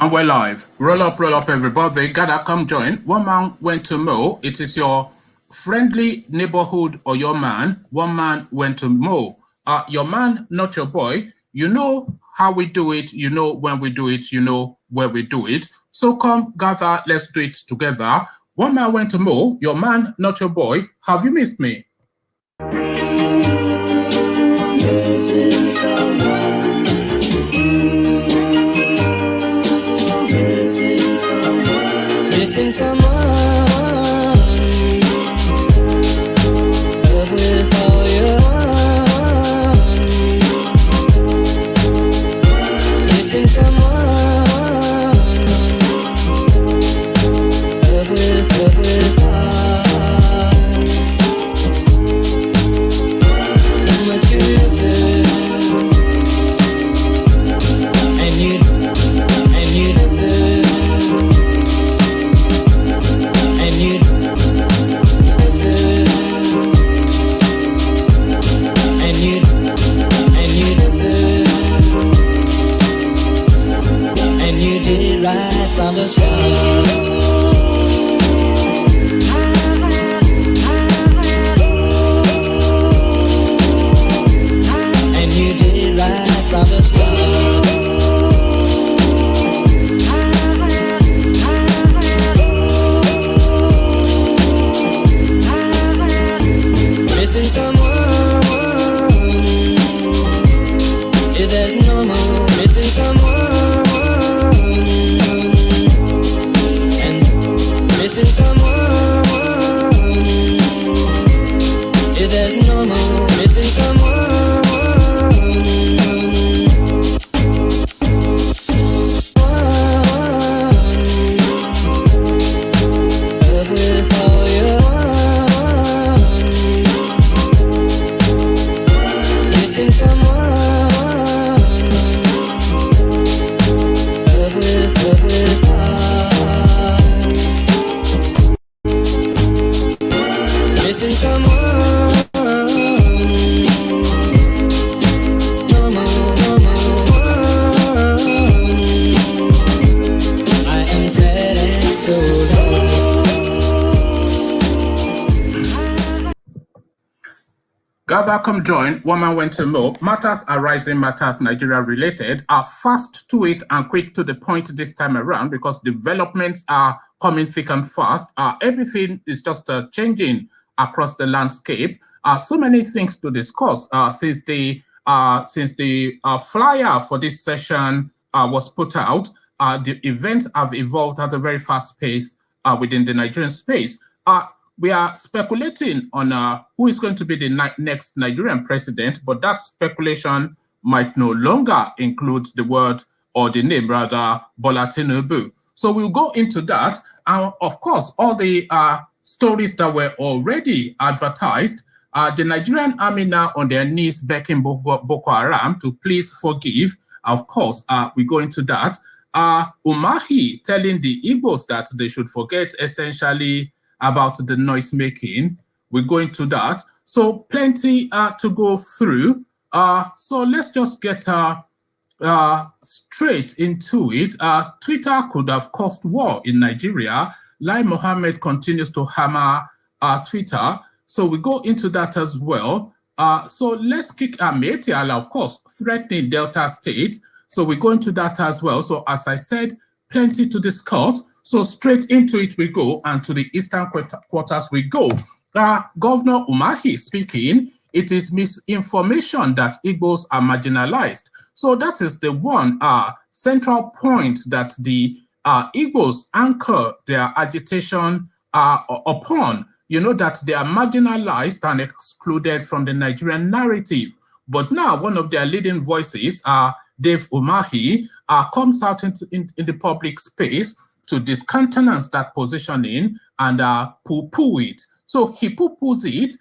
And we're live. Roll up, everybody. Gotta come join. One man went to mow. It is your friendly neighborhood or your man. One man went to mow. Your man, not your boy. You know how we do it. You know when we do it. You know where we do it. So come, gather. Let's do it together. One man went to mow. Your man, not your boy. Have you missed me? Missing someone with all your heart. Missing someone with heart. How much you miss it, and you deserve. Right from the start, and you did right from the start. Missing someone is as normal. Missing someone. Missing someone is as normal. Missing someone with all your heart. Missing someone with heart. Missing someone, I am sad and so low. Gather, come join. One man went to mow. Matters are rising, matters Nigeria related are fast to it and quick to the point this time around because developments are coming thick and fast. Everything is just changing across the landscape. So many things to discuss since the flyer for this session was put out. The events have evolved at a very fast pace within the Nigerian space. We are speculating on who is going to be the next Nigerian president, but that speculation might no longer include the word or the name, rather, Bola Tinubu. So we'll go into that. Of course, all the stories that were already advertised, the Nigerian army now on their knees begging Boko Haram to please forgive. Of course, we go into that. Umahi telling the Igbos that they should forget essentially about the noise making. We go into that. So plenty to go through. So let's just get straight into it. Twitter could have caused war in Nigeria. Lai Mohammed continues to hammer Twitter. So we go into that as well. So let's kick MIYETTI, of course, threatening Delta State. So we go into that as well. So as I said, plenty to discuss. So straight into it we go, and to the eastern quarters we go. Governor Umahi speaking, it is misinformation that Igbos are marginalized. So that is the one central point that the Igbos anchor their agitation upon. You know that they are marginalized and excluded from the Nigerian narrative. But now one of their leading voices, Dave Umahi, comes out in the public space to discountenance that positioning and poo-poo it. So he poo-poos it.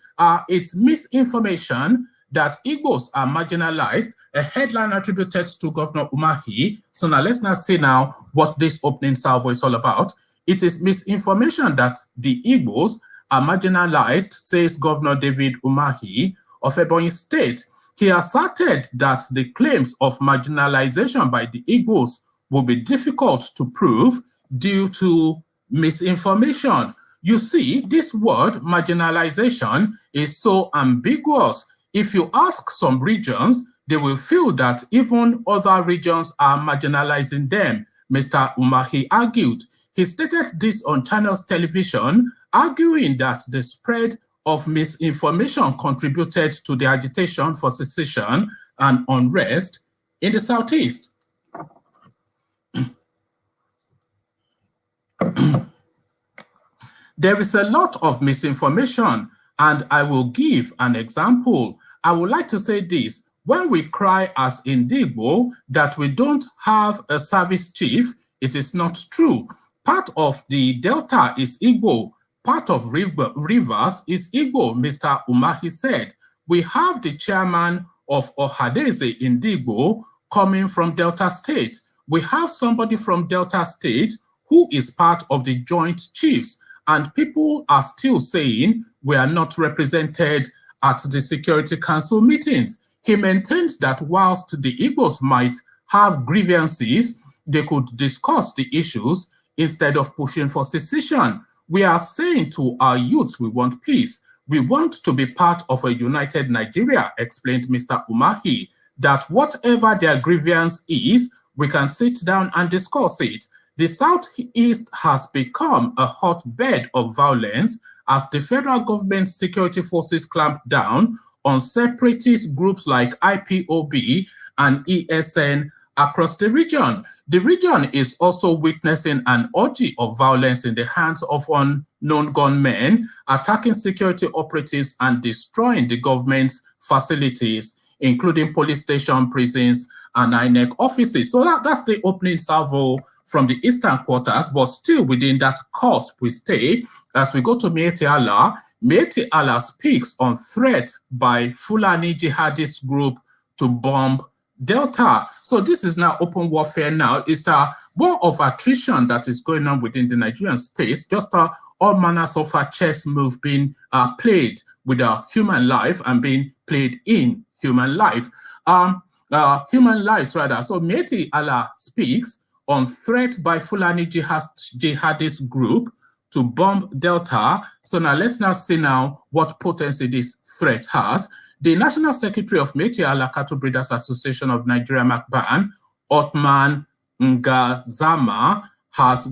It's misinformation that Igbos are marginalized, a headline attributed to Governor Umahi. So now let's now see now what this opening salvo is all about. It is misinformation that the Igbos are marginalized, says Governor David Umahi of Ebonyi State. He asserted that the claims of marginalization by the Igbos will be difficult to prove due to misinformation. You see, this word marginalization is so ambiguous. If you ask some regions, they will feel that even other regions are marginalizing them, Mr. Umahi argued. He stated this on Channels Television, arguing that the spread of misinformation contributed to the agitation for secession and unrest in the Southeast. There is a lot of misinformation, and I will give an example. I would like to say this. When we cry as Igbo that we don't have a service chief, it is not true. Part of the Delta is Igbo. Part of Rivers is Igbo, Mr. Umahi said. We have the chairman of Ohadeze in Igbo coming from Delta State. We have somebody from Delta State who is part of the Joint Chiefs, and people are still saying we are not represented at the Security Council meetings. He maintained that whilst the Igbos might have grievances, they could discuss the issues instead of pushing for secession. We are saying to our youths we want peace. We want to be part of a united Nigeria, explained Mr. Umahi, that whatever their grievance is, we can sit down and discuss it. The Southeast has become a hotbed of violence as the federal government security forces clamp down on separatist groups like IPOB and ESN across the region. The region is also witnessing an orgy of violence in the hands of unknown gunmen, attacking security operatives and destroying the government's facilities, including police station, prisons, and INEC offices. So that's the opening salvo from the eastern quarters, but still within that cusp we stay. As we go to MIYETTI Allah, MIYETTI Allah speaks on threat by Fulani jihadist group to bomb Delta. So this is now open warfare now. It's a war of attrition that is going on within the Nigerian space, just all manners of a chess move being played with a human life and being played in human life. Human lives rather. So MIYETTI Allah speaks on threat by Fulani jihadist group to bomb Delta. So now let's now see now what potency this threat has. The National Secretary of MIYETTI Allah Cattle Breeders Association of Nigeria, Macban, Othman Ngazama, has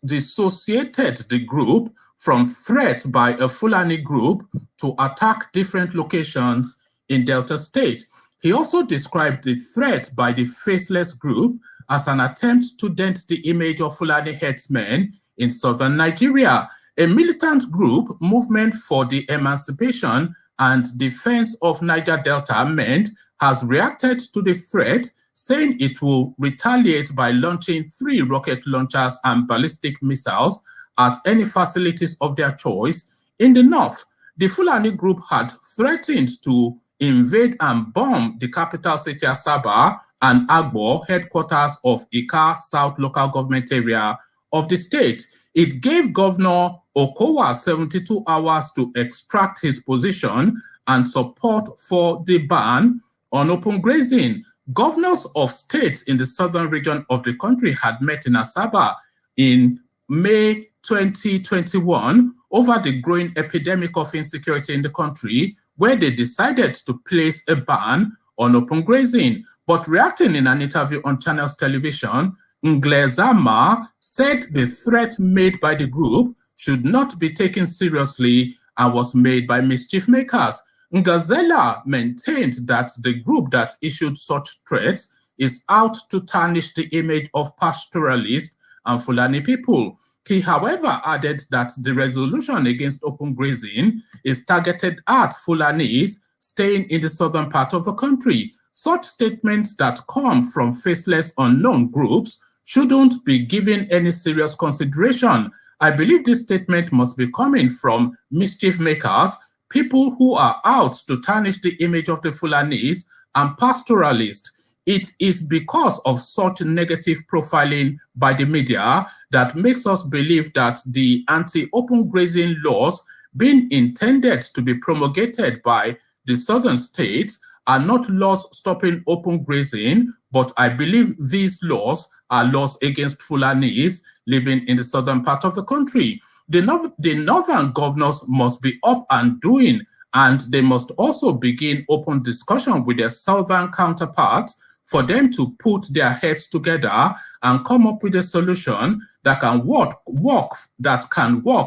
dissociated the group from threat by a Fulani group to attack different locations in Delta State. He also described the threat by the faceless group as an attempt to dent the image of Fulani headsmen in southern Nigeria. A militant group, Movement for the Emancipation and Defense of Niger Delta MEND, has reacted to the threat, saying it will retaliate by launching 3 rocket launchers and ballistic missiles at any facilities of their choice in the north. The Fulani group had threatened to invade and bomb the capital city Asaba and Agbo, headquarters of Ika South local government area of the state. It gave Governor Okowa 72 hours to extract his position and support for the ban on open grazing. Governors of states in the southern region of the country had met in Asaba in May 2021 over the growing epidemic of insecurity in the country, where they decided to place a ban on open grazing. But reacting in an interview on Channels Television, Ngazama said the threat made by the group should not be taken seriously and was made by mischief makers. Ngazela maintained that the group that issued such threats is out to tarnish the image of pastoralists and Fulani people. He, however, added that the resolution against open grazing is targeted at Fulanis staying in the southern part of the country. Such statements that come from faceless unknown groups shouldn't be given any serious consideration. I believe this statement must be coming from mischief makers, people who are out to tarnish the image of the Fulanis and pastoralists. It is because of such negative profiling by the media that makes us believe that the anti-open grazing laws being intended to be promulgated by the southern states are not laws stopping open grazing, but I believe these laws are laws against Fulanis living in the southern part of the country. The northern governors must be up and doing, and they must also begin open discussion with their southern counterparts for them to put their heads together and come up with a solution that can work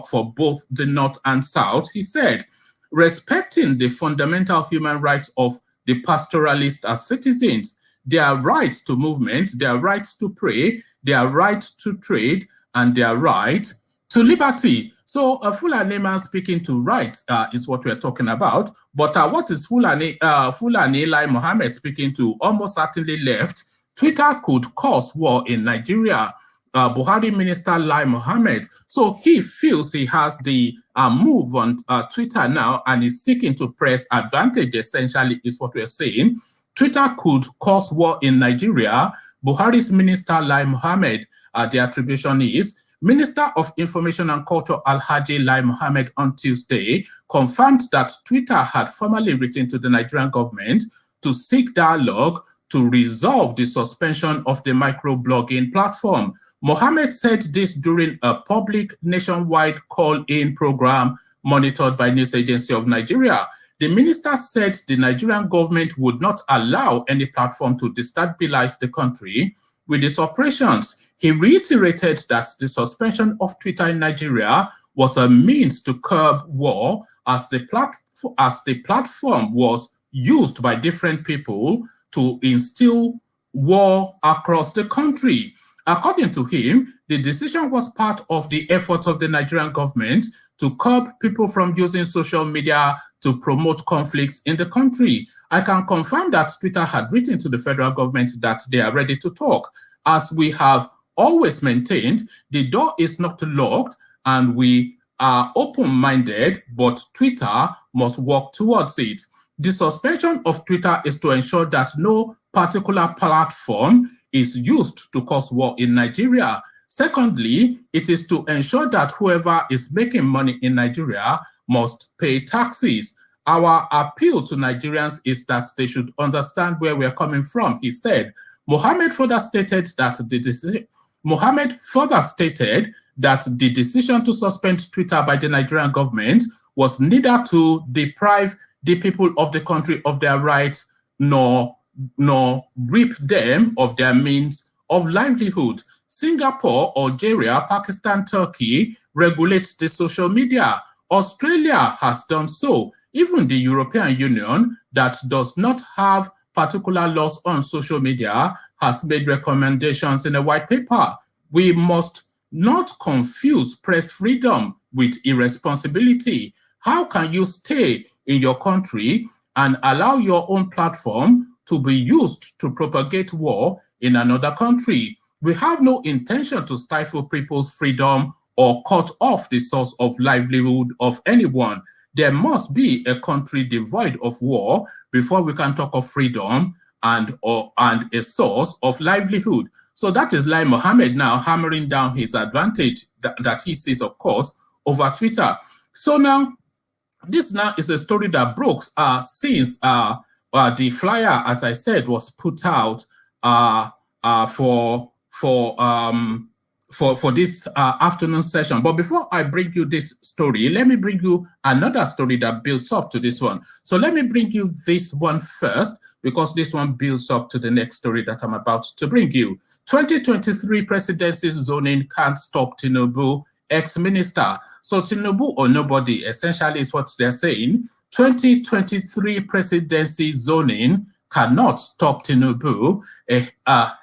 for both the North and South, he said. Respecting the fundamental human rights of the pastoralists as citizens, their rights to movement, their rights to pray, their right to trade, and their right to liberty. So a Fulani man speaking to rights is what we're talking about. But what is Fulani Lai Mohammed speaking to? Almost certainly left. Twitter could cause war in Nigeria. Buhari Minister Lai Mohammed. So he feels he has the move on Twitter now and is seeking to press advantage, essentially, is what we're saying. Twitter could cause war in Nigeria. Buhari's Minister Lai Mohammed, the attribution is, Minister of Information and Culture Alhaji Lai Mohammed on Tuesday confirmed that Twitter had formally written to the Nigerian government to seek dialogue to resolve the suspension of the microblogging platform. Mohammed said this during a public nationwide call-in program monitored by News Agency of Nigeria. The minister said the Nigerian government would not allow any platform to destabilize the country with its operations. He reiterated that the suspension of Twitter in Nigeria was a means to curb war as the platform was used by different people to instill war across the country. According to him, the decision was part of the efforts of the Nigerian government to curb people from using social media to promote conflicts in the country. I can confirm that Twitter had written to the federal government that they are ready to talk. As we have always maintained, the door is not locked and we are open-minded, but Twitter must work towards it. The suspension of Twitter is to ensure that no particular platform is used to cause war in Nigeria. Secondly, it is to ensure that whoever is making money in Nigeria must pay taxes. Our appeal to Nigerians is that they should understand where we're coming from, he said. Mohammed further stated that the decision to suspend Twitter by the Nigerian government was neither to deprive the people of the country of their rights nor rip them of their means of livelihood. Singapore, Algeria, Pakistan, Turkey regulates the social media. Australia has done so. Even the European Union, that does not have particular laws on social media, has made recommendations in a white paper. We must not confuse press freedom with irresponsibility. How can you stay in your country and allow your own platform to be used to propagate war in another country? We have no intention to stifle people's freedom or cut off the source of livelihood of anyone. There must be a country devoid of war before we can talk of freedom and a source of livelihood. So that is Lai Mohammed now hammering down his advantage that he sees, of course, over Twitter. So now, this now is a story that broke since the flyer, as I said, was put out for this afternoon session. But before I bring you this story, let me bring you another story that builds up to this one. So let me bring you this one first, because this one builds up to the next story that I'm about to bring you. 2023 presidency zoning can't stop Tinubu, ex-minister. So Tinubu or nobody, essentially is what they're saying. 2023 presidency zoning cannot stop Tinubu, a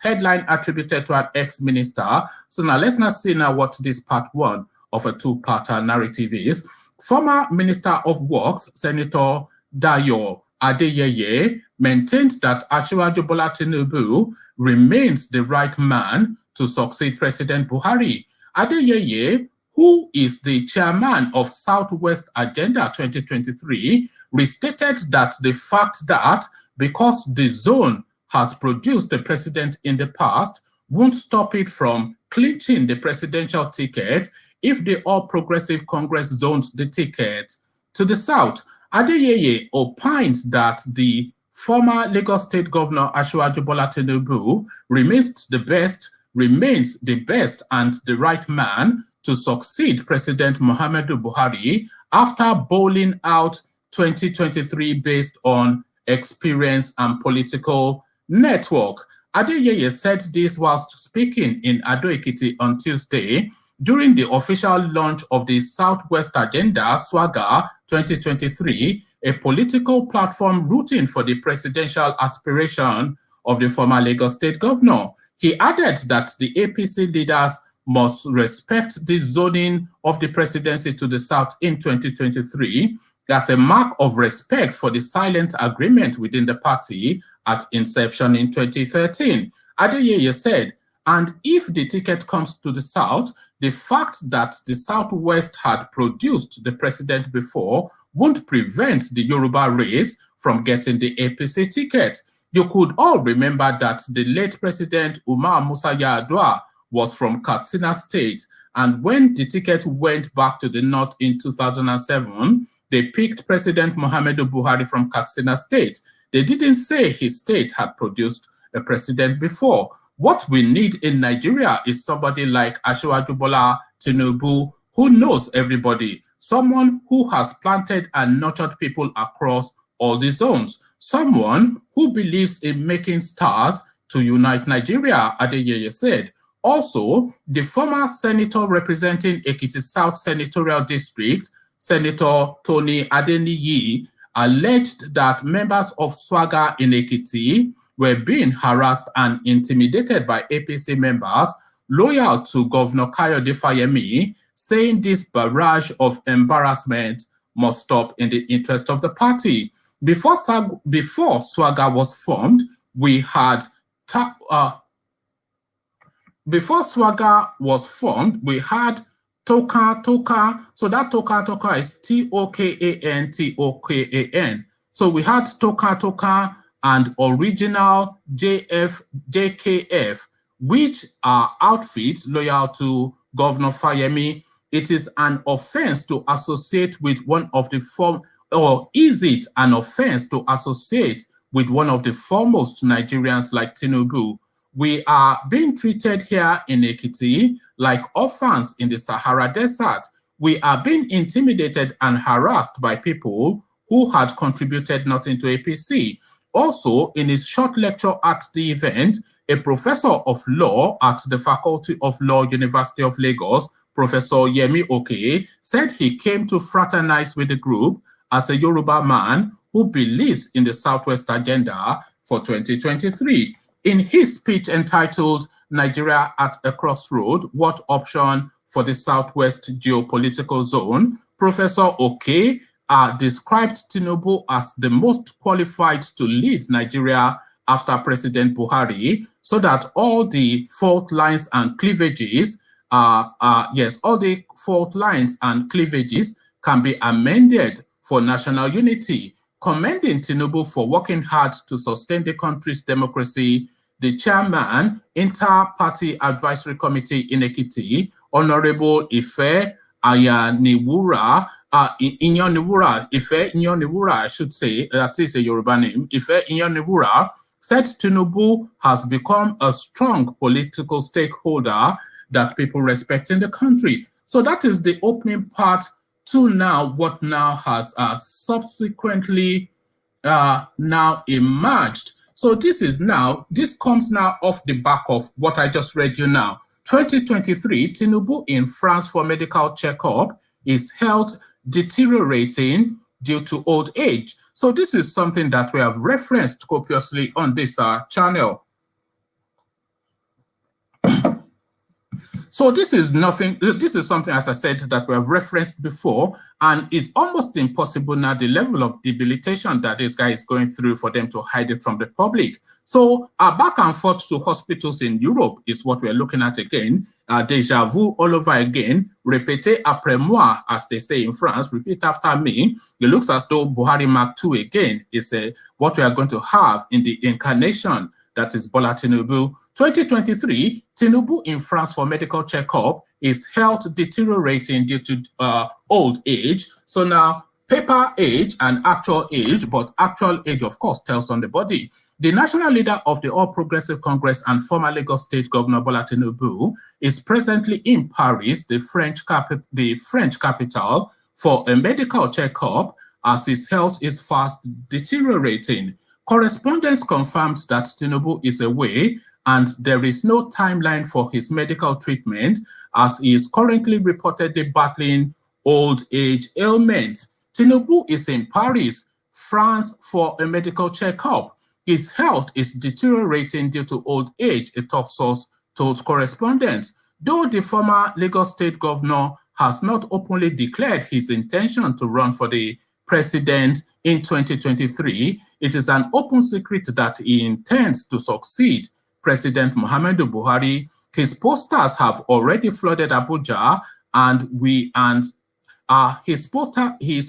headline attributed to an ex-minister. So now let's not see now what this part one of a two-part narrative is. Former Minister of Works, Senator Dayo Adeyeye, maintained that Asiwaju Bola Tinubu remains the right man to succeed President Buhari. Adeyeye, who is the chairman of Southwest Agenda 2023, restated that the fact that because the zone has produced the president in the past won't stop it from clinching the presidential ticket if the All Progressive Congress zones the ticket to the south. Adeyeye opines that the former Lagos State Governor Asiwaju Bola Tinubu remains the best and the right man to succeed President Muhammadu Buhari after bowling out 2023 based on experience and political network. Aide said this whilst speaking in Ado-Ekiti on Tuesday during the official launch of the Southwest Agenda Swagger 2023, a political platform rooting for the presidential aspiration of the former Lagos State Governor. He added that the APC leaders must respect the zoning of the presidency to the South in 2023 as a mark of respect for the silent agreement within the party at inception in 2013. Aide said, and if the ticket comes to the South, the fact that the Southwest had produced the president before won't prevent the Yoruba race from getting the APC ticket. You could all remember that the late President Umahi Musa Yar'Adua was from Katsina State, and when the ticket went back to the North in 2007, they picked President Muhammadu Buhari from Katsina State. They didn't say his state had produced a president before. What we need in Nigeria is somebody like Asiwaju Bola Tinubu, who knows everybody, someone who has planted and nurtured people across all the zones, someone who believes in making stars to unite Nigeria, Aide said. Also, the former senator representing Ekiti South Senatorial District, Senator Tony Adeniyi, alleged that members of Swagger in Ekiti were being harassed and intimidated by APC members loyal to Governor Kayode Fayemi, saying this barrage of embarrassment must stop in the interest of the party. Before Swagger was formed, we had Toka. So that Toka is Tokan. So we had Toka and original JKF, which are outfits loyal to Governor Fayemi. It is an offense to associate with one of the is it an offense to associate with one of the foremost Nigerians like Tinubu? We are being treated here in Ekiti like orphans in the Sahara Desert. We are being intimidated and harassed by people who had contributed nothing to APC. Also, in his short lecture at the event, a professor of law at the Faculty of Law, University of Lagos, Professor Yemi Oke, said he came to fraternize with the group as a Yoruba man who believes in the Southwest Agenda for 2023. In his speech entitled Nigeria at a Crossroad, What Option for the Southwest Geopolitical Zone, Professor Oke described Tinubu as the most qualified to lead Nigeria after President Buhari, so that all the fault lines and cleavages, can be amended for national unity. Commending Tinubu for working hard to sustain the country's democracy, the chairman, Inter-Party Advisory Committee in Ekiti, Honorable Ife Ife Inyoniwura, I should say, that is a Yoruba name, Ife Inyoniwura, said Tinubu has become a strong political stakeholder that people respect in the country. So that is the opening part to now what now has subsequently now emerged. So this comes now off the back of what I just read you now. 2023, Tinubu in France for medical checkup is health deteriorating due to old age. So this is something that we have referenced copiously on this channel. So this is something, as I said, that we have referenced before, and it's almost impossible now, the level of debilitation that this guy is going through, for them to hide it from the public. So back and forth to hospitals in Europe is what we're looking at again. Deja vu all over again. Répétez après moi, as they say in France. Repeat after me. It looks as though Buhari Mark II again is what we are going to have in the incarnation that is Bola Tinubu. 2023, Tinubu in France for medical checkup, is health deteriorating due to old age. So now paper age and actual age, but actual age, of course, tells on the body. The national leader of the All Progressive Congress and former Lagos State Governor Bola Tinubu is presently in Paris, the French capital, for a medical checkup as his health is fast deteriorating. Correspondence confirmed that Tinubu is away and there is no timeline for his medical treatment as he is currently reportedly battling old age ailments. Tinubu is in Paris, France for a medical checkup. His health is deteriorating due to old age, a top source told correspondents. Though the former Lagos State governor has not openly declared his intention to run for the president in 2023, it is an open secret that he intends to succeed President Muhammadu Buhari. His posters have already flooded Abuja, and his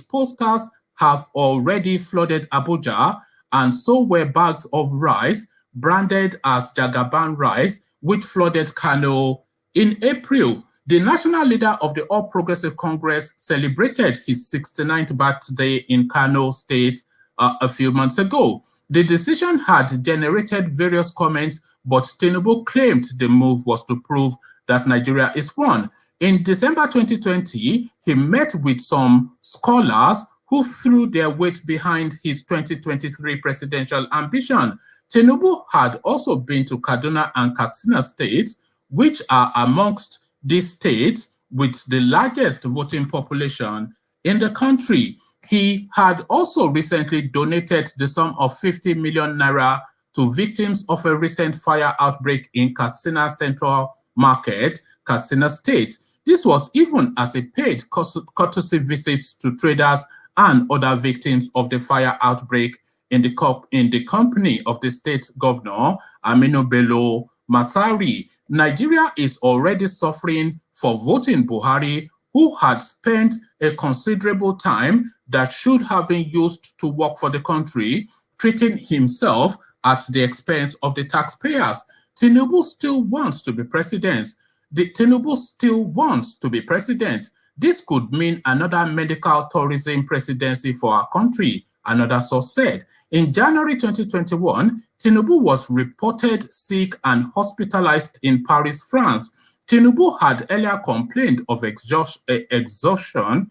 posters have already flooded Abuja, and so were bags of rice branded as Jagaban rice, which flooded Kano in April. The national leader of the All Progressive Congress celebrated his 69th birthday in Kano State a few months ago. The decision had generated various comments, but Tinubu claimed the move was to prove that Nigeria is one. In December 2020, he met with some scholars who threw their weight behind his 2023 presidential ambition. Tinubu had also been to Kaduna and Katsina states, which are amongst these states with the largest voting population in the country. He had also recently donated the sum of 50 million naira to victims of a recent fire outbreak in Katsina Central Market, Katsina State. This was even as a paid courtesy visit to traders and other victims of the fire outbreak in the company of the state governor, Aminu Bello Masari. Nigeria is already suffering for voting Buhari, who had spent a considerable time that should have been used to work for the country, treating himself at the expense of the taxpayers. Tinubu still wants to be president. Tinubu still wants to be president. This could mean another medical tourism presidency for our country, another source said. In January 2021, Tinubu was reported sick and hospitalized in Paris, France. Tinubu had earlier complained of exhaustion,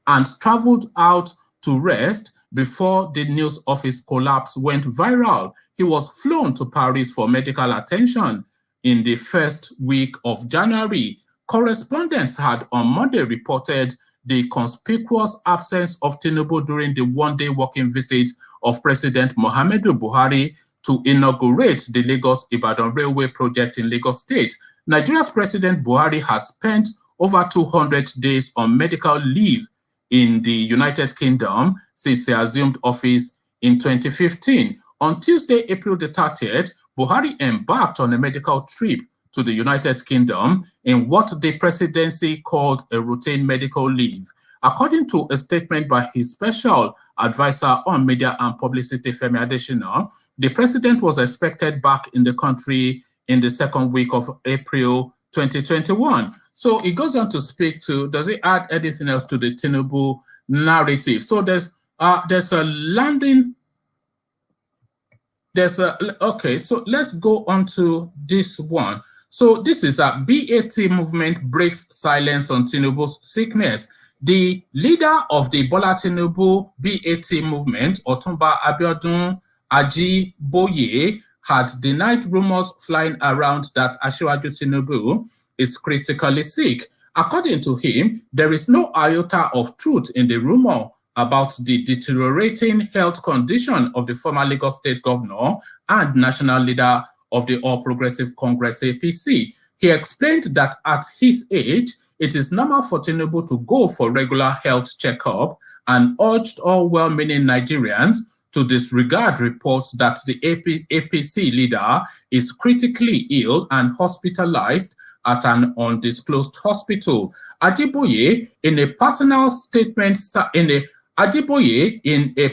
and traveled out to rest before the news of his collapse went viral. He was flown to Paris for medical attention in the first week of January. Correspondents had on Monday reported the conspicuous absence of Tinubu during the one-day working visit of President Muhammadu Buhari to inaugurate the Lagos-Ibadan Railway project in Lagos State. Nigeria's President Buhari has spent over 200 days on medical leave in the United Kingdom since he assumed office in 2015. On Tuesday, April the 30th, Buhari embarked on a medical trip to the United Kingdom in what the presidency called a routine medical leave. According to a statement by his special advisor on media and publicity, Femi Adesina, the president was expected back in the country in the second week of April 2021. So it goes on to speak to, does it add anything else to the Tinubu narrative? So there's a landing. Okay, so let's go on to this one. So this is a BAT movement breaks silence on Tinubu's sickness. The leader of the Bola Tinubu BAT movement, Otumba Abiodun Ajiboye, had denied rumors flying around that Asiwaju Tinubu is critically sick. According to him, there is no iota of truth in the rumor about the deteriorating health condition of the former Lagos State governor and national leader of the All Progressive Congress APC. He explained that at his age, it is normal for Tinubu to go for regular health checkup and urged all well-meaning Nigerians to disregard reports that the APC leader is critically ill and hospitalized at an undisclosed hospital. Ajiboye, in a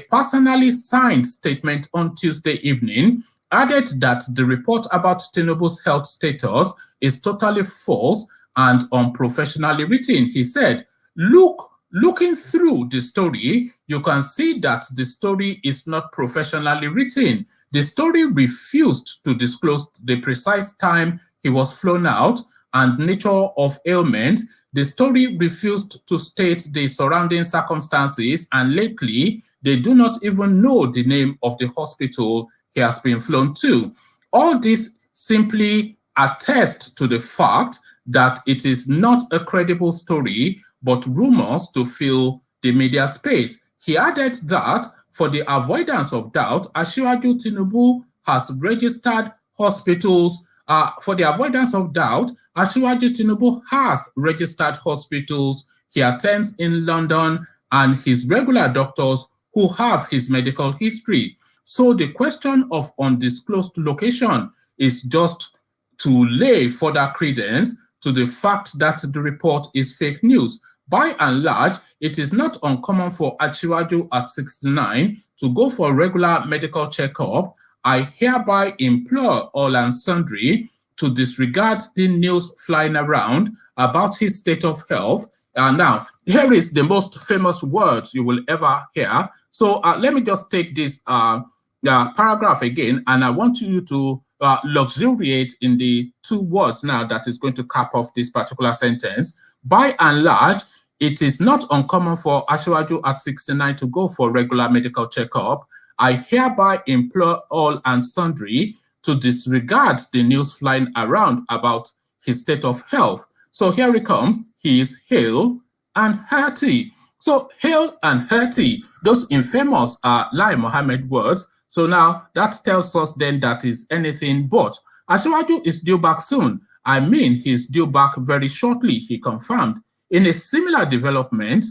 personally signed statement on Tuesday evening, added that the report about Tinubu's health status is totally false and unprofessionally written. He said, look looking through the story, you can see that the story is not professionally written. The story refused to disclose the precise time he was flown out and nature of ailment. The story refused to state the surrounding circumstances, and lately, they do not even know the name of the hospital he has been flown to. All this simply attests to the fact that it is not a credible story, but rumors to fill the media space. He added that for the avoidance of doubt, Asiwaju Tinubu has registered hospitals. For the avoidance of doubt, Asiwaju Tinubu has registered hospitals he attends in London and his regular doctors who have his medical history. So the question of undisclosed location is just to lay further credence to the fact that the report is fake news. By and large, it is not uncommon for Asiwaju at 69 to go for regular medical checkup. I hereby implore all and sundry to disregard the news flying around about his state of health. Now, here is the most famous words you will ever hear. So let me just take this paragraph again, and I want you to luxuriate in the two words now that is going to cap off this particular sentence. By and large, it is not uncommon for Asiwaju at 69 to go for regular medical checkup. I hereby implore all and sundry to disregard the news flying around about his state of health. So here it comes. He is hale and hearty. So hale and hearty, those infamous Lai Mohammed words. So now that tells us then that is anything but. Asiwaju is due back soon. I mean, he's due back very shortly, he confirmed. In a similar development,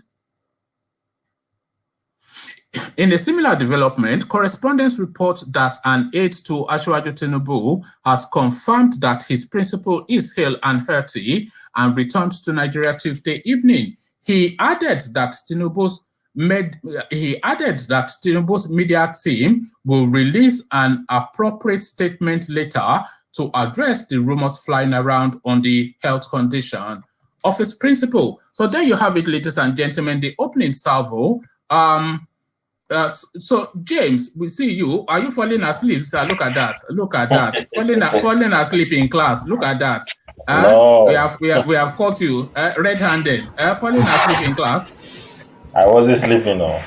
correspondents report that an aide to Asiwaju Tinubu has confirmed that his principal is hale and hearty and returned to Nigeria Tuesday evening. He added that Tinubu's media team will release an appropriate statement later to address the rumors flying around on the health condition of his principal. So there you have it, ladies and gentlemen, the opening salvo. So James, we see you. Are you falling asleep, sir? Look at that. Look at that. falling asleep in class. Look at that. No. We have caught you red-handed. Falling asleep in class. I wasn't sleeping, no.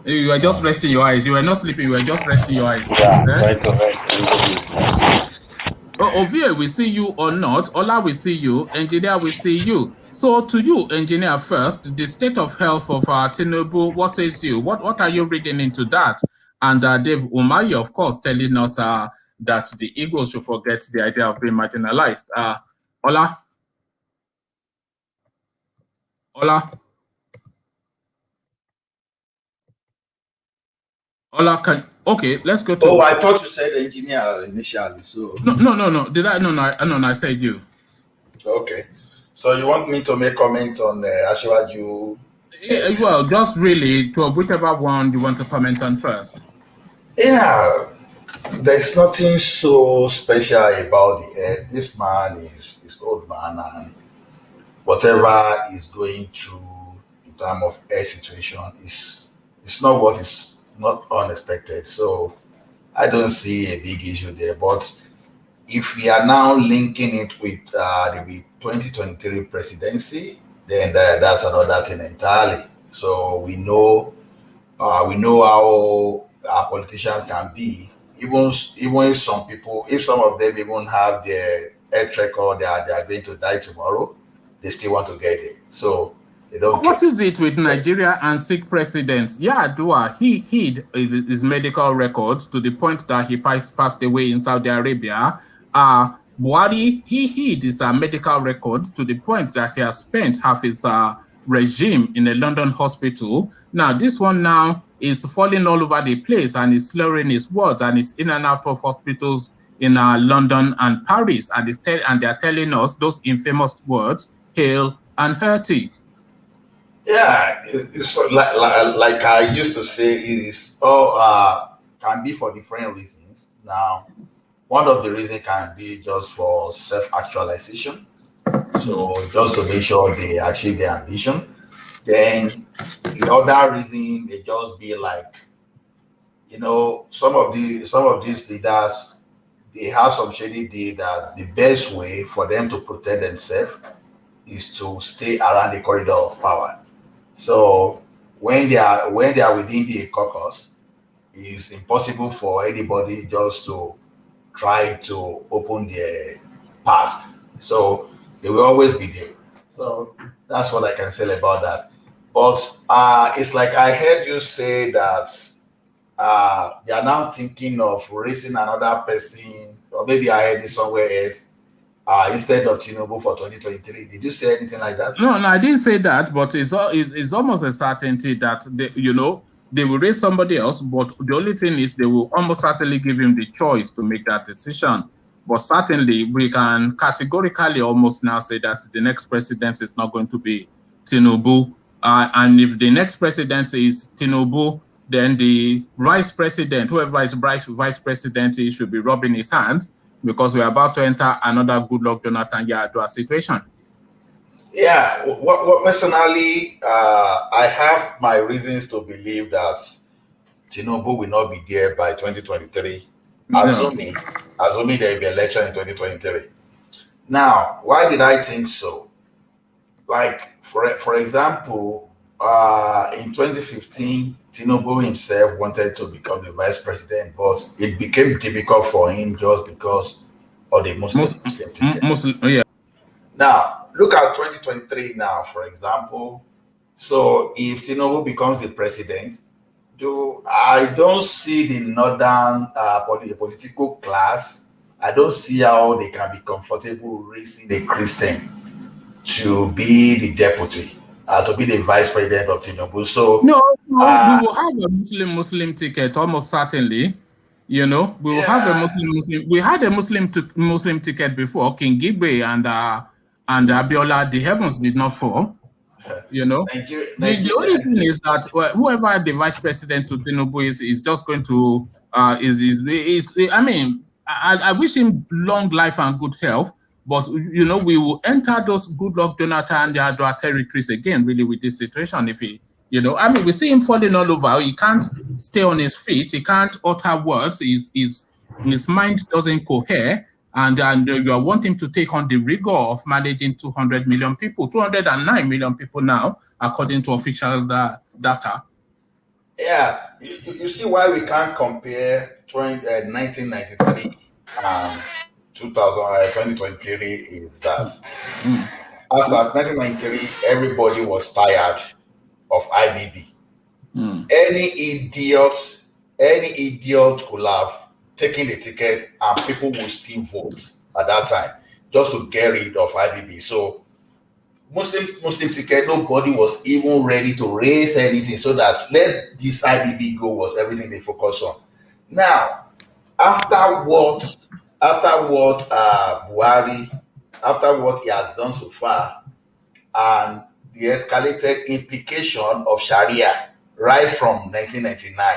You were just resting your eyes. You were not sleeping. You were just resting your eyes. Yeah, right. Ovie, we see you or not. Ola, we see you. Engineer, we see you. So to you, engineer, first, the state of health of Tinubu, what says you? What are you reading into that? And Dave Umahi, of course, telling us that the Igbos should forget the idea of being marginalized. Ola? Okay, let's go to. Oh, I thought you said engineer initially. So no. Did I? No, I said you. Okay, so you want me to make comment on Asiwaju? Yeah, well, just really to whichever one you want to comment on first. Yeah, there's nothing so special about the Aide. This man is old man, and whatever he's going through in terms of air situation is not what is not unexpected. So I don't see a big issue there. But if we are now linking it with the 2023 presidency, then that's another thing entirely. So we know how our politicians can be. Even if some people, if some of them even have their health record, they are going to die tomorrow, they still want to get it. So they don't. What is it with Nigeria and Sikh presidents? Yar'Adua, he hid his medical records to the point that he passed away in Saudi Arabia. Buhari, he hid his medical record to the point that he has spent half his regime in a London hospital. Now, this one now is falling all over the place and is slurring his words and is in and out of hospitals in London and Paris, and they are telling us those infamous words, hale and hearty. Yeah, it's like I used to say, it is all can be for different reasons. Now, one of the reasons can be just for self-actualization. So just to make sure they achieve their ambition. Then the other reason may just be like, some of these leaders, they have some shady deal that the best way for them to protect themselves is to stay around the corridor of power. So when they are within the caucus, it's impossible for anybody just to try to open their past. So they will always be there. So that's what I can say about that. But it's like I heard you say that they are now thinking of raising another person, or maybe I heard this somewhere else, instead of Tinubu for 2023. Did you say anything like that? No, I didn't say that, but it's almost a certainty that they will raise somebody else. But the only thing is they will almost certainly give him the choice to make that decision. But certainly we can categorically almost now say that the next president is not going to be Tinubu. And if the next president is Tinubu, then the vice president, whoever is vice president, he should be rubbing his hands, because we're about to enter another Goodluck Jonathan Yar'Adua situation. Yeah, what personally, I have my reasons to believe that Tinubu will not be there by 2023, assuming there will be election in 2023. Now, why did I think so? Like, for example, in 2015, Tinubu himself wanted to become the vice president, but it became difficult for him just because of the Muslim ticket. Yeah. Now, look at 2023 now, for example. So if Tinubu becomes the president, I don't see the northern political class. I don't see how they can be comfortable raising a Christian to be the deputy, to be the vice president of Tinubu. So no, we will have a Muslim ticket almost certainly. We will have a Muslim. We had a Muslim ticket before. King Gigbe and Abiola. The heavens did not fall. Nigeria. The only thing is that whoever the vice president to Tinubu is just going to I mean, I wish him long life and good health, but we will enter those Goodluck Jonathan Yar'Adua territories again, really, with this situation. If he, I mean, we see him falling all over. He can't stay on his feet. He can't utter words. His mind doesn't cohere. And you want him to take on the rigor of managing 200 million people, 209 million people now, according to official data. Yeah, you see why we can't compare 1993 and 2023 is that as at 1993, everybody was tired of IBB. Any idiot could have taking the ticket and people will still vote at that time just to get rid of IBB. So Muslim ticket, nobody was even ready to raise anything, so that let this IBB go was everything they focus on. Now, after what Buhari, after what he has done so far, and the escalated implication of Sharia right from 1999,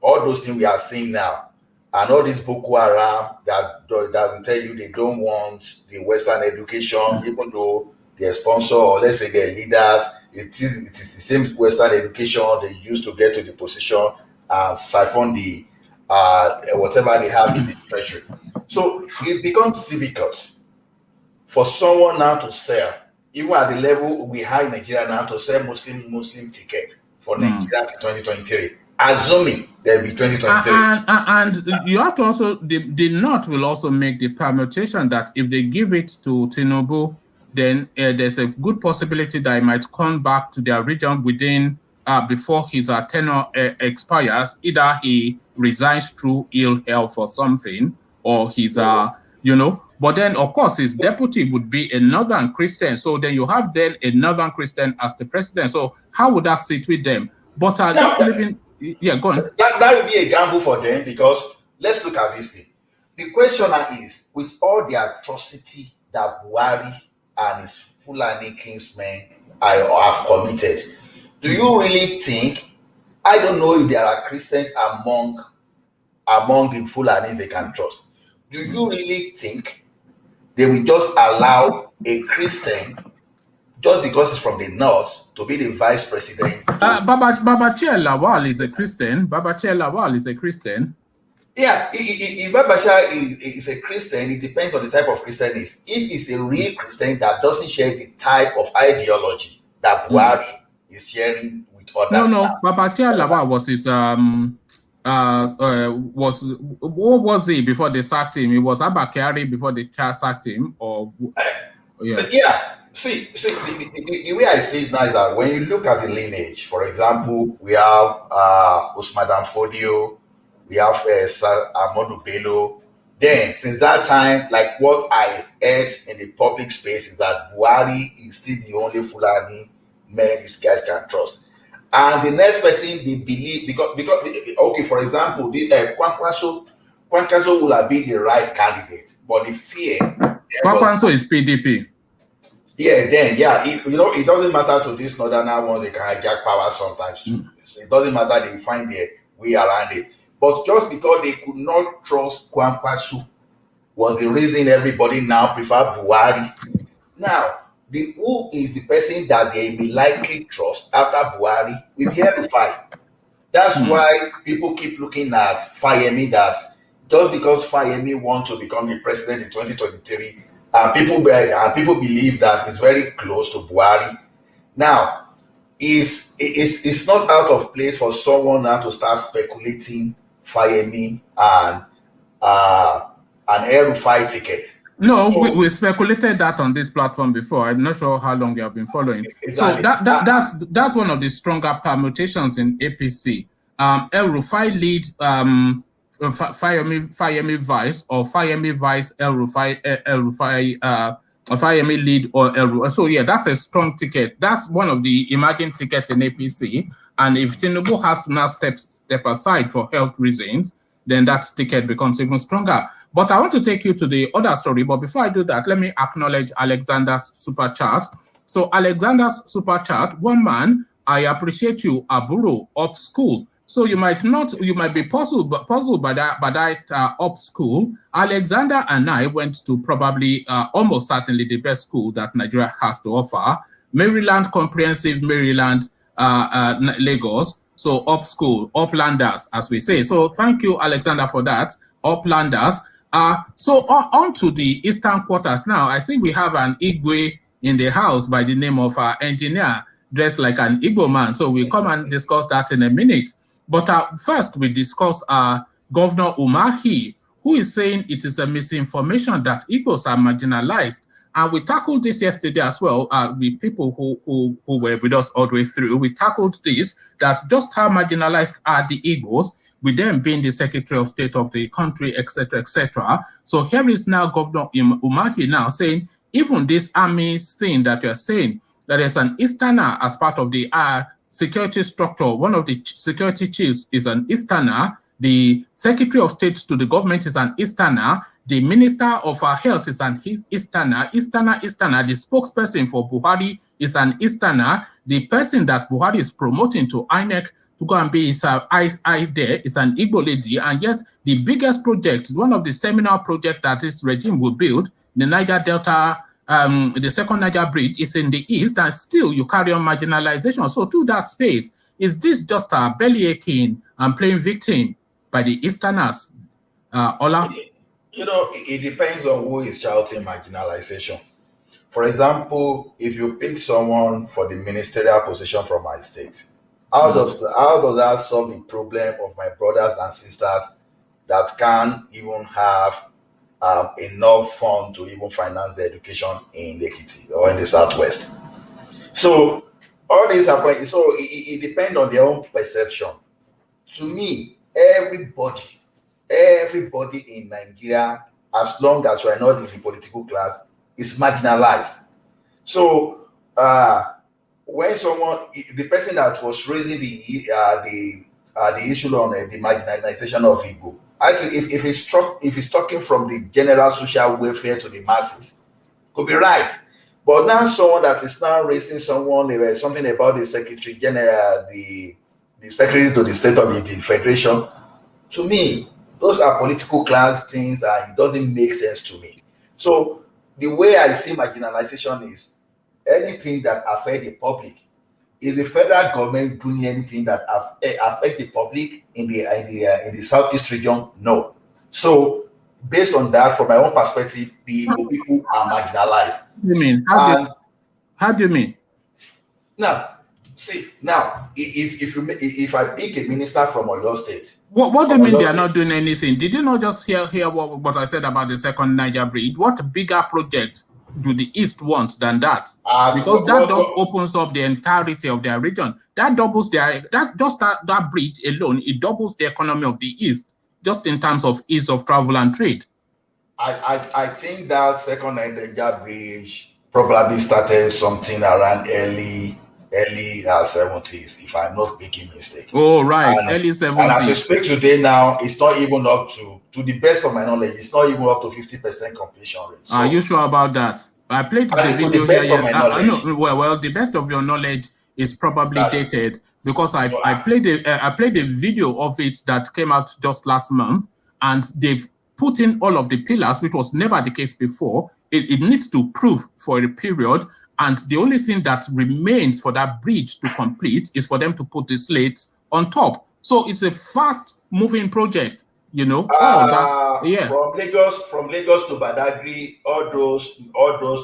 all those things we are seeing now, and all this Boko Haram that will tell you they don't want the Western education, even though their sponsor, or let's say their leaders, it is the same Western education they use to get to the position and siphon the whatever they have in the treasury. So it becomes difficult for someone now to sell, even at the level we have in Nigeria now, to sell Muslim ticket for Nigeria in 2023. Assuming there will be 2023. And you have to also, the North will also make the permutation that if they give it to Tinubu, then there's a good possibility that he might come back to their region within, before his tenure expires. Either he resigns through ill health or something, or he's, but then of course his deputy would be a Northern Christian. So then you have then a Northern Christian as the president. So how would that sit with them? But just living... Yeah, go on. That would be a gamble for them, because let's look at this thing. The questioner is, with all the atrocity that Buhari and his Fulani kingsmen have committed, do you really think, I don't know if there are Christians among the Fulani they can trust. Do you really think they will just allow a Christian just because he's from the north, to be the vice president. Babachir Lawal is a Christian. Babachir Lawal is a Christian. Yeah, if Babasha is a Christian, it depends on the type of Christian he is. If he's a real Christian that doesn't share the type of ideology that Buhari is sharing with others. No. Babachir Lawal was his what was he before they sacked him? It was Abakari before they sacked him, or yeah. See, the way I see it now is that when you look at the lineage, for example, we have Usman Danfodio, we have Ahmadu Bello. Then, since that time, like what I've heard in the public space is that Buhari is still the only Fulani man these guys can trust. And the next person they believe, because okay, for example, the Kwankwaso will have been the right candidate, but the fear. Kwankwaso is PDP. Yeah, then it doesn't matter to these northern ones, they can hijack power sometimes too. It doesn't matter, they find their way around it. But just because they could not trust Kwankwaso was the reason everybody now prefer Buhari. Now, who is the person that they may likely trust after Buhari will be El-Rufai. That's why people keep looking at Fayemi, that just because Fayemi wants to become the president in 2023, and people believe that it's very close to Buhari. Now, it's not out of place for someone now to start speculating Fayemi and an El-Rufai ticket. No, we speculated that on this platform before. I'm not sure how long you have been following. Exactly. So that's one of the stronger permutations in APC. El-Rufai lead Fayemi vice, or Fayemi vice El-Rufai Fayemi lead or El-Rufai. So yeah, that's a strong ticket. That's one of the emerging tickets in APC. And if Tinubu has to now step aside for health reasons, then that ticket becomes even stronger. But I want to take you to the other story. But before I do that, let me acknowledge Alexander's super chat. So Alexander's super chat, one man, I appreciate you, Aburo, up school. So you might be puzzled by that up school. Alexander and I went to probably almost certainly the best school that Nigeria has to offer, Maryland Comprehensive Maryland, Lagos. So up school, uplanders, as we say. So thank you, Alexander, for that. Uplanders. So on to the eastern quarters now. I see we have an Igwe in the house by the name of engineer, dressed like an Igbo man. So we'll come and discuss that in a minute. But first, we discuss Governor Umahi, who is saying it is a misinformation that Igbos are marginalized. And we tackled this yesterday as well with people who were with us all the way through. We tackled this, that just how marginalized are the Igbos, with them being the Secretary of State of the country, etc., etc. So here is now Governor Umahi now saying, even this army thing that you're saying, that there's an Easterner as part of the security structure. One of the security chiefs is an Easterner. The Secretary of State to the government is an Easterner. The Minister of Health is an Easterner. Easterner. The spokesperson for Buhari is an Easterner. The person that Buhari is promoting to INEC to go and be his Aide is an Igbo lady. And yet the biggest project, one of the seminal projects that this regime will build, the Niger Delta, the second Niger bridge, is in the east, and still you carry on marginalization. So to that space, is this just a belly aching and playing victim by the Easterners? Ola? It depends on who is shouting marginalization. For example, if you pick someone for the ministerial position from my state, how does that solve the problem of my brothers and sisters that can't even have enough fund to even finance their education in Ekiti or in the Southwest? So all these are points. So it depends on their own perception. To me, everybody in Nigeria, as long as you are not in the political class, is marginalized. So when the person that was raising the issue on the marginalization of Igbo, actually, if he's talking from the general social welfare to the masses, could be right. But now someone that is now raising something about the Secretary General, the Secretary to the State of the Federation, to me, those are political class things, and it doesn't make sense to me. So the way I see marginalization is, anything that affect the public. Is the federal government doing anything that affect the public in the southeast region? No. So, based on that, from my own perspective, the Igbo people are marginalized. What do you mean? And How do you mean? now, see, now, if I pick a minister from Oyo State, What do you from mean Oyo they are State, not doing anything? Did you not just hear what I said about the second Niger bridge? What bigger project do the East want than that? Because that just opens up the entirety of their region. That doubles that bridge alone, it doubles the economy of the East, just in terms of ease of travel and trade. I think that second Niger bridge probably started something around early 70s, if I'm not making mistake. Oh, right, early And as we 70s. speak today now, it's not even up to the best of my knowledge, it's not even up to 50% completion rate. So, Are you sure about that? I played the to video the best here. of my I know. knowledge. Well, the best of your knowledge is probably That- dated because I So, played a video of it that came out just last month, and they've put in all of the pillars, which was never the case before. It needs to prove for a period, and the only thing that remains for that bridge to complete is for them to put the slates on top. So it's a fast-moving project, you know. Yeah. From Lagos to Badagry, all those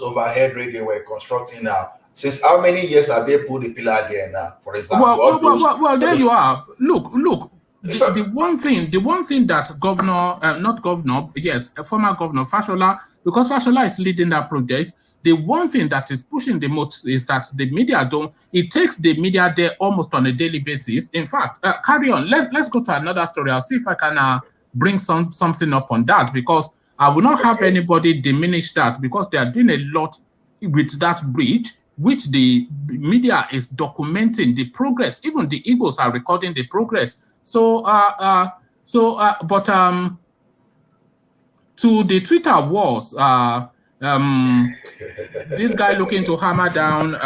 overhead rail they were constructing now. Since how many years have they put the pillar there now? For example, Well, there you are. Look. So- The one thing that former governor Fashola, because Fashola is leading that project, the one thing that is pushing the most is that the media it takes the media there almost on a daily basis. In fact, carry on. Let's go to another story. I'll see if I can bring something up on that, because I will not have anybody diminish that, because they are doing a lot with that bridge, which the media is documenting the progress. Even the Igbos are recording the progress. So, but to the Twitter wars, this guy looking to hammer down,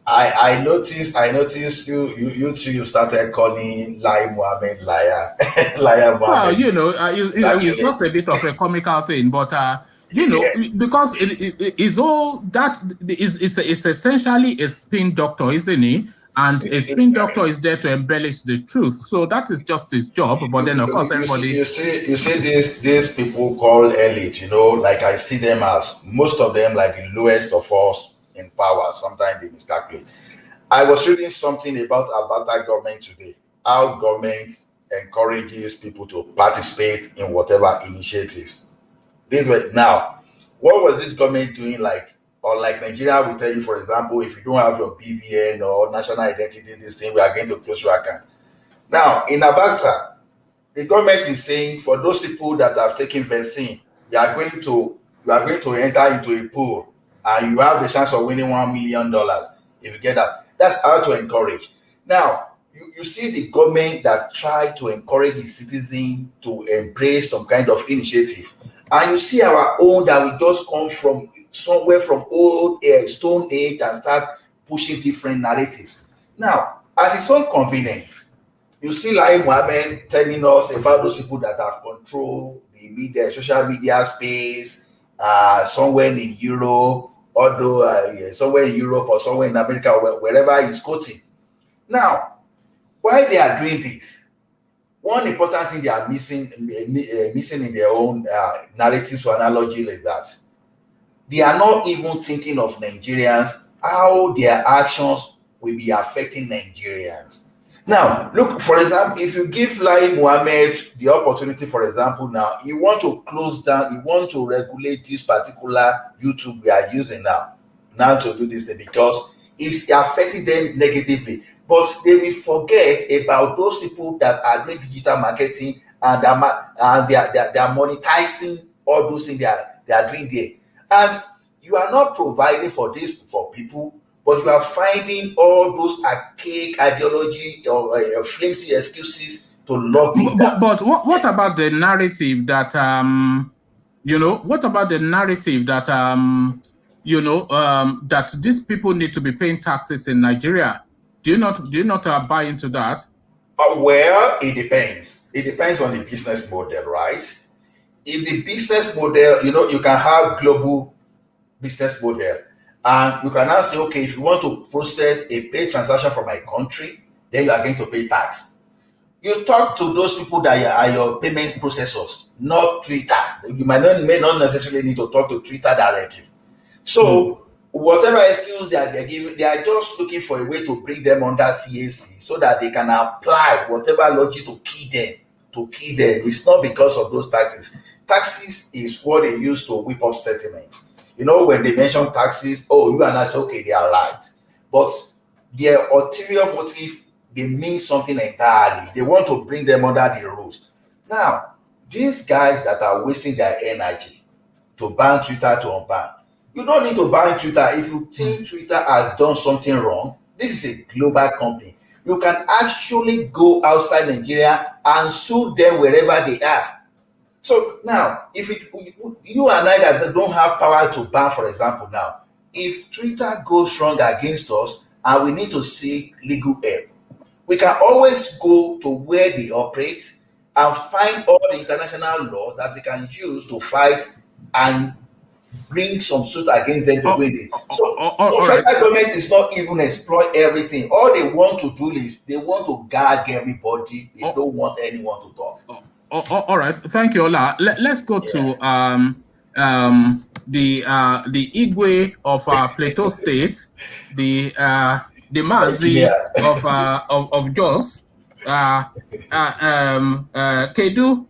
I noticed you two, you started calling Lai Mohammed liar. Liar well, Mohammed. it's just a bit of a comical thing, but because it's all that it's essentially a spin doctor, isn't he? And a spin doctor is there to embellish the truth, so that is just his job. But then, of course, everybody. You see these people called elite. Like I see them as most of them like the lowest of us in power. Sometimes they miscalculate. I was reading something about Abata government today. How government encourages people to participate in whatever initiatives. Now, what was this government doing? Like Nigeria will tell you, for example, if you don't have your BVN or national identity, this thing, we are going to close your account. Now, in Abata, the government is saying for those people that have taken vaccine, you are going to enter into a pool and you have the chance of winning $1 million if you get that. That's how to encourage. Now, you see the government that try to encourage its citizens to embrace some kind of initiative. And you see our own that we just come from somewhere from old Stone Age and start pushing different narratives. Now, at its own convenience, you see Lai Mohammed telling us about those people that have controlled the media, social media space, somewhere in Europe, somewhere in Europe or somewhere in America, wherever he's quoting. Now, while they are doing this, one important thing they are missing in their own narratives or analogy is that they are not even thinking of Nigerians, how their actions will be affecting Nigerians. Now, look, for example, if you give Lai Mohammed the opportunity, for example, now, you want to close down, you want to regulate this particular YouTube we are using now to do this thing because it's affecting them negatively. But they will forget about those people that are doing digital marketing and they are monetizing all those things they are doing there. And you are not providing for this for people, but you are finding all those archaic ideology or flimsy excuses to lock me down. But what about the narrative that what about the narrative that that these people need to be paying taxes in Nigeria? Do you not buy into that? Well, it depends. It depends on the business model, right? If the business model, you can have global business model, And you can now say, okay, if you want to process a pay transaction from my country, then you are going to pay tax. You talk to those people that are your payment processors, not Twitter. You may not necessarily need to talk to Twitter directly. So whatever excuse that they're giving, they are just looking for a way to bring them under CAC so that they can apply whatever logic to key them. It's not because of those taxes. Taxes is what they use to whip up settlement. When they mention taxes, oh, you and I say, okay, they are right. But their ulterior motive, they mean something entirely. They want to bring them under the rules. Now, these guys that are wasting their energy to ban Twitter to unban, you don't need to ban Twitter. If you think Twitter has done something wrong, this is a global company. You can actually go outside Nigeria and sue them wherever they are. So now, if you and I that don't have power to ban, for example, now, if Twitter goes wrong against us and we need to seek legal help, we can always go to where they operate and find all the international laws that we can use to fight and bring some suit against them to win it. So federal government is not even exploit everything. All they want to do is they want to gag everybody. They don't want anyone to talk. All right, thank you, Ola. Let's go to the Igwe of Plateau State, the Mazi of Jos, Kedu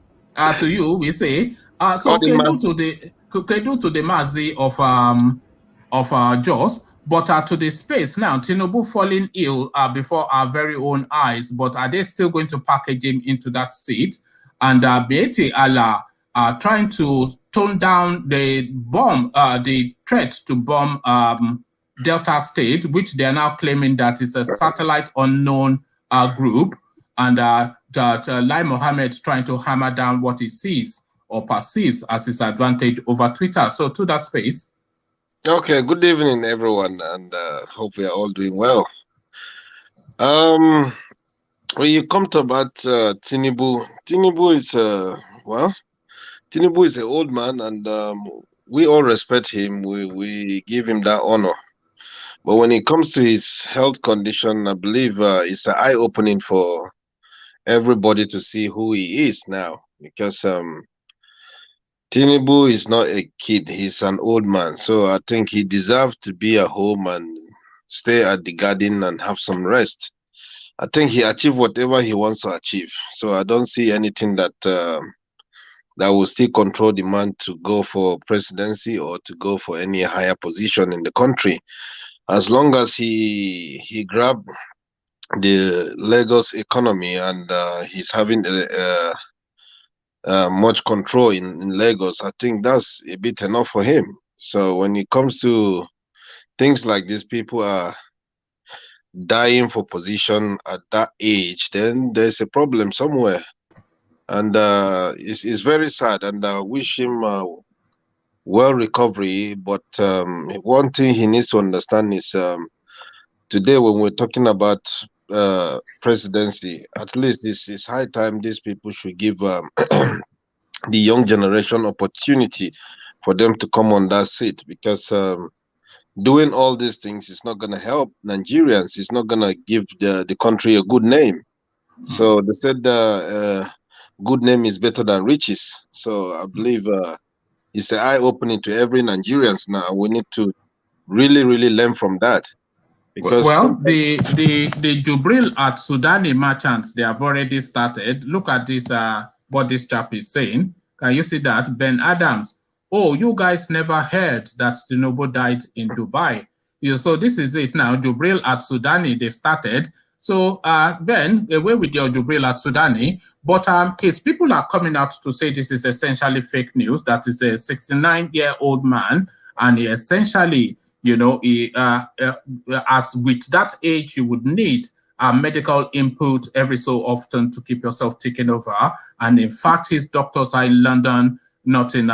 to you, we say. So Kedu to the Mazi of Jos, but to the space now. Tinubu falling ill before our very own eyes. But are they still going to package him into that seat? And MIYETTI are trying to tone down the threat to bomb Delta State, which they are now claiming that is a satellite unknown group, and that Lai Mohammed is trying to hammer down what he sees or perceives as his advantage over Twitter. So to that space. Okay, good evening, everyone, and hope we are all doing well. When you come to about Tinubu is an old man, and we all respect him. We give him that honor. But when it comes to his health condition, I believe it's an eye-opening for everybody to see who he is now, because Tinubu is not a kid; he's an old man. So I think he deserves to be at home and stay at the garden and have some rest. I think he achieved whatever he wants to achieve. So I don't see anything that that will still control the man to go for presidency or to go for any higher position in the country. As long as he grabbed the Lagos economy and he's having much control in Lagos, I think that's a bit enough for him. So when it comes to things like this, people are dying for position at that age, then there's a problem somewhere, and it's very sad, and I wish him well recovery. But one thing he needs to understand is today when we're talking about presidency, at least it's high time these people should give the young generation opportunity for them to come on that seat, because doing all these things is not going to help Nigerians. It's not going to give the country a good name. So they said good name is better than riches. So I believe it's an eye-opening to every Nigerians now. We need to really learn from that. Because well, the Jubril at Sudani merchants, they have already started. Look at this, what this chap is saying. Can you see that? Ben Adams. Oh, you guys never heard that Tinubu died in Dubai. So this is it now. Jubril at Sudani, they've started. So Ben, away with your Jubril at Sudani. But his people are coming out to say this is essentially fake news. That is a 69-year-old man. And he essentially, as with that age, you would need medical input every so often to keep yourself taken over. And in fact, his doctors are in London, not in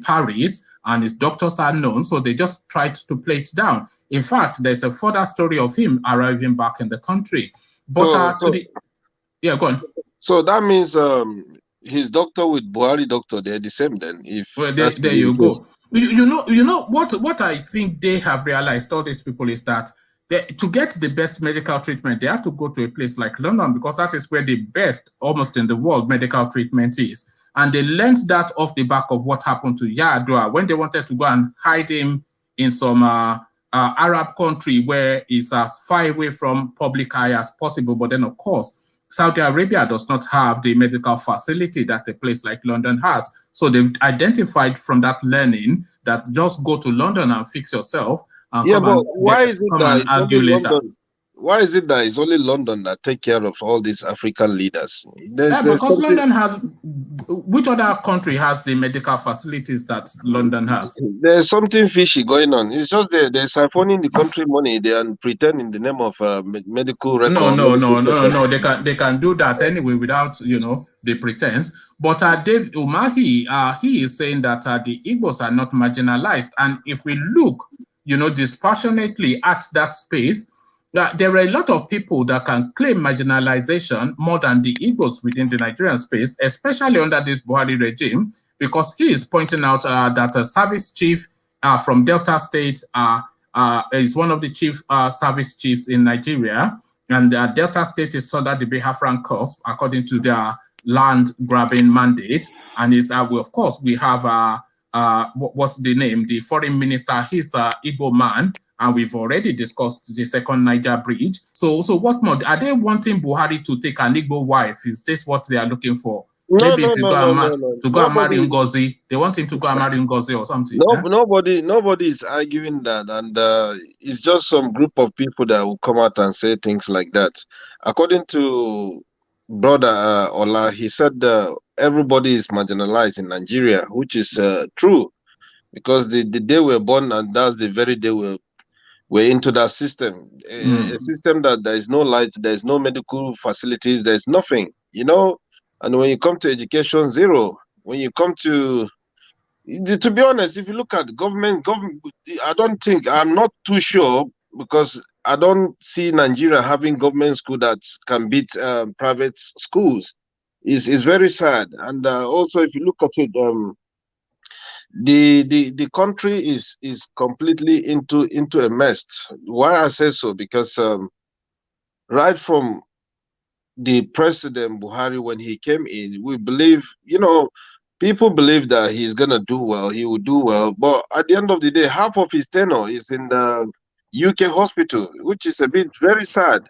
Paris, and his doctors are known, so they just tried to play it down. In fact, there's a further story of him arriving back in the country. But yeah, go on. So that means his doctor with Buhari doctor, they're the same then. If well, there you go. You know what I think they have realized, all these people, is that to get the best medical treatment, they have to go to a place like London, because that is where the best, almost in the world, medical treatment is. And they learned that off the back of what happened to Yar'Adua when they wanted to go and hide him in some Arab country where it's as far away from public eye as possible. But then, of course, Saudi Arabia does not have the medical facility that a place like London has. So they've identified from that learning that just go to London and fix yourself and Yeah, but why is it come that and it's only argue later. London? Why is it that it's only London that take care of all these African leaders? There's Because something. London has, which other country has the medical facilities that London has? There's something fishy going on. It's just they're siphoning the country money and pretend in the name of medical record, medical checkup. No. They can do that anyway without the pretense. But Dave Umahi, he is saying that the Igbos are not marginalized, and if we look, dispassionately at that space, there are a lot of people that can claim marginalization more than the Igbos within the Nigerian space, especially under this Buhari regime, because he is pointing out that a service chief from Delta State is one of the chief service chiefs in Nigeria, and Delta State is under the Biafran cusp, according to their land grabbing mandate. And of course, we have what's the name? The foreign minister. He's an Igbo man. And we've already discussed the second Niger bridge. So what more? Are they wanting Buhari to take an Igbo wife? Is this what they are looking for? Maybe if you go and marry Ngozi, they want him to go and marry Ngozi or something. Nobody is arguing that, and it's just some group of people that will come out and say things like that. According to brother Ola, he said everybody is marginalized in Nigeria, which is true, because the day we're born, and that's the very day we're into that system, a system that there is no light, there's no medical facilities, there's nothing, and when you come to education, zero. When you come to be honest, if you look at government, I'm not too sure, because I don't see Nigeria having government school that can beat private schools. It's very sad. And also, if you look at it, the country is completely into a mess. Why I say so? Because right from the president Buhari, when he came in, we believe, people believe that he's gonna do well, he will do well, but at the end of the day, half of his tenure is in the UK hospital, which is a bit very sad.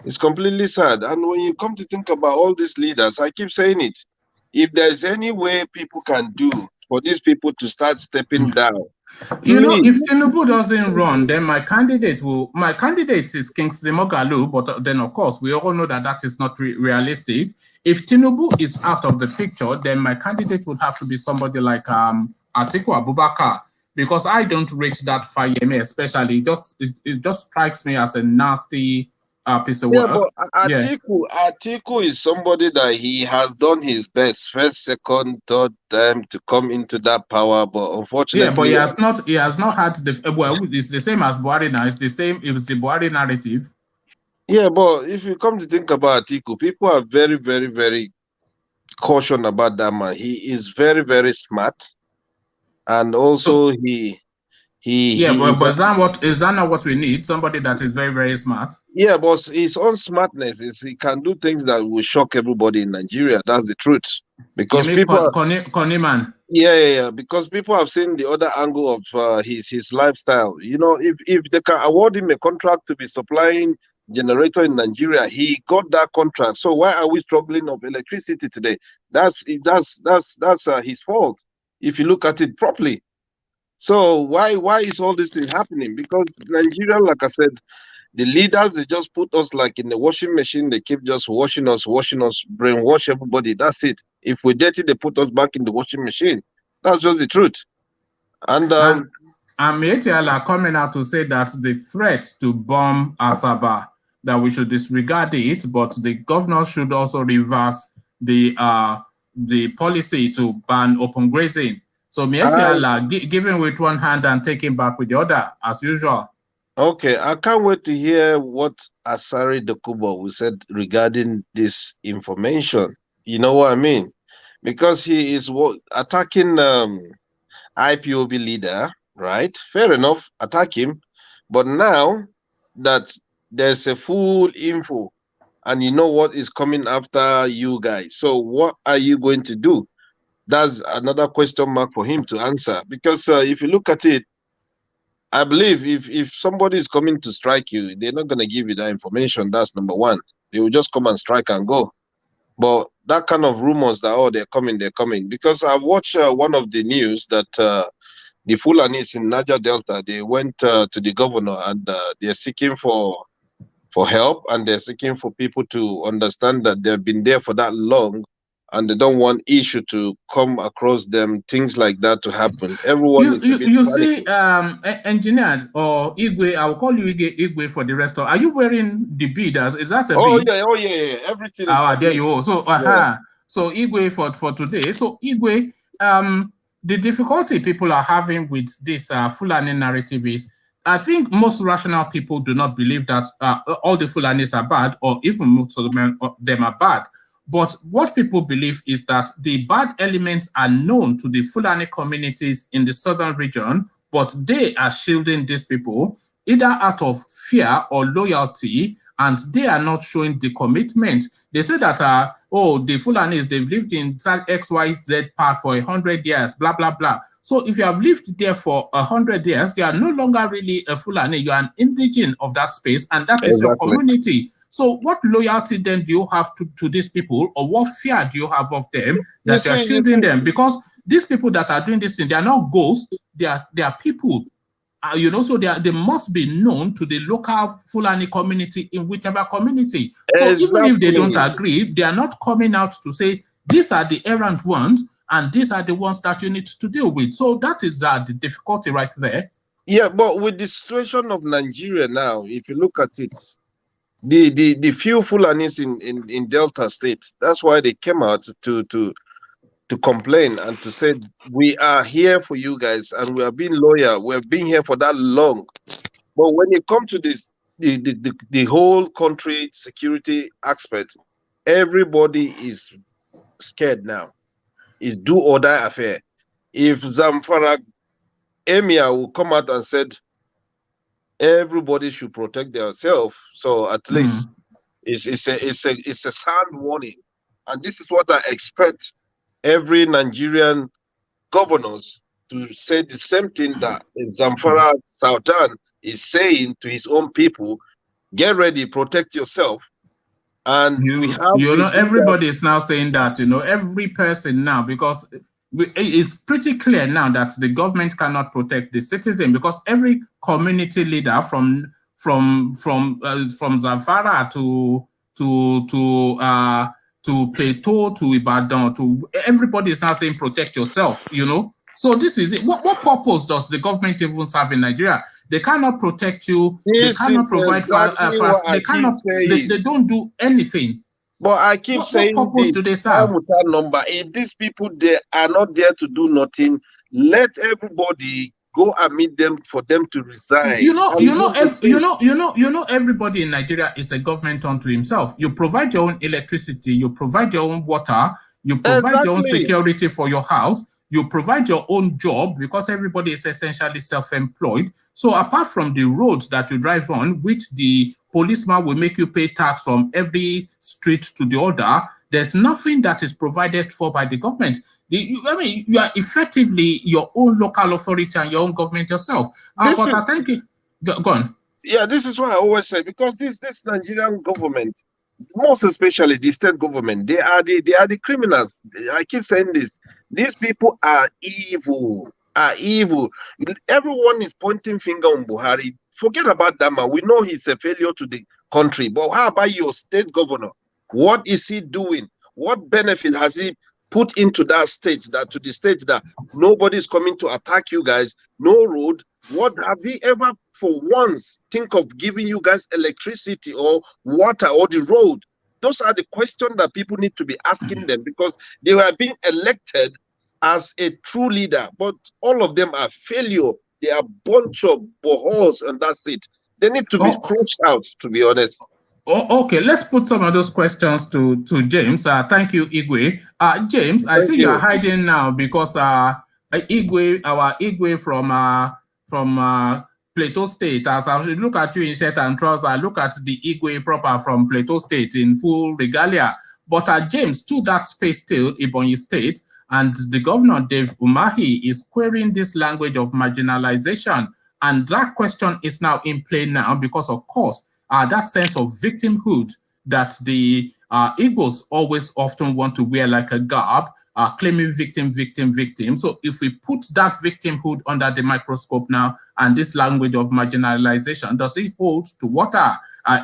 It's completely sad. And when you come to think about all these leaders, I keep saying it, if there's any way people can do for these people to start stepping down. If Tinubu doesn't run, then my candidate is Kingsley Moghalu, but then of course we all know that is not realistic. If Tinubu is out of the picture, then my candidate would have to be somebody like Atiku Abubakar, because I don't rate that Fayeme, especially. It just strikes me as a nasty piece of work. But Atiku is somebody that he has done his best, first, second, third time to come into that power, but unfortunately, but he has not had it's the same as Buhari now. It was the Buhari narrative. Yeah, but if you come to think about Atiku, people are very, very, very cautious about that man. He is very, very smart, and also but is that not what we need? Somebody that is very, very smart. Yeah, but his own smartness is he can do things that will shock everybody in Nigeria. That's the truth. Because people Koniman. Yeah, because people have seen the other angle of his lifestyle. If they can award him a contract to be supplying generator in Nigeria, he got that contract. So why are we struggling of electricity today? That's his fault, if you look at it properly. So why is all this thing happening? Because Nigeria, like I said, the leaders, they just put us like in the washing machine. They keep just washing us, brainwash everybody. That's it. If we're dirty, they put us back in the washing machine. That's just the truth. And MIYETTI are coming out to say that the threat to bomb Asaba, that we should disregard it, but the governor should also reverse the policy to ban open grazing. So MIYETTI giving with one hand and taking back with the other, as usual. Okay, I can't wait to hear what Asari Dokubo said regarding this information. You know what I mean? Because he is attacking IPOB leader, right? Fair enough, attack him. But now that there's a full info and you know what is coming after you guys, so what are you going to do? That's another question mark for him to answer. Because if you look at it, I believe if somebody is coming to strike you, they're not going to give you that information. That's number one. They will just come and strike and go. But that kind of rumors that, oh, they're coming. Because I've watched one of the news that the Fulanis in Niger Delta, they went to the governor and they're seeking for help, and they're seeking for people to understand that they've been there for that long and they don't want issue to come across them, things like that to happen. Everyone is a bit You panicking. see, engineer or Igwe, I will call you Igwe for the rest of. Are you wearing the bead? Is that a bead? Oh yeah. Everything is There complete. you go. So, Yeah. so Igwe for today. So Igwe, the difficulty people are having with this Fulani narrative is, I think most rational people do not believe that all the Fulanis are bad, or even most of them are bad. But what people believe is that the bad elements are known to the Fulani communities in the southern region, but they are shielding these people either out of fear or loyalty, and they are not showing the commitment. They say that, the Fulanis, they've lived in XYZ part for 100 years, blah, blah, blah. So if you have lived there for 100 years, you are no longer really a Fulani, you are an indigene of that space, and that is your community. So what loyalty then do you have to these people, or what fear do you have of them that you are shielding them? Because these people that are doing this thing, they are not ghosts, they are people. So they must be known to the local Fulani community in whichever community. So even if they don't agree, they are not coming out to say, these are the errant ones, and these are the ones that you need to deal with. So that is the difficulty right there. Yeah, but with the situation of Nigeria now, if you look at it, the few Fulanis in Delta State, that's why they came out to complain and to say, we are here for you guys and we are being loyal. We've been here for that long. But when it comes to this, the whole country security aspect, everybody is scared now. It's do or die affair. If Zamfara Emir will come out and said everybody should protect themselves, so at least it's a sound warning, and this is what I expect every Nigerian governors to say the same thing that Zamfara Sultan is saying to his own people: get ready, protect yourself. And everybody is now saying that, every person now, because it's pretty clear now that the government cannot protect the citizen, because every community leader from Zamfara to Plateau to Ibadan, to everybody is now saying protect yourself, So this is it. What purpose does the government even serve in Nigeria? They cannot protect you. They cannot provide they don't do anything. But I keep saying, what purpose do they serve? If these people, they are not there to do nothing, let everybody go and meet them for them to resign. Everybody in Nigeria is a government unto himself. You provide your own electricity, you provide your own water, you provide your own security for your house, you provide your own job, because everybody is essentially self-employed. So apart from the roads that you drive on, which the policeman will make you pay tax from every street to the other, there's nothing that is provided for by the government. You are effectively your own local authority and your own government yourself. I think go on. Yeah, this is what I always say, because this Nigerian government, most especially the state government, they are the criminals. I keep saying this. These people are evil. Everyone is pointing finger on Buhari. Forget about that man. We know he's a failure to the country. But how about your state governor? What is he doing? What benefit has he put into that state, that nobody's coming to attack you guys? No road. What have he ever for once think of giving you guys electricity or water or the road? Those are the questions that people need to be asking them, because they were being elected as a true leader, but all of them are failure. They are a bunch of bohos, and that's it. They need to be flushed out, to be honest. Okay, let's put some of those questions to James. Thank you, Igwe. James, I see you are hiding now because Igwe, our Igwe from Plateau State. As I look at you in shirt and trouser, look at the Igwe proper from Plateau State in full regalia. But James, to that space still, Ebonyi State, and the governor, Dave Umahi, is querying this language of marginalization. And that question is now in play now because, of course, that sense of victimhood that the Igbos always often want to wear like a garb, claiming victim, victim, victim. So if we put that victimhood under the microscope now, and this language of marginalization, does it hold to water,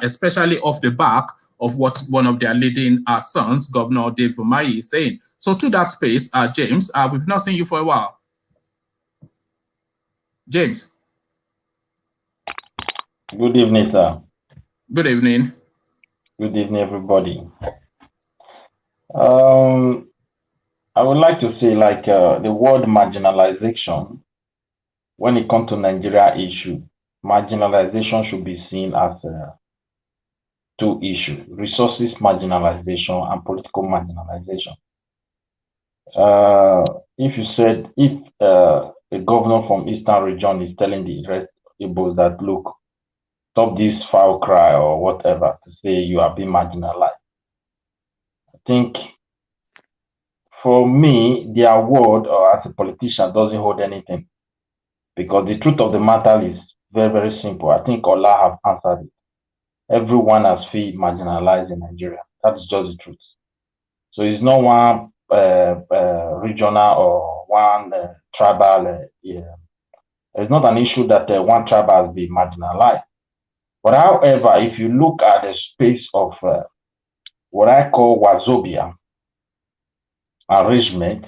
especially off the back of what one of their leading sons, Governor Dave Umahi, is saying? So to that space, James, we've not seen you for a while. James. Good evening, sir. Good evening. Good evening, everybody. I would like to say, like, the word marginalization, when it comes to Nigeria issue, marginalization should be seen as two issues: resources marginalization and political marginalization. If a governor from Eastern region is telling the rest Igbos that, look, stop this foul cry or whatever, to say you are being marginalized, I think for me, their word, or as a politician, doesn't hold anything, because the truth of the matter is very, very simple. I think Allah have answered it. Everyone has felt marginalized in Nigeria. That is just the truth. So it's not one regional or one tribal. It's not an issue that one tribe has been marginalized. But however, if you look at the space of what I call Wazobia arrangement,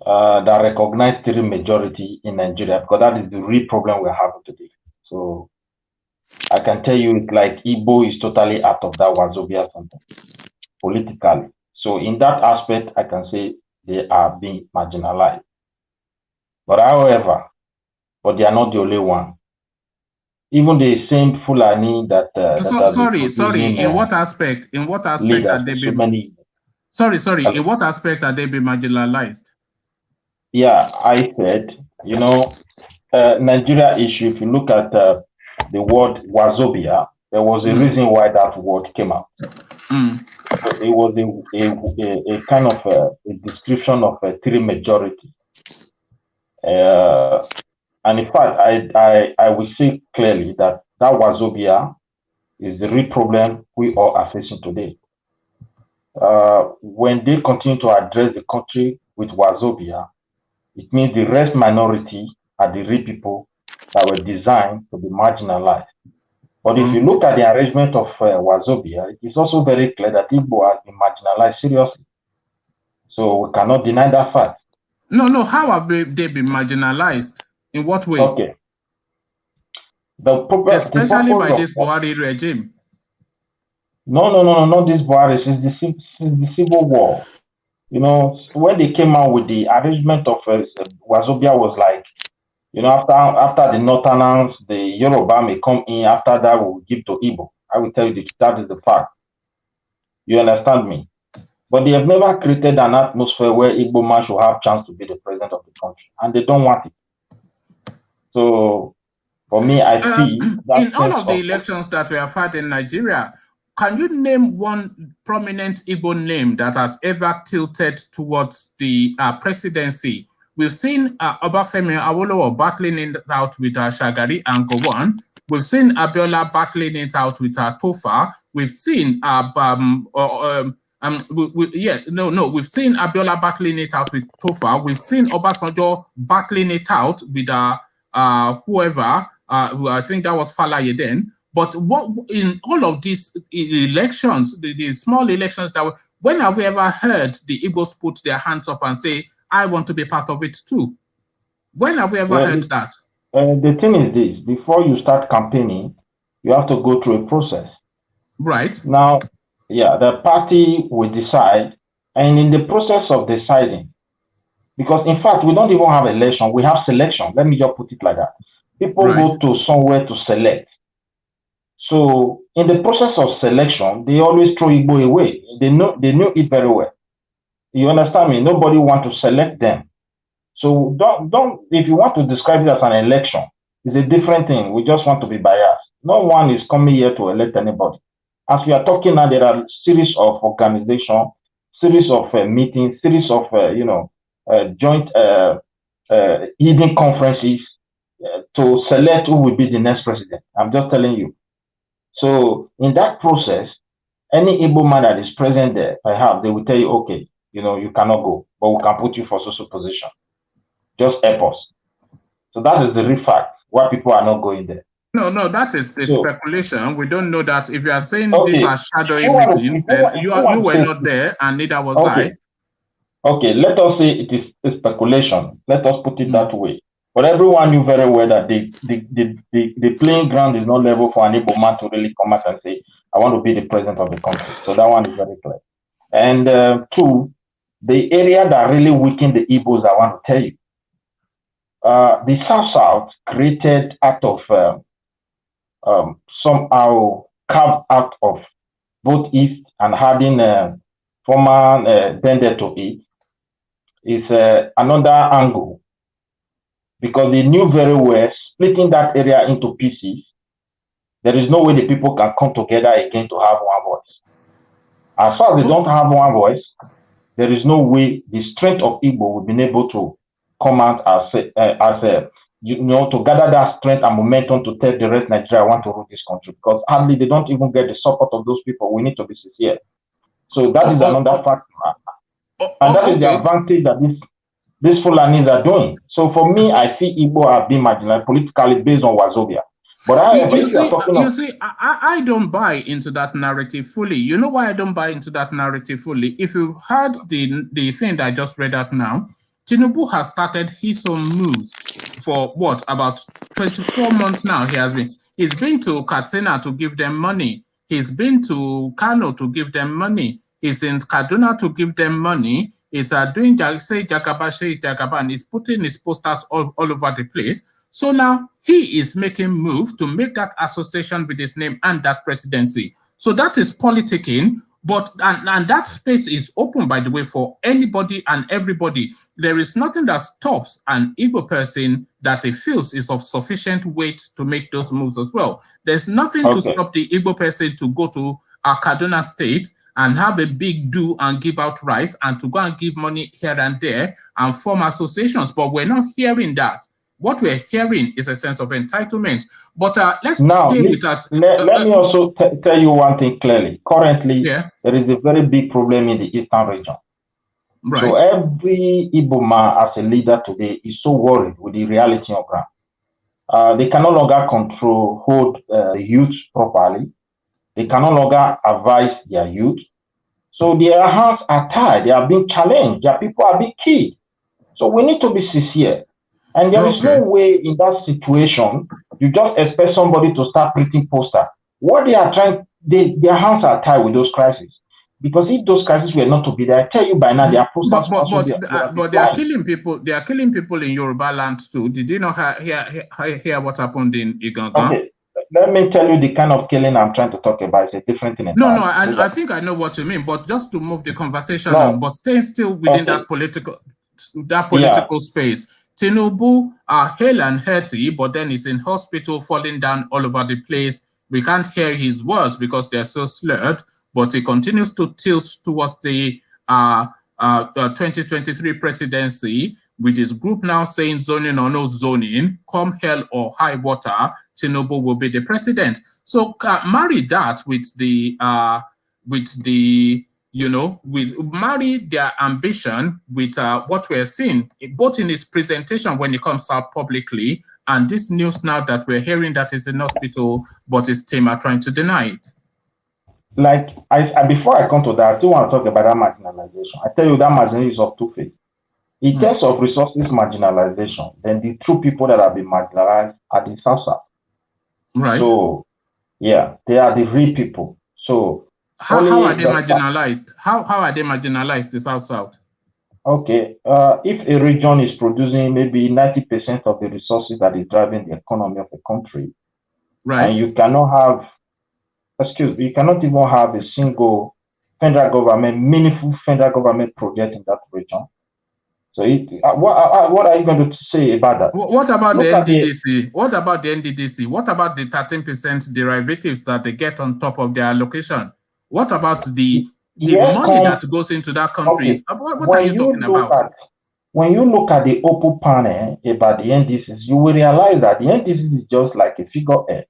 that recognize the majority in Nigeria, because that is the real problem we're having today. So I can tell you, it's like Igbo is totally out of that Wazobia something politically. So in that aspect, I can say they are being marginalized. But however, they are not the only one. Even the same Fulani that sorry. In what aspect? In what aspect are they being? Sorry. In what aspect are they being marginalized? Yeah, I said, Nigeria issue. If you look at the word Wazobia, there was a reason why that word came out. So it was a kind of a description of a three majority. And in fact, I will say clearly that Wazobia is the real problem we all are facing today. When they continue to address the country with Wazobia, it means the rest minority are the real people that were designed to be marginalized. But if you look at the arrangement of Wazobia, it is also very clear that Igbo has been marginalized seriously. So we cannot deny that fact. No. How have they been marginalized? In what way? Okay. Especially by this Buhari regime. No, not this Buhari. Since the Civil War. When they came out with the arrangement of Wazobia was like, after the Northerners, the Yoruba may come in, after that we'll give to Igbo. I will tell you that is the fact. You understand me? But they have never created an atmosphere where Igbo man should have chance to be the president of the country. And they don't want it. So, for me, I see that in all of the elections that we have had in Nigeria, can you name one prominent Igbo name that has ever tilted towards the presidency? We've seen Obafemi Awolowo battling it out with Shagari and Gowon. We've seen Abiola battling it out with Tofa. We've seen we've seen Abiola battling it out with Tofa. We've seen Obasanjo battling it out with whoever, who I think that was Falaye then. But what in all of these elections, the small elections when have we ever heard the Igbos put their hands up and say, I want to be part of it too? When have we ever heard that? The thing is this: before you start campaigning, you have to go through a process. Right. Now, the party will decide, and in the process of deciding, because in fact we don't even have election, we have selection. Let me just put it like that. People go to somewhere to select. So in the process of selection, they always throw Igbo away. They knew it very well. You understand me? Nobody want to select them. So don't if you want to describe it as an election, it's a different thing. We just want to be biased. No one is coming here to elect anybody. As we are talking now, there are series of organization, series of meetings, series of joint evening conferences to select who will be the next president. I'm just telling you. So in that process, any Igbo man that is present there, perhaps they will tell you, okay, you cannot go, but we can put you for social position. Just help us. So that is the real fact why people are not going there. No, that is the speculation. We don't know that. If you are saying these are shadowy Who meetings, then you were not there, and neither was I. Okay, let us say it is a speculation. Let us put it that way. But everyone knew very well that the playing ground is not level for an Igbo man to really come out and say, I want to be the president of the country. So that one is very clear. And two, the area that really weakened the Igbos, I want to tell you, the South created out of somehow carved out of both East and having former bended to it is another angle, because they knew very well splitting that area into pieces, there is no way the people can come together again to have one voice. As far as they don't have one voice, there is no way the strength of Igbo will be able to come out to gather that strength and momentum to tell the rest of Nigeria, I want to rule this country, because hardly they don't even get the support of those people. We need to be sincere. So that is another factor. And that is the advantage that these Fulanis are doing. So for me, I see Igbo have been marginalized politically based on Wazobia. But I don't buy into that narrative fully. You know why I don't buy into that narrative fully? If you heard the thing that I just read out now, Tinubu has started his own moves for what, about 24 months now. He's been to Katsina to give them money. He's been to Kano to give them money. He's in Kaduna to give them money. He's doing say Jagaba, and he's putting his posters all over the place. So now he is making move to make that association with his name and that presidency. So that is politicking, but and that space is open, by the way, for anybody and everybody. There is nothing that stops an Igbo person that he feels is of sufficient weight to make those moves as well. There's nothing to stop the Igbo person to go to Kaduna State and have a big do and give out rights and to go and give money here and there and form associations. But we're not hearing that. What we're hearing is a sense of entitlement. But let's stay with that. Let me also tell you one thing clearly. Currently, there is a very big problem in the Eastern region. Right. So every Igbo man as a leader today is so worried with the reality of ground. They can no longer hold the youth properly. They can no longer advise their youth. So their hands are tied. They are being challenged. Their people are being killed. So we need to be sincere. And there is no way in that situation you just expect somebody to start printing posters. What they are trying, their hands are tied with those crises. Because if those crises were not to be there, I tell you by now, their posters. But they are killing people. They are killing people in Yoruba land too. Did you not hear what happened in Iganga? Okay, let me tell you the kind of killing I'm trying to talk about. It's a different thing. No, I think I know what you mean. But just to move the conversation on, but staying still within that political space. Tinubu hale and hearty, but then he's in hospital, falling down all over the place. We can't hear his words because they're so slurred, but he continues to tilt towards the 2023 presidency, with his group now saying zoning or no zoning, come hell or high water, Tinubu will be the president. So marry that with marry their ambition with what we're seeing, both in his presentation when he comes out publicly and this news now that we're hearing that he's in hospital, but his team are trying to deny it. Like, before I come to that, I still want to talk about that marginalization. I tell you that marginalization is of two phases. In terms of resources marginalization, then the true people that have been marginalized are the South. Right. So, yeah, they are the real people. So, how are they marginalized? How are they marginalized, the South? Okay, if a region is producing maybe 90% of the resources that is driving the economy of a country, right, and you cannot even have a single meaningful federal government project in that region. So what are you going to say about that? What about the NDDC? What about the NDDC? What about the 13% derivatives that they get on top of their allocation? What about the money that goes into that country? Okay. What are you talking about? When you look at the Opal panel about the NDCs, you will realize that the NDCs is just like a figurehead.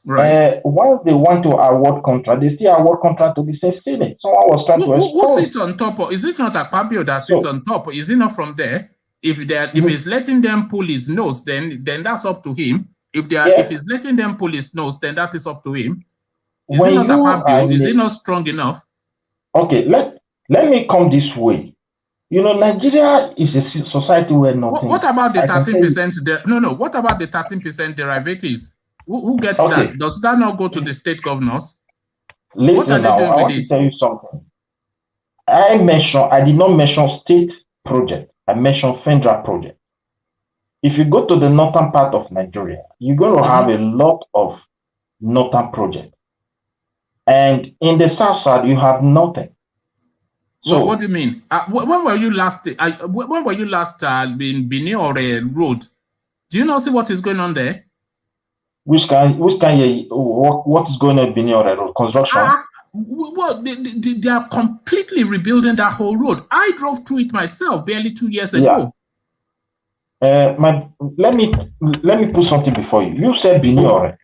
Right. Once they want to award contract, they still award contract to the same Senate. Someone was trying to who sits on top of? Is it not Akpabio that sits on top? Is it not from there? If he's letting them pull his nose, then that's up to him. If he's letting them pull his nose, then that is up to him. Is it not Akpabio? Is it not strong enough? Okay, let me come this way. You know, Nigeria is a society where nothing. What about the 13%? No. What about the 13% derivatives? Who gets that? Does that not go to the state governors? Listen, what are they doing I want to tell you something. I did not mention state project. I mentioned federal project. If you go to the northern part of Nigeria, you're going to have a lot of northern projects. And in the south side, you have nothing. So what do you mean? When were you last? When were you last in Benin or Road? Do you not see what is going on there? What is going on in Benin or Road? Construction? Well, they are completely rebuilding that whole road. I drove through it myself barely 2 years ago. Let me put something before you. You said Benin or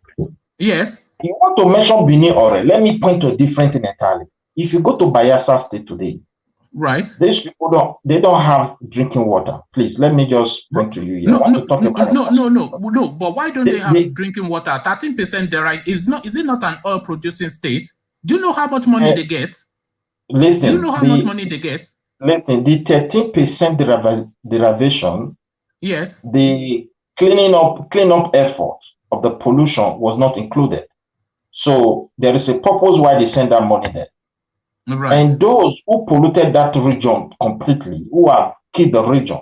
Yes. You want to mention Benin or let me point to a different thing entirely. If you go to Bayelsa State today, right, these people don't have drinking water. Please let me just point to you here. No. But why don't they have drinking water? 13% there is it not an oil producing state? Do you know how much money they get? Listen, do you know how much money they get? Listen, the 13% derivation. Yes. The cleanup effort of the pollution was not included. So there is a purpose why they send that money there. Right. And those who polluted that region completely, who have killed the region,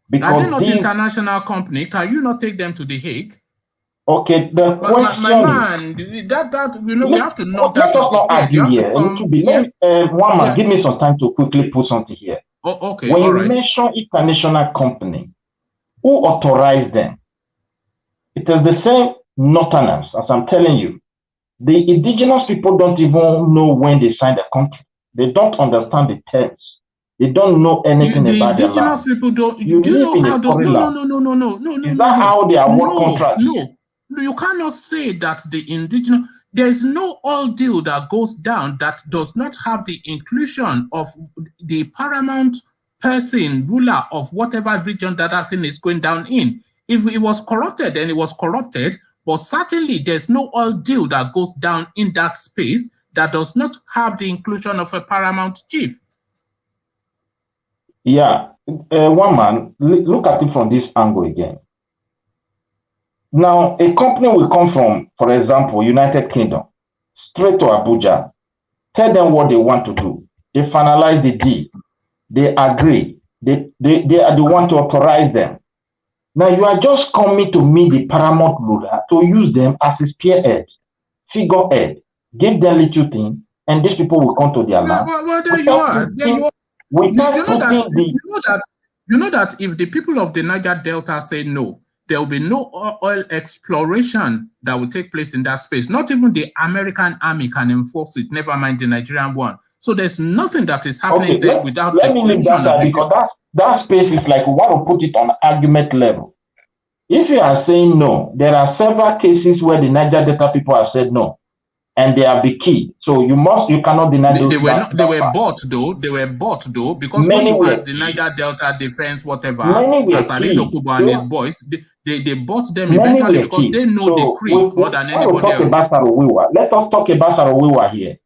because are they not international company? Can you not take them to the Hague? Okay, the question my man, that you know, we have to knock that off the head. You have to come, one man, give me some time to quickly put something here. Oh, okay. When you mention international company, who authorized them? It is the same northerners, as I'm telling you. The indigenous people don't even know when they signed the contract. They don't understand the terms. They don't know anything about their land. The indigenous people don't. You know how? No. Is that how they award contracts? No, you cannot say that the indigenous. There is no oil deal that goes down that does not have the inclusion of the paramount person, ruler of whatever region that thing is going down in. If it was corrupted, then it was corrupted. But certainly, there's no oil deal that goes down in that space that does not have the inclusion of a paramount chief. Yeah, one man, look at it from this angle again. Now, a company will come from, for example, United Kingdom, straight to Abuja, tell them what they want to do. They finalize the deal. They agree. They are the one to authorize them. Now, you are just coming to meet the paramount ruler to use them as a spearhead, figurehead, give them little thing, and these people will come to their land. Well, there you are. You know that if the people of the Niger Delta say no, there will be no oil exploration that will take place in that space. Not even the American army can enforce it, never mind the Nigerian one. So there's nothing that is happening there without. Let me leave that because that space is like we want to put it on argument level. If you are saying no, there are several cases where the Niger Delta people have said no, and they are the key. So you cannot deny those. They were bought though. They were bought though because when you had the Niger Delta Defense, whatever, Asari Dokuba and his boys, they bought them eventually because they know the creeks more than anybody else. Let us talk about Sarowiwa here.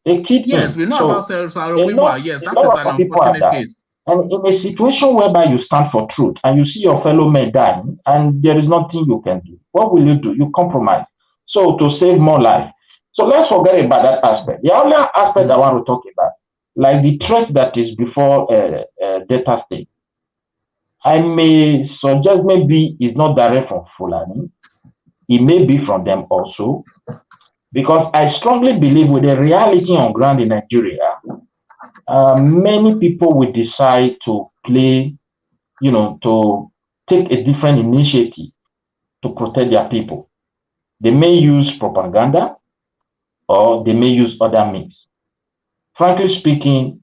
Yes, we know about Sarowiwa. Yes, that is an unfortunate case. And in a situation whereby you stand for truth and you see your fellow men dying and there is nothing you can do, what will you do? You compromise. So to save more life. So let's forget about that aspect. The other aspect I want to talk about, like the threat that is before Delta State, I may suggest maybe it's not direct from Fulani. It may be from them also, because I strongly believe with the reality on ground in Nigeria, many people will decide to play to take a different initiative to protect their people. They may use propaganda or they may use other means. Frankly speaking,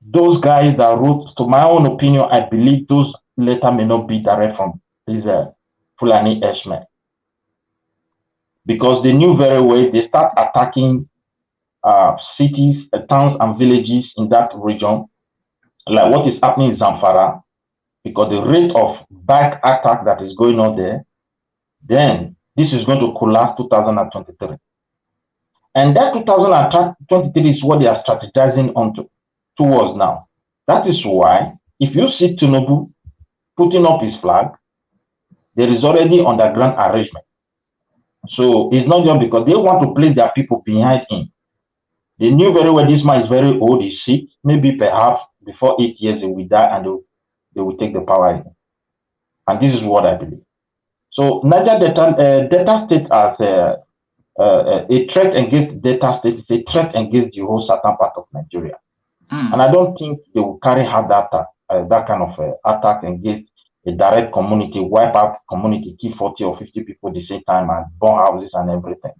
those guys that wrote, to my own opinion, I believe those letters may not be direct from these Fulani herdsmen. Because they knew very well they start attacking cities, towns, and villages in that region, like what is happening in Zamfara, because the rate of back attack that is going on there, then this is going to collapse 2023. And that 2023 is what they are strategizing towards now. That is why, if you see Tinubu putting up his flag, there is already underground arrangement. So it's not just because they want to place their people behind him. They knew very well this man is very old, he's sick. Maybe perhaps before 8 years he will die and they will take the power in. And this is what I believe. So Niger Delta State as a threat against Delta State is a threat against the whole southern part of Nigeria. And I don't think they will carry out that kind of attack against a direct community, wipe out community, kill 40 or 50 people at the same time and burn houses and everything.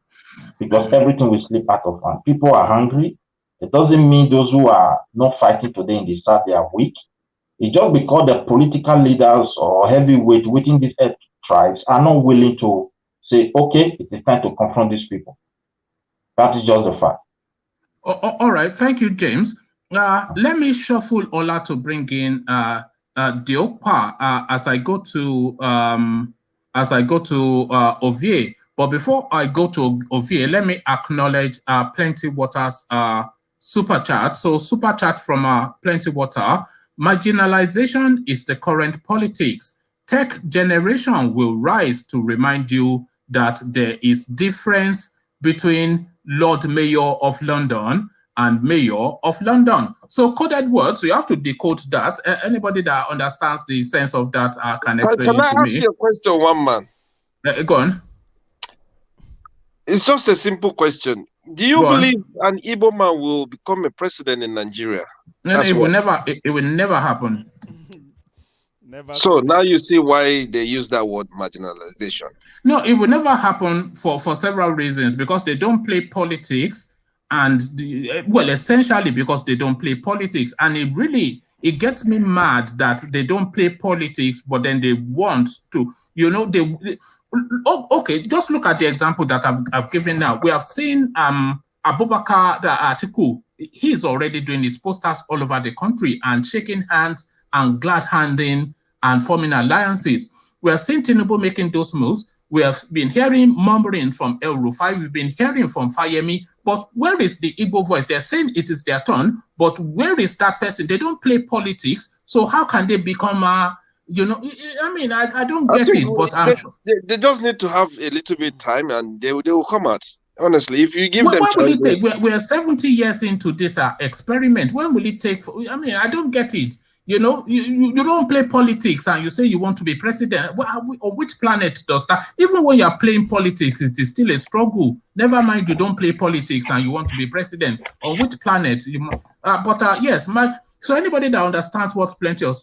Because everything will slip out of hand. People are hungry. It doesn't mean those who are not fighting today in the south, they are weak. It's just because the political leaders or heavyweight within these tribes are not willing to say, okay, it is time to confront these people. That is just the fact. All right. Thank you, James. Let me shuffle Ola to bring in Diokpa as I go to Ovie. But before I go to Ovie, let me acknowledge Plenty Water's super chat. So super chat from Plenty Water. Marginalization is the current politics. Tech generation will rise to remind you that there is difference between Lord Mayor of London and Mayor of London. So coded words, you have to decode that. Anybody that understands the sense of that can explain Can it I to me. ask you a question, one man? Go on. It's just a simple question. Do you believe an Igbo man will become a president in Nigeria? No, it will never. It will never happen. Never. So now you see why they use that word marginalization. No, it will never happen for several reasons. Because they don't play politics, and well, essentially because they don't play politics, and it gets me mad that they don't play politics, but then they want to. Okay, just look at the example that I've given now. We have seen Abubakar Atiku. He's already doing his posters all over the country and shaking hands and glad-handing and forming alliances. We have seen Tinubu making those moves. We have been hearing murmuring from El Rufai. We've been hearing from Fayemi. But where is the Igbo voice? They're saying it is their turn, but where is that person? They don't play politics, so how can they become I don't get it, but I'm sure. They just need to have a little bit time and they will come out. Honestly, if you give them when will chance, it take? We're 70 years into this experiment. When will it take? I don't get it. You don't play politics and you say you want to be president. On which planet does that? Even when you're playing politics, it is still a struggle. Never mind, you don't play politics and you want to be president. On which planet? Yes, so anybody that understands what Plenty of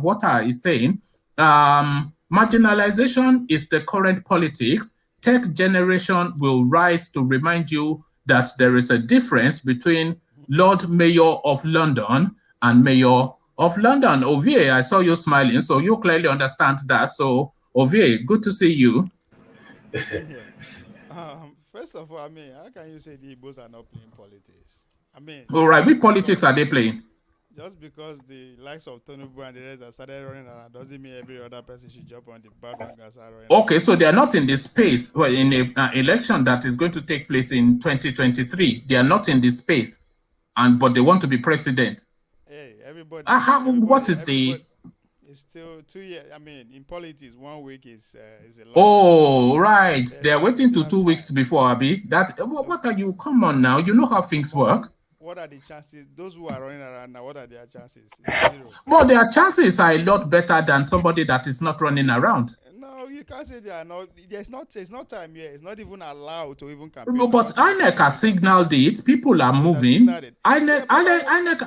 Water is saying, marginalization is the current politics. Tech generation will rise to remind you that there is a difference between Lord Mayor of London and Mayor of London. Ovie, I saw you smiling, so you clearly understand that. So, Ovie, good to see you. First of all, how can you say the Igbos are not playing politics? All right, which politics are they playing? Just because the likes of Tinubu and the rest have started running around doesn't mean every other person should jump on the bandwagon and start running. Okay, so they are not in this space. Well, in an election that is going to take place in 2023, they are not in this space, but they want to be president. Hey, everybody. What is the? It's still 2 years. In politics, 1 week is a lot. Oh, right. They are waiting to 2 weeks before, Abi. What are you? Come on now. You know how things work. What are the chances? Those who are running around now, what are their chances? Zero. Well, their chances are a lot better than somebody that is not running around. No, No, you can't say they are not. There's not time here. It's not even allowed to even campaign. But INEC has signaled it. People are moving. INEC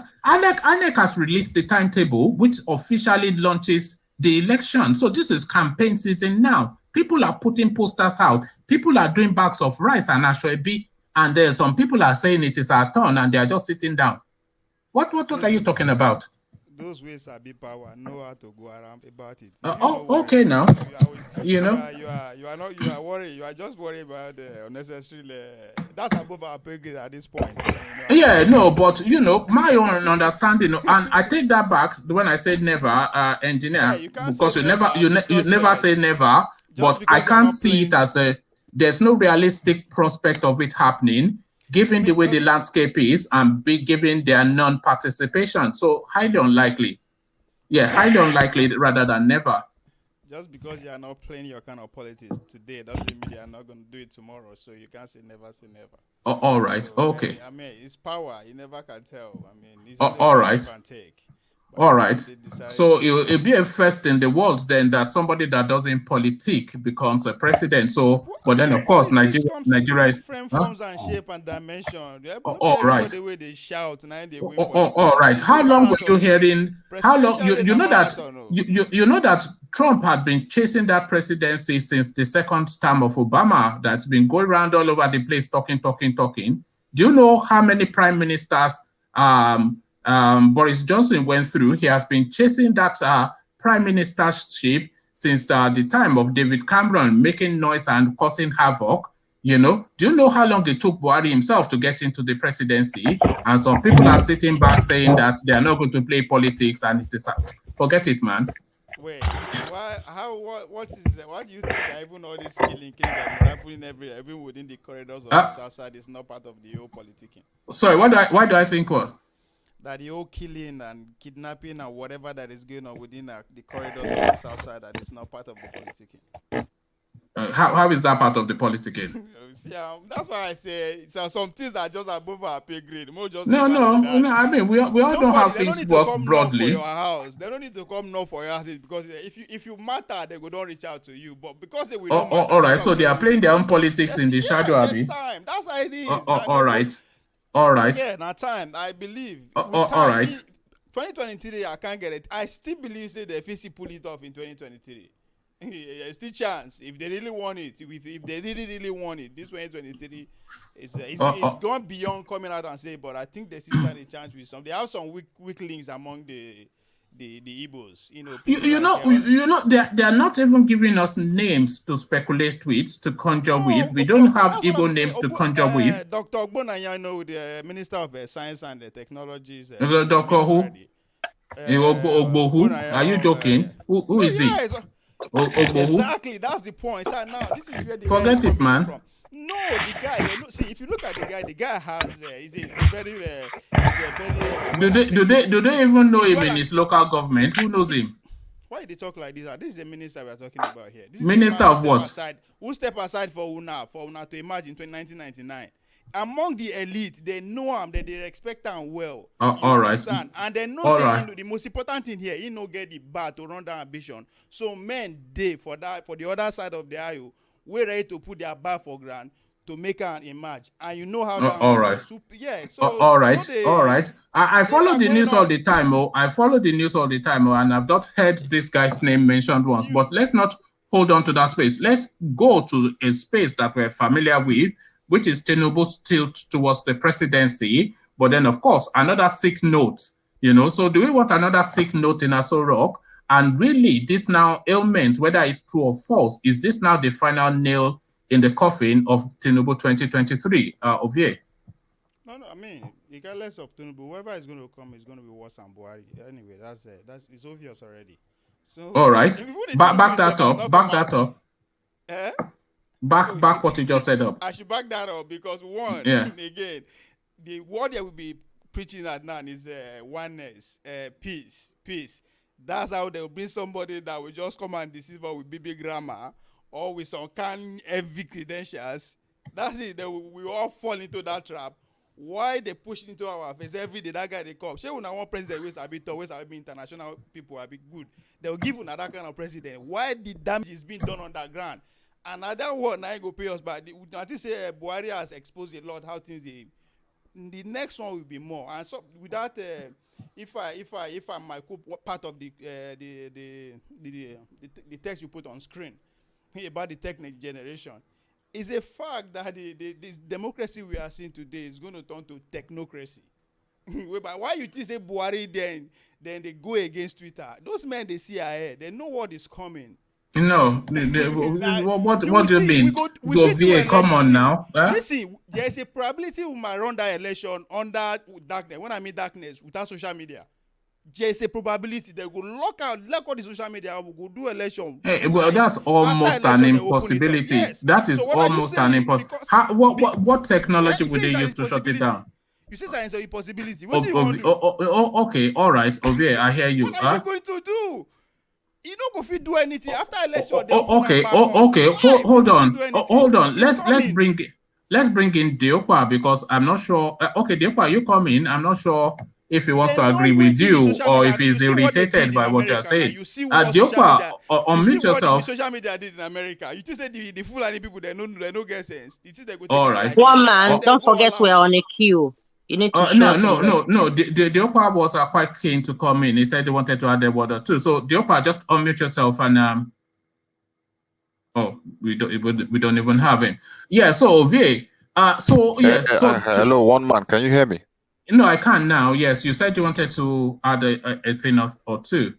has released the timetable, which officially launches the election. So this is campaign season now. People are putting posters out. People are doing bags of rice and ashwebi. And then some people are saying it is our turn and they are just sitting down. What are you talking about? Those ways are big power. Know how to go around about it. Okay now. You are worried. You are just worried about the unnecessary. That's above our pay grade at this point. Yeah, no, but my own understanding, and I take that back when I said never, engineer, because you never say never, but I can't see it as there's no realistic prospect of it happening, given the way the landscape is and given their non-participation. So highly unlikely. Yeah, highly unlikely rather than never. Just because you are not playing your kind of politics today doesn't mean they are not going to do it tomorrow. So you can't say never say never. All right. So, okay. I mean, it's power. You never can tell. I mean, it's all right. Give and take. All right. So it'll be a first in the world then that somebody that doesn't politic becomes a president. So, but then of course Nigeria is different forms and shape and dimension. All right. The way they shout and they win. All right. How long were you hearing? How long you know that you know that Trump had been chasing that presidency since the second term of Obama? That's been going around all over the place talking. Do you know how many prime ministers Boris Johnson went through? He has been chasing that prime ministership since the time of David Cameron, making noise and causing havoc. Do you know how long it took Buhari himself to get into the presidency? And some people are sitting back saying that they are not going to play politics and it is forget it, man. Wait, what do you think that even all this killing that is happening every within the corridors of the South Side is not part of the whole politicking? Sorry, why do I think what? That the whole killing and kidnapping and whatever that is going on within the corridors of the South Side that is not part of the politicking. How is that part of the politicking? That's why I say some things are just above our pay grade. No. I mean, we all know how things work broadly. For your house. They don't need to come knock for your house because if you matter, they don't reach out to you. But because they will. All right. So they are playing their own politics in the shadow, Abby. Time. That's how it is. All right. Yeah, now time. I believe. All right. 2023, I can't get it. I still believe the FEC pull it off in 2023. There's still chance if they really want it. If they really want it, this 2023 it's gone beyond coming out and say. But I think there's still a chance with some. They have some weak links among the Igbos. They are not even giving us names to speculate with, to conjure with. We don't have Igbo names to conjure with. Dr. Ogbonanya, the Minister of Science and Technologies. Dr. who? Ogbohu? Are you joking? Who is he? Exactly, that's the point. So now this is where the forget it, man. From. No, the guy. See, if you look at the guy has he's a very. Do they even know him in his local government? Who knows him? Why did they talk like this? This is the minister we are talking about here. This minister of what? Who step aside for Una to emerge in 1999? Among the elite, they know him, they respect him well. All right. And they know the most important thing here, he no get the bar to run down ambition. So men, for the other side of the aisle, we're ready to put their bar for ground to make an emerge. And you know how all right. So all right. I follow the news all the time, and I've not heard this guy's name mentioned once. But let's not hold on to that space. Let's go to a space that we're familiar with, which is Tinubu's tilt towards the presidency, but then, of course, another sick note, So do we want another sick note in Aso Rock? And really, this now ailment, whether it's true or false, is this now the final nail in the coffin of Tinubu 2023, Ovie? No, I mean, regardless of Tinubu, whoever is going to come is going to be worse than Buhari. Anyway, that's it's obvious already. So, all right. Back that up. Eh? Back what you just said up. I should back that up because again, the word they will be preaching at now is oneness, peace. That's how they will bring somebody that will just come and deceive us with BB grammar or with some heavy credentials. That's it. We all fall into that trap. why they push into our face every day? That guy they come. Shey una one president wey sabi talk, wey sabi be international people, are be good. They will give una that kind of president. Why the damage is being done underground? Another one now go pay us back. I think say Buhari has exposed a lot how things dey. The next one will be more. And so with that, if I might quote part of the text you put on screen about the tech next generation, is a fact that this democracy we are seeing today is going to turn to technocracy. But why you think say Buhari then they go against Twitter? Those men they see ahead. They know what is coming. No, what do you mean? We Come on now. Huh? Listen, there's a probability we might run that election under darkness. When I mean darkness, without social media, there's a probability they go lock all the social media. We go do election. Hey, well, that's almost an impossibility. Yes. That is so almost an impossibility. What technology would they use to shut it down? You say it's an impossibility. What do you want to do? Okay, all right, Ovie, I hear you. What are you going to do? You don't go fit do anything after election. Okay. Hold on. Let's bring in Diokwa, because I'm not sure. Okay, Diokwa, you come in. I'm not sure if he wants to agree with you or if he's irritated by what you're saying. Diokwa, unmute yourself. Social media did in America. You just say the Fulani people they no get sense. All right. One man, don't forget we're on a queue. You need to no. Diokwa was quite keen to come in. He said he wanted to add a word or two. So Diokwa, just unmute yourself and we don't even have him. Yeah. So Ovie, hello, one man. Can you hear me? No, I can now. Yes, you said you wanted to add a thing or two.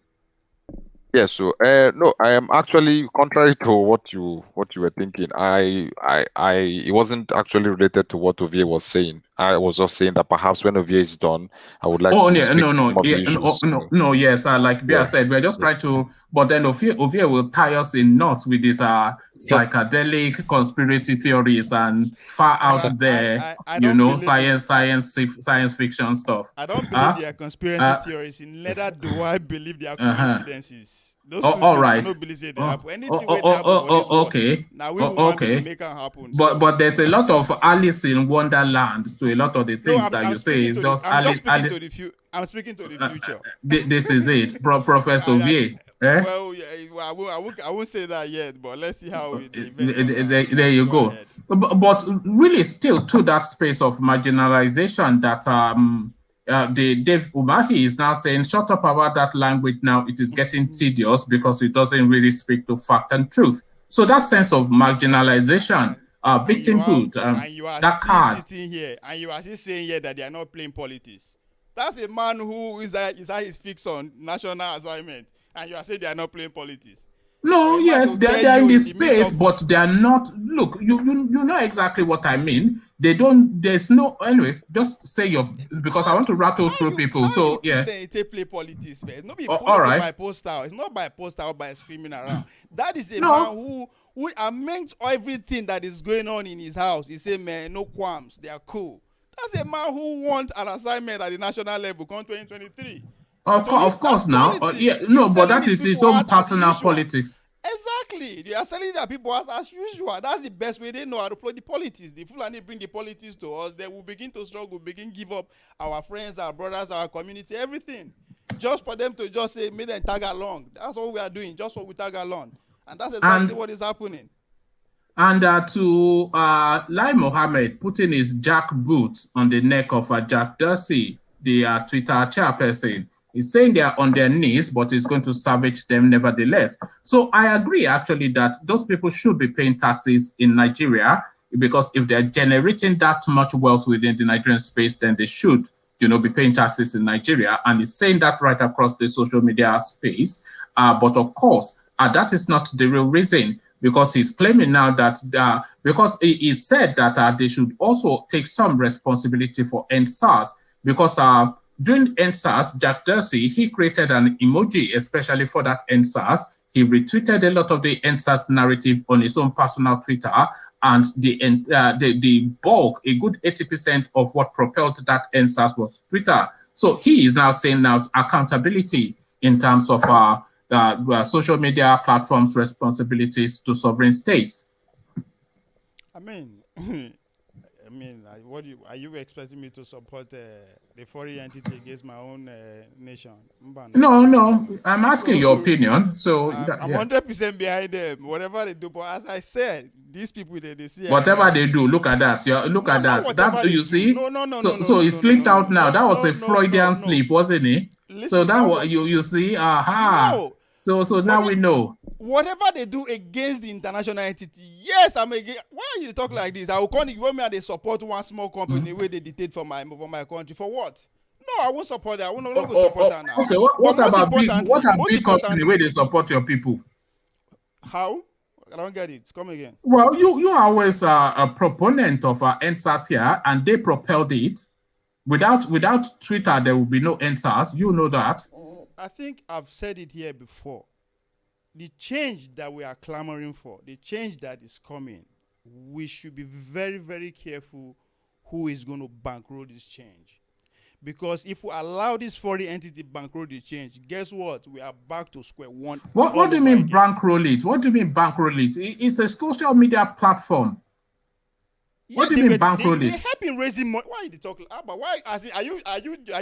Yes, so no, I am actually contrary to what you were thinking. It wasn't actually related to what Ovie was saying. I was just saying that perhaps when Ovie is done, I would like to speak yes, like Bia said, we're just trying to, but then Ovie will tie us in knots with these psychedelic conspiracy theories and far out there, science fiction stuff. I don't believe they are conspiracy theories. Neither do I believe they are coincidences. Those all right. I don't believe they happen. Anything okay. Now we want to make it happen. But there's a lot of Alice in Wonderland to a lot of the things you say. It's just Alice. I'm speaking to the future. This is it, Professor Ovie. Well, I won't say that yet, but let's see how there you go. But really, still to that space of marginalization that Dave Umahi is now saying, shut up about that language now. It is getting tedious because it doesn't really speak to fact and truth. So that sense of marginalization, victimhood, that card. Sitting here, and you are still saying here that they are not playing politics. That's a man who is at his fix on national assignment, and you are saying they are not playing politics. No, yes, they're in this space, but they are not. Look, you know exactly what I mean. They don't. There's no. Anyway, just say because I want to rattle through people. So yeah. They play politics, man. It's not all right. By postal. It's not by postal or by screaming around. That is a man who amongst everything that is going on in his house, he say, man, no qualms. They are cool. That's a man who wants an assignment at the national level come 2023. Of course now. But that is his own personal politics. Exactly. They are selling their people as usual. That's the best way they know how to play the politics. The Fulani bring the politics to us, then we'll begin to struggle, give up our friends, our brothers, our community, everything. Just for them to just say, make them tag along. That's what we are doing, just so we tag along. And that's exactly what is happening. And to Lai Mohammed putting his jack boots on the neck of Jack Dorsey, the Twitter chairperson. He's saying they are on their knees, but he's going to savage them nevertheless. So I agree, actually, that those people should be paying taxes in Nigeria, because if they're generating that much wealth within the Nigerian space, then they should, be paying taxes in Nigeria. And he's saying that right across the social media space. But of course, that is not the real reason, because he's claiming now that because he said that they should also take some responsibility for NSAS, because during NSAS, Jack Dorsey, he created an emoji especially for that NSAS. He retweeted a lot of the NSAS narrative on his own personal Twitter, and the bulk, a good 80% of what propelled that NSAS was Twitter. So he is now saying accountability in terms of social media platforms' responsibilities to sovereign states. mean, what are you expecting me to support the foreign entity against my own nation? No, I'm asking your opinion. So I'm 100% behind them, whatever they do. But as I said, these people they see whatever they do, look at that. Look at that. That you see. So he slipped out now. That was a Freudian slip, wasn't it? Listen, so that was you see. Aha. No. So now we know. Whatever they do against the international entity, yes, I'm against. Why are you talk like this? I will call you when they support one small company where they dictate for my country. For what? No, I won't support that. I won't support that now. Okay, what about big company where they support your people? How? I don't get it. Come again. Well, you are always a proponent of NSAS here, and they propelled it. Without Twitter, there will be no NSAS. You know that. I think I've said it here before. The change that we are clamoring for, the change that is coming, we should be very, very careful who is going to bankroll this change. Because if we allow this foreign entity bankroll the change, guess what? We are back to square one. What do you mean bankroll it? What do you mean bankroll it? It's a social media platform. Yeah, what do you mean bankroll it? They help in raising money. Why are you talking about? Why? Are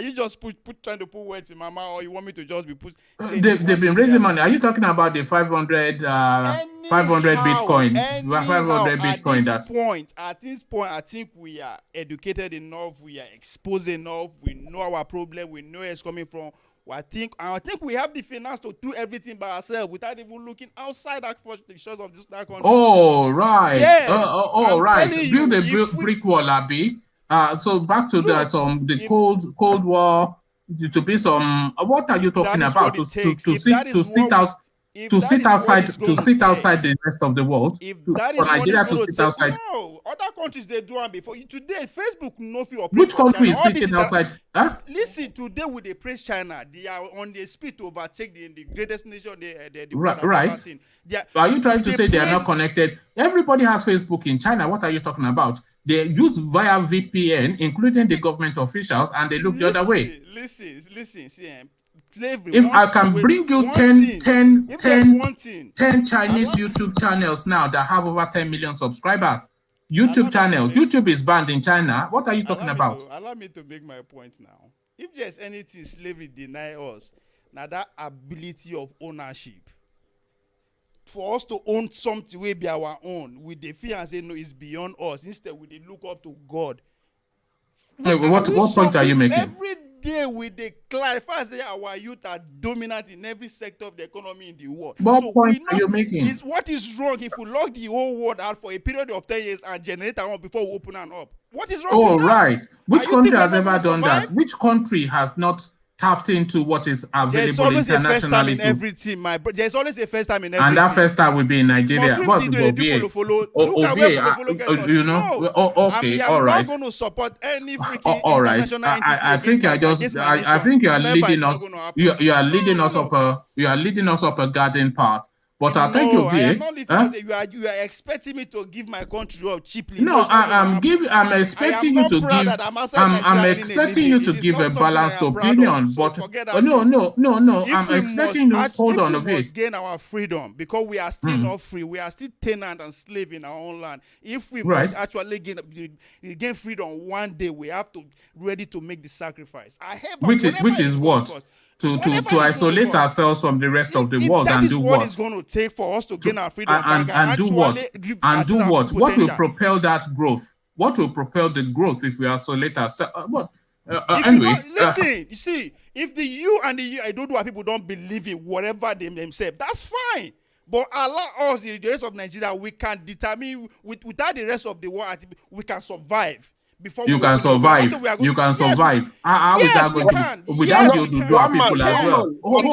you just trying to put words in my mouth, or you want me to just be put? They've been raising money. Are you talking about the 500 Bitcoin? 500 Bitcoin. At this point, I think we are educated enough. We are exposed enough. We know our problem. We know where it's coming from. I think we have the finance to do everything by ourselves without even looking outside the shores of that country. Oh, right. Yes. Right. Build a brick wall, Abby. So back to the Cold War. To be some. What are you talking about? To sit outside the rest of the world. For Nigeria to sit outside. No, other countries they do it before. Today, Facebook no fear. Which country is sitting outside? Huh? Listen, today with the praise China, they are on the speed to overtake the greatest nation. Right. Are you trying to say they are not connected? Everybody has Facebook in China. What are you talking about? They use via VPN, including the government officials, and they look the other way. Listen, see. Slavery. If I can bring you 10 Chinese YouTube channels now that have over 10 million subscribers, YouTube is banned in China. What are you talking about? Allow me to make my point now. If there's anything slavery deny us, now that ability of ownership, for us to own something will be our own, we the fear and say no, it's beyond us. Instead, we look up to God. What point are you making? Every day we clarify say our youth are dominant in every sector of the economy in the world. What point are you making? What is wrong if we lock the whole world out for a period of 10 years and generate our own before we open and up? What is wrong with that? Right. Which country has ever done that? Which country has not tapped into what is available internationally? There's always a first time in everything, there's always a first time in everything. And that first time will be in Nigeria. What follow? You know? Okay, all right. I'm not going to support any freaking international entity. I think you are leading us. You are leading us up a garden path. But I'll thank you, I am not you are expecting me to give my country up cheaply. No, I'm expecting you to give. I'm expecting you to give a balanced opinion. But no. I'm expecting you. Hold on a bit. We must gain our freedom because we are still not free. We are still tenant and slave in our own land. If we must actually gain freedom one day, we have to ready to make the sacrifice. Which is what? To isolate ourselves from the rest of the world and do what? That is what it's going to take for us to gain our freedom and do what? And do what? What will propel that growth? What will propel the growth if we isolate ourselves? Anyway, listen. You see, if the you and the Idodoa people don't believe in whatever they themselves, that's fine. But allow us, the rest of Nigeria, we can determine without the rest of the world, we can survive. You can survive. You can survive. How is that going to be? Without the Oduduwa people as well. Hold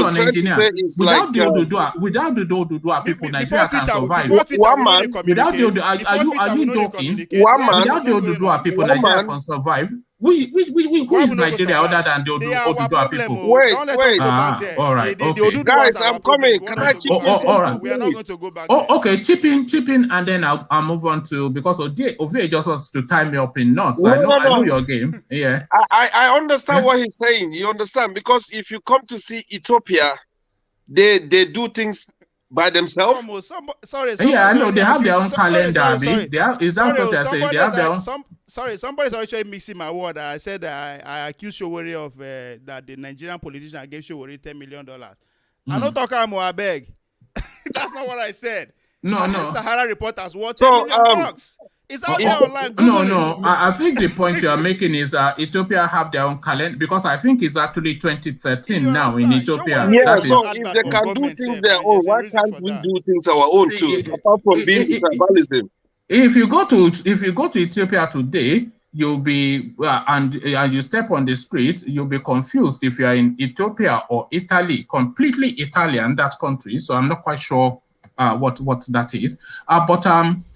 on, engineer. Without the Oduduwa people, Nigeria can survive. Without the are you joking? Without the Oduduwa people, Nigeria can survive. Who is Nigeria other than the Oduduwa people? Wait. All right. Okay. Guys, I'm coming. Can I chip in? All right. We are not going to go back. Okay. Chip in, and then I'll move on to, because Ovie just wants to tie me up in knots. I know your game. Yeah. I understand what he's saying. You understand? Because if you come to see Ethiopia, they do things by themselves. Yeah, I know they have their own calendar. Is that what they're saying? They have their own. Somebody's actually mixing my word. I said that I accused Showore of that the Nigerian politician gave Showore $10 million. I don't talk about I beg. That's not what I said. No. Sahara Reporters worth $10 million. It's out there online. No. I think the point you are making is Ethiopia have their own calendar, because I think it's actually 2013 now in Ethiopia. Yeah, so if they can do things their own, why can't we do things our own too? Apart from being tribalism. If you go to Ethiopia today, you'll be and you step on the street, you'll be confused if you are in Ethiopia or Italy, completely Italian, that country. So I'm not quite sure what that is. But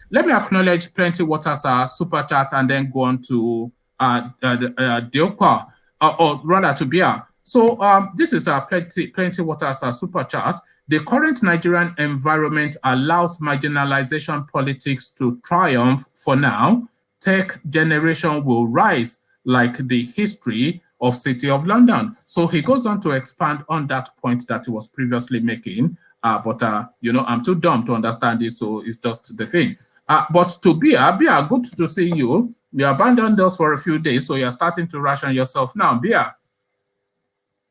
let me acknowledge Plenty Waters super chat and then go on to Deopa, or rather to Bia. So this is Plenty Waters super chat. The current Nigerian environment allows marginalization politics to triumph for now. Tech generation will rise like the history of City of London. So he goes on to expand on that point that he was previously making. But I'm too dumb to understand it, so it's just the thing. But to Bia, good to see you. You abandoned us for a few days, so you're starting to ration yourself now. Bia.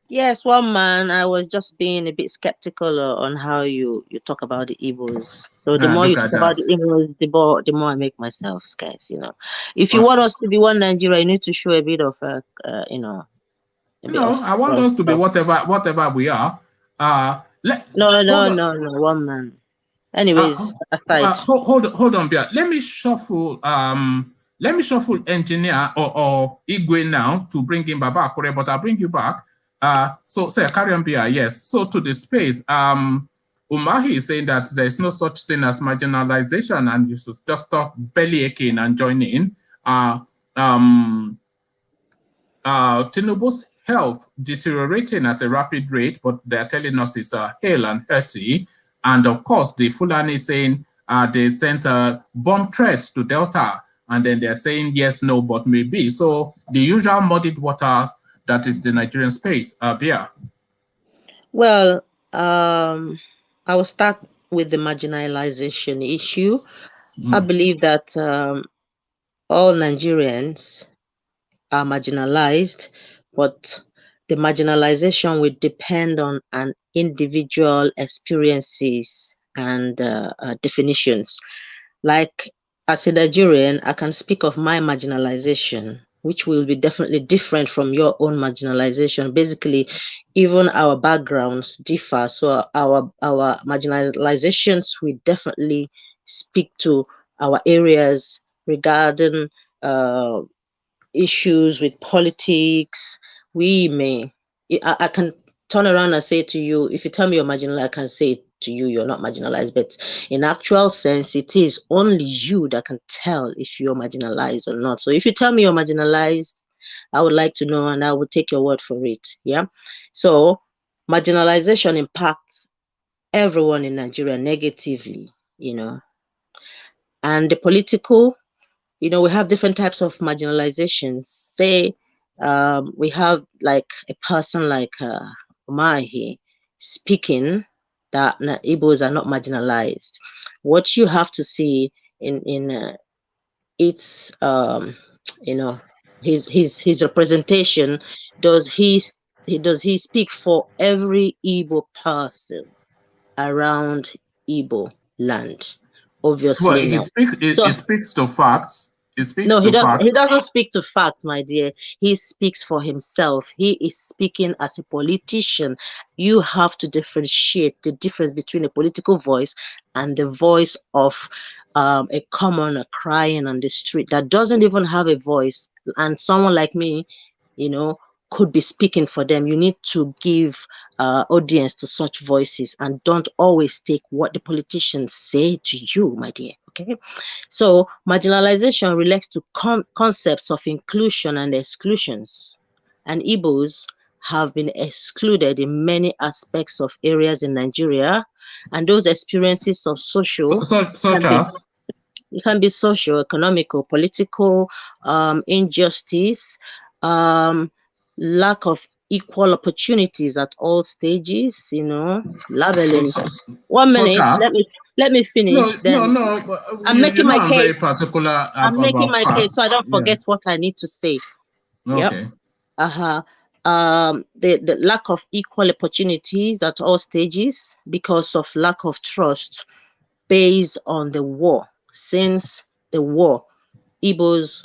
Yes, one man, I was just being a bit skeptical on how you talk about the Igbos. So the more you talk about the Igbos, the more I make myself scarce, If you want us to be one Nigeria, you need to show a bit of, I want us to be whatever we are. No, one man. Anyways, aside. Hold on, Bia. Let me shuffle engineer or Igwe now to bring him back, but I'll bring you back. So carry on, Bia. Yes. So to the space, Umahi is saying that there is no such thing as marginalization, and you should just stop belly aching and join in. Tinubu's health deteriorating at a rapid rate, but they're telling us it's hale and hearty. And of course, the Fulani saying they sent bomb threats to Delta, and then they're saying yes, no, but maybe. So the usual muddied waters. That is the Nigerian space. Bia. Well, I will start with the marginalization issue. I believe that all Nigerians are marginalized, but the marginalization will depend on an individual experiences and definitions. Like, as a Nigerian, I can speak of my marginalization, which will be definitely different from your own marginalization. Basically, even our backgrounds differ. So our marginalizations will definitely speak to our areas regarding issues with politics. I can turn around and say to you, if you tell me you're marginalized, I can say to you you're not marginalized. But in actual sense, it is only you that can tell if you're marginalized or not. So if you tell me you're marginalized, I would like to know, and I will take your word for it. Yeah. So marginalization impacts everyone in Nigeria negatively, and the political, we have different types of marginalizations. Say we have like a person like Umahi speaking that Igbos are not marginalized. What you have to see in its his representation, does he speak for every Igbo person around Igbo land? Obviously, well, it speaks to facts. He doesn't speak to facts, my dear. He speaks for himself. He is speaking as a politician. You have to differentiate the difference between a political voice and the voice of a commoner crying on the street that doesn't even have a voice. And someone like me, could be speaking for them. You need to give audience to such voices, and don't always take what the politicians say to you, my dear. Okay. So marginalization relates to concepts of inclusion and exclusions, and Igbos have been excluded in many aspects of areas in Nigeria, and those experiences of social it can be social, economical, political injustice, lack of equal opportunities at all stages, you know, labeling. So, 1 such minute, as let me no, finish. no, Then no. But I'm you making know, my I'm case. very particular I'm making about my case so I facts. don't Yeah. forget what I need to say. Yep. Okay. The lack of equal opportunities at all stages because of lack of trust based on the war. Since the war, Igbos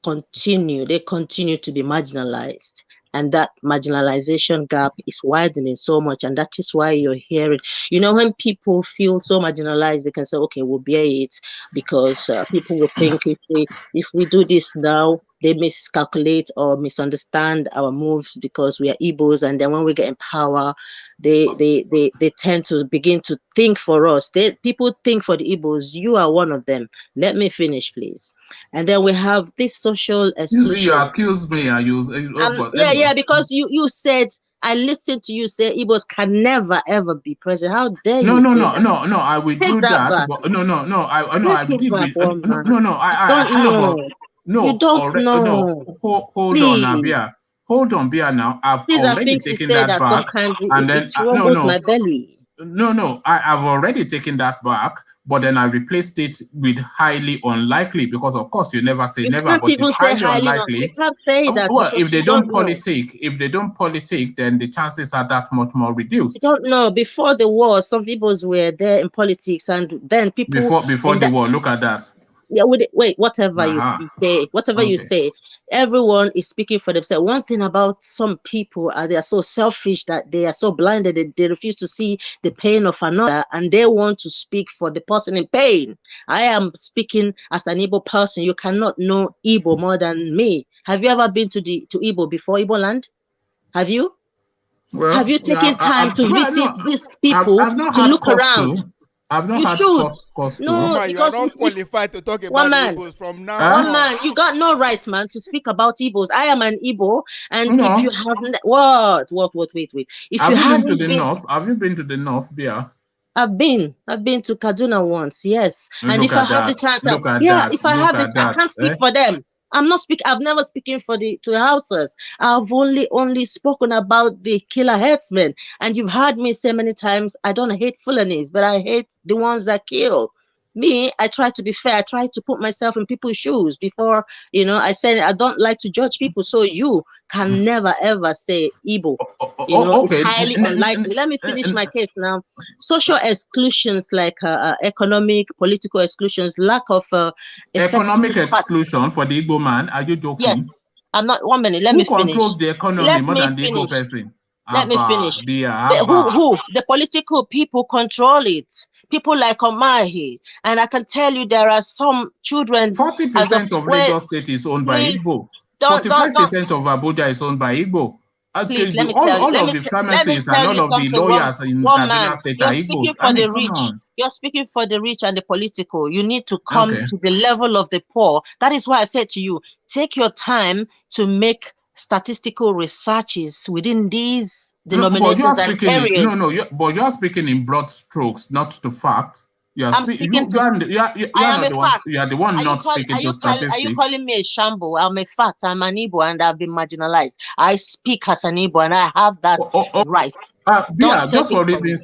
they continue to be marginalized. And that marginalization gap is widening so much. And that is why you're hearing, you know, when people feel so marginalized, they can say, okay, we'll bear it, because people will think if we do this now, they miscalculate or misunderstand our moves because we are Igbos. And then when we get in power, they tend to begin to think for us. People think for the Igbos. You are one of them. Let me finish, please. And then we have this social You see, you exclusion. accuse me. I use. But Yeah, anyway. because you said, I listened to you say Igbos can never ever be president. How dare No, you no, say no, that? no, no. I Take withdrew that that. back. But no, no, no. I Take it did. back, one No, man. no, no. You I don't have. know. You No, don't already. No. know. Hold on, Please. Abia. Hold on, Bia. Now I've These are already things you taken say that that back, sometimes and it then no, rumbles my no. belly. No, I've already taken that back, but then I replaced it with highly unlikely because, of course, you never say You never, can't but it's even say highly highly not. You unlikely. can't say that Well, because you don't know. if they don't politic, then the chances are that much more You reduced. don't know. Before the war, some people were there in politics, and then people Before in the that. war, look at that. Yeah, wait, whatever you say, Okay. everyone is speaking for themselves. One thing about some people they are so selfish that they are so blinded that they refuse to see the pain of another, and they want to speak for the person in pain. I am speaking as an Igbo person. You cannot know Igbo more than me. Have you ever been to Igbo before, Igbo land? Have you? Have Well, you taken time to well, visit no, these people I've not to had look cause around? to. I've not You had should. cause to. No, Uma, you are because not qualified to talk one about the man. Igbos from now Huh? One on. man, you got no right, man, to speak about Igbos. I am an Igbo, and if you No. haven't, wait. If Have you you been to haven't the been, north? Have you been to the north, Bia? I've been to Kaduna once, yes. And Look if I at have the that. chance, Look at yeah, that. if I Look have it, at I that. can't speak for them. I've never spoken for to the houses. I've only spoken about the killer headsmen. And you've heard me say many times, I don't hate Fulanis, but I hate the ones that kill. Me, I try to be fair. I try to put myself in people's shoes before, I say I don't like to judge people. So you can never ever say Igbo. It's Okay. highly unlikely. Let me finish my case now. Social exclusions like economic, political exclusions, lack of Economic effective. exclusion for the Igbo man. Are you joking? Yes, I'm not. 1 minute. Let Who me finish. controls the economy Let more me than the Igbo finish. person? Let me Abba, finish. Bia, The, Abba. who? The political people control it. People like Umahi. And I can tell you there are some children as of 40% of wait, Lagos State is owned by please Igbo. don't 45% of Abuja is owned by Igbo. please let me tell you. All of the Let me pharmacists and tell all you of the something. lawyers in One man, Kaduna State are you're Igbos. speaking I for mean, the come rich. on. You're speaking for the rich and the political. You need to come Okay. to the level of the poor. That is why I said to you, take your time to make statistical researches within these No, but you are denominations and speaking in areas. but you are speaking in broad strokes, not to fact. You are I'm speaking to. you I are am not a the one. fact. You are the one not speaking to Are you statistics. calling me a shambo? I'm a fact. I'm an Igbo and I've been marginalized. I speak as an Igbo and I have that right. Don't Yeah, take it from me.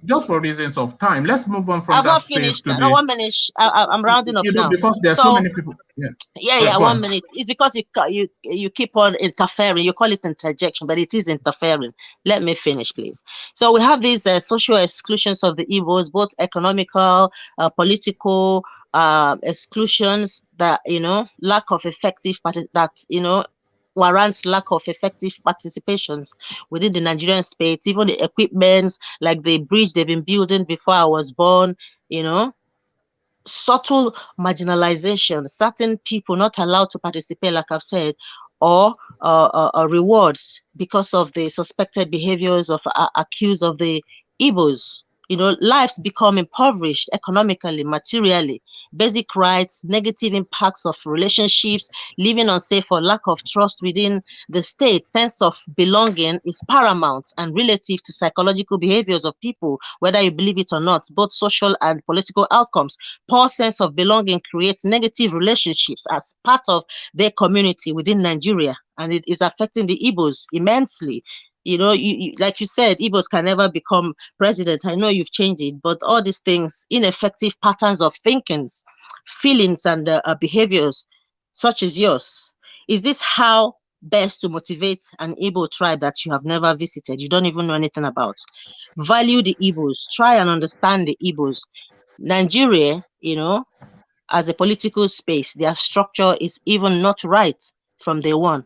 just for reasons of time. Let's move on from I've that not space finished. to No, the 1 minute. I'm rounding up now. because there are so So many people. Yeah. yeah, Go 1 on. minute. It's because you keep on interfering. You call it interjection, but it is interfering. Let me finish, please. So we have these social exclusions of the Igbos, both economical, political exclusions that lack of effective warrants lack of effective participations within the Nigerian space. Even the equipments like the bridge they've been building before I was born, subtle marginalization, certain people not allowed to participate, like I've said, or rewards because of the suspected behaviors of accused of the Igbos. Lives become impoverished economically, materially, basic rights, negative impacts of relationships, living unsafe or lack of trust within the state. Sense of belonging is paramount and relative to psychological behaviors of people, whether you believe it or not, both social and political outcomes. Poor sense of belonging creates negative relationships as part of their community within Nigeria, and it is affecting the Igbos immensely. You know, like you said, Igbos can never become president. I know you've changed it, but all these things, ineffective patterns of thinkings, feelings, and behaviors, such as yours. Is this how best to motivate an Igbo tribe that you have never visited, you don't even know anything about? Value the Igbos. Try and understand the Igbos. Nigeria, you know, as a political space, their structure is even not right from day one.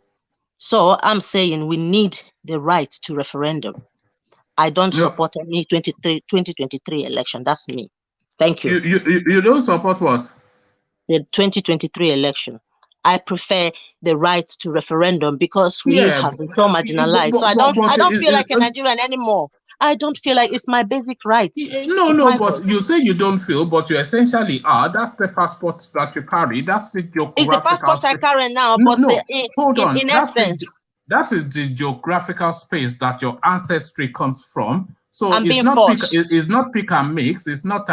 So I'm saying we need the right to referendum. I don't support any 2023 election. That's me. Thank you. You don't support what? The 2023 election. I prefer the right to referendum because we have been so marginalized. So I don't feel like a Nigerian anymore. I don't feel like it's my basic rights. No, but you say you don't feel, but you essentially are. That's the passport that you carry. That's the geographical. It's the passport I carry now, but hold on. In essence, that is the geographical space that your ancestry comes from. So it's not pick and mix. It's not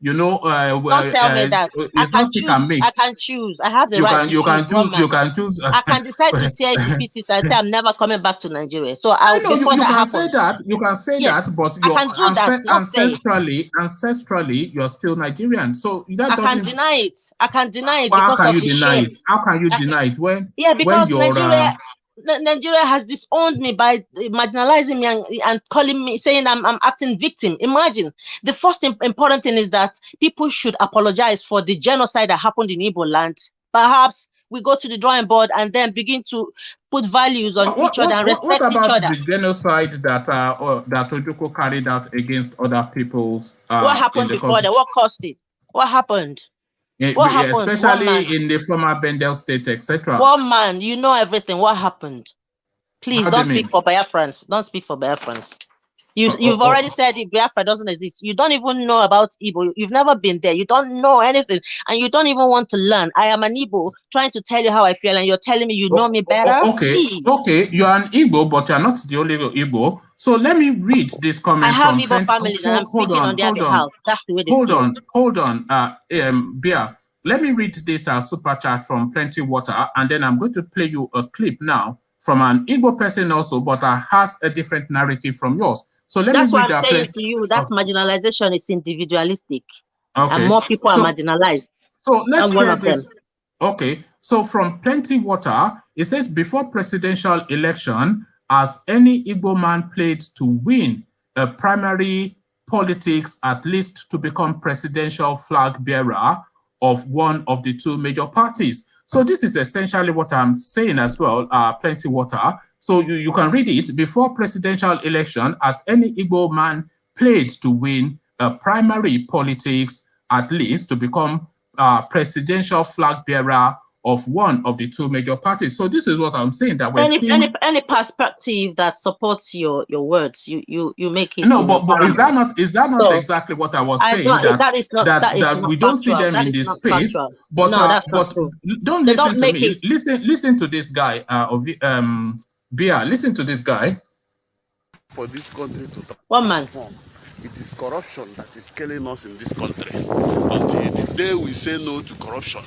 don't tell me that. I can choose. I have the right to choose. You can choose. I can decide to tear it to pieces and say I'm never coming back to Nigeria. So you can say that, but ancestrally, you're still Nigerian. So that I can deny it. I can deny it because of the shame. How can you deny it when? Yeah, because Nigeria has disowned me by marginalizing me and calling me, saying I'm acting victim. Imagine. The first important thing is that people should apologize for the genocide that happened in Igbo land. Perhaps we go to the drawing board and then begin to put values on each other and respect each other. What about the genocide that Ojukwu carried out against other peoples? What happened before that? What caused it? What happened? What happened? Especially in the former Bendel state, etc. One man, you know everything. What happened? Please don't speak for Biafrans. Don't speak for Biafrans. You've already said Biafra doesn't exist. You don't even know about Igbo. You've never been there. You don't know anything, and you don't even want to learn. I am an Igbo trying to tell you how I feel, and you're telling me you know me better. Okay, you're an Igbo, but you're not the only Igbo. So let me read this comment. I have Igbo families, and I'm speaking on their behalf. That's the way they feel. Hold on, Bia. Let me read this super chat from Plenty Water, and then I'm going to play you a clip now from an Igbo person also, but has a different narrative from yours. So that's what I'm saying to you. That's marginalization is individualistic. Okay. And more people are marginalized. So let's hear this. Okay. So from Plenty Water, it says, before presidential election, has any Igbo man played to win a primary politics, at least to become presidential flag bearer of one of the two major parties? So this is essentially what I'm saying as well, Plenty Water. So you can read it. Before presidential election, as any Igbo man played to win a primary politics, at least to become presidential flag bearer of one of the two major parties. So this is what I'm saying, that we're seeing any perspective that supports your words, you make it. No, but is that not exactly what I was saying? That we don't see them in this space. But don't listen to me. Listen to this guy Bia, listen to this guy. For this country to one man. It is corruption that is killing us in this country. Until the day we say no to corruption,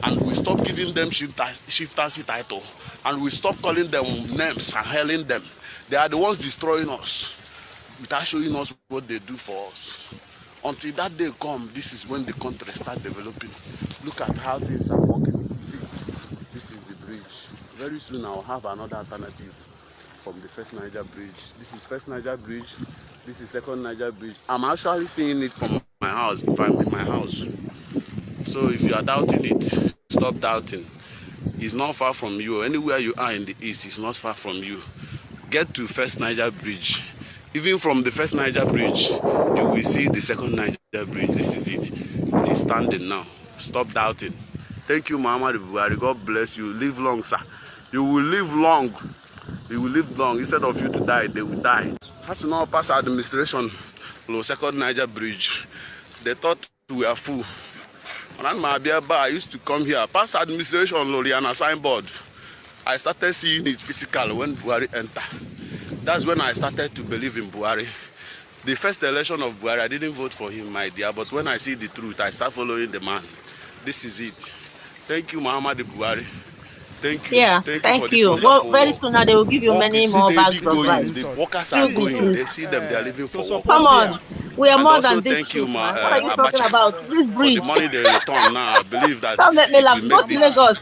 and we stop giving them shiftancy title, and we stop calling them names and hailing them, they are the ones destroying us without showing us what they do for us. Until that day come, this is when the country start developing. Look at how things are working. See, this is the bridge. Very soon I'll have another alternative from the first Niger bridge. This is first Niger bridge. This is second Niger bridge. I'm actually seeing it from my house if I'm in my house. So if you are doubting it, stop doubting. It's not far from you. Anywhere you are in the east, it's not far from you. Get to first Niger bridge. Even from the first Niger bridge, you will see the second Niger bridge. This is it. It is standing now. Stop doubting. Thank you, Muhammad Buhari. God bless you. Live long, sir. You will live long. You will live long. Instead of you to die, they will die. Has now passed administration, second Niger bridge. They thought we are full. I used to come here. Past administration, Loriana signboard. I started seeing it physical when Buhari entered. That's when I started to believe in Buhari. The first election of Buhari, I didn't vote for him, my dear, but when I see the truth, I start following the man. This is it. Thank you, Muhammad Buhari. Thank you. Yeah, Thank thank for this you. wonderful Well, very work. soon now they will give you Work many is more steady bags of rice. The workers are Excuse me, going. They please. see them. They are living for work. Come on. We are And more also than this thank you, shit, man. What are you talking Abacha, about? This for the bridge. money they return now. I believe that Don't let me it laugh. will Go make to this. Lagos.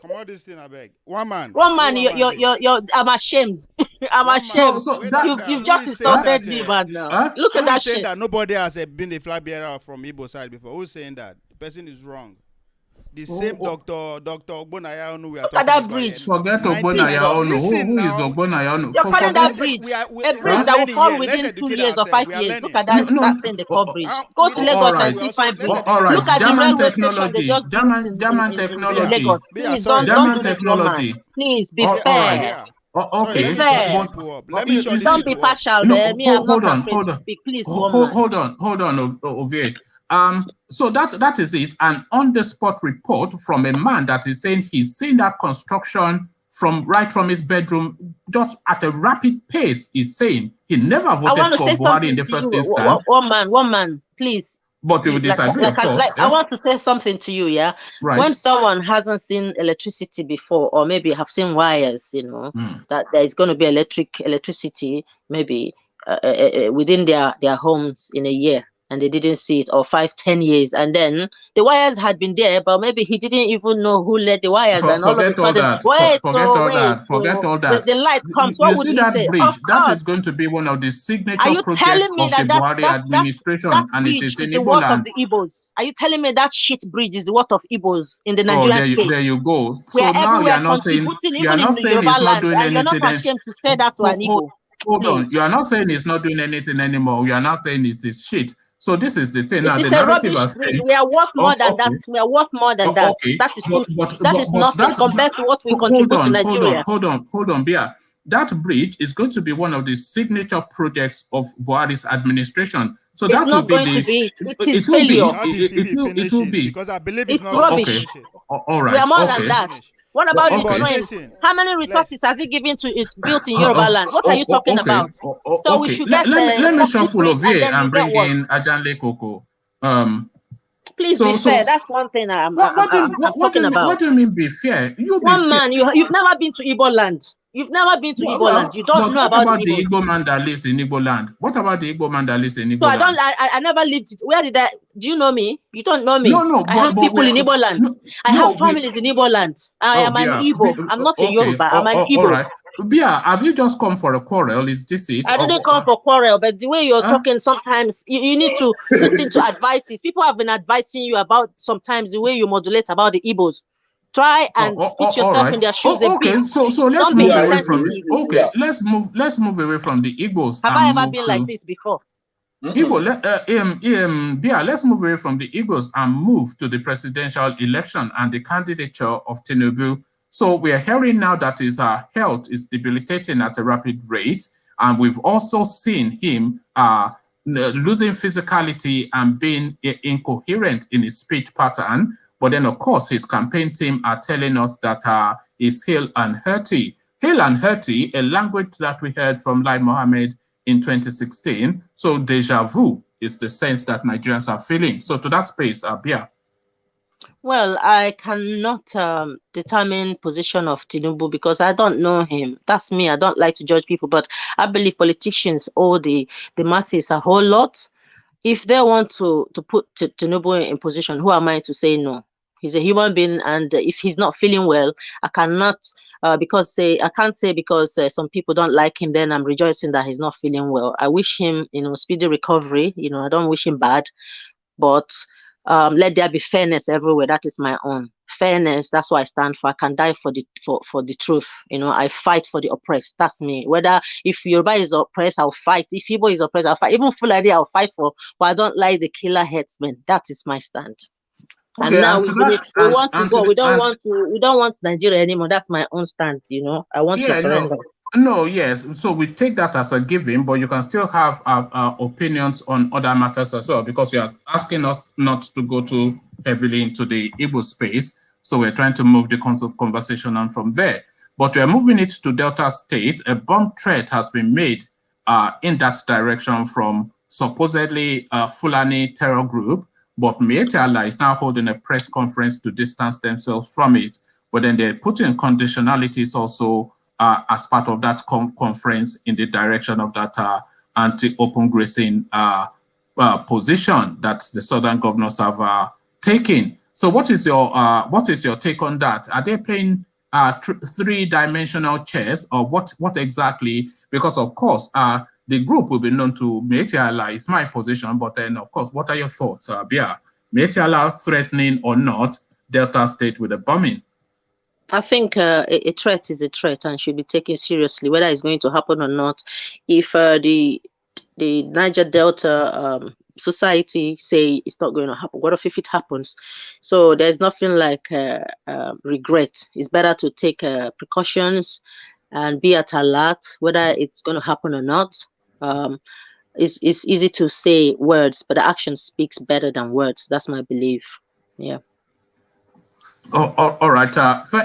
Come on, this thing, I beg. One man. One man, Who one man dey? I'm ashamed. I'm One man. ashamed. So Wait, that You've who just is saying insulted that? me, man. Now Huh? look at Who that is saying shit. that nobody has been a flag bearer from Igbo side before? Who's saying that? The person is wrong. The same Dr. Ogbonaya we are Look talking at that about. bridge. forget 19 Ogbonaya Onu. Listen Who is now. Ogbonaya Onu? You're calling that Let's bridge we are a bridge are that will learning fall here. Let's within 2 educate years or ourselves. 5 We are years. learning. Look at that thing they call bridge. Go to We Lagos all need right. and see fine bridge. All right. Look at the German railway station they technology. just built German in Bia, Lagos. technology. Bia, Please sorry. don't German do this, one man. technology. Please be All fair. right. Bia. Okay. Sorry, let Be me shut these fair. people up. Let me you shut these see, Don't be people up. partial no, there. Me, I'm not afraid to hold speak. Please, one man. hold on, Ovie. So that is it. An on-the-spot report from a man that is saying he's seen that construction right from his bedroom, just at a rapid pace. He's saying he never I voted want to for say Buhari in something the to first you. instance, One man, please. but you will disagree, of course. I want to say something to you, yeah. Right. When someone hasn't seen electricity before, or maybe have seen wires, that there is going to be electricity, maybe within their homes in a year, and they didn't see it, or 5-10 years, and then the wires had been there, but maybe he didn't even know who led the wires, and all of a Forget all sudden, that. Forget all that. the light comes. What You would see he that say? bridge? Of That is course. going to be one of the Are signature you projects telling me of the that Buhari administration, that and it bridge is is in the Igbo worth of land. the Igbos? Are you telling me that shit bridge is the worth of Igbos in the Oh, Nigerian state? there you go. We are So now you everywhere are not saying contributing, even in the Yoruba it's not land, doing and you're not anything. ashamed to say that to an Igbo. Hold on. Please. You are not saying it's not doing anything anymore. You are not saying it is shit. So this is the thing. Now It the is a narrative rubbish has bridge. changed. We are worth more than Okay. that. We are worth more than that. Okay. That is But nothing that, compared to what we contribute to Nigeria. Hold on, Bia. That bridge is going to be one of the signature projects of Buhari's administration. So It's that will not be going to be. It's his it will be. failure. Not if he It will finishes, be. because I believe it's It's not going to rubbish. finish it. All We right. are more than Okay. that. What But about the okay. train? listen, How many resources has he given to its built in Yoruba land? What are you talking okay. about? So we Okay. should get Let me fuck this shuffle bridge, over and here then and you bring get what? in Ajanle Koko. Please be fair. That's one thing I'm talking about. What do you mean be fair? You be One fair. man, you've never been to Igbo land. You've never been to Igbo land. You don't but know what about about the the Igbos. Igbo man that lives in Igbo land? What about the Igbo man that lives in Igbo So land? I never lived. Where did I? Do you know me? You don't know me. No, I have people in Igbo land. I have families in Igbo land. I am an Igbo. I'm not a Yoruba. I'm an Igbo. All right. Bia, have you just come for a quarrel? Is this it? I didn't come for quarrel, but the way you're talking, sometimes you need to listen to advices. People have been advising you about sometimes the way you modulate about the Igbos. Try and put yourself in their shoes a bit. So let's Don't be move away from insensitive. okay. Let's move away from the Igbos. Have I ever been like this before? Igbo, Bia, let's move away from the Igbos and move to the presidential election and the candidature of Tinubu. So we are hearing now that his health is debilitating at a rapid rate, and we've also seen him losing physicality and being incoherent in his speech pattern. But then, of course, his campaign team are telling us that he's hale and hearty. Hale and hearty, a language that we heard from Lai Mohammed in 2016. So deja vu is the sense that Nigerians are feeling. So to that space, Bia. Well, I cannot determine position of Tinubu because I don't know him. That's me. I don't like to judge people, but I believe politicians owe the masses a whole lot. If they want to put Tinubu in position, who am I to say no? He's a human being, and if he's not feeling well, I cannot I can't say because some people don't like him. Then I'm rejoicing that he's not feeling well. I wish him, speedy recovery. I don't wish him bad, but let there be fairness everywhere. That is my own fairness. That's what I stand for. I can die for the truth. I fight for the oppressed. That's me. Whether if Yoruba is oppressed, I'll fight. If Igbo is oppressed, I'll fight. Even Fulani, I'll fight for. But I don't like the killer headsmen. That is my stand. Okay, and now we want to go. We don't want Nigeria anymore. That's my own stand. I want to surrender. No, yes. So we take that as a given, but you can still have opinions on other matters as well, because you are asking us not to go to heavily into the Igbo space. So we're trying to move the conversation on from there. But we're moving it to Delta State. A bomb threat has been made in that direction from supposedly a Fulani terror group, but MIYETTI is now holding a press conference to distance themselves from it. But then they're putting conditionalities also as part of that conference in the direction of that anti-open grazing position that the southern governors have taken. So what is your take on that? Are they playing three-dimensional chess, or what exactly? Because of course the group will be known to MIYETTI is my position, but then of course, what are your thoughts, Bia? MIYETTI threatening or not Delta State with a bombing? I think a threat is a threat and should be taken seriously, whether it's going to happen or not. If the Niger Delta society say it's not going to happen, what if it happens? So there's nothing like regret. It's better to take precautions and be at alert, whether it's going to happen or not. It's easy to say words, but the action speaks better than words. That's my belief. Yeah. Oh, all right.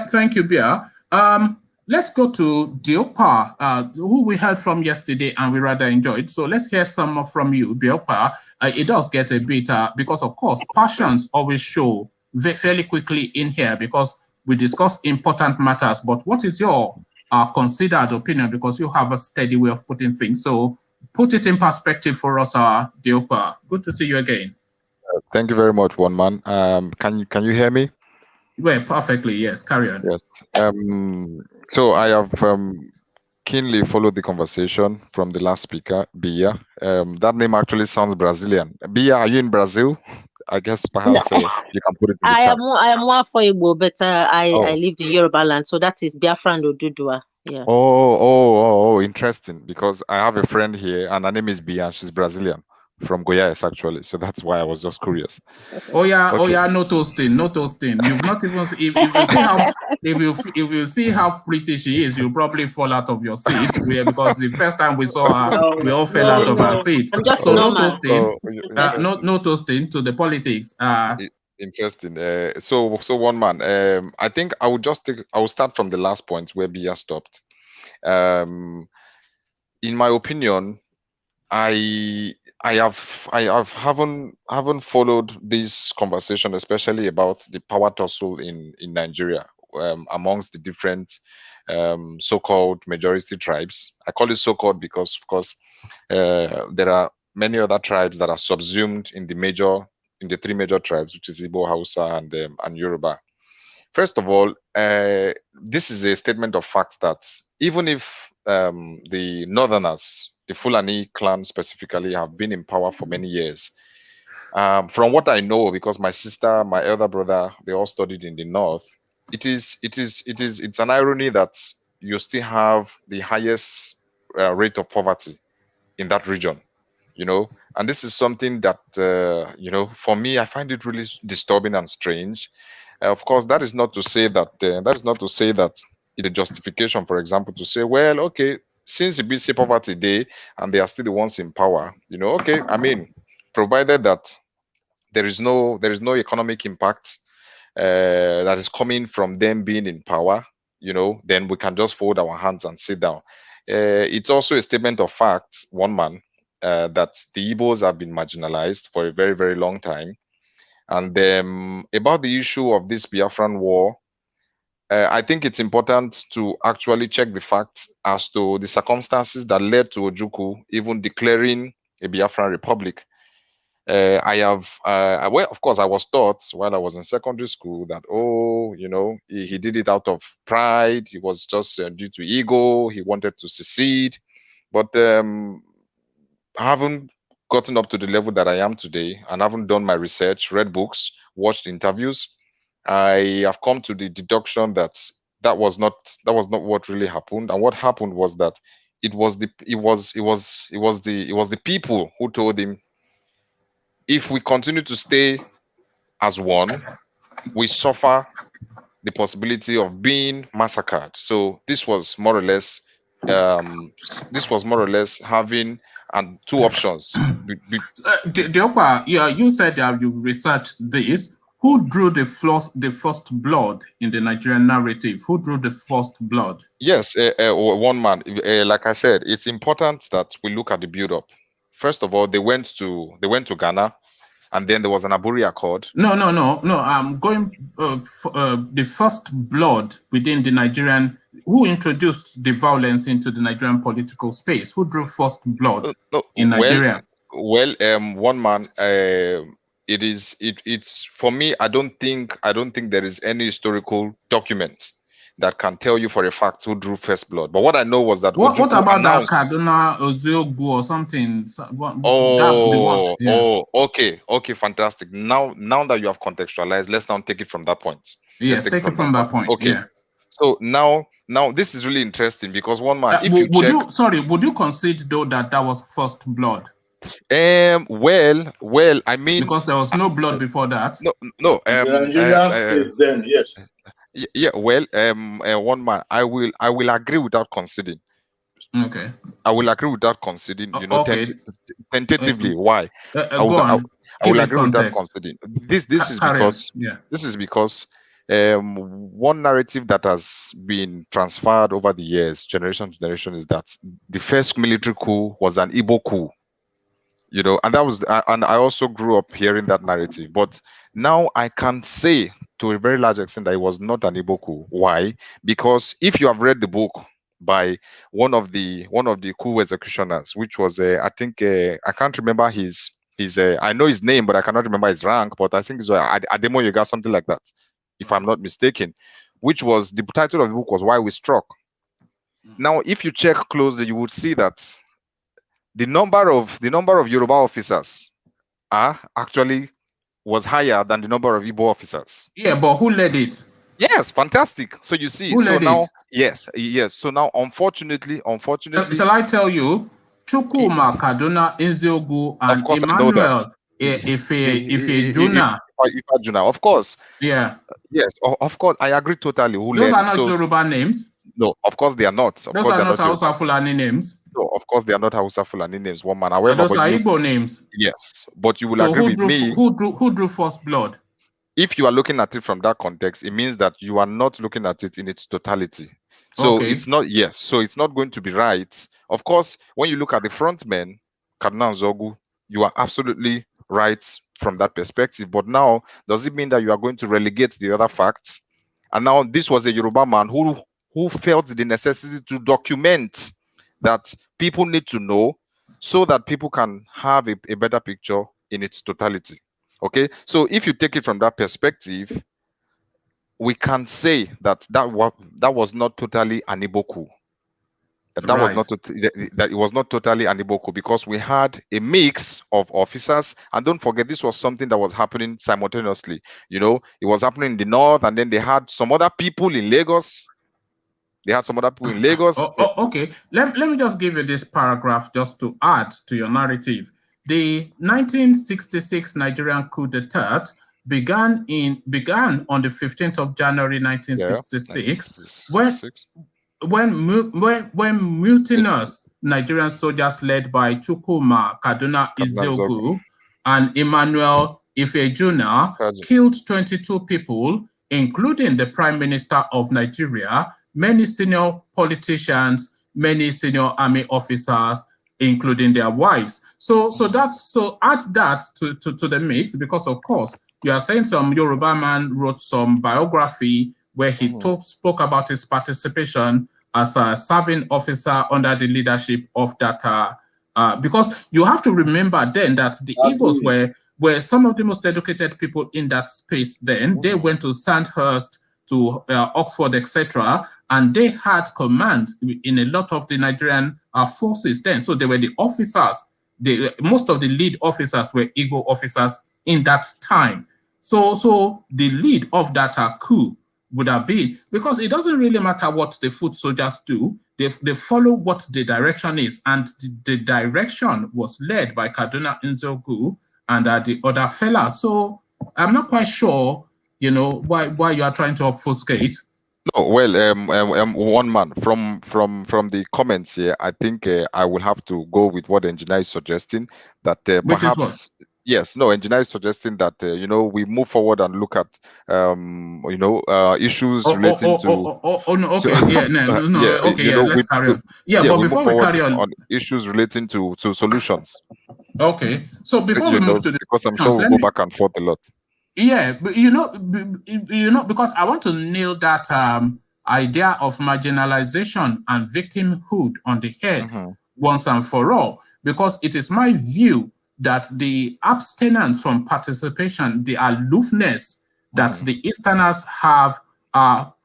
Thank you, Bia. Let's go to Diopa, who we heard from yesterday and we rather enjoyed. So let's hear some more from you, Diopa. It does get a bit, because of course, passions always show fairly quickly in here because we discuss important matters. But what is your considered opinion? Because you have a steady way of putting things. So put it in perspective for us, Diopa. Good to see you again. Thank you very much, One Man. Can you hear me? Well, perfectly, yes. Carry on. Yes. So I have keenly followed the conversation from the last speaker, Bia. That name actually sounds Brazilian. Bia, are you in Brazil? I guess perhaps you can put it in the chat. I am more for Igbo, but I lived in Yoruba land, so that is Biafran Odudua. Yeah. Oh, interesting. Because I have a friend here, and her name is Bia. She's Brazilian, from Goiás actually. So that's why I was just curious. Oh yeah, no toasting. You've not even if you see how pretty she is, you'll probably fall out of your seat. Because the first time we saw her, we all fell out of our seat. I'm just so normal. no toasting to the politics. Interesting. So One Man. I think I will start from the last point where Bia stopped. In my opinion, I haven't followed this conversation, especially about the power tussle in Nigeria amongst the different so-called majority tribes. I call it so-called because, of course, there are many other tribes that are subsumed in the three major tribes, which is Igbo, Hausa, and Yoruba. First of all, this is a statement of fact that even if the Northerners, the Fulani clan specifically, have been in power for many years. From what I know, because my sister, my elder brother, they all studied in the North, it's an irony that you still have the highest rate of poverty in that region, and this is something that, for me, I find it really disturbing and strange. Of course, that is not to say that it's a justification, for example, to say, well, okay, since the BC poverty day and they are still the ones in power, okay, I mean, provided that there is no economic impact that is coming from them being in power, then we can just fold our hands and sit down. It's also a statement of fact, One Man, that the Igbos have been marginalized for a very, very long time. And about the issue of this Biafran war, I think it's important to actually check the facts as to the circumstances that led to Ojukwu even declaring a Biafran republic. Well, of course, I was taught while I was in secondary school that, he did it out of pride. He was just due to ego. He wanted to secede. But I haven't gotten up to the level that I am today, and haven't done my research, read books, watched interviews. I have come to the deduction that was not what really happened. And what happened was that it was the people who told him, if we continue to stay as one, we suffer the possibility of being massacred. So this was more or less having two options. Diopa, you said that you've researched this. who drew the first blood in the Nigerian narrative? Who drew the first blood? Yes, one man. Like I said, it's important that we look at the build-up. First of all, they went to Ghana, and then there was an Aburi Accord. No. I'm going the first blood within the Nigerian. Who introduced the violence into the Nigerian political space? Who drew first blood in Nigeria? Well, one man. It's for me. I don't think there is any historical documents that can tell you for a fact who drew first blood. But what I know was that what about that Kaduna Oziogu or something? Okay, fantastic. Now that you have contextualized, let's now take it from that point. Yes, take it from that point. Okay. Yeah. So now this is really interesting because one man, if you check, would you concede though that was first blood? Well, I mean, because there was no blood before that. No. Then yes. Yeah. Well, one man, I will agree without conceding. Okay. I will agree without conceding. You know, okay. Tentatively. Why? I will agree without conceding. This is because one narrative that has been transferred over the years, generation to generation, is that the first military coup was an Igbo coup. You know, and that was, and I also grew up hearing that narrative. But now I can say to a very large extent that it was not an Igbo coup. Why? Because if you have read the book by one of the coup executioners, which was I think I can't remember his I know his name, but I cannot remember his rank. But I think it's Ademo Yoga, something like that, if I'm not mistaken. Which was the title of the book was Why We Struck. Now, if you check closely, you would see that the number of Yoruba officers actually was higher than the number of Igbo officers. Yeah, but who led it? Yes, fantastic. So you see, who led now, it? yes. So now, unfortunately, shall I tell you, Chukwuma Kaduna Nziogu and Emmanuel Ifejuna. Of course. Yeah. Yes, of course. I agree totally. Those are not Yoruba names. No, of course they are not. Those are not Hausa Fulani names. No, of course they are not Hausa Fulani names. One man. However, those are Igbo names. Yes, but you will agree with me. Who drew first blood? If you are looking at it from that context, it means that you are not looking at it in its totality. So it's not So it's not going to be right. Of course, when you look at the frontmen, Kaduna Zogu, you are absolutely right from that perspective. But now, does it mean that you are going to relegate the other facts? And now this was a Yoruba man who felt the necessity to document that people need to know so that people can have a better picture in its totality. Okay, so if you take it from that perspective, we can say that was not totally an Igbo coup. That it was not totally an Igbo coup because we had a mix of officers, and don't forget this was something that was happening simultaneously. You know, it was happening in the north, and then they had some other people in Lagos. Okay, let me just give you this paragraph just to add to your narrative. The 1966 Nigerian coup d'etat began on the 15th of January 1966 when mutinous Nigerian soldiers led by Chukwuma Kaduna Nziogu and Emmanuel Ifejuna killed 22 people, including the Prime Minister of Nigeria, many senior politicians, many senior army officers, including their wives. So add that to the mix, because of course you are saying some Yoruba man wrote some biography where he spoke about his participation as a serving officer under the leadership of that. Because you have to remember then that the Igbos were some of the most educated people in that space then. They went to Sandhurst, to Oxford, etc., and they had command in a lot of the Nigerian forces then. So they were the officers. Most of the lead officers were Igbo officers in that time. So the lead of that coup would have been, because it doesn't really matter what the foot soldiers do, they follow what the direction is, and the direction was led by Kaduna Nziogu and the other fella. So I'm not quite sure, you know, why you are trying to obfuscate. No, well, one man from the comments here, I think I will have to go with what the engineer is suggesting, that perhaps Yes, no, engineer is suggesting that we move forward and look at issues relating to No, okay, yeah, no, yeah, okay, yeah, let's carry on. Yeah, but we move before we forward carry on, on issues relating to solutions. okay, so before we move to the Because I'm sure solutions, we'll let go me, back and forth a lot. yeah, but because I want to nail that idea of marginalization and victimhood on the head once and for all, because it is my view that the abstinence from participation, the aloofness that the Easterners have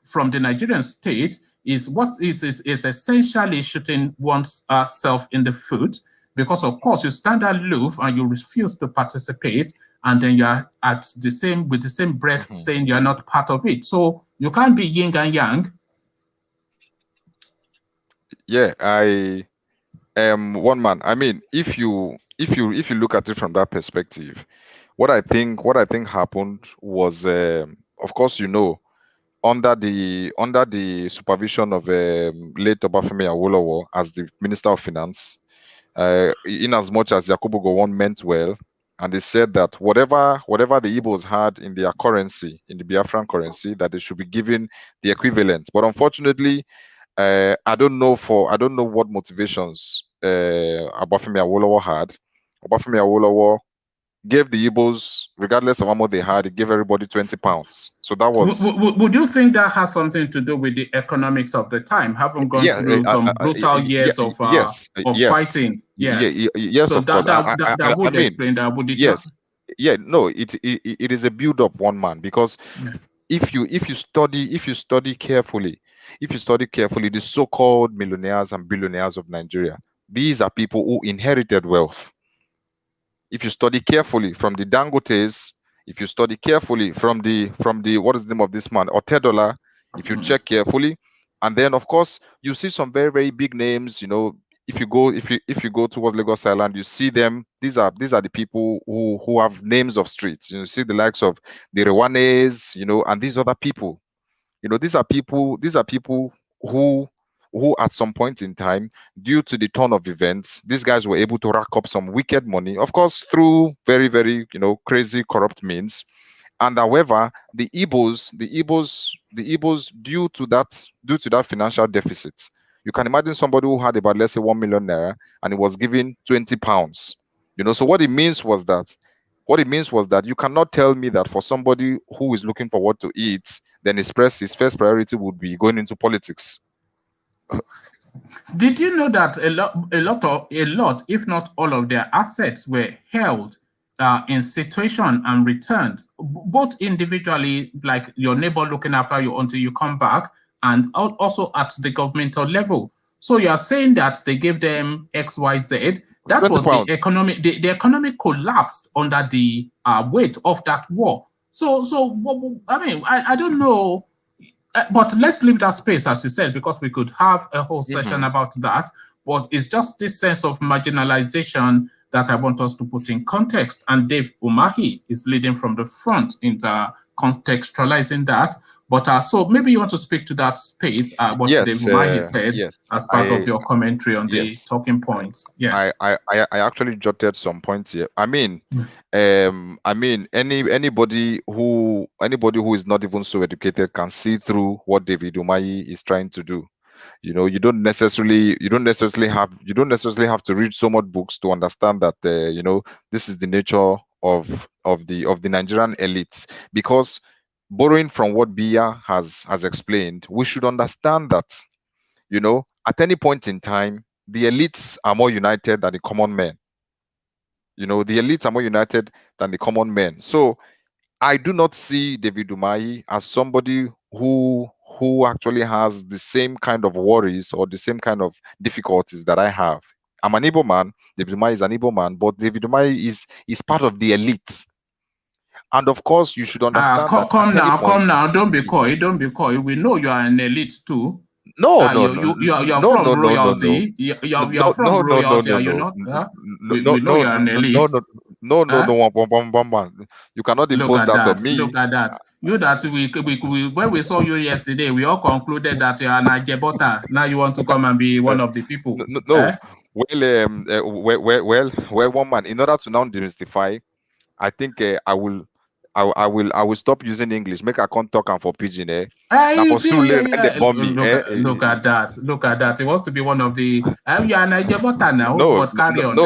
from the Nigerian state is what is essentially shooting one's self in the foot, because of course you stand aloof and you refuse to participate, and then you're with the same breath saying you're not part of it. So you can't be yin and yang. Yeah, I am one man. I mean, if you look at it from that perspective, what I think happened was, of course, under the supervision of late Obafemi Awolowo as the Minister of Finance, in as much as Yakubu Gowon meant well, and they said that whatever the Igbos had in their currency, in the Biafran currency, that they should be given the equivalent. But unfortunately, I don't know what motivations Obafemi Awolowo had. Obafemi Awolowo gave the Igbos, regardless of how much they had, he gave everybody 20 pounds. So that was. Would you think that has something to do with the economics of the time, having gone through some brutal years of fighting? Yes. So of course. That would explain that. Would it? Yes. Yeah. No. It is a build up, one man, because if you study carefully, the so-called millionaires and billionaires of Nigeria, these are people who inherited wealth. If you study carefully from the Dangotes, if you study carefully from the what is the name of this man, Otedola, if you check carefully, and then of course you see some very, very big names. If you go towards Lagos Island, you see them. These are the people who have names of streets. You see the likes of the Rewanes, and these other people. These are people who at some point in time, due to the turn of events, these guys were able to rack up some wicked money, of course, through very, very, crazy, corrupt means. And however, the Igbos, due to that financial deficit, you can imagine somebody who had about, let's say, 1 million naira, and he was given 20 pounds. So what it means was that you cannot tell me that for somebody who is looking for what to eat, then his first priority would be going into politics. Did you know that a lot, if not all of their assets were held in situation and returned, both individually, like your neighbor looking after you until you come back, and also at the governmental level? So you are saying that they gave them XYZ. That was the economic. The economic collapsed under the weight of that war. So I mean, I don't know. But let's leave that space, as you said, because we could have a whole session about that. But it's just this sense of marginalization that I want us to put in context. And Dave Umahi is leading from the front in contextualizing that. But so maybe you want to speak to that space, what Dave Umahi said as part of your commentary on the talking points. Yeah, I actually jotted some points here. I mean, anybody who is not even so educated can see through what David Umahi is trying to do. You don't necessarily have to read so much books to understand that this is the nature of the Nigerian elites. Because borrowing from what Bia has explained, we should understand that at any point in time, the elites are more united than the common men. The elites are more united than the common men. So I do not see David Umahi as somebody who actually has the same kind of worries or the same kind of difficulties that I have. I'm an Igbo man. David Umahi is an Igbo man, but David Umahi is part of the elite. And of course, you should understand that. Come now. Don't be coy. We know you are an elite too. No, you're from royalty. You're from royalty. You're not. We know you're an elite. No. You cannot impose that on me. Look at that. You that we when we saw you yesterday, we all concluded that you are an Ajebota. Now you want to come and be one of the people. No. Well, one man. In order to now demystify, I think I will stop using English. Make I can't talk and for pidgin. Now You for see, Sule and they bomb me. look at that. Look at that. He wants to be one of the. You are Niger now, No, but carry on.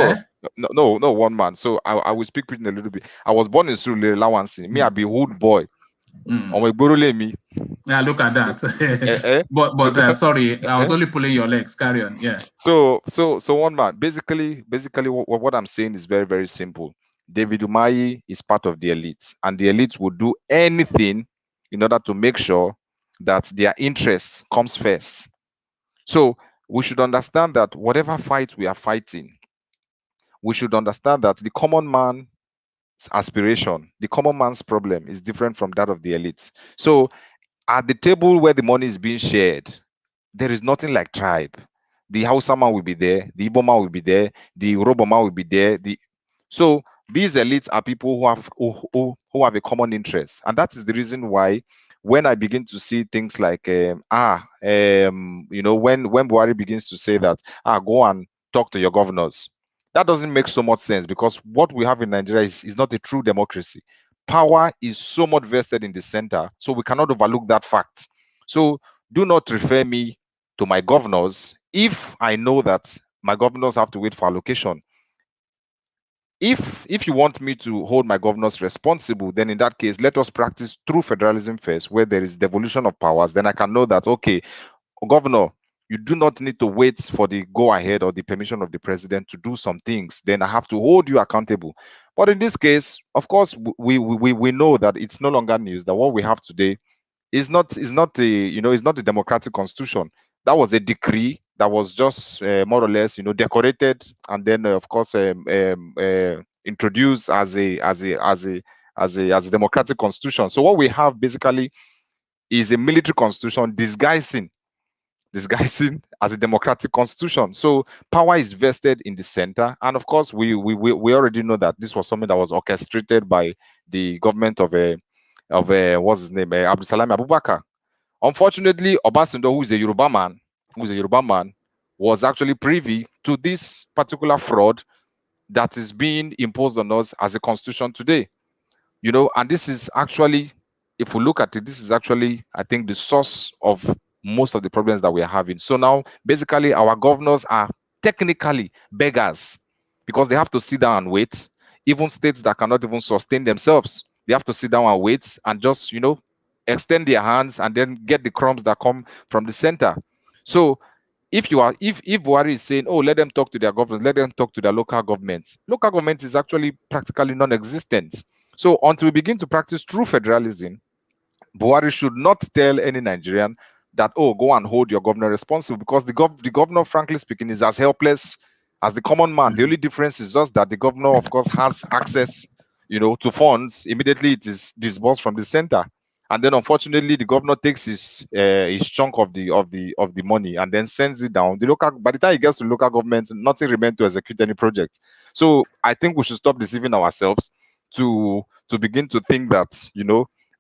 no, one man. So I will speak pidgin a little bit. I was born in Sule, Lawansi. Me, I be hood boy. On my borole me. Yeah, look at that. But sorry, I was only pulling your legs. Carry on. Yeah. So one man. Basically, what I'm saying is very, very simple. David Umahi is part of the elites, and the elites will do anything in order to make sure that their interests comes first. So we should understand that whatever fight we are fighting, we should understand that the common man's aspiration, the common man's problem is different from that of the elites. So at the table where the money is being shared, there is nothing like tribe. The Hausa man will be there, the Igbo man will be there, the Yoruba man will be there. So these elites are people who have a common interest, and that is the reason why when I begin to see things like when Buhari begins to say that go and talk to your governors, that doesn't make so much sense, because what we have in Nigeria is not a true democracy. Power is so much vested in the center, so we cannot overlook that fact. So do not refer me to my governors if I know that my governors have to wait for allocation. If you want me to hold my governors responsible, then in that case, let us practice true federalism first, where there is devolution of powers. Then I can know that, okay, governor, you do not need to wait for the go-ahead or the permission of the president to do some things. Then I have to hold you accountable. But in this case, of course, we know that it's no longer news, that what we have today is not a democratic constitution. That was a decree that was just more or less decorated, and then of course introduced as a democratic constitution. So what we have basically is a military constitution disguising as a democratic constitution. So power is vested in the center, and of course we already know that this was something that was orchestrated by the government of what's his name, Abdusalam Abubakar. Unfortunately, Obasanjo, who is a Yoruba man, was actually privy to this particular fraud that is being imposed on us as a constitution today. And this is actually, if we look at it, this is actually, I think, the source of most of the problems that we are having. So now, basically, our governors are technically beggars, because they have to sit down and wait. Even states that cannot even sustain themselves, they have to sit down and wait and just, extend their hands and then get the crumbs that come from the center. So if Buhari is saying, oh, let them talk to their governments, let them talk to their local governments is actually practically non-existent. So until we begin to practice true federalism, Buhari should not tell any Nigerian that, oh, go and hold your governor responsible, because the governor, frankly speaking, is as helpless as the common man. The only difference is just that the governor, of course, has access, to funds. Immediately it is disbursed from the center. And then unfortunately the governor takes his chunk of the money and then sends it down. By the time it gets to local government, nothing remains to execute any project. So I think we should stop deceiving ourselves to begin to think that,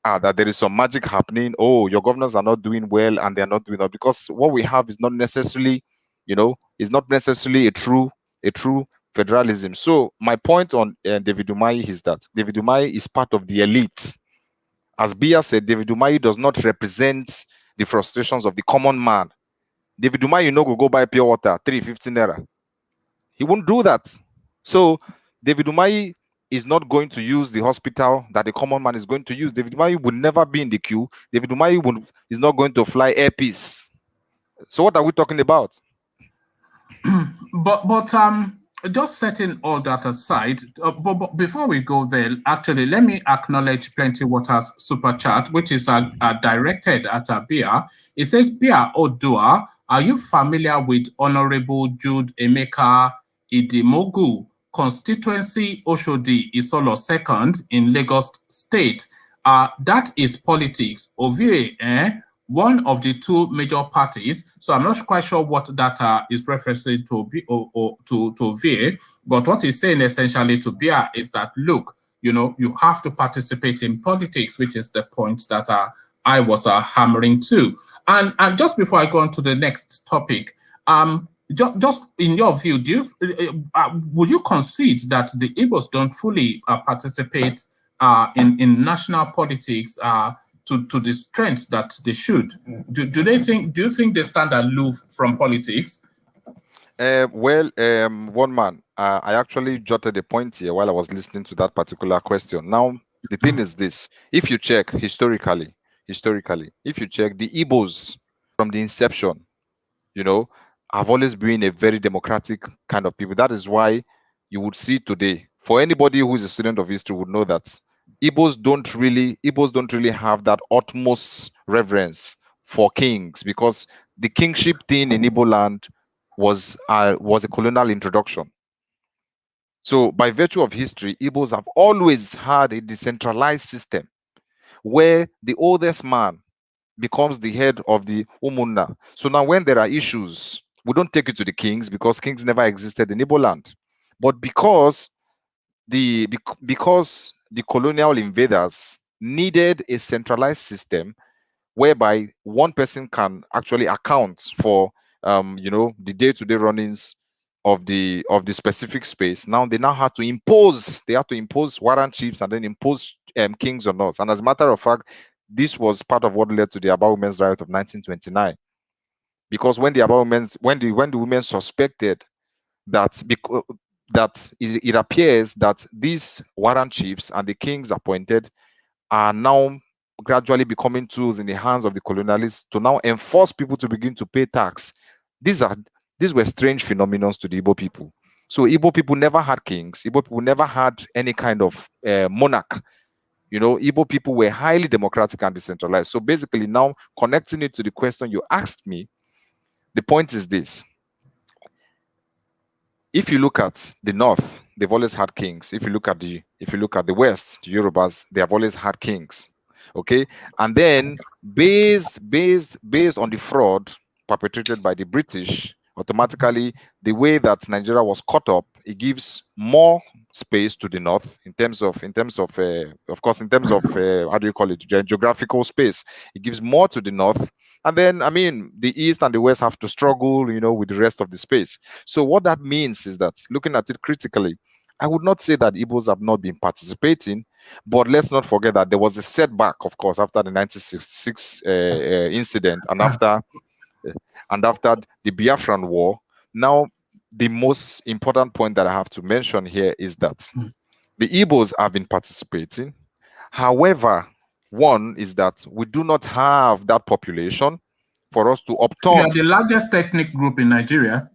that there is some magic happening. Oh, your governors are not doing well and they're not doing that, because what we have is not necessarily, a true federalism. So my point on David Umahi is that David Umahi is part of the elite. As Bia said, David Umahi does not represent the frustrations of the common man. David Umahi, will go buy pure water, 350 naira. He won't do that. So David Umahi is not going to use the hospital that the common man is going to use. David Umahi will never be in the queue. David Umahi is not going to fly Air Peace. So what are we talking about? But just setting all that aside, but before we go there, actually, let me acknowledge Plenty Water's super chat, which is directed at Bia. It says, Bia Odua, are you familiar with Honorable Jude Emeka Idimogu, constituency Oshodi Isolo 2nd in Lagos State? That is politics. Ovie, one of the two major parties. So I'm not quite sure what that is referencing to VA, but what he's saying essentially to Bia is that, look, you have to participate in politics, which is the point that I was hammering to. And just before I go on to the next topic, just in your view, do you would you concede that the Igbos don't fully participate in national politics to the strength that they should? Do you think they stand aloof from politics? One man, I actually jotted a point here while I was listening to that particular question. Now, the thing is this: if you check historically, if you check the Igbos from the inception, you know, have always been a very democratic kind of people. That is why you would see today, for anybody who is a student of history would know that Igbos don't really have that utmost reverence for kings, because the kingship thing in Igbo land was a colonial introduction. So by virtue of history, Igbos have always had a decentralized system where the oldest man becomes the head of the Umunna. So now when there are issues, we don't take it to the kings, because kings never existed in Igbo land. But because the colonial invaders needed a centralized system whereby one person can actually account for the day-to-day runnings of the specific space. Now they have to impose warrant chiefs and then impose kings on us. And as a matter of fact, this was part of what led to the Aba Women's Riot of 1929, because when the Aba Women's when the women suspected that it appears that these warrant chiefs and the kings appointed are now gradually becoming tools in the hands of the colonialists to now enforce people to begin to pay tax. These were strange phenomena to the Igbo people. So Igbo people never had kings. Igbo people never had any kind of monarch. Igbo people were highly democratic and decentralized. So basically, now connecting it to the question you asked me, the point is this: if you look at the north, they've always had kings. If you look at the west, the Yorubas, they have always had kings. Okay, and then based on the fraud perpetrated by the British, automatically the way that Nigeria was caught up, it gives more space to the north in terms of how do you call it, geographical space. It gives more to the north, and then the east and the west have to struggle, with the rest of the space. So what that means is that, looking at it critically, I would not say that Igbos have not been participating, but let's not forget that there was a setback, of course, after the 1966 incident, and after the Biafran War. Now, the most important point that I have to mention here is that the Igbos have been participating. However, one is that we do not have that population for us to You upturn. are the largest ethnic group in Nigeria.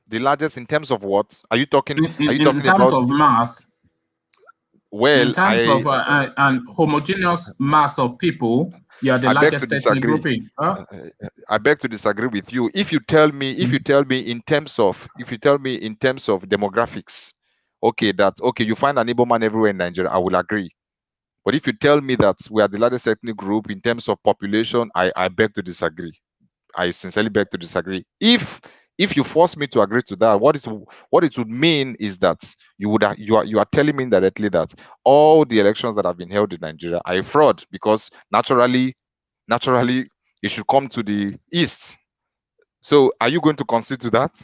The largest in terms of what? Are you talking? In terms of mass? Well, in terms of an homogeneous mass of people, you are the largest ethnic group in. I beg to disagree with you. If you tell me in terms of demographics, you find an Igbo man everywhere in Nigeria, I will agree. But if you tell me that we are the largest ethnic group in terms of population, I beg to disagree. I sincerely beg to disagree. If you force me to agree to that, what it would mean is that you are telling me indirectly that all the elections that have been held in Nigeria are a fraud, because naturally it should come to the east. So are you going to concede to that?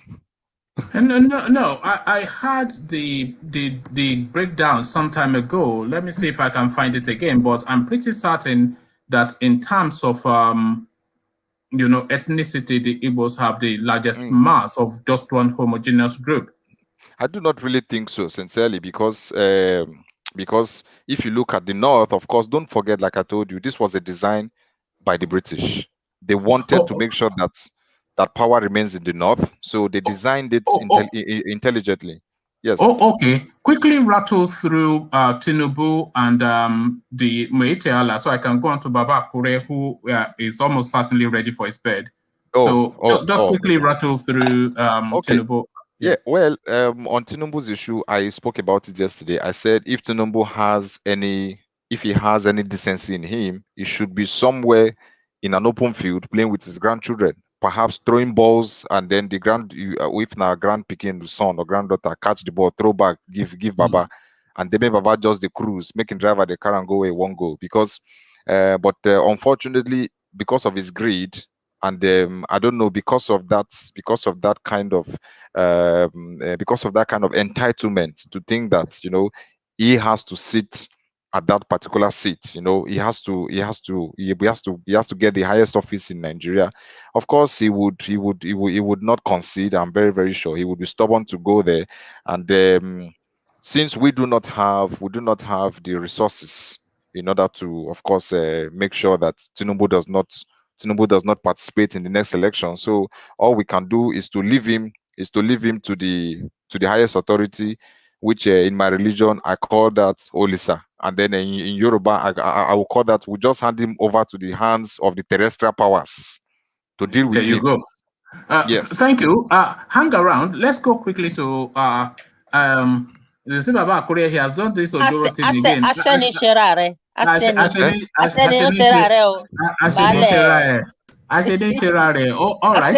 No. I had the breakdown some time ago. Let me see if I can find it again. But I'm pretty certain that in terms of ethnicity, the Igbos have the largest mass of just one homogeneous group. I do not really think so, sincerely, because if you look at the north, of course, don't forget, like I told you, this was a design by the British. They wanted to make sure that power remains in the north, so they designed it intelligently. Yes. Oh, okay. Quickly rattle through Tinubu and the MIYETTI, so I can go on to Baba Kure, who is almost certainly ready for his bed. Just quickly rattle through Tinubu. Yeah, well, on Tinubu's issue, I spoke about it yesterday. I said if Tinubu has any decency in him, he should be somewhere in an open field playing with his grandchildren, perhaps throwing balls, and then if now grand picking son or granddaughter catch the ball, throw back, give Baba, and then Baba just the cruise, making driver the car and go away, won't go, because but unfortunately, because of his greed, And I don't know, because of that kind of entitlement to think that, he has to sit at that particular seat. He has to get the highest office in Nigeria. Of course, he would not concede. I'm very, very sure he would be stubborn to go there. And since we do not have the resources in order to, of course, make sure that Tinubu does not participate in the next election. So all we can do is to leave him to the highest authority, which in my religion I call that Olisa, and then in Yoruba I will call that, we just hand him over to the hands of the terrestrial powers to deal with There you him. go. Yes. Thank you. Hang around. Let's go quickly to the Baba Korea. He has done this Odoro thing again. Oh, all right.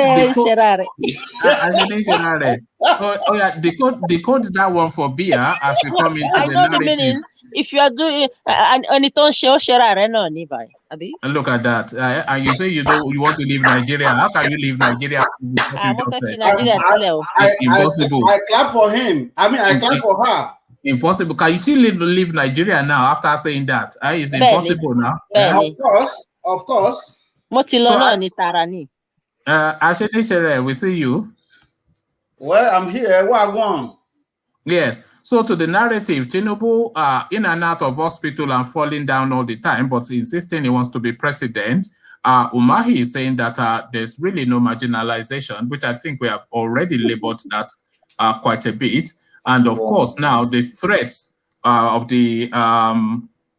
Oh yeah, decode that one for Bia as we come into I the know the narrative. meaning. If you are doing and it don't show Sherare no Nibai. And look at that. And you say you want to leave Nigeria. How can you leave Nigeria? Impossible. I clap for him. I mean, I clap for her. Impossible. Can you still leave Nigeria now after saying that? It's impossible now. Of course. Ashede Shere, we see you. Well, I'm here. What I want? Yes. So to the narrative, Tinubu in and out of hospital and falling down all the time, but insisting he wants to be president. Umahi is saying that there's really no marginalization, which I think we have already labeled that quite a bit. And of course, now the threats of the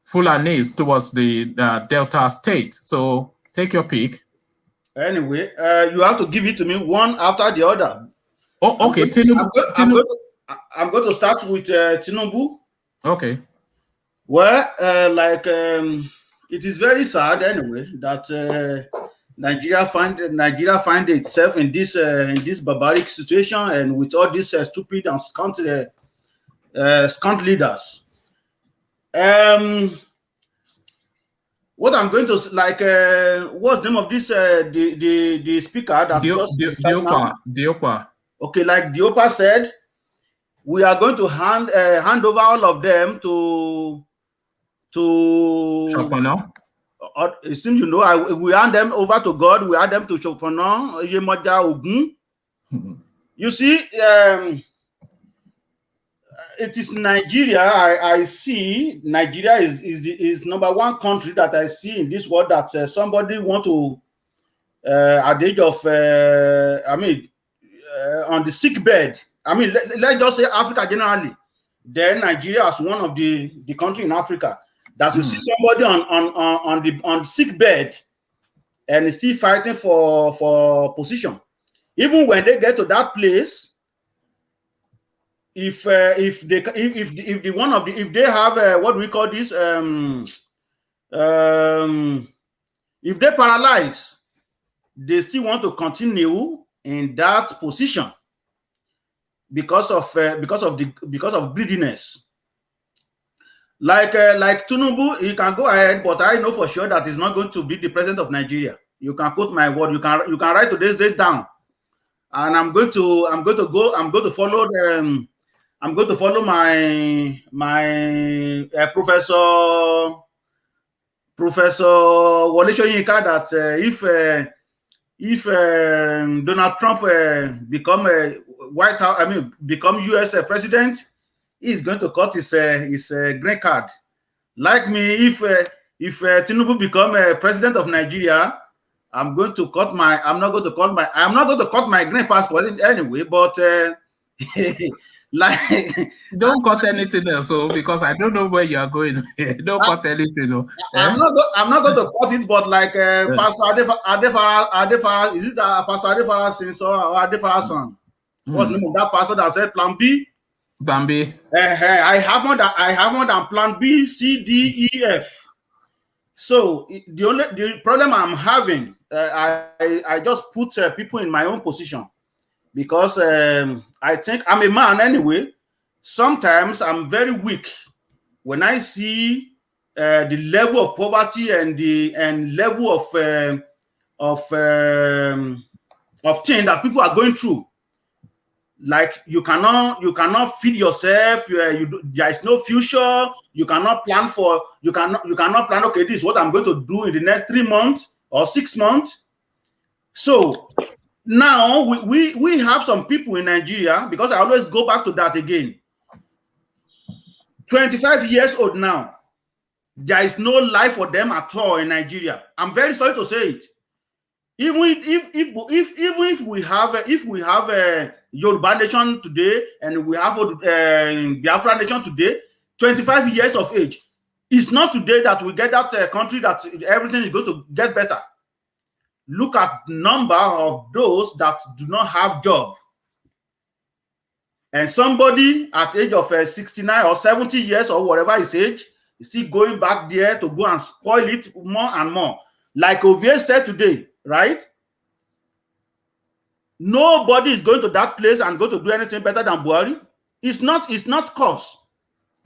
Fulanis towards the Delta state. So take your pick. Anyway, you have to give it to me one after the other. Oh, okay. I'm going to start with Tinubu. Okay. Well, it is very sad anyway that Nigeria find itself in this barbaric situation, and with all these stupid and scant leaders. What I'm going to what's the name of this the speaker that Diopa. Okay, like Diopa said, we are going to hand over all of them to Chopano. It seems we hand them over to God. We hand them to Chopano, Yemoja Ogun. You see, it is Nigeria. I see Nigeria is number one country that I see in this world that somebody want to at the age of on the sick bed. I mean, let's just say Africa generally. Then Nigeria is one of the country in Africa that you see somebody on the sick bed and is still fighting for position. Even when they get to that place, if they have what we call this if they paralyze, they still want to continue in that position because of greediness. Like Tinubu, he can go ahead, but I know for sure that he's not going to be the president of Nigeria. You can quote my word. You can write today's date down, and I'm going to follow my Professor Wole Soyinka that if Donald Trump become US president, he's going to cut his green card. Like me, if Tinubu become president of Nigeria, I'm not going to cut my green passport anyway, but don't cut anything else, because I don't know where you are going. Don't cut anything. I'm not going to cut it, but like Pastor Adefara, is it Pastor Adefara's son or Adefara's son? What's the name of that pastor that said Plan B? Plan B. I have more than Plan B, C, D, E, F. So the problem I'm having, I just put people in my own position because I think I'm a man anyway. Sometimes I'm very weak when I see the level of poverty and the level of things that people are going through. Like you cannot feed yourself. There is no future. You cannot plan for. You cannot plan. Okay, this is what I'm going to do in the next 3 months or 6 months. So now we have some people in Nigeria, because I always go back to that again. 25 years old now. There is no life for them at all in Nigeria. I'm very sorry to say it. Even if we have a Yoruba nation today and we have Biafra nation today, 25 years of age, it's not today that we get that country that everything is going to get better. Look at the number of those that do not have job. And somebody at age of 69 or 70 years or whatever his age is still going back there to go and spoil it more and more. Like Ovie said today, right? Nobody is going to that place and go to do anything better than Buhari. It's not cause,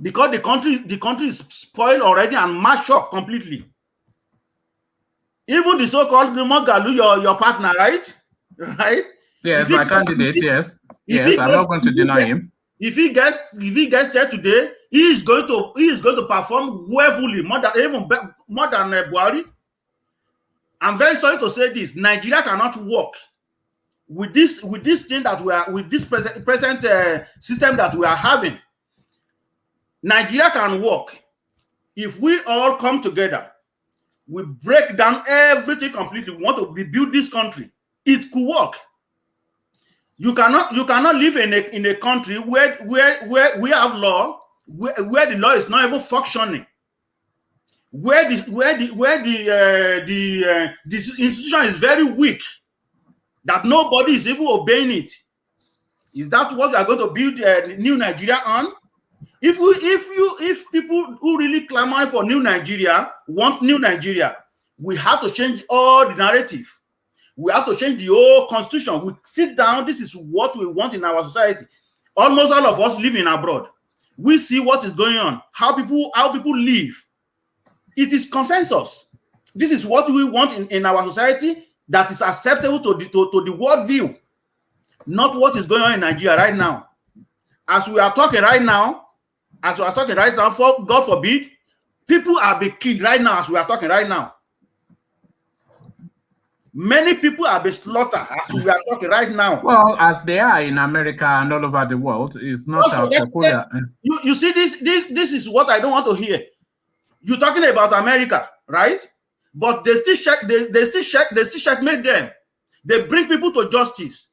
because the country is spoiled already and mashed up completely. Even the so-called Mogalu, your partner, right? Right? Yes, my candidate, yes. Yes, I'm not going to deny him. If he gets there today, he is going to perform woefully, more than Buhari. I'm very sorry to say this. Nigeria cannot work with this thing that we are, with this present system that we are having. Nigeria can work if we all come together. We break down everything completely. We want to rebuild this country. It could work. You cannot live in a country where we have law, where the law is not even functioning, where the institution is very weak, that nobody is even obeying it. Is that what we are going to build new Nigeria on? If people who really clamor for new Nigeria want new Nigeria, we have to change all the narrative. We have to change the whole constitution. We sit down. This is what we want in our society. Almost all of us living abroad. We see what is going on, how people live. It is consensus. This is what we want in our society that is acceptable to the world view, not what is going on in Nigeria right now. As we are talking right now, for God forbid, people are being killed right now as we are talking right now. Many people are being slaughtered as we are talking right now. Well, as they are in America and all over the world, it's not peculiar. You see, this is what I don't want to hear. You're talking about America, right? But they still checkmate them. They bring people to justice.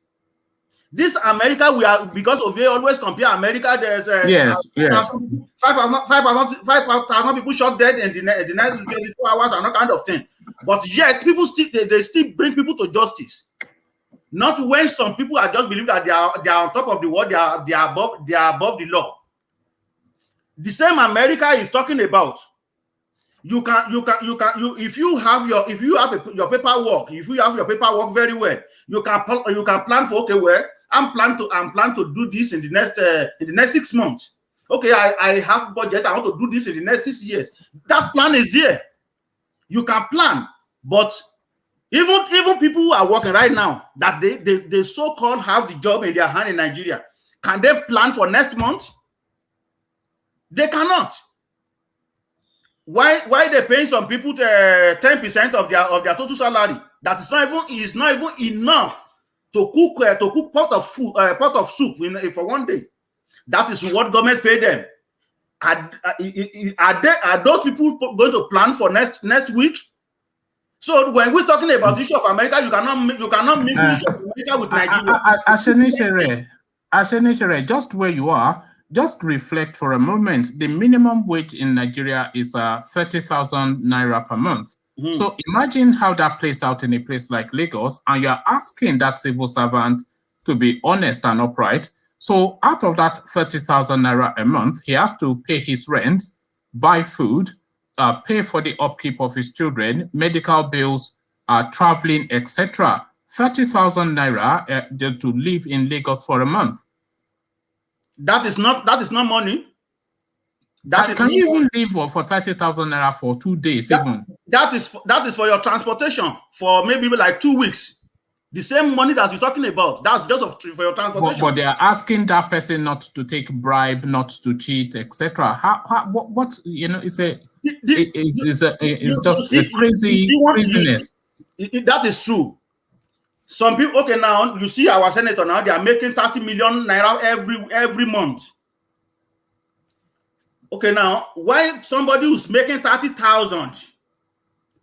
This America, we are, because of they always compare America. There's 5,000 people shot dead in the next 24 hours and that kind of thing. But yet people they still bring people to justice. Not when some people are just believe that they are on top of the world, they are above the law. The same America is talking about. If you have your paperwork, if you have your paperwork very well, you can plan for, okay, well, I'm plan to do this in the next 6 months. Okay, I have budget. I want to do this in the next 6 years. That plan is here. You can plan, but even people who are working right now that they so-called have the job in their hand in Nigeria, can they plan for next month? They cannot. Why they paying some people 10% of their total salary? That is not even enough to cook pot of soup for one day. That is what government pay them. Are those people going to plan for next week? So when we're talking about the issue of America, you cannot mix the issue of America with Nigeria. Ashenishere, just where you are, just reflect for a moment. The minimum wage in Nigeria is 30,000 naira per month. Mm-hmm. So imagine how that plays out in a place like Lagos, and you're asking that civil servant to be honest and upright. So out of that 30,000 naira a month, he has to pay his rent, buy food, pay for the upkeep of his children, medical bills, traveling, etc. 30,000 naira to live in Lagos for a month. That is not money. Can you even live for 30,000 naira for 2 days? That is for your transportation for maybe like 2 weeks. The same money that you're talking about, that's just for your transportation. But they are asking that person not to take bribe, not to cheat, etc. What you know? It's just a craziness. That is true. Some people, okay, now you see our senator now, they are making 30 million naira every month. Okay, now why somebody who's making 30,000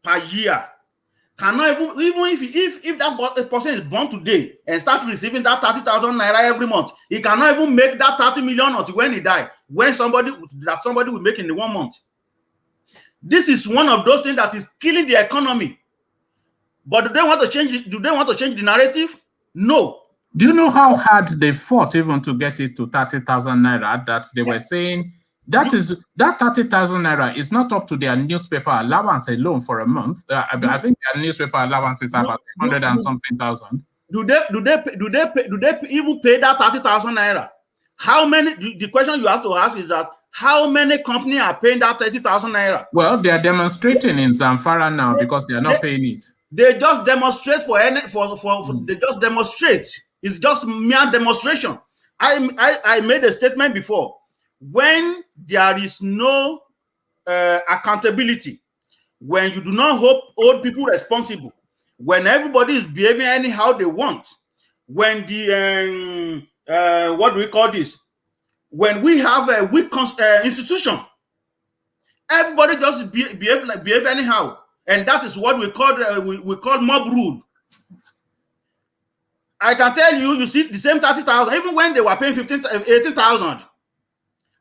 per year cannot even if that person is born today and start receiving that 30,000 naira every month, he cannot even make that 30 million until when he die. When somebody will make in the 1 month. This is one of those things that is killing the economy. But do they want to change it? Do they want to change the narrative? No. Do you know how hard they fought even to get it to 30,000 naira? That they were saying that 30,000 naira is not up to their newspaper allowance alone for a month. I think their newspaper allowance is about 100 and something thousand. Do they even pay that 30,000 naira? How many? The question you have to ask is that how many companies are paying that 30,000 naira? Well, they are demonstrating in Zamfara now because they are not paying it. They just demonstrate they just demonstrate. It's just mere demonstration. I made a statement before. When there is no accountability, when you do not hold people responsible, when everybody is behaving anyhow they want, when the what do we call this? When we have a weak institution, everybody just behave anyhow, and that is what we call mob rule. I can tell you, you see the same 30,000, even when they were paying 18,000.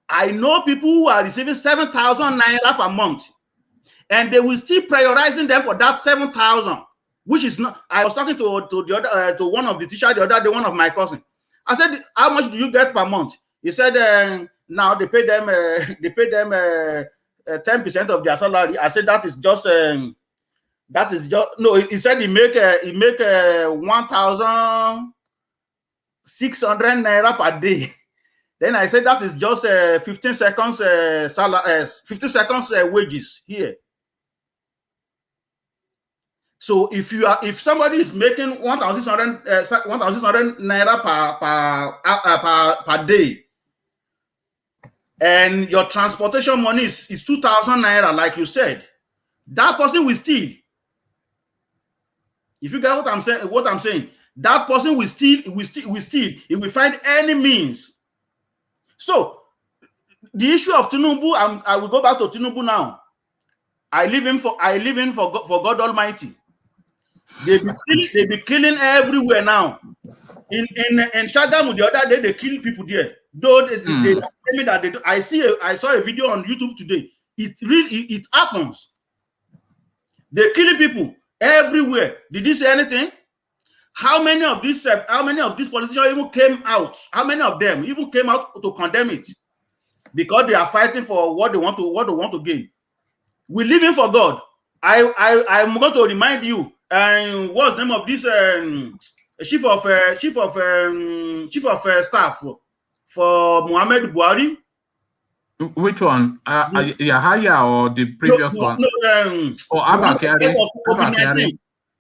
I know people who are receiving 7,000 naira per month, and they will still prioritizing them for that 7,000, which is not. I was talking to the other to one of the teachers the other day, one of my cousins. I said, "How much do you get per month?" He said, "Now they pay them 10% of their salary." I said, "That is just no." He said he make 1,600 naira per day. Then I said that is just 15 seconds 15 seconds wages here. So if somebody is making 1,600 naira per day, and your transportation money is 2,000 naira, like you said, that person will steal. If you get what I'm saying, that person will steal. He will find any means. So the issue of Tinubu, I will go back to Tinubu now. I live in for God Almighty. They be killing everywhere now. In Shagamu the other day they kill people there. Though they tell me that they do. I saw a video on YouTube today. It happens. They're killing people everywhere. Did you say anything? How many of these politicians even came out? How many of them even came out to condemn it? Because they are fighting for what they want to gain. We live in for God. I'm going to remind you. And what's the name of this chief of staff for Muhammad Buhari? Which one? Yahaya or the previous one? No,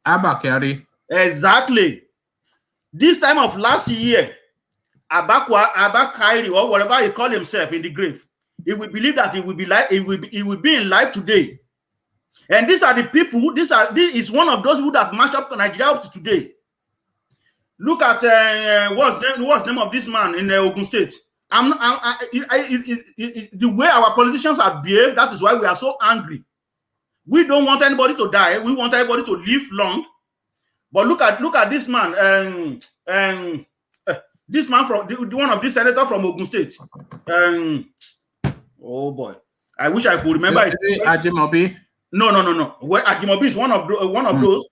Abba Kyari. Exactly. This time of last year, Abba Kyari, or whatever he called himself, in the grave, he will believe that he will be in life today. And these are the people. This is one of those people that match up to Nigeria up to today. Look at what's the name of this man in Ogun State. The way our politicians are behaved, that is why we are so angry. We don't want anybody to die. We want everybody to live long. But look at this man, this man from one of these senators from Ogun State. Oh boy, I wish I could remember. Ajimobi. No. Well, Ajimobi is one of those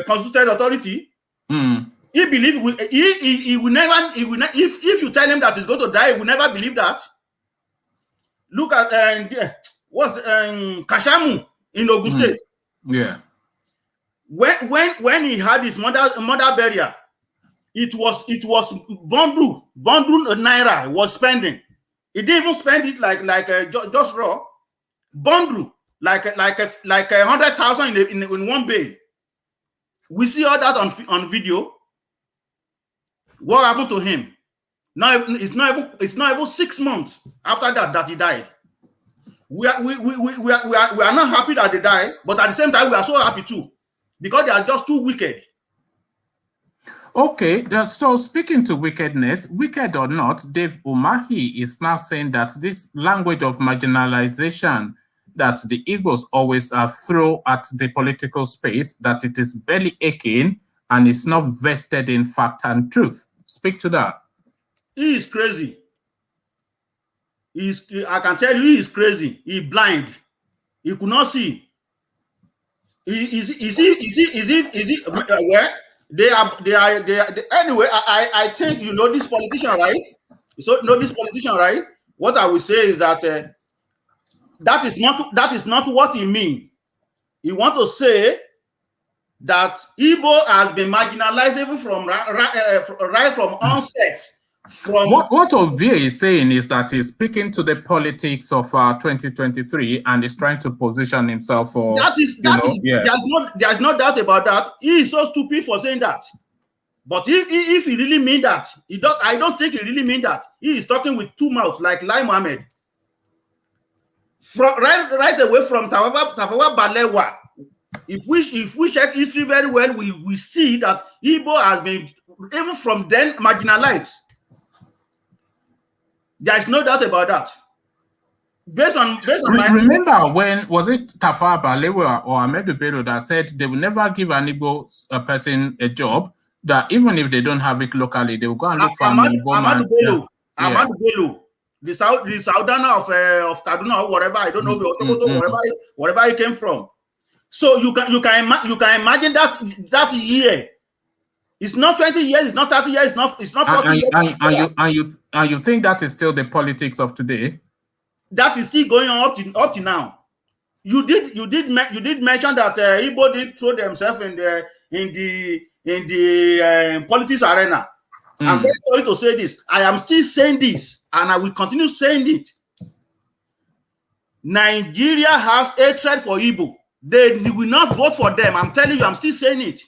constituted authority. He believes he will never. If you tell him that he's going to die, he will never believe that. Look at Kashamu in Ogun State. Yeah. When he had his mother burial, it was bundle naira was spending. He didn't even spend it like just raw bundle. like 100,000 in one bay. We see all that on video. What happened to him? Now it's not even 6 months after that he died. We are not happy that they died, but at the same time we are so happy too, because they are just too wicked. Okay, so speaking to wickedness, wicked or not, Dave Umahi is now saying that this language of marginalization that the Igbos always throw at the political space, that it is belly aching and it's not vested in fact and truth. Speak to that. He is crazy. I can tell you, he is crazy. He blind. He could not see. Is he where they are anyway. I think you know this politician, right? So know this politician, right? What I will say is that that is not what he means. He want to say that Igbo has been marginalized even from right from onset. What Ovie is saying is that he's speaking to the politics of 2023 and is trying to position himself for there's no doubt about that. He is so stupid for saying that. But if he really mean that, I don't think he really mean that. He is talking with two mouths like Lai Mohammed. Right away from Tafawa Balewa. If we check history very well, we see that Igbo has been even from then marginalized. There is no doubt about that. Based on remember when was it Tafawa Balewa or Ahmed Bello that said they will never give an Igbo person a job, that even if they don't have it locally, they will go and look for Ahmed Bello, the Saudana of Kaduna or whatever, I don't know, wherever he came from. So you can imagine that year. It's not 20 years, it's not 30 years, it's not 40 years. And you think that is still the politics of today? That is still going on up to now. You did mention that Igbo did throw themselves in the politics arena. I'm very sorry to say this. I am still saying this, and I will continue saying it. Nigeria has hatred for Igbo. They will not vote for them. I'm telling you, I'm still saying it.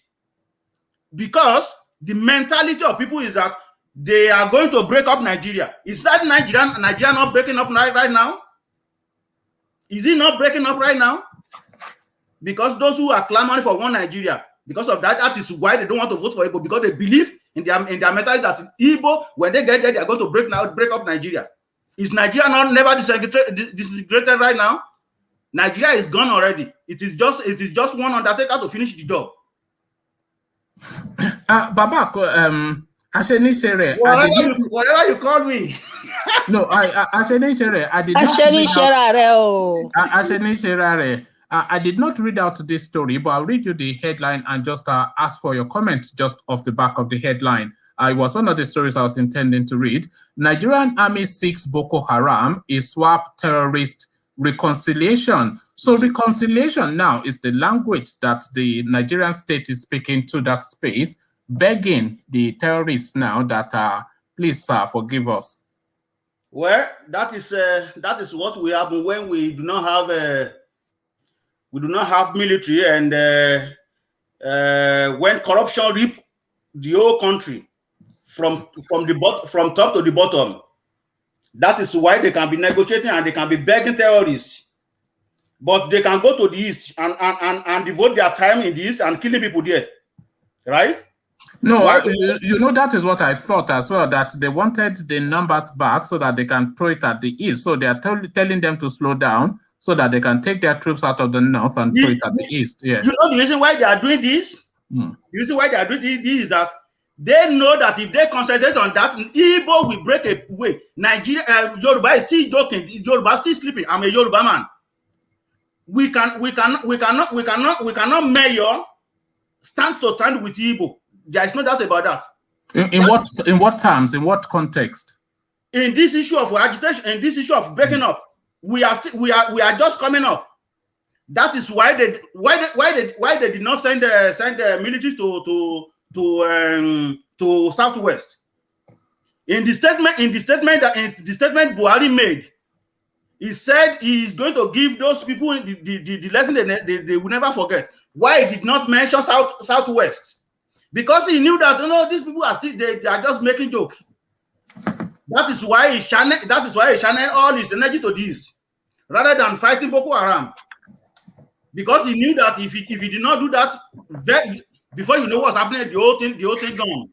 Because the mentality of people is that they are going to break up Nigeria. Is that Nigeria not breaking up right now? Is it not breaking up right now? Because those who are clamoring for one Nigeria, because of that is why they don't want to vote for Igbo, because they believe in their mentality that Igbo, when they get there, they are going to break up Nigeria. Is Nigeria not never disintegrated right now? Nigeria is gone already. It is just one undertaker to finish the job. Baba, whatever you call me. No, I did not read out this story, but I'll read you the headline and just ask for your comments just off the back of the headline. It was one of the stories I was intending to read. Nigerian Army seeks Boko Haram, a swap terrorist reconciliation. So reconciliation now is the language that the Nigerian state is speaking to that space, begging the terrorists now that please forgive us. Well, that is what we have when we do not have military, and when corruption rip the whole country from top to the bottom. That is why they can be negotiating and they can be begging terrorists. But they can go to the east and devote their time in the east and killing people there. Right? No, you know, that is what I thought as well, that they wanted the numbers back so that they can throw it at the east. So they are telling them to slow down so that they can take their troops out of the north and throw it at the east. Yeah. You know the reason why they are doing this? The reason why they are doing this is that they know that if they concentrate on that, Igbo will break away. Nigeria, Yoruba is still joking. Yoruba is still sleeping. I'm a Yoruba man. We cannot measure stand to stand with Igbo. There is no doubt about that. In what terms? In what context? In this issue of agitation, in this issue of breaking up, we are just coming up. That is why they did not send the military to Southwest. In the statement Buhari made, He said he is going to give those people the lesson they will never forget. Why he did not mention Southwest? Because he knew that these people are still they are just making joke. That is why he channeled all his energy to this, rather than fighting Boko Haram. Because he knew that if he did not do that, before you know what's happening, the whole thing gone.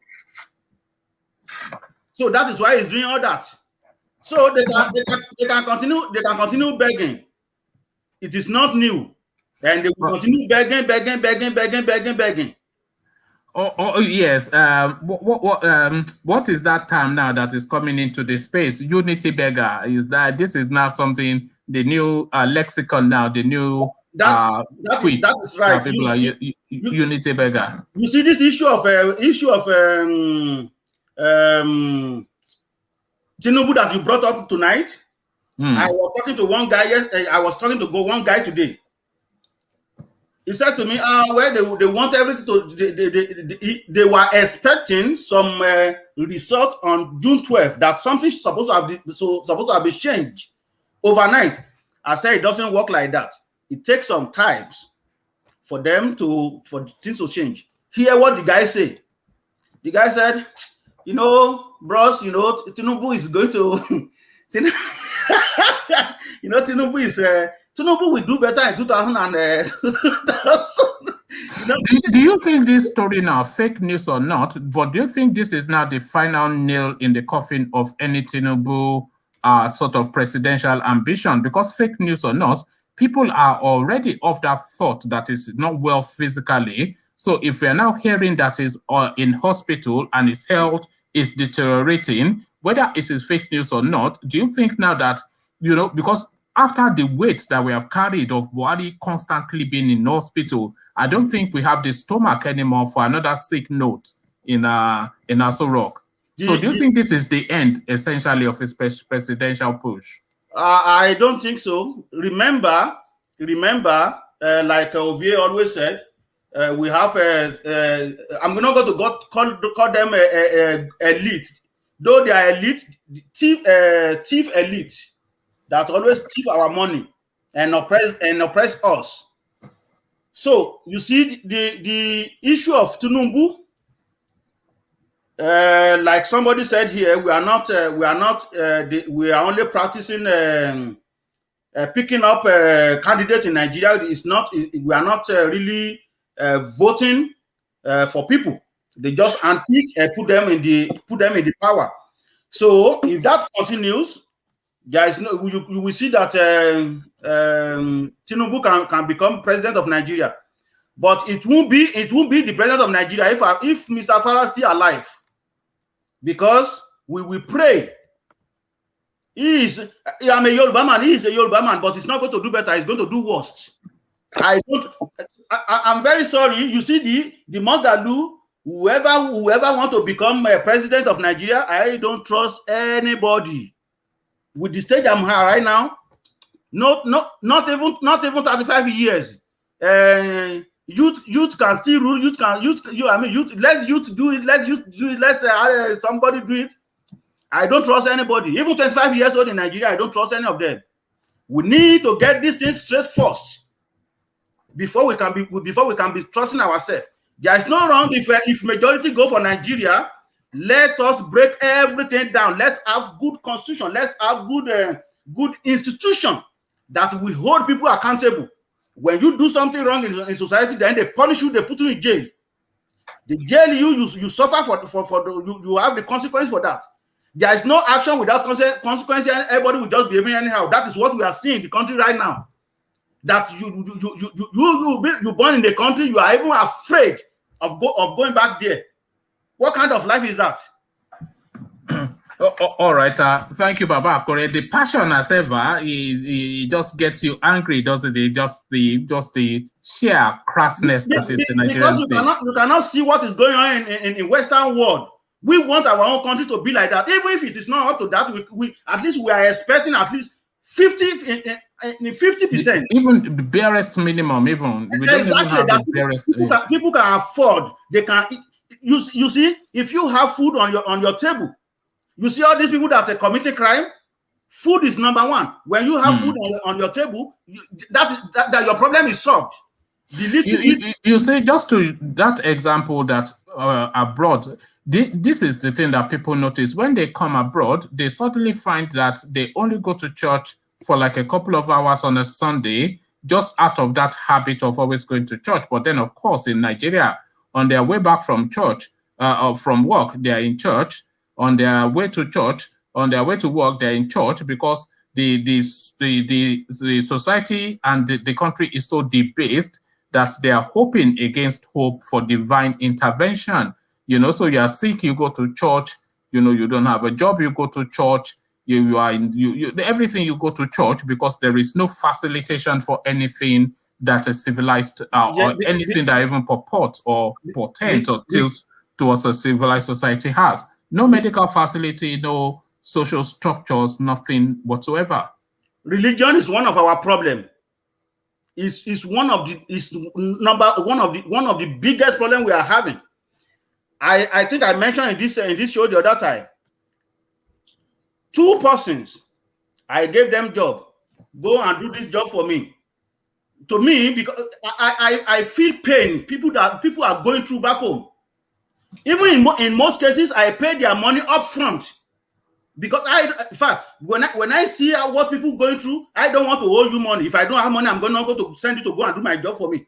So that is why he's doing all that. So they can continue begging. It is not new, and they will continue begging. Oh yes. What is that term now that is coming into the space? Unity beggar. This is now something, the new lexicon now, the new that is right. People are unity beggar. You see this issue of Tinubu that you brought up tonight. I was talking to one guy. I was talking to one guy today. He said to me, "Well, they want everything to. They were expecting some result on June 12th that something supposed to have been changed overnight." I said it doesn't work like that. It takes some time for things to change. Hear what the guy said. The guy said, bros, Tinubu is going to, Tinubu will do better in 2000. Do you think this story now, fake news or not, but do you think this is now the final nail in the coffin of any Tinubu sort of presidential ambition? Because fake news or not, people are already of that thought that is not well physically. So if we are now hearing that he's in hospital and his health is deteriorating, whether it is fake news or not, do you think now that, because after the weight that we have carried of Buhari constantly being in hospital, I don't think we have the stomach anymore for another sick note in Aso Rock. So do you think this is the end, essentially, of his presidential push? I don't think so. Remember, like Ovie always said, we have I'm not going to call them elite, though they are elite, thief elite that always thief our money and oppress us. So you see the issue of Tinubu, like somebody said here, we are only practicing picking up candidates in Nigeria. We are not really voting for people. They just put them in the power. So if that continues, there is no. You will see that Tinubu can become president of Nigeria, but it won't be the president of Nigeria if Mr. Farah is still alive, because we will pray. I'm a Yoruba man. He is a Yoruba man, but he's not going to do better. He's going to do worse. I'm very sorry. You see the Magalu, whoever want to become president of Nigeria, I don't trust anybody. With the stage I'm here right now, not even 35 years. Youth can still rule. Youth. Let youth do it. Let somebody do it. I don't trust anybody. Even 25 years old in Nigeria, I don't trust any of them. We need to get these things straight first before we can be trusting ourselves. There is no wrong if majority go for Nigeria. Let us break everything down. Let's have good constitution. Let's have good institution that will hold people accountable. When you do something wrong in society, then they punish you. They put you in jail. The jail you suffer for you have the consequence for that. There is no action without consequence. Everybody will just behaving anyhow. That is what we are seeing in the country right now. That you born in the country, you are even afraid of going back there. What kind of life is that? All right. Thank you, Baba Akore. The passion, as ever, he just gets you angry, doesn't it? Just the sheer crassness that is the Nigerian state. Because you cannot see what is going on in Western world. We want our own country to be like that. Even if it is not up to that, we at least we are expecting at least 50%. Even the barest minimum. Even we don't even have the barest. People can afford. They can. You see, if you have food on your table, you see all these people that are committing crime, Food is number one. When you have food on your table, that your problem is solved. You say, just to that example that abroad, this is the thing that people notice. When they come abroad, they suddenly find that they only go to church for like a couple of hours on a Sunday, just out of that habit of always going to church. But then, of course, in Nigeria, on their way back from church, or from work, they are in church. On their way to church, on their way to work, they're in church, because the society and the country is so debased that they are hoping against hope for divine intervention. You know, so you are sick, you go to church. You know, you don't have a job, you go to church. You are in everything, you go to church, because there is no facilitation for anything that is civilized, or anything that even purports or portends or tilts towards a civilized society has. No medical facility, no social structures, nothing whatsoever. Religion is one of our problems. Is one of the biggest problem we are having. I think I mentioned in this show the other time. 2 persons, I gave them job. Go and do this job for me. To me, because I feel pain. People are going through back home. Even in most cases, I pay their money up front. Because in fact, when I see what people going through, I don't want to owe you money. If I don't have money, I'm going to go to send you to go and do my job for me.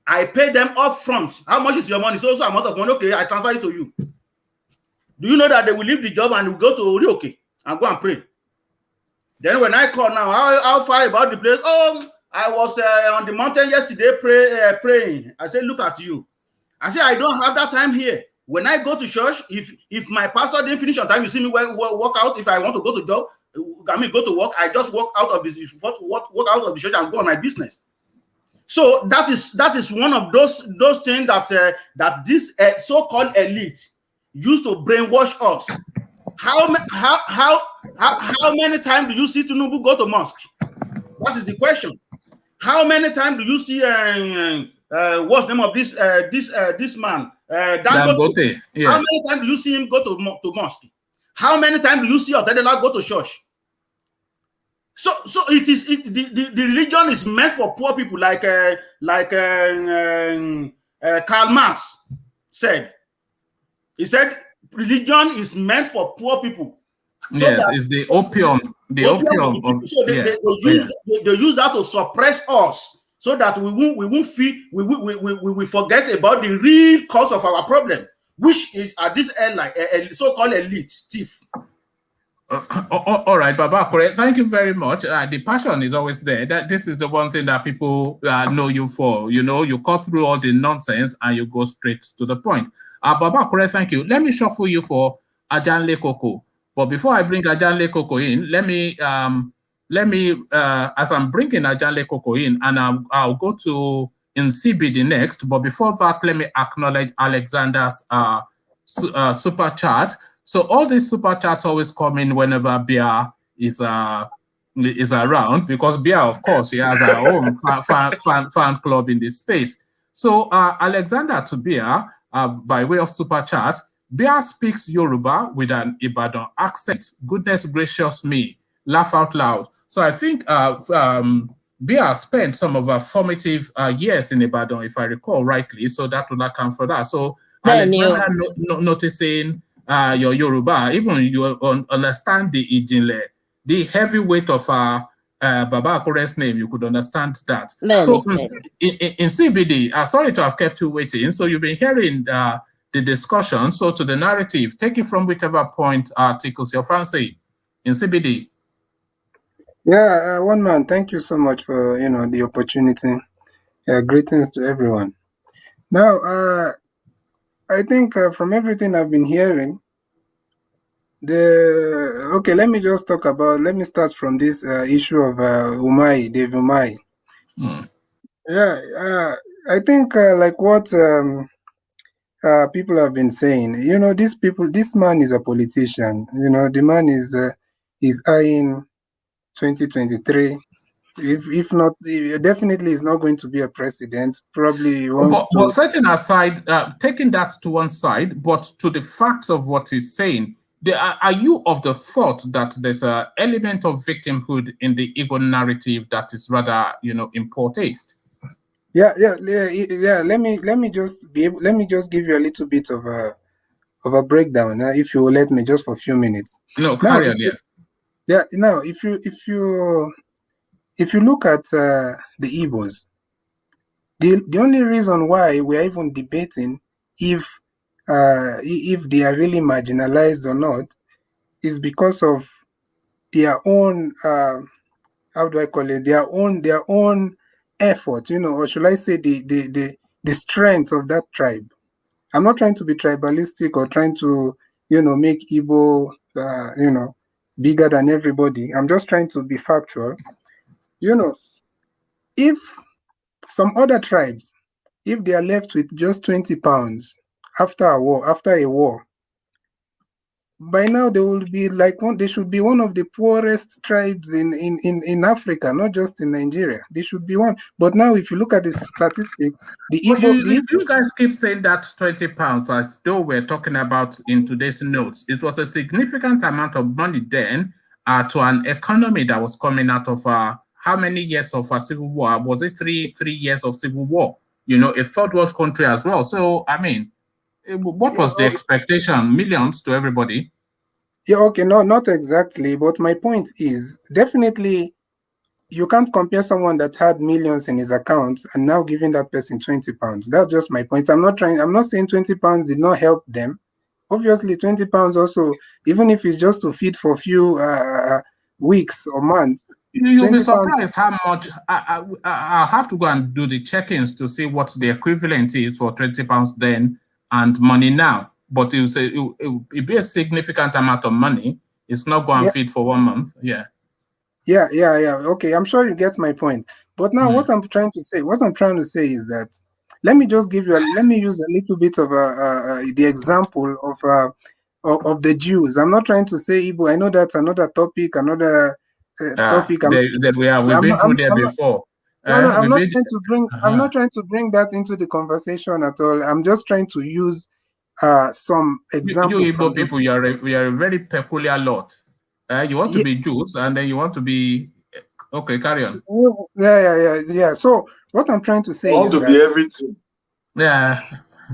I pay them up front. How much is your money? So amount of money. Okay, I transfer it to you. Do you know that they will leave the job and will go to Orioke and go and pray? Then when I call now, how far about the place? Oh, I was on the mountain yesterday praying. I said, look at you. I said, I don't have that time here. When I go to church, if my pastor didn't finish on time, you see me walk out. If I want to go to job, go to work, I just walk out of this, walk out of the church and go on my business. So that is one of those things that this so-called elite used to brainwash us. How many times do you see Tinubu go to mosque? That is the question. How many times do you see what's the name of this man? Dangote. Yeah. How many times do you see him go to mosque? How many times do you see Otedela go to church? So the religion is meant for poor people, like Karl Marx said. He said religion is meant for poor people. So yes, it's the opium. The opium of, so they use that to suppress us, so that we won't feel we forget about the real cause of our problem, which is at this end like a so-called elite thief. All right, Baba, correct. Thank you very much. The passion is always there. That this is the one thing that people know you for. You know, you cut through all the nonsense and you go straight to the point. Baba, correct. Thank you. Let me shuffle you for Ajanle Koko. But before I bring Ajanle Koko in, let me as I'm bringing Ajanle Koko in, and I'll go to in CBD next. But before that, let me acknowledge Alexander's super chat. So all these super chats always come in whenever Bia is around, because Bia, of course, he has our own fan club in this space. So Alexander to Bia, by way of super chat, Bia speaks Yoruba with an Ibadan accent. Goodness gracious me, laugh out loud. So I think Bia spent some of her formative years in Ibadan, if I recall rightly. So that would account for that. So Alexander noticing your Yoruba, even you understand the Ijinle, the heavy weight of Baba Akore's name, you could understand that. So in CBD, sorry to have kept you waiting. So you've been hearing the discussion. So to the narrative, take it from whichever point tickles your fancy in CBD. Yeah, one man, thank you so much for the opportunity. Greetings to everyone. Now, I think from everything I've been hearing, let me just talk about. Let me start from this issue of Umahi, Dave Umahi. Yeah, I think like what people have been saying. This man is a politician. The man is eyeing 2023. If not, definitely is not going to be a president. Probably wants but setting aside, taking that to one side, but to the facts of what he's saying, Are you of the thought that there's an element of victimhood in the Igbo narrative that is rather, in poor taste? Yeah. Let me just give you a little bit of a breakdown, if you will let me, just for a few minutes. No, Now, carry on, yeah. Yeah. Now, if you look at the Igbos, the only reason why we are even debating if they are really marginalized or not is because of their own how do I call it, their own effort, or should I say the strength of that tribe. I'm not trying to be tribalistic or trying to make Igbo bigger than everybody. I'm just trying to be factual. If some other tribes, if they are left with just 20 pounds after a war, by now they will be they should be one of the poorest tribes in Africa, not just in Nigeria. They should be one. But now if you look at the statistics, But you guys keep saying that 20 pounds, as though we're talking about in today's notes. It was a significant amount of money then to an economy that was coming out of how many years of a civil war? Was it three years of civil war? A third world country as well. So, I mean, what was the expectation? Millions to everybody? Yeah, okay, no, not exactly. But my point is, definitely, you can't compare someone that had millions in his account and now giving that person 20 pounds. That's just my point. I'm not saying 20 pounds did not help them. Obviously, 20 pounds also, even if it's just to feed for a few weeks or months. You'll be surprised how much. I'll have to go and do the check-ins to see what the equivalent is for 20 pounds then and money now. But you say it'll be a significant amount of money. It's not going to feed for 1 month. Yeah. Yeah. Okay, I'm sure you get my point. But now what I'm trying to say is that let me just use a little bit of the example of the Jews. I'm not trying to say Igbo. I know that's another topic, topic. We've been through there before. No, I'm not trying to bring. I'm not trying to bring that into the conversation at all. I'm just trying to use some example. You Igbo people, we are a very peculiar lot. You want to be Jews, and then you want to be okay. Carry on. Yeah. So what I'm trying to say is to be everything. Yeah.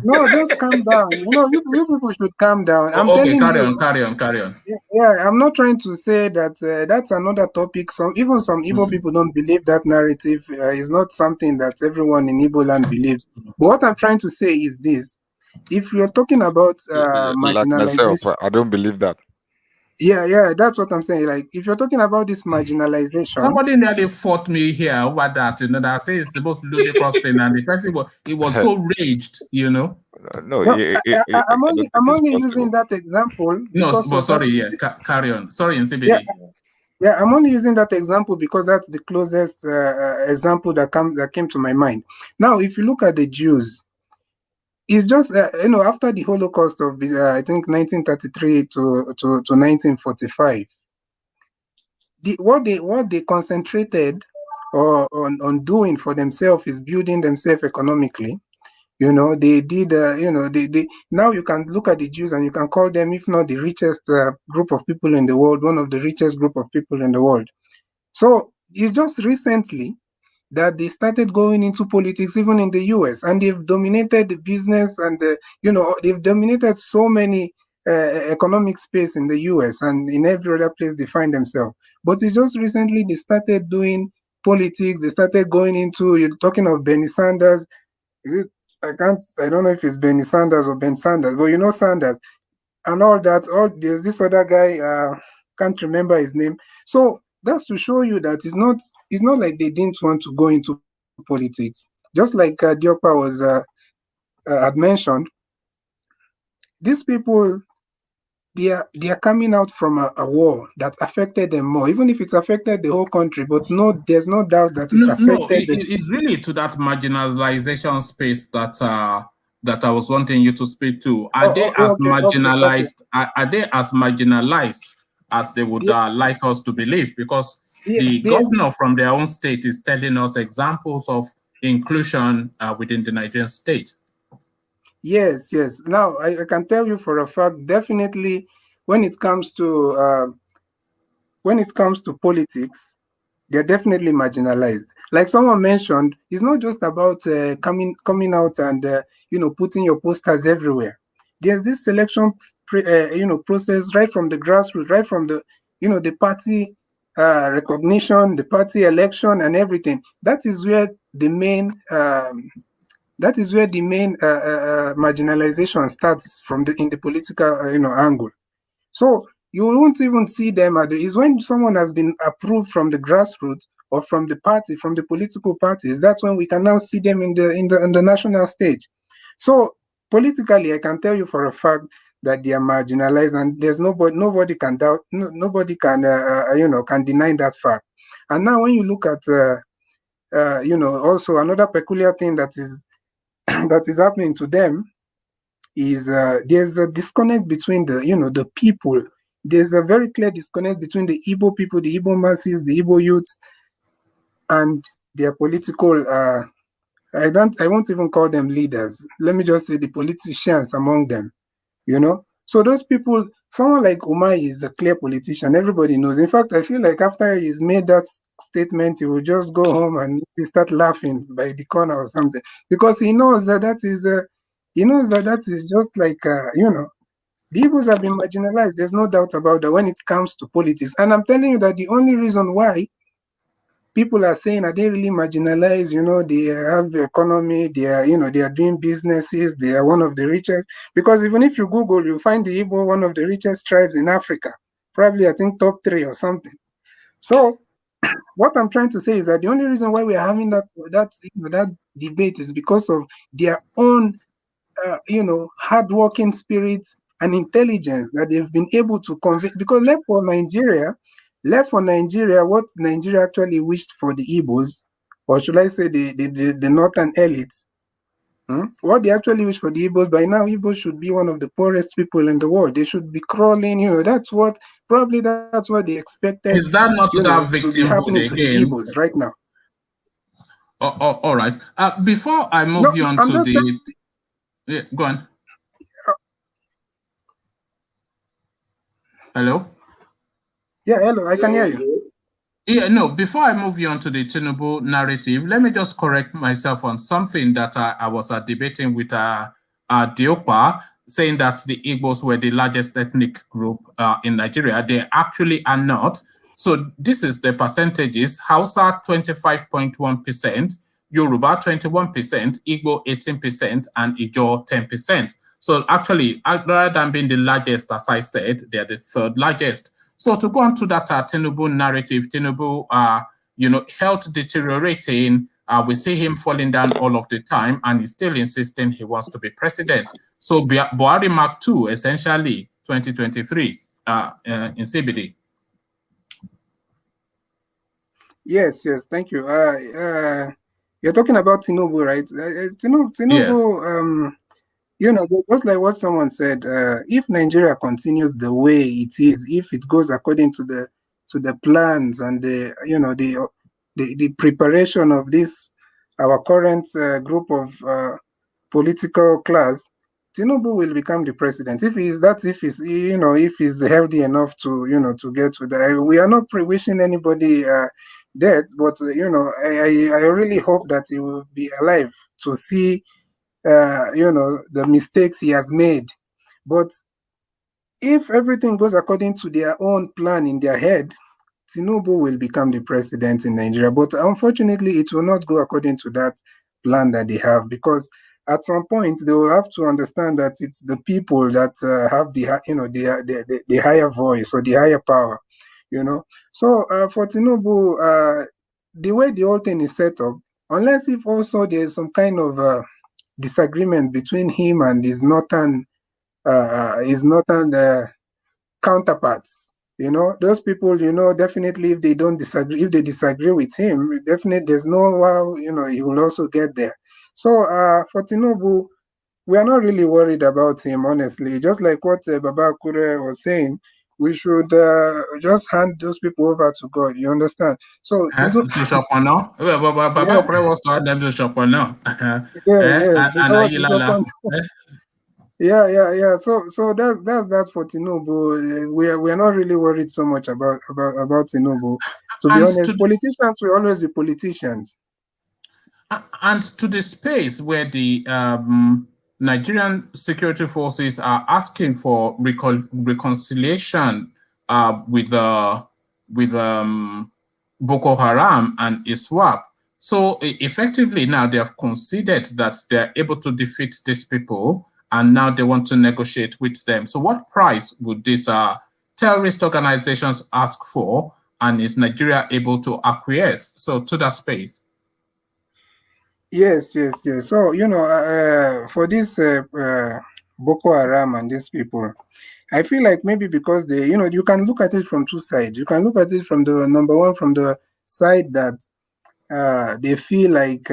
No, just calm down. You people should calm down. I'm okay, telling carry on. Yeah, I'm not trying to say that that's another topic. Some Igbo people don't believe that narrative. It's not something that everyone in Igbo land believes. But what I'm trying to say is this: if you're talking about like marginalization, myself, I don't believe that. Yeah, that's what I'm saying. Like, if you're talking about this marginalization, somebody nearly fought me here over that. That I say it's the most ludicrous thing, and the person was so raged. No, I'm only using that example. Carry on. Sorry, in CBD. Yeah, I'm only using that example because that's the closest example that came to my mind. Now, if you look at the Jews, it's just after the Holocaust of I think 1933 to 1945, what they concentrated on doing for themselves is building themselves economically. They did. They now you can look at the Jews and you can call them, if not the richest group of people in the world, one of the richest group of people in the world. So it's just recently that they started going into politics, even in the US, and they've dominated the business and they've dominated so many economic space in the US and in every other place they find themselves. But it's just recently they started doing politics. They started going into, you're talking of Bernie Sanders. I don't know if it's Bernie Sanders or Ben Sanders, but Sanders and all that. There's this other guy, can't remember his name. So that's to show you that it's not like they didn't want to go into politics. Just like Diokpa had mentioned, these people, they are coming out from a war that affected them more, even if it's affected the whole country. But there's no doubt that it affected them. It's really to that marginalization space that I was wanting you to speak to. Are they as marginalized? Are they as marginalized as they would like us to believe? Because the governor from their own state is telling us examples of inclusion within the Nigerian state. Yes. Now, I can tell you for a fact, definitely when it comes to politics, they're definitely marginalized. Like someone mentioned, it's not just about coming out and putting your posters everywhere. There's this selection process right from the grassroots, right from the the party recognition, the party election, and everything. That is where the main marginalization starts from in the political angle. So you won't even see them is when someone has been approved from the grassroots or from the party, from the political parties. That's when we can now see them in the national stage. So politically, I can tell you for a fact that they are marginalized, and there's nobody can doubt, nobody can can deny that fact. And now when you look at also another peculiar thing that is that is happening to them is there's a disconnect between the people. There's a very clear disconnect between the Igbo people, the Igbo masses, the Igbo youths, and their political. I won't even call them leaders. Let me just say the politicians among them. So those people, someone like Umahi is a clear politician. Everybody knows. In fact, I feel like after he's made that statement, he will just go home and start laughing by the corner or something, because he knows that that is just like the Igbos have been marginalized. There's no doubt about that when it comes to politics. And I'm telling you that the only reason why people are saying are they really marginalized, they have the economy, they are doing businesses, they are one of the richest. Because even if you Google, you find the Igbo one of the richest tribes in Africa, probably I think top 3 or something. So what I'm trying to say is that the only reason why we are having that debate is because of their own hardworking spirit and intelligence that they've been able to convey. Because left for Nigeria, what Nigeria actually wished for the Igbos, or should I say the northern elites, what they actually wish for the Igbos, by now Igbos should be one of the poorest people in the world. They should be crawling, that's what they expected. Is that not that to be happening victimhood to the again? Igbos right now. All right. Before I move you on to the... Yeah, go on. Hello? Yeah, hello, I can hear you. Yeah, no, before I move you on to the Tinubu narrative, let me just correct myself on something that I was debating with Diokpa, saying that the Igbos were the largest ethnic group in Nigeria. They actually are not. So this is the percentages: Hausa 25.1%, Yoruba 21%, Igbo 18%, and Ijaw 10%. So actually, rather than being the largest, as I said, they're the third largest. So to go on to that Tinubu narrative, Tinubu, health deteriorating, we see him falling down all of the time, and he's still insisting he wants to be president. So Buhari Mark II, essentially, 2023 in CBD. Yes, thank you. You're talking about Tinubu, right? Tinubu, yes. Just like what someone said, if Nigeria continues the way it is, if it goes according to the plans and the preparation of this, our current group of political class, Tinubu will become the president. If he's healthy enough to get to that. We are not wishing anybody death, but I really hope that he will be alive to see the mistakes he has made. But if everything goes according to their own plan in their head, Tinubu will become the president in Nigeria. But unfortunately, it will not go according to that plan that they have, because at some point they will have to understand that it's the people that have the higher voice or the higher power. So for Tinubu, the way the whole thing is set up, unless if also there's some kind of disagreement between him and his northern counterparts, those people, definitely if they disagree with him, definitely there's no how he will also get there. So for Tinubu, we are not really worried about him, honestly. Just like what Baba Kure was saying, we should just hand those people over to God. You understand? So Baba Kure wants to hand them to Shopono. Yeah. Yeah. So that's that for Tinubu. We are not really worried so much about Tinubu. To be And honest, politicians will always be politicians. and to the space where the Nigerian security forces are asking for reconciliation with Boko Haram and ISWAP. So effectively now they have conceded that they're able to defeat these people, and now they want to negotiate with them. So what price would these terrorist organizations ask for, and is Nigeria able to acquiesce? So to that space. Yes. So for this Boko Haram and these people, I feel like maybe because you can look at it from two sides. You can look at it from the number one, from the side that they feel like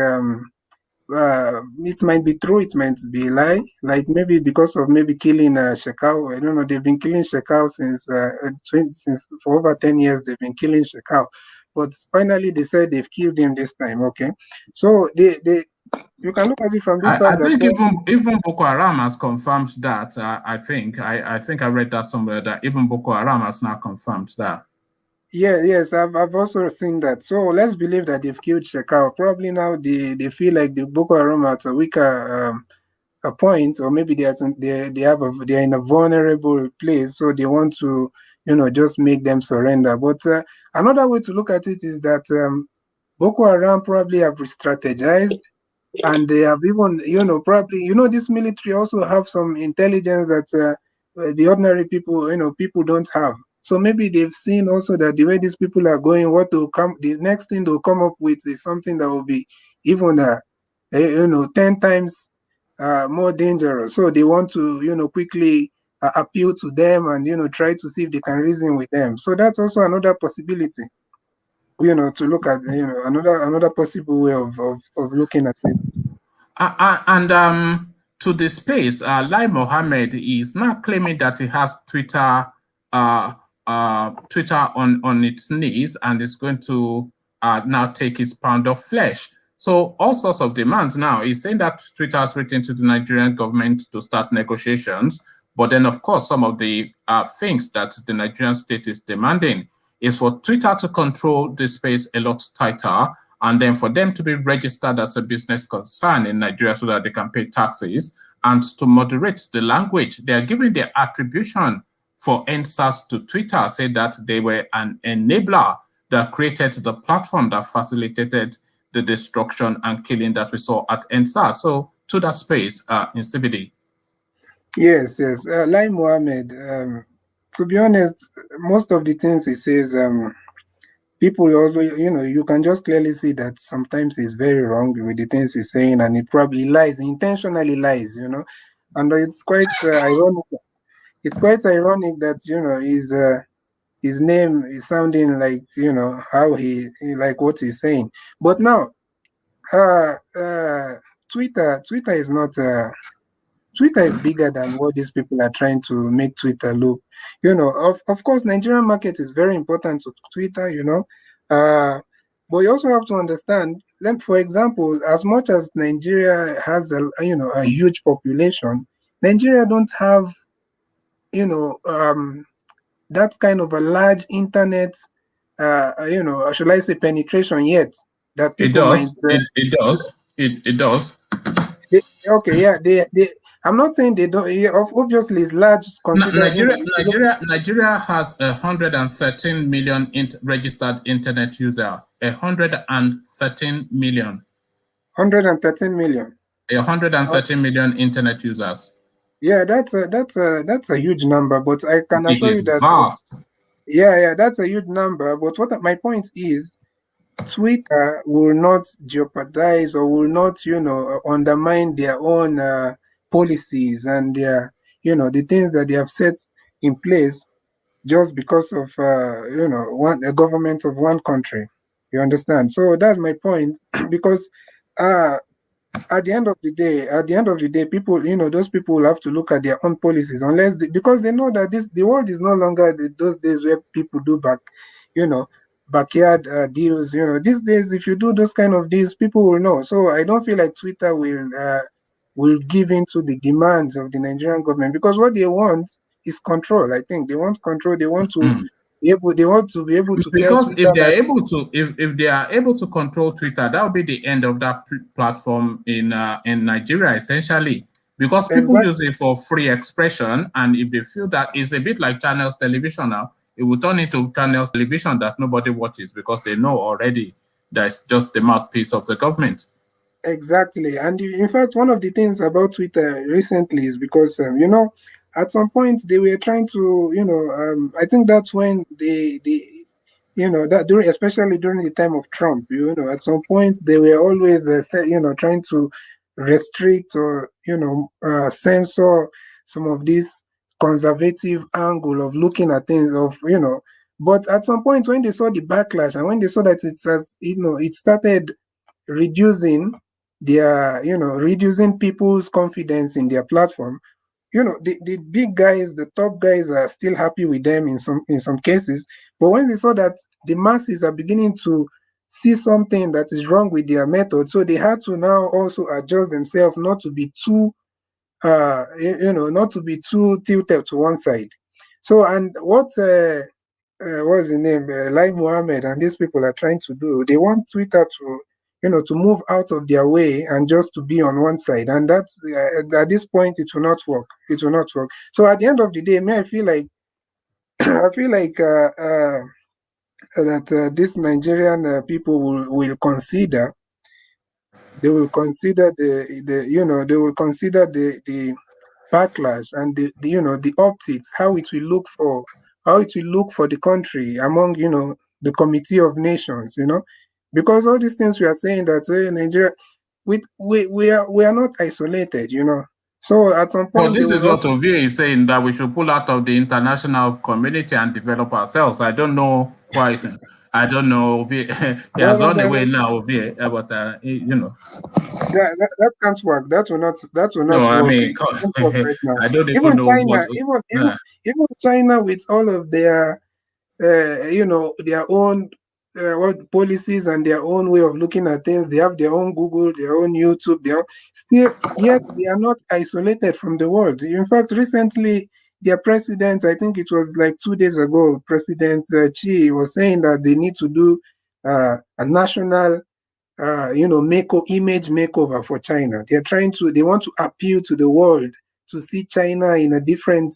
it might be true, it might be a lie. Like maybe because of maybe killing Shekau. I don't know. They've been killing Shekau since for over 10 years. They've been killing Shekau, but finally they said they've killed him this time. Okay, so you can look at it from this I part that think even Boko Haram has confirmed that. I think I read that somewhere that even Boko Haram has now confirmed that. yes, I've also seen that. So let's believe that they've killed Shekau. Probably now they feel like the Boko Haram are at a weaker a point, or maybe they're in a vulnerable place, so they want to just make them surrender. But another way to look at it is that Boko Haram probably have re-strategized, and they have even probably this military also have some intelligence that the ordinary people people don't have. So maybe they've seen also that the way these people are going, the next thing they'll come up with is something that will be even 10 times more dangerous. So they want to quickly appeal to them and try to see if they can reason with them. So that's also another possibility, to look at, another possible way of looking at it. And to the space, Lai Mohammed is now claiming that he has Twitter on its knees and is going to now take his pound of flesh. So all sorts of demands now. He's saying that Twitter has written to the Nigerian government to start negotiations. But then, of course, some of the things that the Nigerian state is demanding is for Twitter to control the space a lot tighter, and then for them to be registered as a business concern in Nigeria so that they can pay taxes, and to moderate the language. They are giving the attribution for NSAS to Twitter, say that they were an enabler that created the platform that facilitated the destruction and killing that we saw at NSAS. So to that space in CBD. Yes. Lai Mohammed, to be honest, most of the things he says, people also, you can just clearly see that sometimes he's very wrong with the things he's saying, and he probably lies, he intentionally lies, and it's quite ironic. It's quite ironic that his name is sounding like how he like what he's saying. But now, Twitter is not. Twitter is bigger than what these people are trying to make Twitter look. Of course, Nigerian market is very important to Twitter, but you also have to understand, like, for example, as much as Nigeria has a huge population, Nigeria don't have, that kind of a large internet, should I say penetration yet, that It people might. does. It does. It does. Okay, yeah, they. I'm not saying they don't. Obviously, it's large. Consider Nigeria has 113 million registered internet user. 113 million. 113 million. 113 million internet users. Yeah, that's a huge number. But I can It assure you is that. vast. Yeah, that's a huge number. But my point is, Twitter will not jeopardize or will not, undermine their own policies and their, the things that they have set in place just because of, a government of one country. You understand? So that's my point. Because at the end of the day, people, those people will have to look at their own policies, because they know that the world is no longer those days where people do backyard deals. These days, if you do those kind of deals, people will know. So I don't feel like Twitter will will give in to the demands of the Nigerian government, because what they want is control. I think they want control. They want to be able to tell Because Twitter if they are that, able to, if they are able to control Twitter, that will be the end of that platform in Nigeria, essentially. Because people use it for free expression, and if they feel that it's a bit like channels television now, it will turn into channels television that nobody watches because they know already that it's just the mouthpiece of the government. exactly. And in fact, one of the things about Twitter recently is because you know, at some point they were trying to, you know, I think that's when they you know, that during, especially during the time of Trump, you know, at some point they were always you know, trying to restrict or, you know, censor some of this conservative angle of looking at things, of, you know. But at some point when they saw the backlash and when they saw that it has, you know, it started reducing their, you know, reducing people's confidence in their platform, you know, the big guys, the top guys are still happy with them in some cases. But when they saw that the masses are beginning to see something that is wrong with their method, so they had to now also adjust themselves not to be too you know, not to be too tilted to one side. So, and what's the name, Lai Mohammed and these people are trying to do, they want Twitter to, you know, to move out of their way and just to be on one side, and that's at this point it will not work. It will not work. So at the end of the day, I feel like I feel like that this Nigerian people will consider, they will consider the you know, they will consider the backlash and the you know, the optics, how it will look for, how it will look for the country among, you know, the Committee of Nations, you know, because all these things we are saying that Nigeria, we are not isolated, you know. So at some Well, point they this is will what also, Ovie is saying, that we should pull out of the international community and develop ourselves. I don't know why. I don't know. Ovie, he no has no run no away no, now, Ovie, but you know. that can't work. That will No, not I work. mean, It can't work right now. I don't even Even know China, what. even China with all of their you know, their own what policies and their own way of looking at things. They have their own Google, their own YouTube. They are still, yet they are not isolated from the world. In fact, recently their president, I think it was like 2 days ago, President Xi was saying that they need to do a national you know, image makeover for China. They want to appeal to the world to see China in a different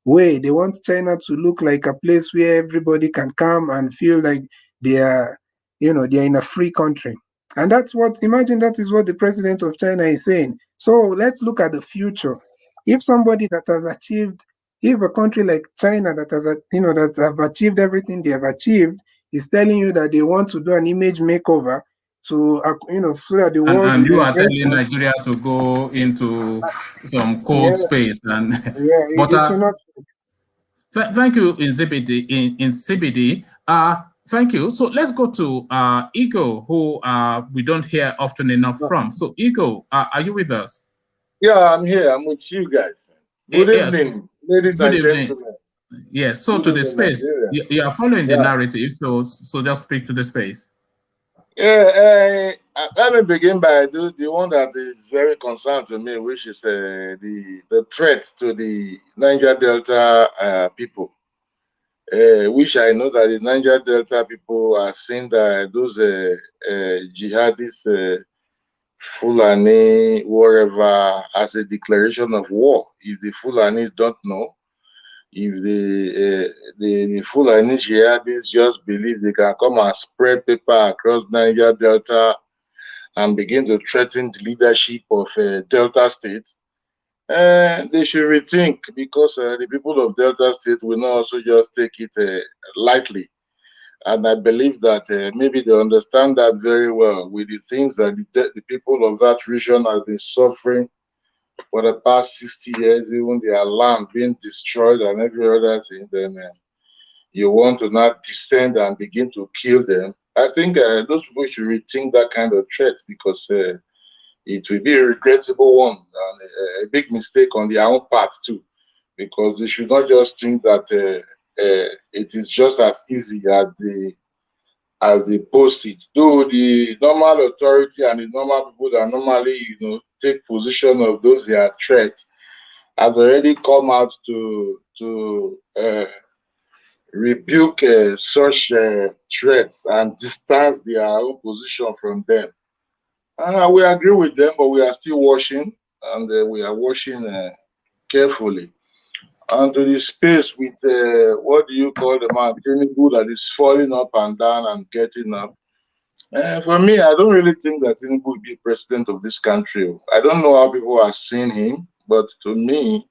way. They want China to look like a place where everybody can come and feel like they are, you know, they are in a free country. And that's what, imagine that is what the president of China is saying. So let's look at the future. If somebody that has achieved, if a country like China that has, you know, that have achieved everything they have achieved is telling you that they want to do an image makeover, to you know, so that the world And will you are embrace telling them. Nigeria to go into some Yeah, cold space, and yeah, but it will not. thank you, in CBD. In CBD, thank you. So let's go to Ego, who we don't hear often enough from. So Ego, are you with us? Yeah, I'm here. I'm with you guys. Good Yeah. evening, ladies Good and evening. gentlemen. Yes. So Good to the evening, space, Nigeria. you are following the Yeah. narrative. So just speak to the space. Yeah, let me begin by the one that is very concerned to me, which is the threat to the Niger Delta people. Which I know that the Niger Delta people are seeing that those jihadists, Fulani, whatever, as a declaration of war. If the Fulanis don't know, if the Fulani jihadists just believe they can come and spread paper across Niger Delta and begin to threaten the leadership of Delta State, they should rethink, because the people of Delta State will not also just take it lightly. And I believe that maybe they understand that very well, with the things that the people of that region have been suffering for the past 60 years, even their land being destroyed and every other thing. Then you want to not descend and begin to kill them. I think those people should rethink that kind of threat, because it will be a regrettable one and a big mistake on their own part too, because they should not just think that it is just as easy as they post it. Though the normal authority and the normal people that normally, you know, take position of those they are threats, has already come out to rebuke such threats and distance their own position from them. We agree with them, but we are still watching, and we are watching carefully. And to the space with what do you call the man, Tinubu, that is falling up and down and getting up. For me, I don't really think that Tinubu will be president of this country. I don't know how people are seeing him, but to me,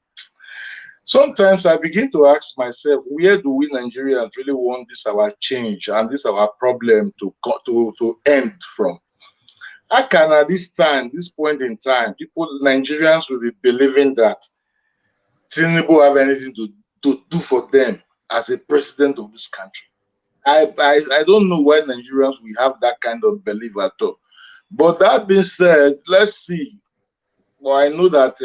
sometimes I begin to ask myself, where do we Nigerians really want this our change and this our problem to end from? How can at this time, this point in time, Nigerians will be believing that Tinubu have anything to do for them as a president of this country? I don't know why Nigerians will have that kind of belief at all. But that being said, let's see. Well, I know that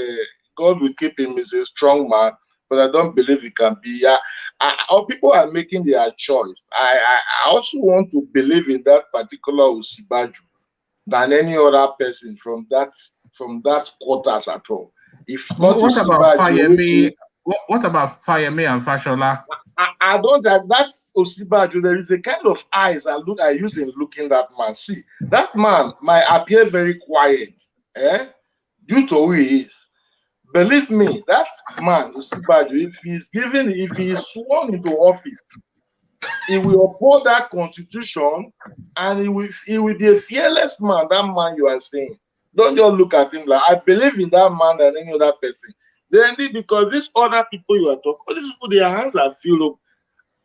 God will keep him. He's a strong man, but I don't believe he can be. People are making their choice. I also want to believe in that particular Osibaju than any other person from that quarters at all. If not what about Osibaju, what about Fayemi and Fashola? I don't have that's Osibaju. There is a kind of eyes I use in looking that man. See, that man might appear very quiet, due to who he is. Believe me, that man, Osibaju, if he is sworn into office, he will uphold that constitution, and he will be a fearless man. That man you are saying. Don't just look at him like I believe in that man than any other person. Then because these other people you are talking, all these people, their hands are filled up.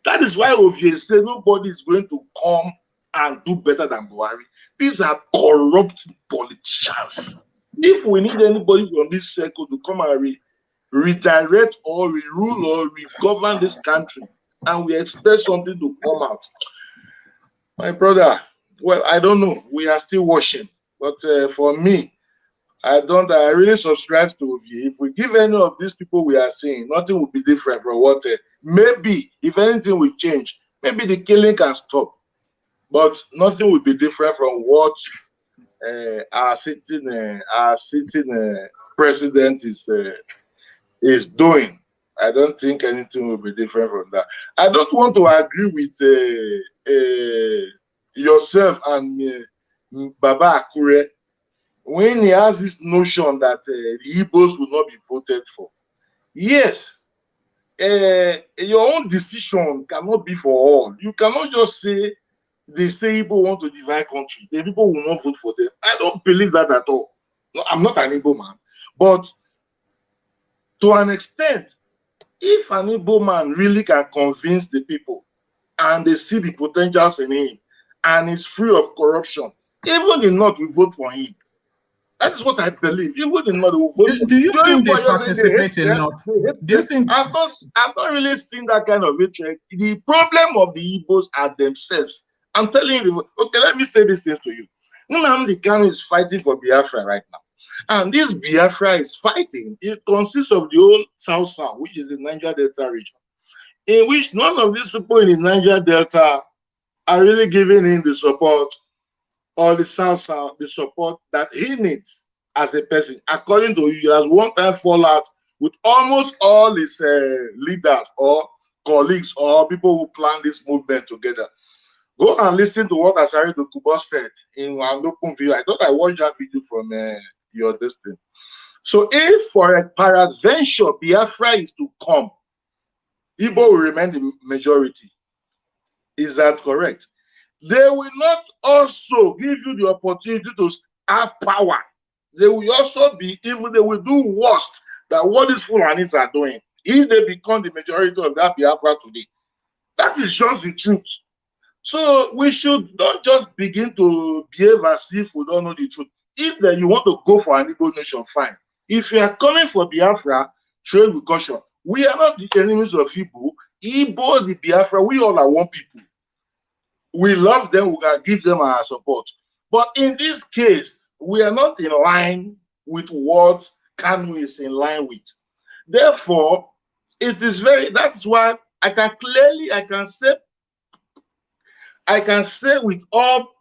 That is why Ovie said nobody is going to come and do better than Buhari. These are corrupt politicians. If we need anybody from this circle to come and redirect or rule or govern this country, and we expect something to come out, my brother, well, I don't know. We are still watching. But for me, I really subscribe to Ovie. If we give any of these people we are seeing, nothing will be different from what maybe if anything will change, maybe the killing can stop. But nothing will be different from what our sitting president is doing. I don't think anything will be different from that. I don't want to agree with yourself and Baba Akure when he has this notion that the Igbos will not be voted for. Yes, your own decision cannot be for all. You cannot just say they say Igbo want to divide country. The people will not vote for them. I don't believe that at all. No, I'm not an Igbo man. But to an extent, if an Igbo man really can convince the people and they see the potentials in him and is free of corruption, even the North will vote for him. That is what I believe. Even the North will vote for him. Do you think they participate enough? Do you think I've not really seen that kind of hatred. The problem of the Igbos are themselves. I'm telling you, okay, let me say this thing to you. Nnamdi Kanu is fighting for Biafra right now. And this Biafra is fighting. It consists of the whole South, which is the Niger Delta region, in which none of these people in the Niger Delta are really giving him the support, or the South, the support that he needs as a person. According to you, he has one time fallout with almost all his leaders or colleagues or people who plan this movement together. Go and listen to what Asari Dokubo said in one open video. I thought I watched that video from your destiny. So if for a peradventure Biafra is to come, Igbo will remain the majority. Is that correct? They will not also give you the opportunity to have power. They will also be, even they will do worse than what these Fulanis are doing if they become the majority of that Biafra today. That is just the truth. So we should not just begin to behave as if we don't know the truth. If then you want to go for an Igbo nation, fine. If you are coming for Biafra, trade with caution. We are not the enemies of Igbo. Igbo, the Biafra, we all are one people. We love them, we can give them our support. But in this case, we are not in line with what Kanu is in line with. Therefore, it is that's why I can say with all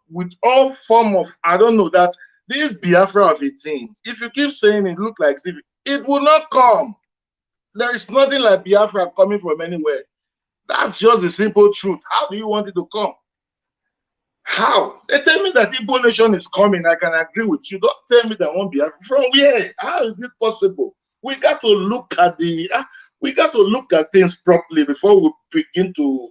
form of, I don't know, that this Biafra of a thing, if you keep saying it look like civil, it will not come. There is nothing like Biafra coming from anywhere. That's just the simple truth. How do you want it to come? How? They tell me that Igbo nation is coming. I can agree with you. Don't tell me that won't be from where? How is it possible? We got to look at things properly before we begin to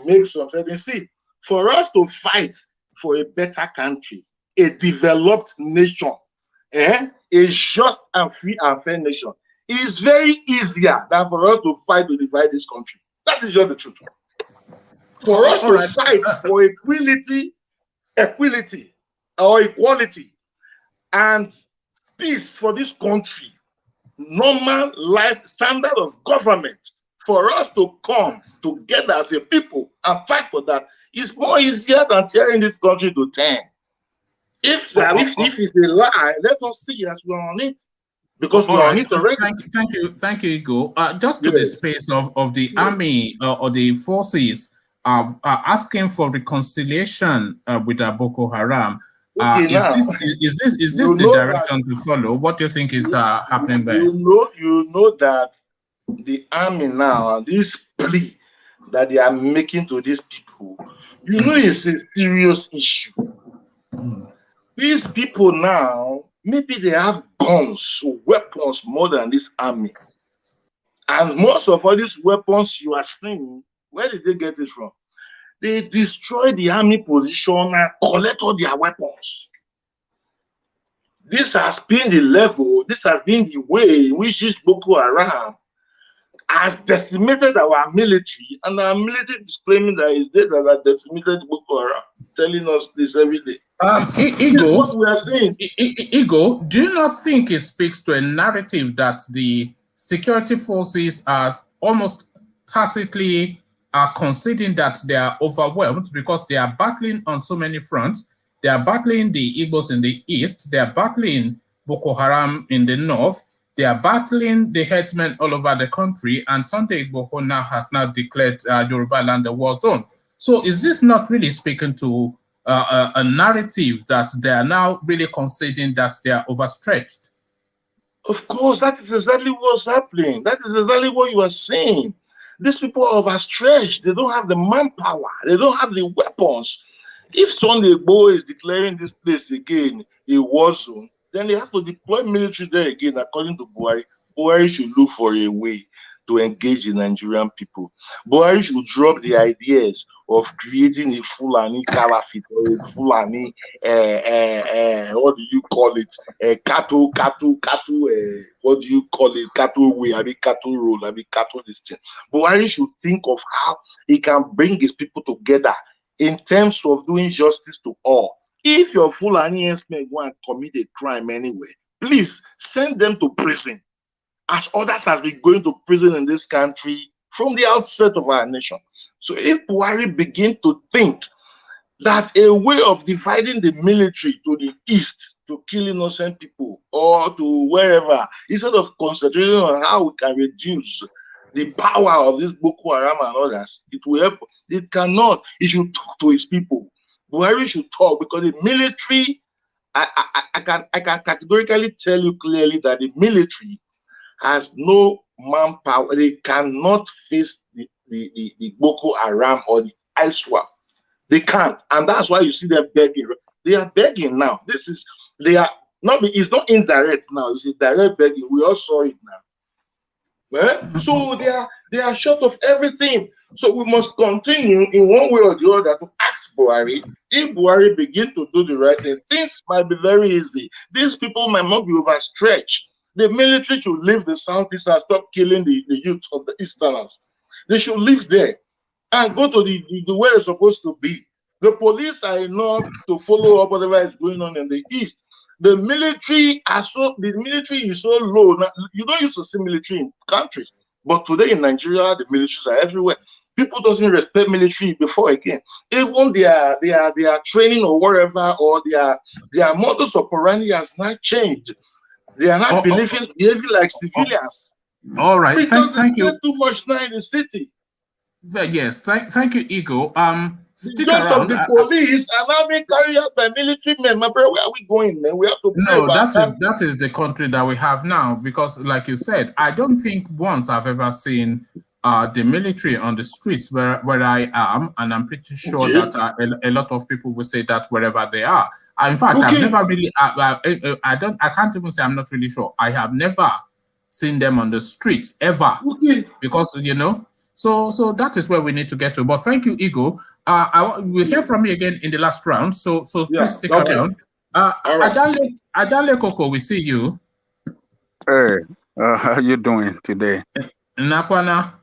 make some certain. See, for us to fight for a better country, a developed nation, a just and free and fair nation, is very easier than for us to fight to divide this country. That is just the truth. For us to fight for equality or equality and peace for this country, normal life standard of government, for us to come together as a people and fight for that is more easier than tearing this country to 10. If it's a lie, let us see as we're on it. Because we're on it already. Thank you, Igo. Just to the space of the army or the forces asking for reconciliation with Boko Haram. Is this the direction to follow? What do you think is happening there? You know that the army now, this plea that they are making to these people, you know, it's a serious issue. These people now, maybe they have guns or weapons more than this army. And most of all these weapons you are seeing, where did they get it from? They destroy the army position and collect all their weapons. This has been the level, this has been the way in which this Boko Haram has decimated our military, and our military is claiming that it's they that have decimated Boko Haram, telling us this every day. Igo, what we are saying. Igo, do you not think it speaks to a narrative that the security forces are almost tacitly conceding that they are overwhelmed because they are battling on so many fronts? They are battling the Igbos in the east, they are battling Boko Haram in the north, they are battling the headsmen all over the country, and Sunday Boko now has now declared Yoruba land a war zone. So is this not really speaking to a narrative that they are now really conceding that they are overstretched? Of course, that is exactly what's happening. That is exactly what you are saying. These people are overstretched. They don't have the manpower. They don't have the weapons. If Sunday Igbo is declaring this place again a war zone, then they have to deploy military there again, according to Buhari. Buhari should look for a way to engage the Nigerian people. Buhari should drop the ideas of creating a Fulani caliphate or a Fulani, what do you call it? Cattle, what do you call it? Cattle way, cattle roll, cattle this thing. Buhari should think of how he can bring his people together in terms of doing justice to all. If your Fulani men go and commit a crime anyway, please send them to prison, as others have been going to prison in this country from the outset of our nation. So if Buhari begin to think that a way of dividing the military to the east to kill innocent people or to wherever, instead of concentrating on how we can reduce the power of this Boko Haram and others, it will help. It cannot. He should talk to his people. Buhari should talk, because the military, I can categorically tell you clearly that the military has no manpower. They cannot face the Boko Haram or the ISWAP. They can't, and that's why you see them begging. They are begging now. It's not indirect now. It's a direct begging. We all saw it now. Well, so they are short of everything. So we must continue in one way or the other to ask Buhari. If Buhari begin to do the right thing, things might be very easy. These people might not be overstretched. The military should leave the southeast and stop killing the youth of the easterners. They should live there and go to the way they're supposed to be. The police are enough to follow up whatever is going on in the east. The military is so low. Now, you don't used to see military in countries, but today in Nigeria, the militaries are everywhere. People doesn't respect military before again. Even their training or whatever, or their modus operandi has not changed. They are not behaving like civilians. All right, because thank you. Too much now in the city. Yes, thank you, Igo. The jobs of the police are now being carried out by military men. My brother, where are we going, man? We have to pray about that is the country that we have now, because like you said, I don't think once I've ever seen the military on the streets where I am, and I'm pretty sure that a lot of people will say that wherever they are. In fact, I've never really, I can't even say I'm not really sure. I have never seen them on the streets ever, because so that is where we need to get to. But thank you, Igo. We'll hear from you again in the last round. So please stick around. Adale Koko, we see you. Hey, how you doing today? Nakwana,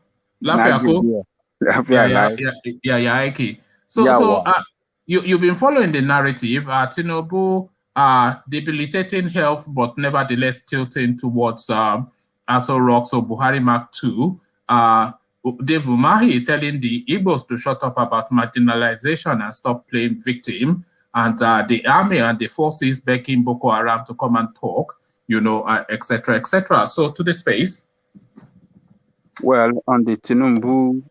you've been following the narrative. Tinubu debilitating health, but nevertheless tilting towards Aso Rocks or Buhari Mark II. Dave Umahi telling the Igbos to shut up about marginalization and stop playing victim, and the army and the forces begging Boko Haram to come and talk, etc., etc. So to the space. Well, on the Tinubu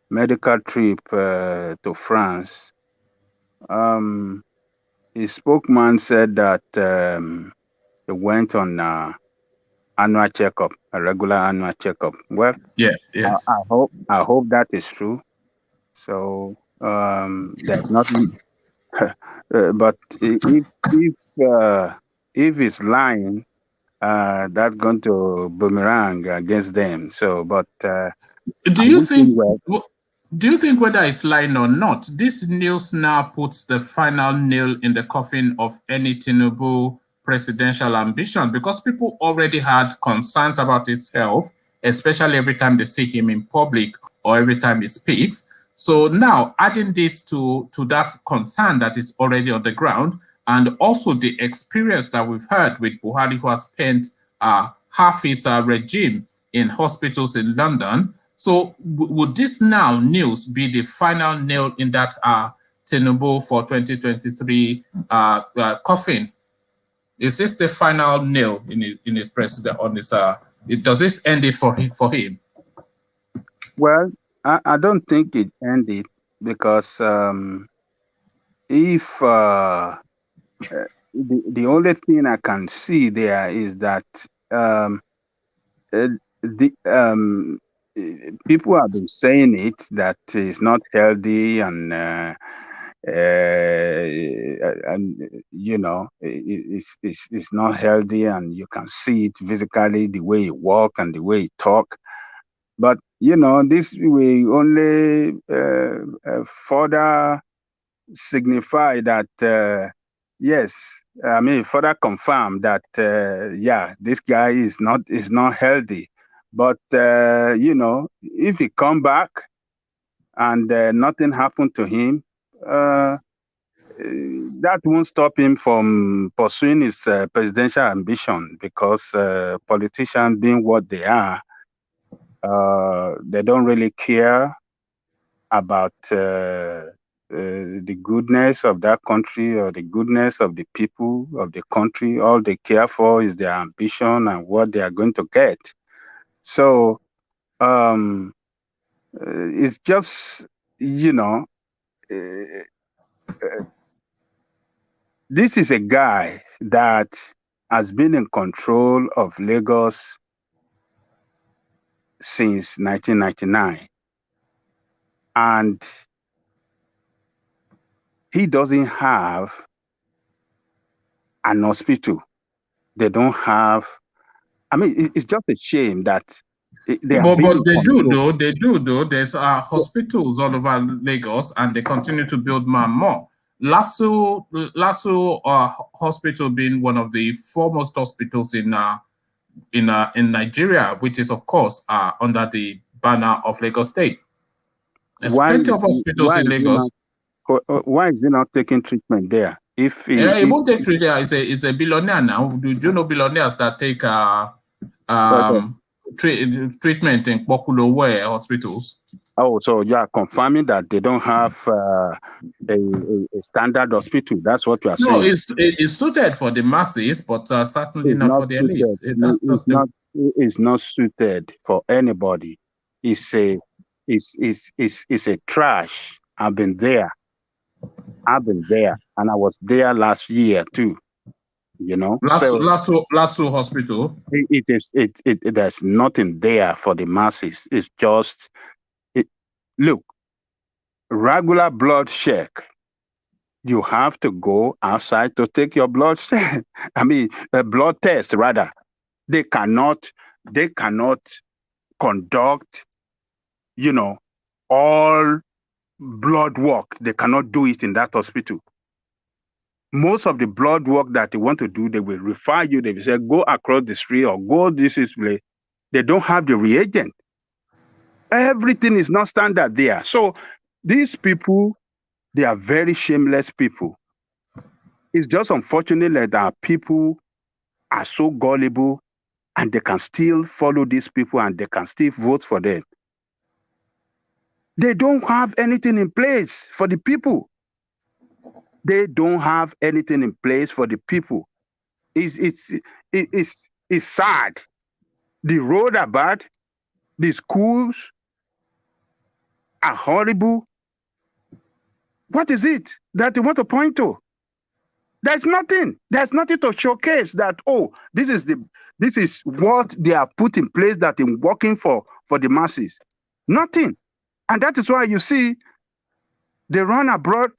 medical trip to France, his spokesman said that he went on annual checkup, a regular annual checkup. Well, yes. I hope that is true. So there's nothing. But if it's lying, that's going to boomerang against them. So, but do you think whether it's lying or not, this news now puts the final nail in the coffin of any Tinubu presidential ambition? Because people already had concerns about his health, especially every time they see him in public or every time he speaks. So now adding this to that concern that is already on the ground, and also the experience that we've heard with Buhari, who has spent half his regime in hospitals in London. So would this now news be the final nail in that Tinubu for 2023 coffin? Is this the final nail in his president on this? Does this end it for him? Well, I don't think it ended, because if the only thing I can see there is that people have been saying it, that it's not healthy, and it's not healthy, and you can see it physically, the way he walk and the way he talk. But this will only further signify that yes, I mean, further confirm that this guy is not healthy. But if he come back and nothing happened to him, that won't stop him from pursuing his presidential ambition, because politicians, being what they are, they don't really care about the goodness of that country or the goodness of the people of the country. All they care for is their ambition and what they are going to get. So it's just, this is a guy that has been in control of Lagos since 1999. And he doesn't have an hospital. They don't have, I mean, it's just a shame that but they do though. There's hospitals all over Lagos, and they continue to build more and more. Lasso Hospital being one of the foremost hospitals in Nigeria, which is of course under the banner of Lagos State. There's plenty of hospitals in Lagos. Why is he not taking treatment there? He won't take treatment. It's a billionaire now. Do you know billionaires that take treatment in Boko hospitals? Oh, so you are confirming that they don't have a standard hospital. That's what you are saying. No, it's suited for the masses, but certainly not for the elites. It's not suited for anybody. It's a is a trash. I've been there. And I was there last year too. You know, so Lasso Hospital. there's nothing there for the masses. It's just look, regular blood check. You have to go outside to take your blood check. I mean, a blood test rather. They cannot conduct, all blood work. They cannot do it in that hospital. Most of the blood work that they want to do, they will refer you. They will say, go across the street or go this place. They don't have the reagent. Everything is not standard there. So these people, they are very shameless people. It's just unfortunate that our people are so gullible and they can still follow these people and they can still vote for them. They don't have anything in place for the people. They don't have anything in place for the people. It's sad. The roads are bad. The schools are horrible. What is it that they want to point to? There's nothing. There's nothing to showcase that, this is what they have put in place that is working for the masses. Nothing. And that is why you see they run abroad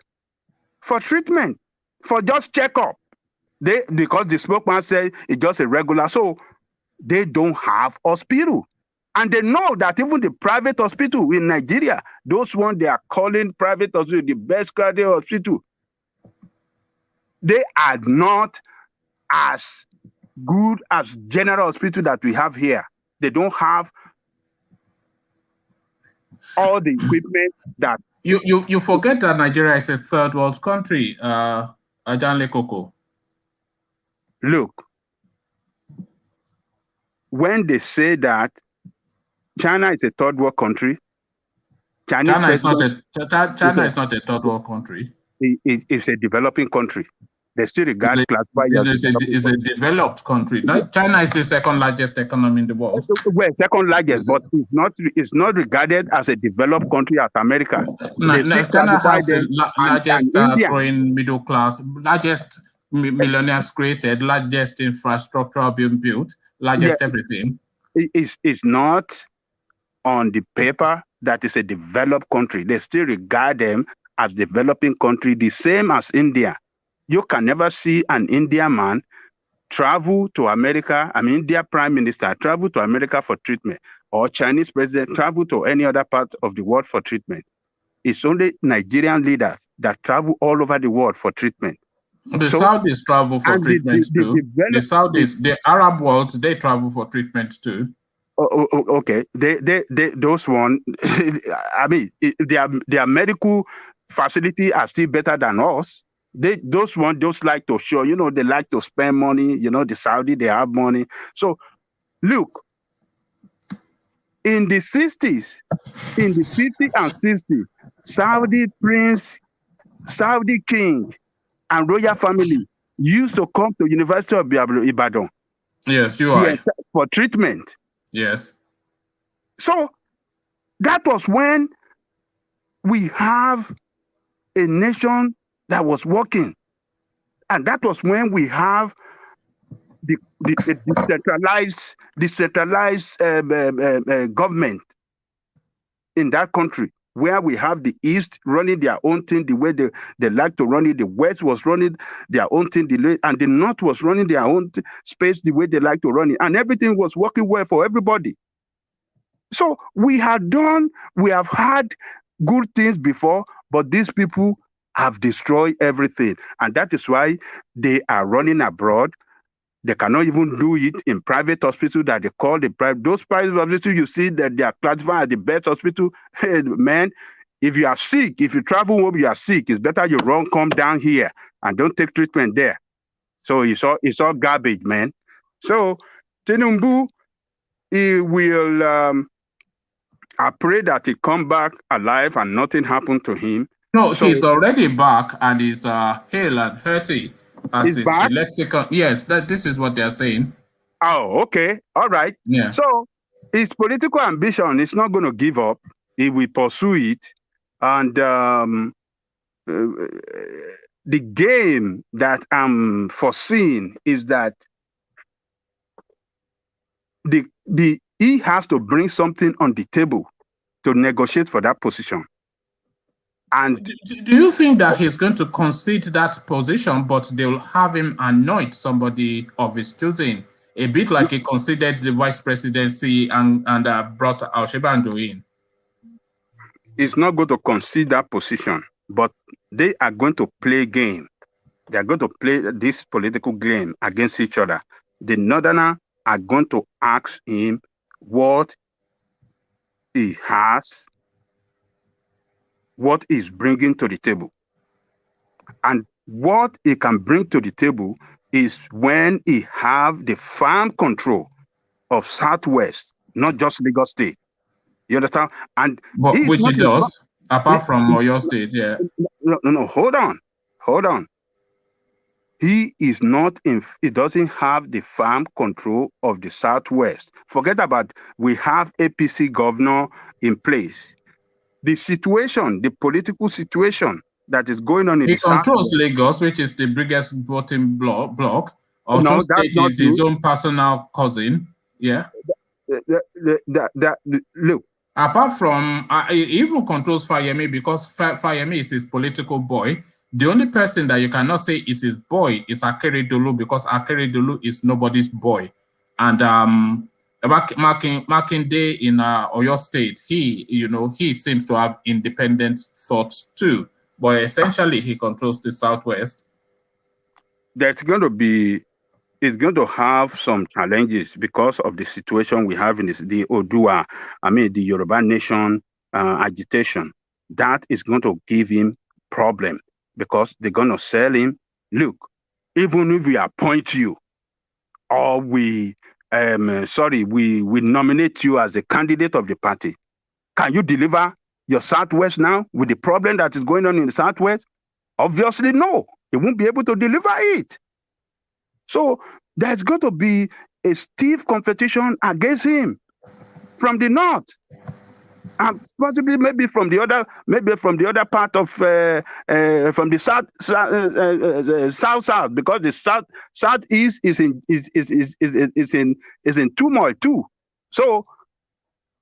for treatment, for just checkup. Because the spokesman said it's just a regular, so they don't have hospital. And they know that even the private hospital in Nigeria, those ones they are calling private hospital, the best cardiac hospital, they are not as good as general hospital that we have here. They don't have all the equipment that... You forget that Nigeria is a third world country, Ajanle Koko. Look, when they say that China is a third world country, China is not a third world country. It's a developing country. They still regard it's a developed country. China is the second largest economy in the world. Well, second largest, but it's not regarded as a developed country as America. China has the largest growing middle class, largest millionaires created, largest infrastructure being built, largest everything. It's not on the paper that is a developed country. They still regard them as developing country, the same as India. You can never see an Indian man travel to America, India Prime Minister travel to America for treatment, or Chinese president travel to any other part of the world for treatment. It's only Nigerian leaders that travel all over the world for treatment. The Saudis travel for treatment too. The Saudis, the Arab world, they travel for treatment too. Okay, those ones, their medical facility are still better than us. Those ones just like to show, they like to spend money. The Saudi, they have money. So look, in the 60s, in the 50s and 60s, Saudi prince, Saudi king, and royal family used to come to University of Ibadan. Yes, you are. For treatment. Yes. So that was when we have a nation that was working. And that was when we have the decentralized government in that country, where we have the East running their own thing the way they like to run it. The West was running their own thing, and the North was running their own space the way they like to run it. And everything was working well for everybody. So we have had good things before, but these people have destroyed everything. And that is why they are running abroad. They cannot even do it in private hospital that they call those private hospitals you see that they are classified as the best hospital. Hey, man, if you are sick, if you travel home, you are sick, it's better you come down here and don't take treatment there. So it's all garbage, man. So Tinubu, he will, I pray that he come back alive and nothing happened to him. No, he's already back and he's hale and hearty. As he's back? Lexicon. Yes, this is what they're saying. Oh, okay. All right. Yeah. So his political ambition is not going to give up. he will pursue it, and the game that I'm foreseeing is that he has to bring something on the table to negotiate for that position. And do you think that he's going to concede that position, but they'll have him anoint somebody of his choosing, a bit like he conceded the vice presidency and brought Al-Shebando in? He's not going to concede that position, but they are going to play game. They are going to play this political game against each other. The Northerner are going to ask him what he has, what he's bringing to the table. And what he can bring to the table is when he have the firm control of Southwest, not just Lagos State. You understand? And but he's which not he does, apart from Oyo State, yeah. No, hold on. He is not in, he doesn't have the firm control of the Southwest. Forget about, we have APC governor in place. The situation, the political situation that is going on in He the controls Southwest. Lagos, which is the biggest voting bloc. Oyo No, State that's not is true. his own personal cousin, yeah. Look. Apart from, he even controls Fayemi because Fayemi is his political boy. The only person that you cannot say is his boy is Akeredolu, because Akeredolu is nobody's boy. And Makinde in Oyo State, he seems to have independent thoughts too. But essentially, he controls the Southwest. It's going to have some challenges because of the situation we have in the Odua, the Yoruba nation agitation. That is going to give him problem because they're going to sell him. Look, even if we appoint you or we nominate you as a candidate of the party, can you deliver your Southwest now with the problem that is going on in the Southwest? Obviously, no. They won't be able to deliver it. So there's going to be a stiff competition against him from the north, and possibly maybe from the other part of from the south, because the southeast is in turmoil too. So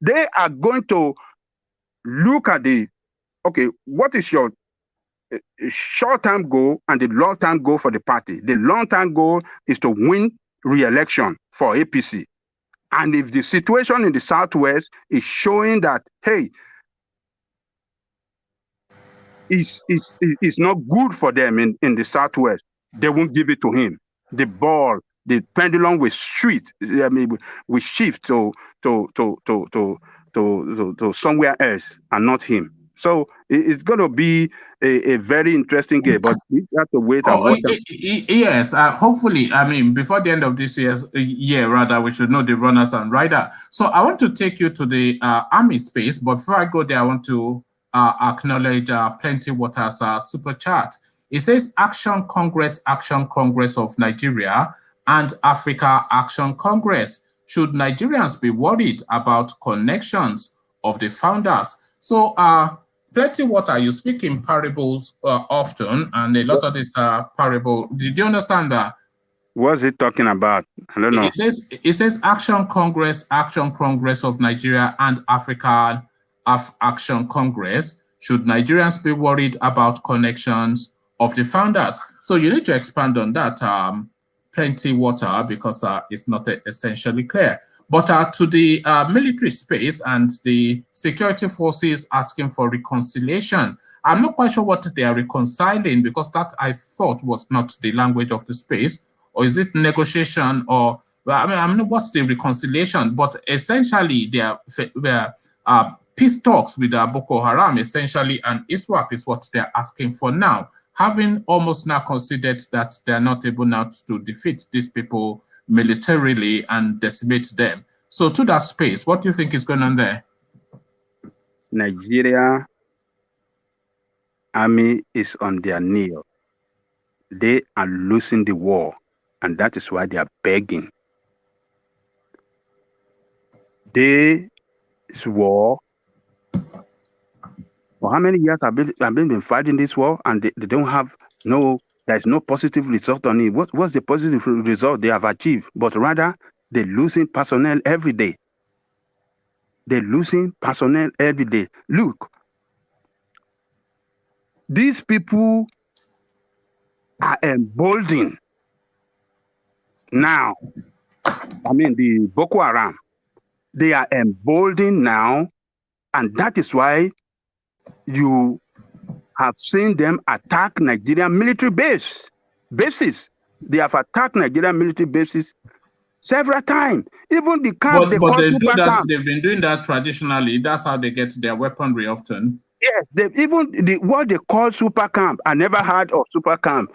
they are going to look at what is your short-term goal and the long-term goal for the party. The long-term goal is to win re-election for APC. And if the situation in the Southwest is showing that, hey, it's not good for them in the Southwest, they won't give it to him. The pendulum will shift. Will shift to somewhere else and not him. So it's going to be a very interesting game, but we have to wait and watch. Yes, hopefully, before the end of this year, we should know the runners and rider. So I want to take you to the army space, but before I go there, I want to acknowledge Plenty Water's super chat. It says Action Congress of Nigeria and Africa Action Congress. Should Nigerians be worried about connections of the founders? So, Plenty Water, you speak in parables often, and a lot of this parable. Did you understand that? What's it talking about? I don't know. It says Action Congress of Nigeria and African Action Congress. Should Nigerians be worried about connections of the founders? So you need to expand on that, Plenty Water, because it's not essentially clear. But to the military space and the security forces asking for reconciliation, I'm not quite sure what they are reconciling, because that I thought was not the language of the space. Or is it negotiation? Or, well, I don't know what's the reconciliation, but essentially they are peace talks with Boko Haram, essentially, and ISWAP is what they're asking for now, having almost now considered that they're not able now to defeat these people militarily and decimate them. So to that space, what do you think is going on there? Nigeria army is on their knee. They are losing the war, and that is why they are begging. This war For how many years have been fighting this war, and they don't have there's no positive result on it. What's the positive result they have achieved? But rather, they're losing personnel every day. They're losing personnel every day. Look, these people are emboldened now. I mean, the Boko Haram, they are emboldened now, and that is why you have seen them attack Nigerian military bases. They have attacked Nigerian military bases several times. Even the camp they But call they do super that. camp. They've been doing that traditionally. That's how they get their weaponry often. Yes, what they call super camp. I never heard of super camp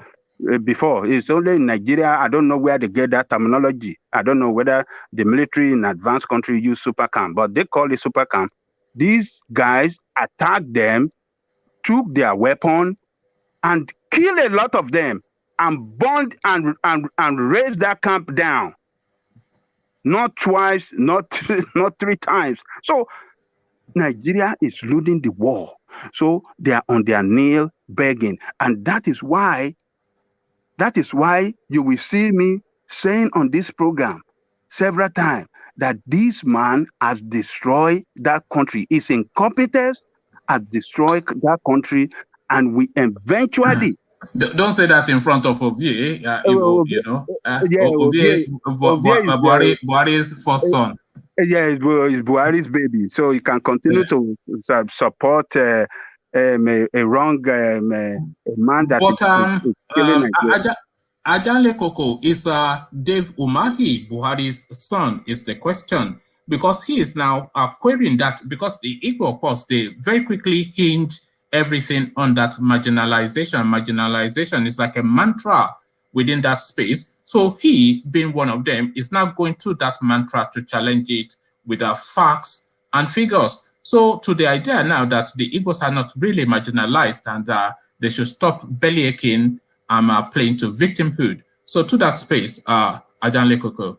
before. It's only in Nigeria. I don't know where they get that terminology. I don't know whether the military in advanced country use super camp, but they call it super camp. These guys attacked them, took their weapon, and kill a lot of them, and burned and raised that camp down. Not twice, not three times. So Nigeria is losing the war. So they are on their knee begging, and that is why you will see me saying on this program several times that this man has destroyed that country. His incompetence has destroyed that country, and we eventually. Don't say that in front of Ovie. You know, Yeah, Ovie, Buhari's first son. Yeah, it's Buhari's baby, so he can continue to support a wrong a man that is killing Nigeria. Ajanle Koko is Dave Umahi, Buhari's son, is the question, because he is now querying that, because the Igbo, of course, they very quickly hinge everything on that marginalization. Marginalization is like a mantra within that space. So he, being one of them, is now going to that mantra to challenge it with facts and figures. So to the idea now that the Igbos are not really marginalized and they should stop bellyaching playing to victimhood. So to that space, Ajanle Koko.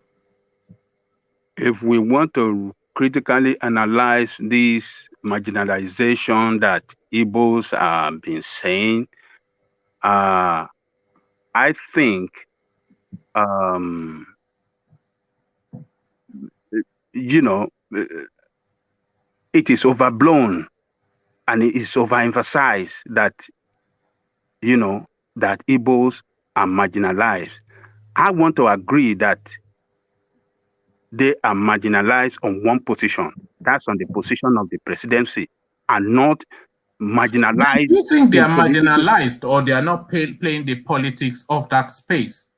If we want to critically analyze this marginalization that Igbos have been saying, I think it is overblown and it is overemphasized that that Igbos are marginalized. I want to agree that they are marginalized on one position. That's on the position of the presidency, and not marginalized. Do you think they are marginalized, or they are not playing the politics of that space?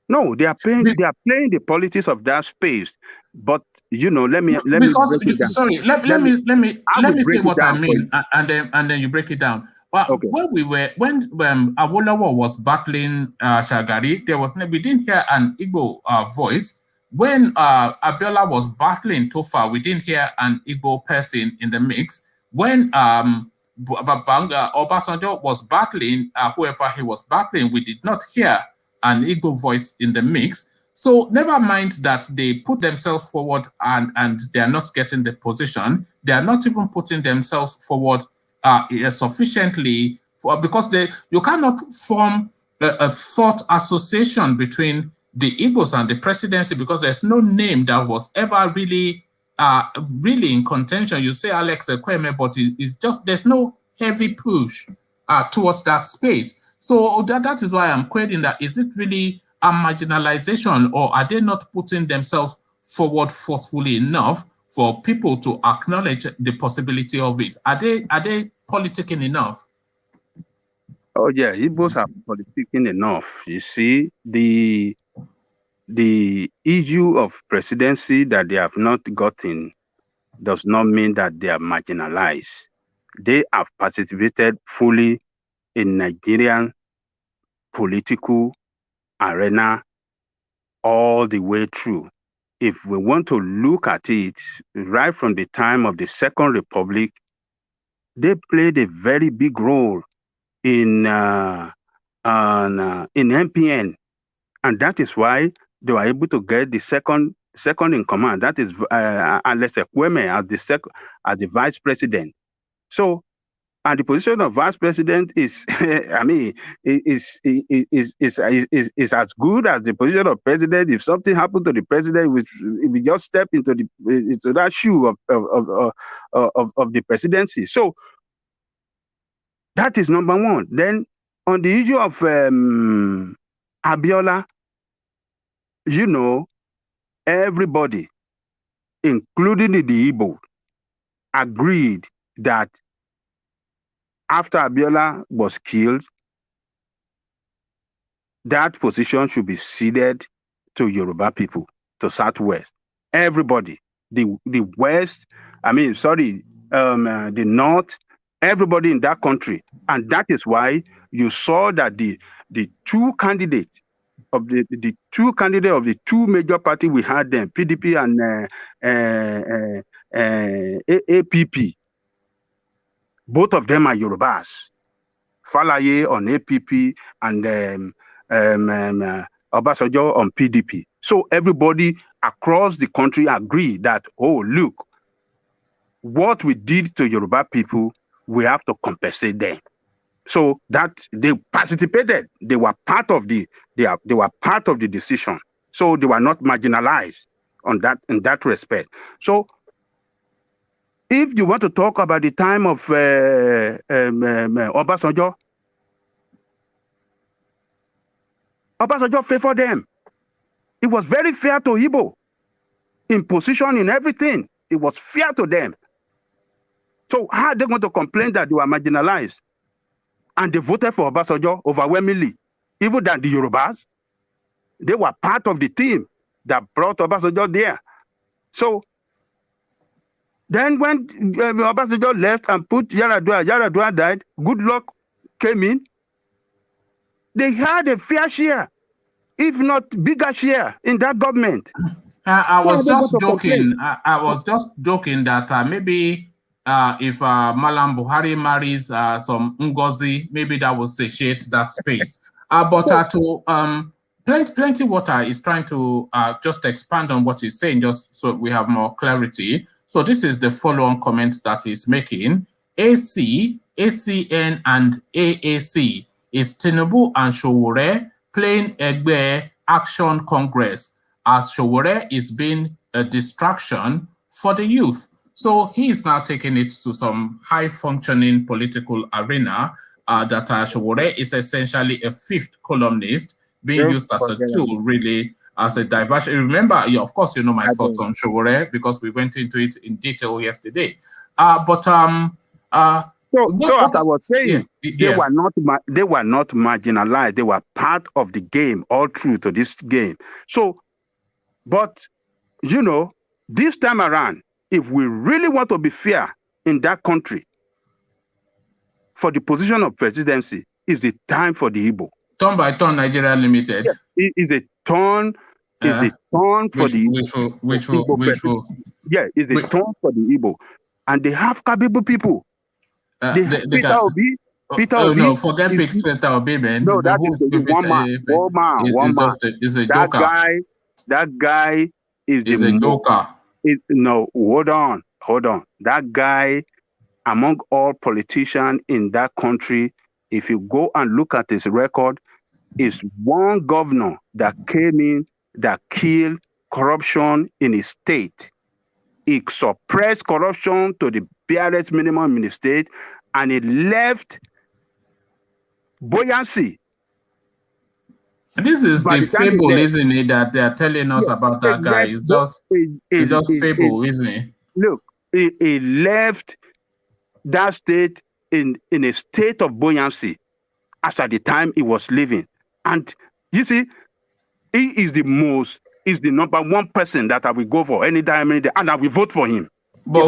No, they are playing the politics of that space. But let me break it down. Sorry, let me say what I mean, and then you break it down. Well, okay. When Awolowo was battling Shagari, we didn't hear an Igbo voice. When Abiola was battling Tofa, we didn't hear an Igbo person in the mix. When Obasanjo was battling whoever he was battling, we did not hear an Igbo voice in the mix. So never mind that they put themselves forward and they are not getting the position. They are not even putting themselves forward sufficiently because you cannot form a thought association between the Igbos and the presidency, because there's no name that was ever really in contention. You say Alex Ekweme, but it's just there's no heavy push towards that space. So that is why I'm querying that. Is it really a marginalization, or are they not putting themselves forward forcefully enough for people to acknowledge the possibility of it? Are they politicking enough? Oh yeah, Igbos are politicking enough. You see, the issue of presidency that they have not gotten does not mean that they are marginalized. They have participated fully in Nigerian political arena all the way through. If we want to look at it, right from the time of the Second Republic, they played a very big role in MPN, and that is why they were able to get the second in command. That is Alex Ekweme as the vice president. So, and the position of vice president is, I mean, is as good as the position of president. If something happened to the president, we just step into that shoe of the presidency. So that is number one. Then on the issue of Abiola, you know, everybody, including the Igbo, agreed that after Abiola was killed, that position should be ceded to Yoruba people, to Southwest. Everybody, the West, the North, everybody in that country. And that is why you saw that the two candidates of the two major parties we had then, PDP and APP, both of them are Yorubas. Falaye on APP and Obasanjo on PDP. So everybody across the country agree that, oh, look, what we did to Yoruba people, we have to compensate them. So that they participated, they were part of the decision. So they were not marginalized in that respect. So if you want to talk about the time of Obasanjo favored them. It was very fair to Igbo in position, in everything. It was fair to them. So how are they going to complain that they were marginalized? And they voted for Obasanjo overwhelmingly, even than the Yorubas. They were part of the team that brought Obasanjo there. So then when Obasanjo left and put Yaradua died, Good Luck came in. They had a fair share, if not bigger share, in that government. I was just joking. I was just joking that maybe if Malam Buhari marries some Ngozi, maybe that will satiate that space. Plenty Water is trying to just expand on what he's saying, just so we have more clarity. So this is the follow-on comment that he's making. AC, ACN, and AAC is Tinubu and Sowore playing Egbe Action Congress, as Sowore is being a distraction for the youth. So he is now taking it to some high-functioning political arena that Sowore is essentially a fifth columnist being used as a tool, really, as a diversion. Remember, of course, you know my thoughts on Sowore because we went into it in detail yesterday. So as I was saying, they were not marginalized. They were part of the game all through to this game. So, but you know, this time around, if we really want to be fair in that country, for the position of presidency, is the time for the Igbo. Turn by turn, Nigeria Limited. Yes, it is a turn. Is the turn for the Igbo. Yeah, it's a turn for the Igbo, and they have capable people. Peter Obi. No, forget Peter Obi, man. No, that is one man. Is a joker. That guy is a joker. No, hold on. That guy, among all politicians in that country, if you go and look at his record, is one governor that came in that killed corruption in his state. He suppressed corruption to the barest minimum in the state, and it left buoyancy. This is the fable, isn't it, that they are telling us about that guy? It's just fable, isn't it? Look, he left that state in a state of buoyancy as at the time he was living. And you see, he is the number one person that I will go for any time, and I will vote for him. But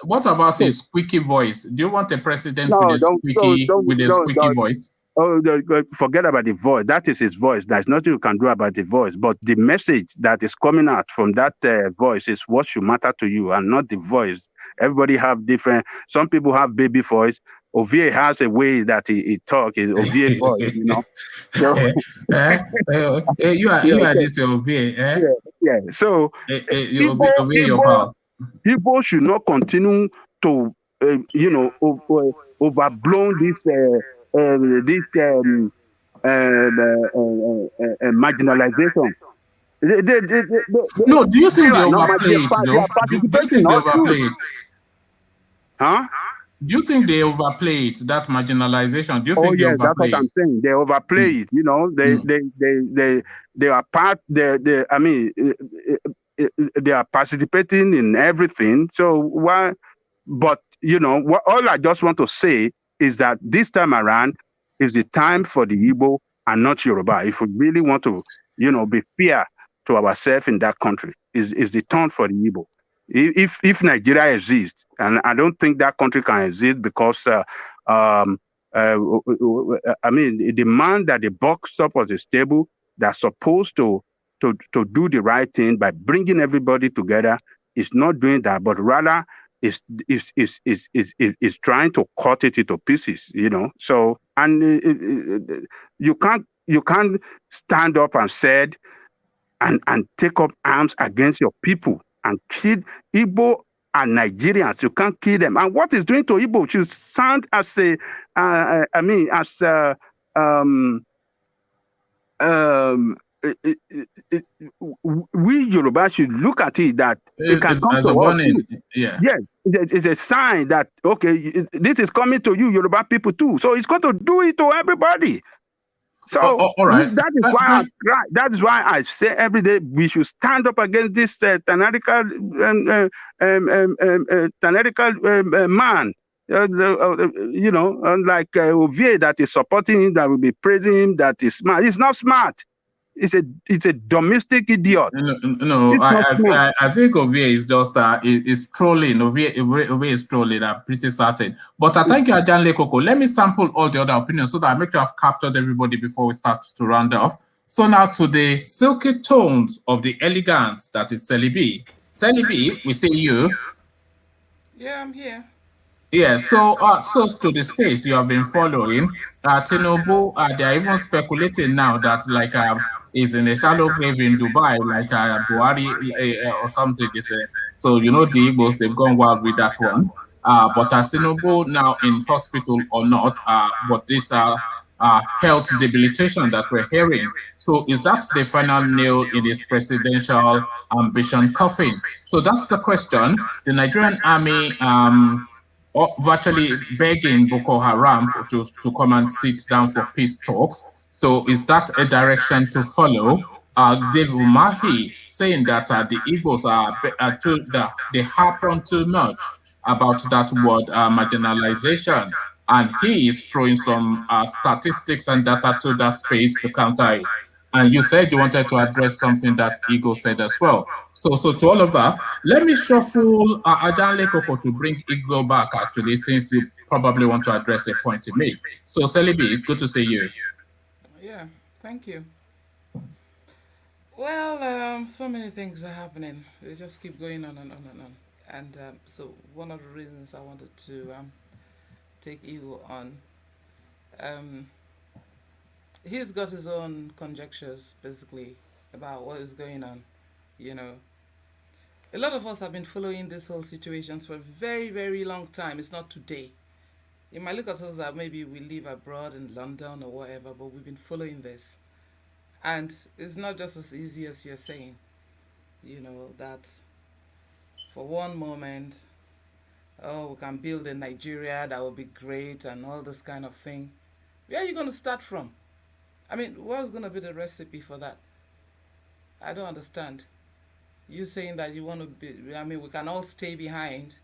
what about his squeaky voice? Do you want a president with a squeaky voice? Oh, forget about the voice. That is his voice. There's nothing you can do about the voice. But the message that is coming out from that voice is what should matter to you, and not the voice. Everybody have different. Some people have baby voice. Ovie has a way that he talks. His Ovie voice, you know. So, you are this Ovie, eh? Yeah. So Igbo should not continue to overblown this marginalization. No, do you think They they are not overplay it they though? are Do you participating think they all through. overplay it? Huh? Do you think they overplay it, that marginalization? Do you Oh think they yes, that's what overplay I'm it? saying. They overplay it. Mm. They are part. They I mean, they are participating in everything. So why? But what? All I just want to say is that this time around is the time for the Igbo and not Yoruba. If we really want to, be fair to ourselves in that country, is the turn for the Igbo. If Nigeria exists, and I don't think that country can exist because um, I mean, the demand that the box up was a stable that's supposed to do the right thing by bringing everybody together is not doing that, but rather is trying to cut it into pieces. So, and you can't stand up and said and take up arms against your people and kill Igbo and Nigerians. You can't kill them. And what is doing to Igbo should sound as um, um, we Yoruba should look at it that it can It's come as to a us warning. too. Yeah. Yes, it's a sign that, okay, this is coming to you, Yoruba people too. So it's going to do it to everybody. So All right. that is why I cry. That is why I say every day we should stand up against this tyrannical man. Unlike Ovie that is supporting him, that will be praising him, that is smart. He's not smart. It's a domestic idiot. No, It's not smart. I think Ovie is just is trolling. Ovie is trolling. I'm pretty certain. But I thank you, Ajanle Koko. Let me sample all the other opinions so that I make sure I've captured everybody before we start to round off. So now to the silky tones of the elegance that is Celibi. Celibi, we see you. Yeah, I'm here. Yeah, so to the space you have been following, Tinubu, they are even speculating now that like is in a shallow grave in Dubai, like Buhari or something. They say. So the Igbos, they've gone wild with that one. But Tinubu now in hospital or not? But this health debilitation that we're hearing. So is that the final nail in his presidential ambition coffin? So that's the question. The Nigerian army virtually begging Boko Haram to come and sit down for peace talks. So is that a direction to follow? Dave Umahi saying that the Igbos they harp on too much about that word marginalization, and he is throwing some statistics and data to that space to counter it. And you said you wanted to address something that Ego said as well. So to all of that, let me shuffle Ajanle Koko to bring Ego back, actually, since you probably want to address a point he made. So Celibi, good to see you. Yeah, thank you. Well, so many things are happening. They just keep going on and on and on. And so one of the reasons I wanted to take Ego on, um, he's got his own conjectures basically about what is going on. You know, a lot of us have been following this whole situation for a very, very long time. It's not today. You might look at us that maybe we live abroad in London or whatever, but we've been following this. And it's not just as easy as you're saying, that for one moment, oh, we can build a Nigeria that will be great and all this kind of thing. Where are you going to start from? I mean, what's going to be the recipe for that? I don't understand. You saying that you want to be, I mean, we can all stay behind.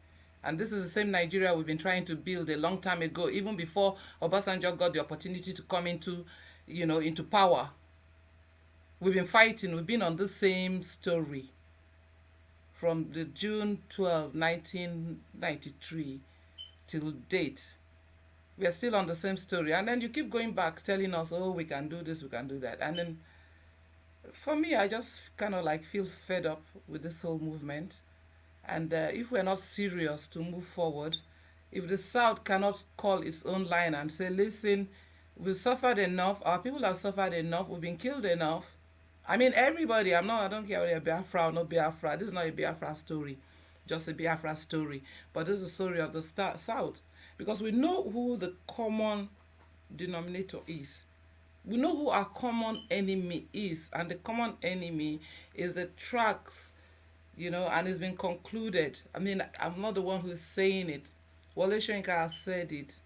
And this is the same Nigeria we've been trying to build a long time ago, even before Obasanjo got the opportunity to come into power. We've been fighting, we've been on the same story from the June 12, 1993 till date. We are still on the same story. And then you keep going back telling us, oh, we can do this, we can do that. And then for me, I just kind of like feel fed up with this whole movement. And if we're not serious to move forward, if the South cannot call its own line and say, listen, we've suffered enough, our people have suffered enough, we've been killed enough. I mean, everybody, I don't care whether Biafra or not Biafra, this is not a Biafra story. just a Biafra story, but this is a story of the South, because we know who the common denominator is. We know who our common enemy is, and the common enemy is the tracks, and it's been concluded. I mean, I'm not the one who's saying it. Wale Soyinka has said it.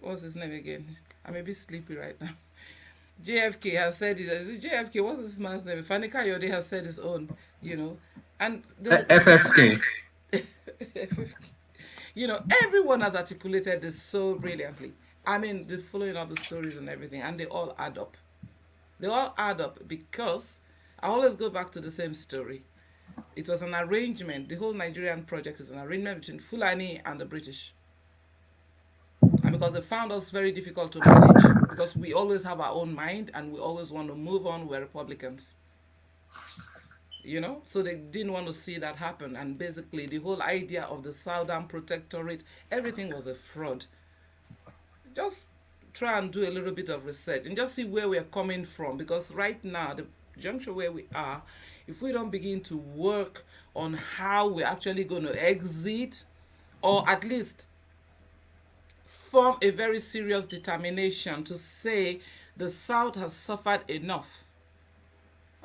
What's his name again? I may be sleepy right now. JFK has said it. Is it JFK? What's this man's name? Fani Kayode has said his own, and FFK. Everyone has articulated this so brilliantly. I mean, the following of the stories and everything, and they all add up. They all add up because I always go back to the same story. It was an arrangement. The whole Nigerian project is an arrangement between Fulani and the British. And because they found us very difficult to manage, because we always have our own mind and we always want to move on, we're Republicans. So they didn't want to see that happen. And basically, the whole idea of the Southern Protectorate, everything was a fraud. Just try and do a little bit of research and just see where we're coming from. Because right now, the juncture where we are, if we don't begin to work on how we're actually going to exit, or at least form a very serious determination to say the South has suffered enough.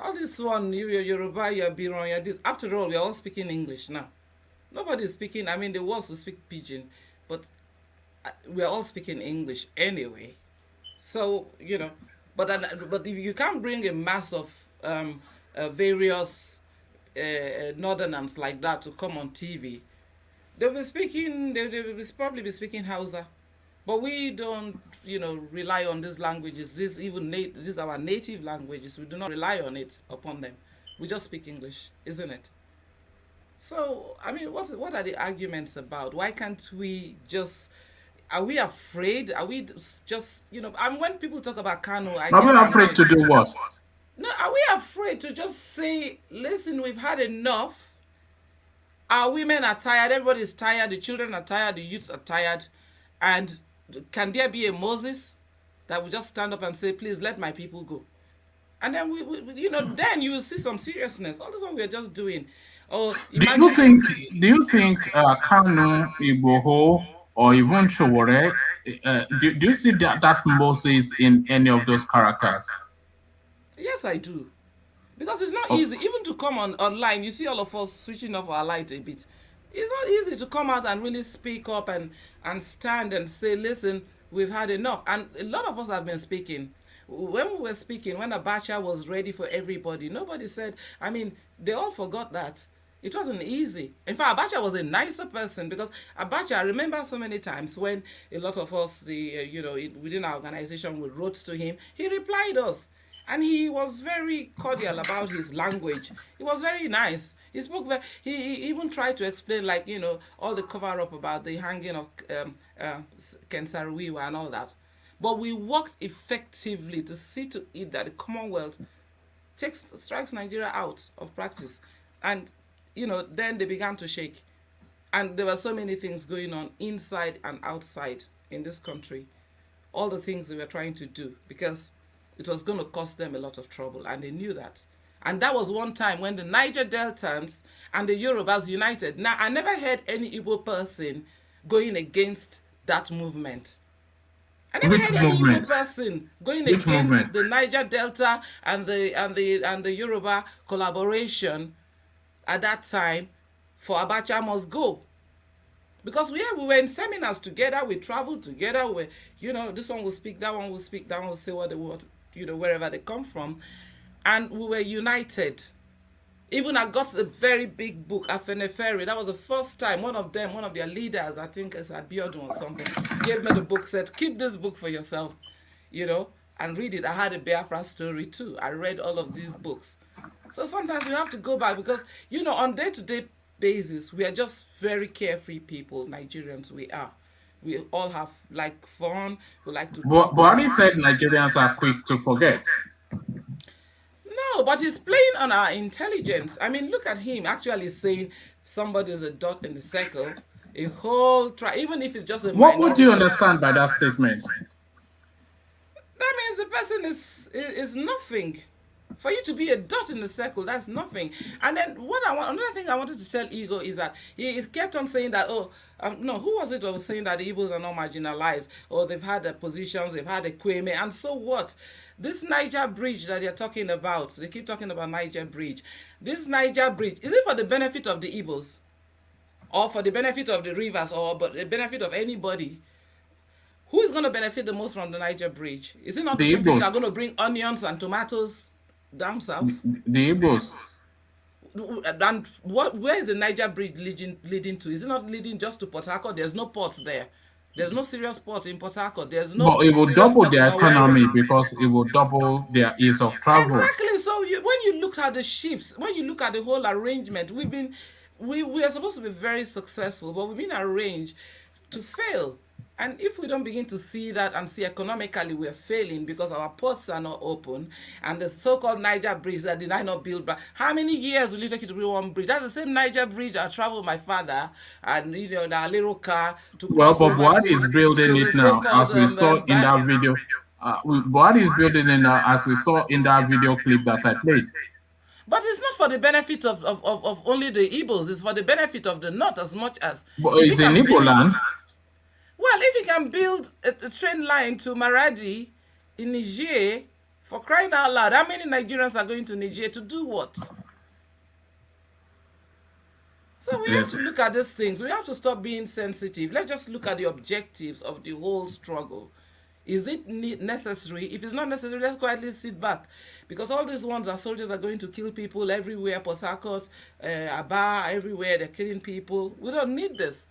All this one, you're Yoruba, you're Biron, you're this. After all, we're all speaking English now. Nobody's speaking, I mean, the worst will speak Pidgin, but we're all speaking English anyway. So, but if you can't bring a mass of various northerners like that to come on TV, they'll probably be speaking Hausa. But we don't, rely on these languages. These are our native languages. We do not rely on it upon them. We just speak English, isn't it? So, I mean, what are the arguments about? Why can't we just... Are we afraid? Are we just, I mean, when people talk about Kano... Are we afraid to do what? No, are we afraid to just say, listen, we've had enough. Our women are tired. Everybody's tired. The children are tired. The youths are tired. And can there be a Moses that will just stand up and say, please let my people go? And then, then you will see some seriousness. All this one we're just doing. Oh, do you think Kanu, Igboho, or even Showore, do you see that Moses in any of those characters? Yes, I do. Because it's not easy. Even to come online, you see all of us switching off our light a bit. It's not easy to come out and really speak up and stand and say, listen, we've had enough. And a lot of us have been speaking. When we were speaking, when Abacha was ready for everybody, nobody said, I mean, they all forgot that. It wasn't easy. In fact, Abacha was a nicer person, because Abacha, I remember so many times when a lot of us, within our organization, we wrote to him, he replied us. And he was very cordial about his language. He was very nice. He spoke he even tried to explain, like, all the cover-up about the hanging of Ken Saro-Wiwa and all that. But we worked effectively to see to it that the Commonwealth strikes Nigeria out of practice. And, then they began to shake. And there were so many things going on inside and outside in this country. All the things they were trying to do, because it was going to cost them a lot of trouble, and they knew that. And that was one time when the Niger Deltans and the Yorubas united. Now, I never heard any Igbo person going against that movement. I never heard any Igbo person going against the Niger Delta and the Yoruba collaboration at that time for Abacha must go. Because we were in seminars together, we traveled together, this one will speak, that one will speak, that one will say what they want, wherever they come from. And we were united. Even I got a very big book, Afenefere. That was the first time one of their leaders, I think it's Abiodun or something, gave me the book, said, keep this book for yourself, and read it. I had a Biafra story too. I read all of these books. So sometimes we have to go back, because, on day-to-day basis, we are just very carefree people, Nigerians we are. We all have fun, we like to talk. Buhari said Nigerians are quick to forget. No, but he's playing on our intelligence. I mean, look at him actually saying somebody's a dot in the circle, a whole even if it's just a What would you understand by that statement? That means the person is nothing. For you to be a dot in the circle, that's nothing. And then another thing I wanted to tell Ego is that he kept on saying that, oh, no, who was it that was saying that the Igbos are not marginalized, or they've had the positions, they've had the Kweme, and so what? This Niger bridge that they're talking about, they keep talking about Niger bridge. This Niger bridge, is it for the benefit of the Igbos, or for the benefit of the rivers, or but the benefit of anybody? Who is going to benefit the most from the Niger bridge? Is it not the The same people that are Igbos. going to bring onions and tomatoes down south? The Igbos. And where is the Niger bridge leading to? Is it not leading just to Port Harcourt? There's no port there. There's no serious port in Port Harcourt. There's no But it will serious double port in their Owerri. economy because it will double their ease of travel. Exactly. So when you look at the shifts, when you look at the whole arrangement, we are supposed to be very successful, but we've been arranged to fail. And if we don't begin to see that and see economically we're failing because our ports are not open, and the so-called Niger bridge that did I not build back, how many years will it take you to build one bridge? That's the same Niger bridge I traveled with my father and in our little car to Well, cross but over Buhari is building to it the now, so-called as we saw in that video. Buhari is building it now, as we saw in that video clip that I played. But it's not for the benefit of only the Igbos. It's for the benefit of the North as much as. But it's in Igbo land. Well, if you can build a train line to Maradi in Niger, for crying out loud, how many Nigerians are going to Niger to do what? So we have to look at these things. We have to stop being sensitive. Let's just look at the objectives of the whole struggle. Is it necessary? If it's not necessary, let's quietly sit back. Because all these ones are soldiers are going to kill people everywhere, Port Harcourt, Aba, everywhere, they're killing people. We don't need this.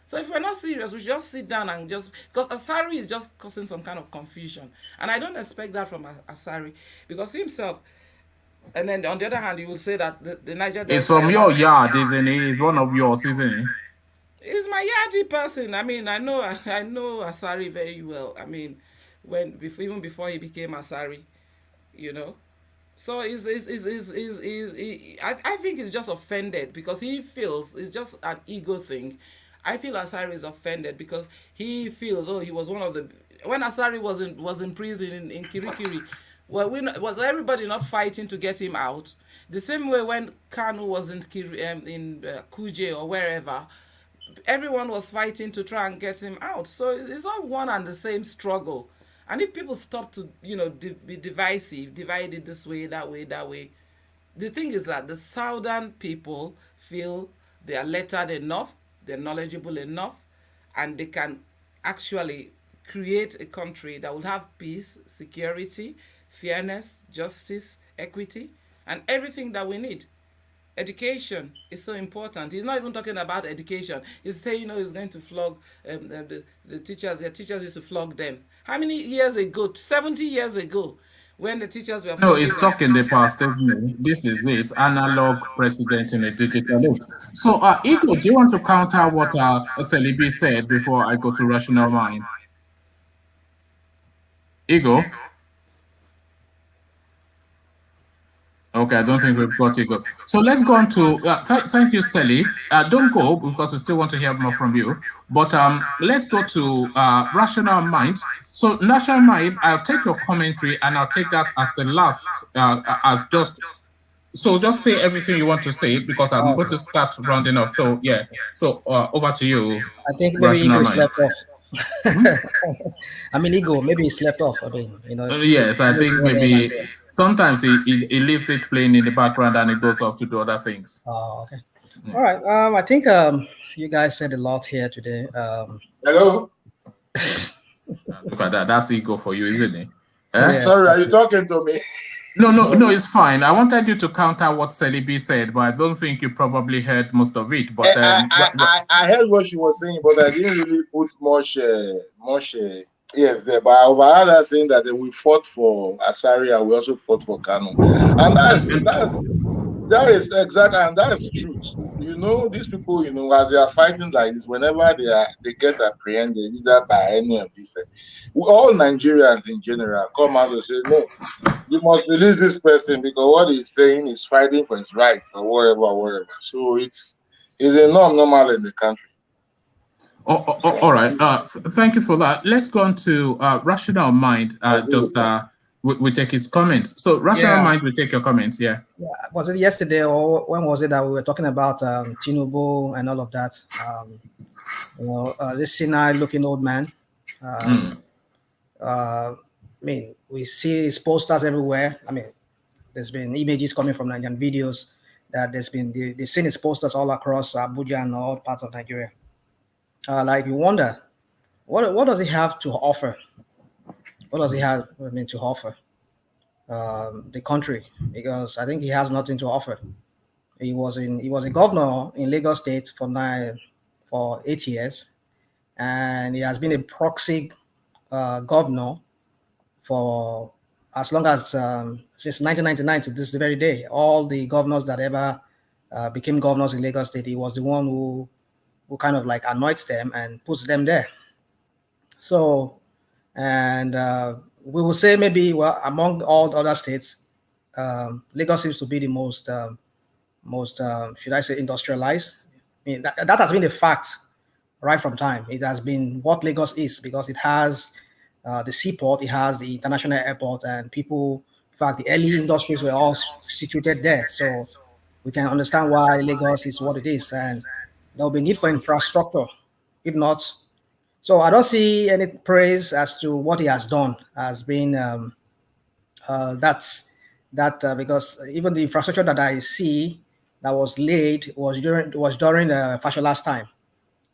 So if we're not serious, we should just sit down and just, because Asari is just causing some kind of confusion. And I don't expect that from Asari, because himself, and then on the other hand, you will say that the Niger... It's from your yard, isn't it? It's one of yours, isn't it? He's my yardy person. I mean, I know Asari very well. I mean, even before he became Asari, you know. So I think he's just offended because he feels it's just an ego thing. I feel Asari is offended because he feels, oh, he was one of the... When Asari was in prison in Kirikiri, well, was everybody not fighting to get him out? The same way when Kanu was in Kuje or wherever, everyone was fighting to try and get him out. So it's all one and the same struggle. And if people stop to, be divisive, divided this way, that way, the thing is that the southern people feel they are lettered enough, they're knowledgeable enough, and they can actually create a country that will have peace, security, fairness, justice, equity, and everything that we need. Education is so important. He's not even talking about education. He's saying, he's going to flog the teachers. Their teachers used to flog them. How many years ago? 70 years ago, when the teachers were... No, it's stuck in the past, isn't it? This is it. Analog president in a digital age. So, Ego, do you want to counter what Selibi said before I go to Rational Mind? Ego? Okay, I don't think we've got Ego. So let's go on to, thank you, Sally. Don't go, because we still want to hear more from you. But let's go to Rational Mind. So Rational Mind, I'll take your commentary and I'll take that as the last, so just say everything you want to say, because I'm going to start rounding off. So yeah, so over to you. I think maybe Ego slept off. I mean, Ego, maybe he slept off. I mean, yes, I think maybe sometimes he leaves it playing in the background and he goes off to do other things. Oh, okay. All right. I think you guys said a lot here today. Hello. Look at that. That's Ego for you, isn't it? Yeah. Sorry, are you talking to me? No, it's fine. I wanted you to counter what Selibi said, but I don't think you probably heard most of it. But I heard what she was saying, but I didn't really put much yes there. But I overheard her saying that we fought for Asari and we also fought for Kanu, and that is exactly, and that's truth. These people, as they are fighting like this, whenever they get apprehended, either by any of these, all Nigerians in general come out and say, no, you must release this person because what he's saying is fighting for his rights or whatever. So it's a normal in the country. All right. Thank you for that. Let's go on to Rational Mind. we take his comments. So Rational Mind will take your comments. Yeah. Was it yesterday or when was it that we were talking about Tinubu and all of that? This senile-looking old man. I mean, we see his posters everywhere. I mean, there's been images coming from Nigerian videos that they've seen his posters all across Abuja and all parts of Nigeria. Like, you wonder, what does he have to offer? What does he have to offer the country? Because I think he has nothing to offer. He was a governor in Lagos State for 8 years, and he has been a proxy governor for as long as since 1999 to this very day. All the governors that ever became governors in Lagos State, he was the one who kind of like anoints them and puts them there. So, and we will say maybe, well, among all the other states, Lagos seems to be the most should I say, industrialized. I mean, that has been a fact right from time. It has been what Lagos is, because it has the seaport, it has the international airport, and people, in fact, the early industries were all situated there. So we can understand why Lagos is what it is, and there will be need for infrastructure. If not, so I don't see any praise as to what he has done as being because even the infrastructure that I see that was laid was during Fashola's time.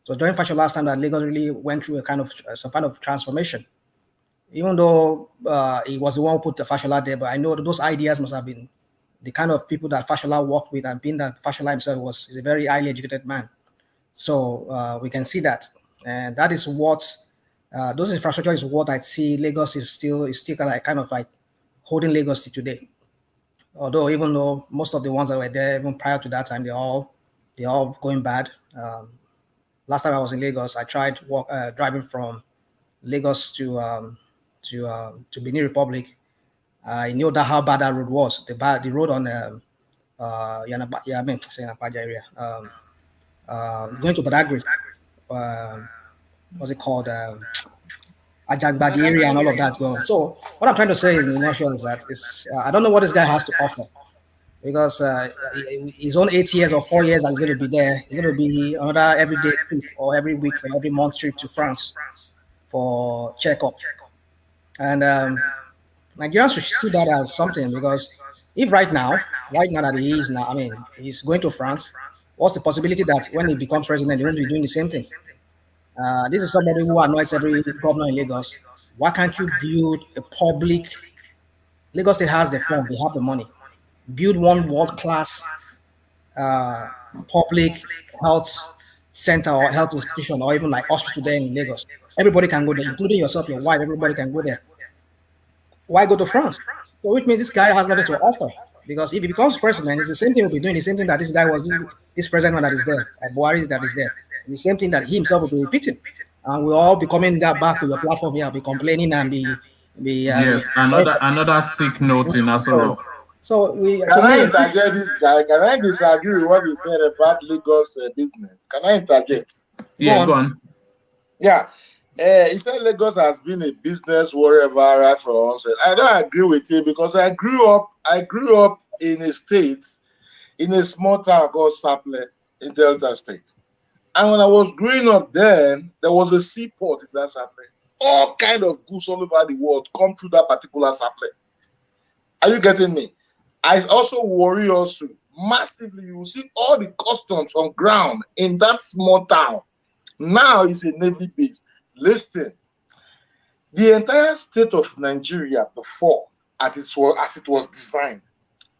So during Fashola's time, that Lagos really went through a kind of some kind of transformation. Even though he was the one who put the Fashola there, but I know that those ideas must have been the kind of people that Fashola worked with, and being that Fashola himself is a very highly educated man. So we can see that, and that is what those infrastructure is what I see. Lagos is still kind of like holding Lagos to today. Although, even though most of the ones that were there even prior to that time, they're all going bad. Last time I was in Lagos, I tried driving from Lagos to Benin Republic. I knew that how bad that road was. The road on Yanapaja area, going to Badagry, what's it called? Ajangbadi area and all of that going. So what I'm trying to say in a nutshell is that I don't know what this guy has to offer, because his own 8 years or 4 years is going to be there. It's going to be another everyday trip or every week or every month trip to France for checkup. And Nigerians should see that as something, because if right now that he is now, I mean, he's going to France, what's the possibility that when he becomes president, he won't be doing the same thing? This is somebody who annoys every governor in Lagos. Why can't you build a public? Lagos State has the funds, they have the money. Build one world-class public health center or health institution, or even like hospital there in Lagos. Everybody can go there, including yourself, your wife. Everybody can go there. Why go to France? So which means this guy has nothing to offer. Because if he becomes president, it's the same thing he'll be doing, the same thing that this guy was, this president that is there, Buhari that is there. The same thing that he himself will be repeating. And we'll all be coming back to your platform here, be complaining and be yes, another sick note in Asoro. So can I interject this guy? Can I disagree with what he said about Lagos business? Can I interject? Yeah, go on. Yeah. He said Lagos has been a business wherever right from onset. I don't agree with him, because I grew up in a state, in a small town called Saple in Delta State. And when I was growing up then, there was a seaport in that Saple. All kind of goods all over the world come through that particular Saple. Are you getting me? I also worry also massively. You will see all the customs on ground in that small town. Now it's a Navy base. Listen, the entire state of Nigeria before, as it was designed,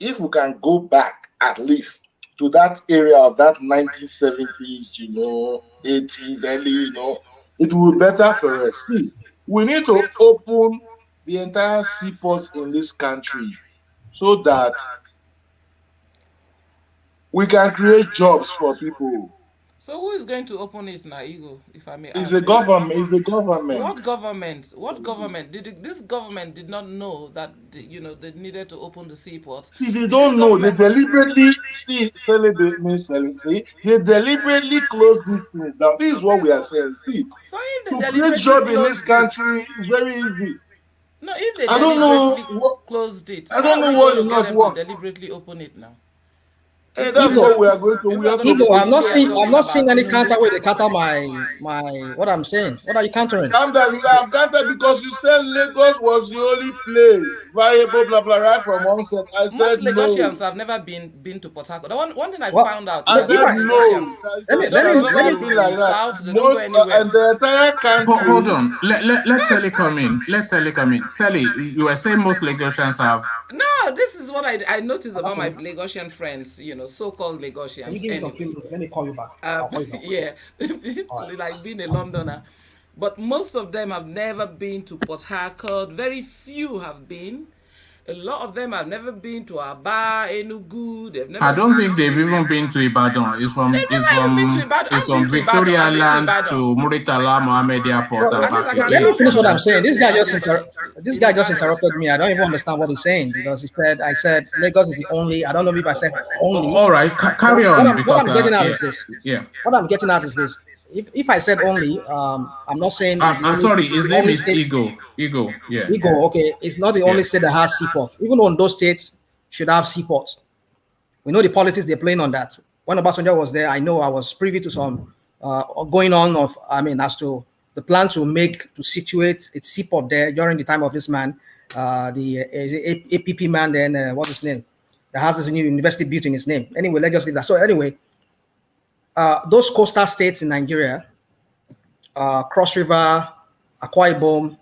if we can go back at least to that area of that 1970s, 80s, early, it will be better for us. See, we need to open the entire seaports in this country so that we can create jobs for people. So who is going to open it now, Igor, if I may ask? It's the government. It's the government. What government? What government? This government did not know that they needed to open the seaports. See, they don't know. They deliberately they deliberately close these things down. This is what we are saying. See, so if they to create job in this country is very easy. No, if they I don't know deliberately what, closed it, I don't how are know we what going will to get not them to work. deliberately open it now? That's what we are going to. If We we're have going to to be Ego, face I'm not it. sincere seeing talking about any Tinubu, counter way they counter my what I'm saying. What are you countering? Calm down. You have counted because you said Lagos was the only place viable, blah blah, right from onset. I said most no. Lagosians have never been to Port Harcourt. One thing I Well, found out is I that if said most I no. Lagosians, they It don't has let me never go been to like that. south, they don't go Most anywhere. and the entire Hold country. on. Let Sally come in. Let Sally come in. Sally, you were saying most Lagosians have. No, this is what I noticed about my Awesome. Lagosian friends, so-called Can you Lagosians give me some few anyway. minutes? Let me call you back. I'll call you back. Yeah, All right. like being a Londoner. But most of them have never been to Port Harcourt. Very few have been. A lot of them have never been to Aba, Enugu. They've I never don't think they've even been to Ibadan. even been to Ibadan. It's I've been from to Ibadan. Victoria I've been to Land Ibadan. to Muritala Mohammed Airport Well, and At least back I can let me again. confirm finish what that I'm I've saying. been to Ibadan. This In guy just Ibadan. interrupted me. I don't even understand what he's saying because I said Lagos is the only. I don't know if I said only. All right, carry on What because I'm getting at yeah, is this. yeah. What I'm getting at is this. If I said only, I'm not saying it's I'm sorry. His the name only is state. Ego. Ego. Yeah. We go, okay, it's not the only Yeah. state that has seaport. Even though those states should have seaports. We know the politics they're playing on that. When Obasanjo was there, I know I was privy to some going on of, as to the plan to situate its seaport there during the time of this man, the APP man, then what's his name? That has this new university built in his name. Anyway, let's just leave that. So anyway, those coastal states in Nigeria, Cross River, Akwa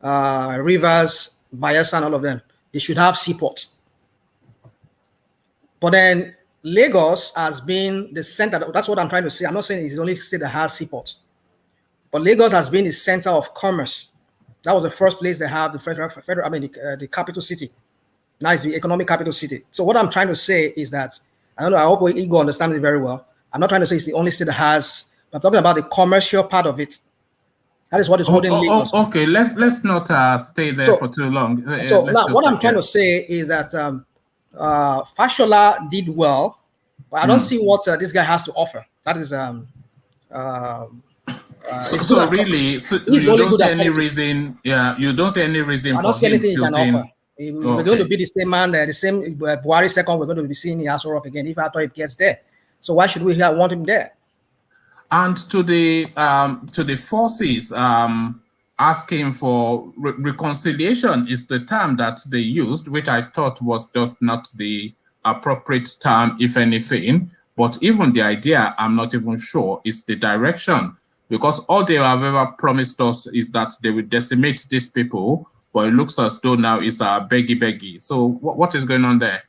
Ibom, Rivers, Bayelsa, and all of them, they should have seaports. But then Lagos has been the center. That's what I'm trying to say. I'm not saying it's the only state that has seaports, but Lagos has been the center of commerce. That was the first place they have the the capital city. Now it's the economic capital city. So what I'm trying to say is that, I don't know, I hope Igor understands it very well. I'm not trying to say it's the only state that has, I'm talking about the commercial part of it. That is what is holding Lagos. Okay. Let's not stay there for too long. So Let's now just what I'm trying to say is that Fashola did well, but I don't see what this guy has to offer. That is it's good So at really, he's you only don't good see at any politics. reason. Yeah, you don't see any reason I don't for see him anything he can offer. tilting. We're going to be the same man, the same Buhari second. We're going to be seeing the Aso Rock again if after it gets there. So why should we want him there? And to the forces asking for reconciliation is the term that they used, which I thought was just not the appropriate term, if anything. But even the idea, I'm not even sure, is the direction, because all they have ever promised us is that they will decimate these people, but it looks as though now it's a beggy. So what is going on there?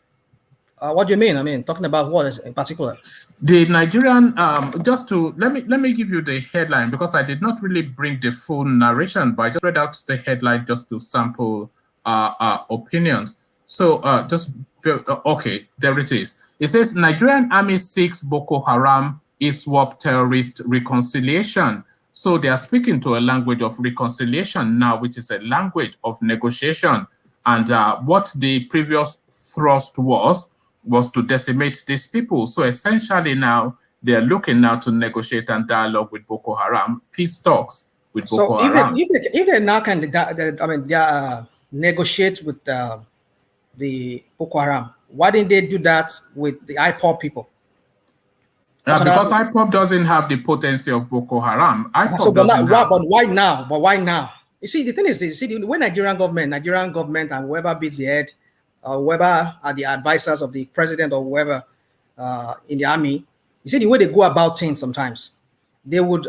What do you mean? I mean, talking about what in particular? The Nigerian, just to let me give you the headline, because I did not really bring the full narration, but I just read out the headline just to sample opinions. So okay, there it is. It says Nigerian Army seeks Boko Haram ISWAP terrorist reconciliation. So they are speaking to a language of reconciliation now, which is a language of negotiation. And what the previous thrust was to decimate these people. So essentially now they are looking now to negotiate and dialogue with Boko Haram, peace talks with Boko Haram. If they now can, negotiate with the Boko Haram, why didn't they do that with the IPOB people? Because IPOB doesn't have the potency of Boko Haram. But why now? But why now? You see, the thing is, when Nigerian government and whoever beats the head, whoever are the advisors of the president or whoever in the army, you see the way they go about things sometimes. They would,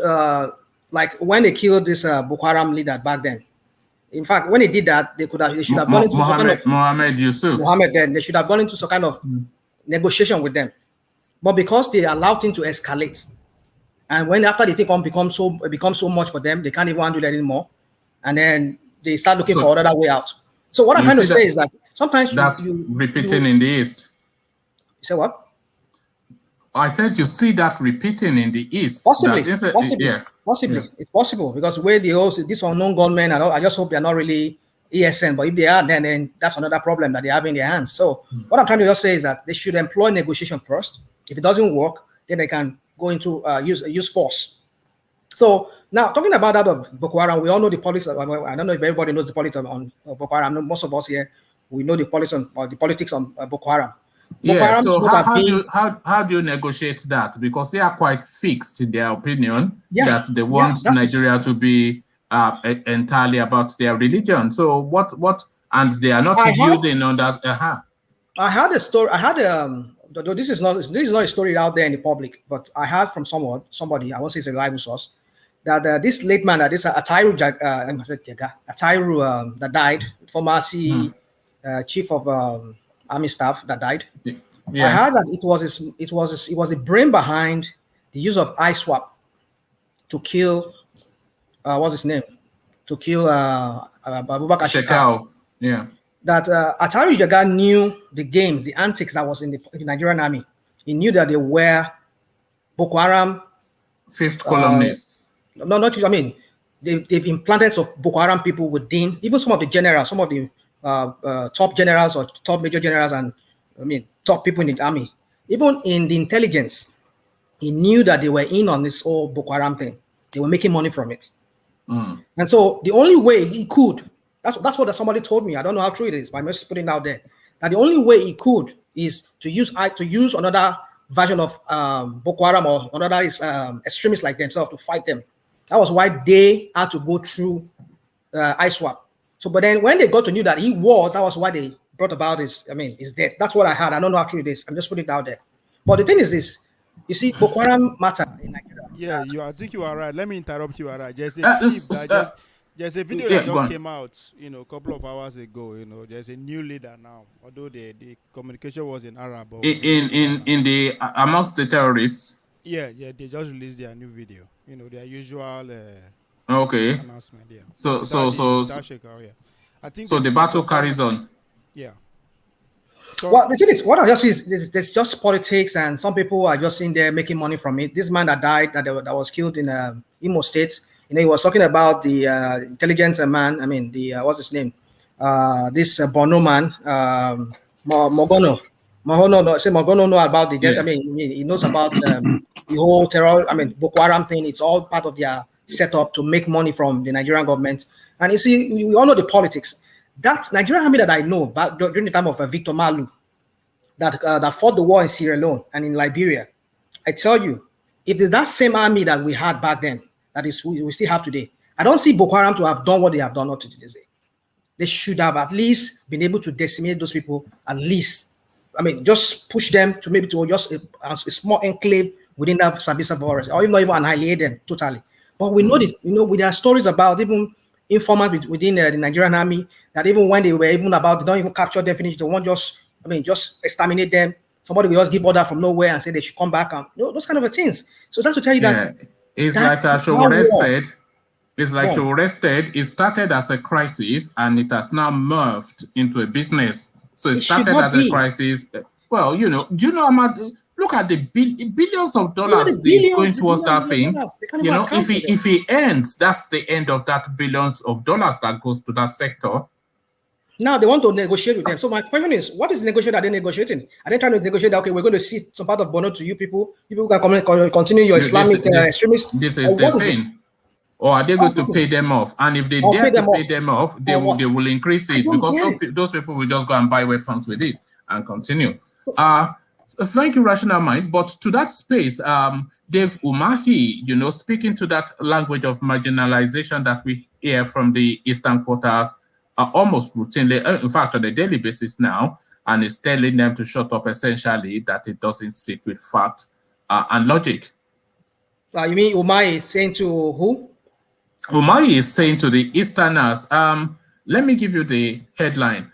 like when they killed this Boko Haram leader back then. In fact, when they did that, they should have gone into Mohammed Yusuf. Then they should have gone into some kind of negotiation with them. But because they allowed things to escalate, and when after the thing becomes so much for them, they can't even handle it anymore, and then they start looking for another way out. So what I'm trying to say is that sometimes you repeating in the East. You say what? I said you see that repeating in the East. Possibly. Yeah. It's possible because where this unknown gunmen, I just hope they're not really ESN, but if they are, then that's another problem that they have in their hands. So what I'm trying to just say is that they should employ negotiation first. If it doesn't work, then they can go into use force. So Now, talking about that of Boko Haram, we all know the politics. I don't know if everybody knows the politics on Boko Haram. I know most of us here, we know the politics on Boko Haram. Boko Yeah, Haram so should have been, how do you negotiate that? Because they are quite fixed in their opinion that they want that Nigeria to be entirely about their religion. So what and they are not yielding on that. I had a story. I had though this is not a story out there in the public, but I heard from somebody. I won't say it's a reliable source that this late man, that this Atairu that died, former chief of army staff that died. Yeah. I heard that it was the brain behind the use of ISWAP to kill what's his name, to kill Abubakar Shekau. Yeah. That Atari Jaga knew the games, the antics that was in the Nigerian army. He knew that they were Boko Haram fifth columnists. No, not I mean they've implanted some Boko Haram people within, even some of the generals, some of the top generals or top major generals, and I mean top people in the army, even in the intelligence. He knew that they were in on this whole Boko Haram thing. They were making money from it. And so the only way he could, that's what somebody told me. I don't know how true it is, but I'm just putting it out there. That the only way he could is to use another version of Boko Haram or another extremists like themselves to fight them. That was why they had to go through ISWAP. So, but then when they got to know that he was, that was why they brought about his death. That's what I had. I don't know how true it is. I'm just putting it out there. But the thing is this: you see, Boko Haram matter in Nigeria. Yeah, I think you are right. Let me interrupt you. Are right. There's a video that just came out, a couple of hours ago. There's a new leader now. Although the communication was in Arab. In the amongst the terrorists. Yeah, they just released their new video. Their usual announcement. Yeah. So I think so the battle carries on. Yeah. So, well, the thing is, what I just see is there's just politics, and some people are just in there making money from it. This man that died, that was killed in Imo State, he was talking about the intelligence man. I mean, what's his name? This Bono man, Mogono. Mogono know about the death. Yeah. I mean, he knows about the whole terror. I mean, Boko Haram thing. It's all part of their setup to make money from the Nigerian government. And you see, we all know the politics. That Nigerian army that I know back during the time of Victor Malu, that fought the war in Sierra Leone and in Liberia, I tell you, if it's that same army that we had back then, that is we still have today, I don't see Boko Haram to have done what they have done up to today. They should have at least been able to decimate those people, at least. I mean, just push them to maybe to just a small enclave within that Sambisa forest, or even annihilate them totally. But we know that, with their stories about even informants within the Nigerian army, that even when they were even about, they don't even capture them, finish, they won't just exterminate them. Somebody will just give order from nowhere and say they should come back, and those kind of things. So that's to tell you that it's like Showore said. It's like Showore said. It started as a crisis and it has now morphed into a business. So it started as a crisis. Well, do you know, Ahmad? Look at the billions of dollars is going towards that thing. If it ends, that's the end of that billions of dollars that goes to that sector. Now they want to negotiate with them. So my question is, what is the negotiation that they're negotiating? Are they trying to negotiate that, okay, we're going to see some part of Bono to you people? You people can continue your Islamic extremists. This is the thing. Or are they going to pay them off? And if they dare to pay them off, they will increase it, because those people will just go and buy weapons with it and continue. Thank you, Rational Mind. But to that space, Dave Umahi, speaking to that language of marginalization that we hear from the Eastern quarters almost routinely, in fact, on a daily basis now, and is telling them to shut up, essentially, that it doesn't sit with fact and logic. You mean Umahi is saying to who? Umahi is saying to the Easterners, let me give you the headline.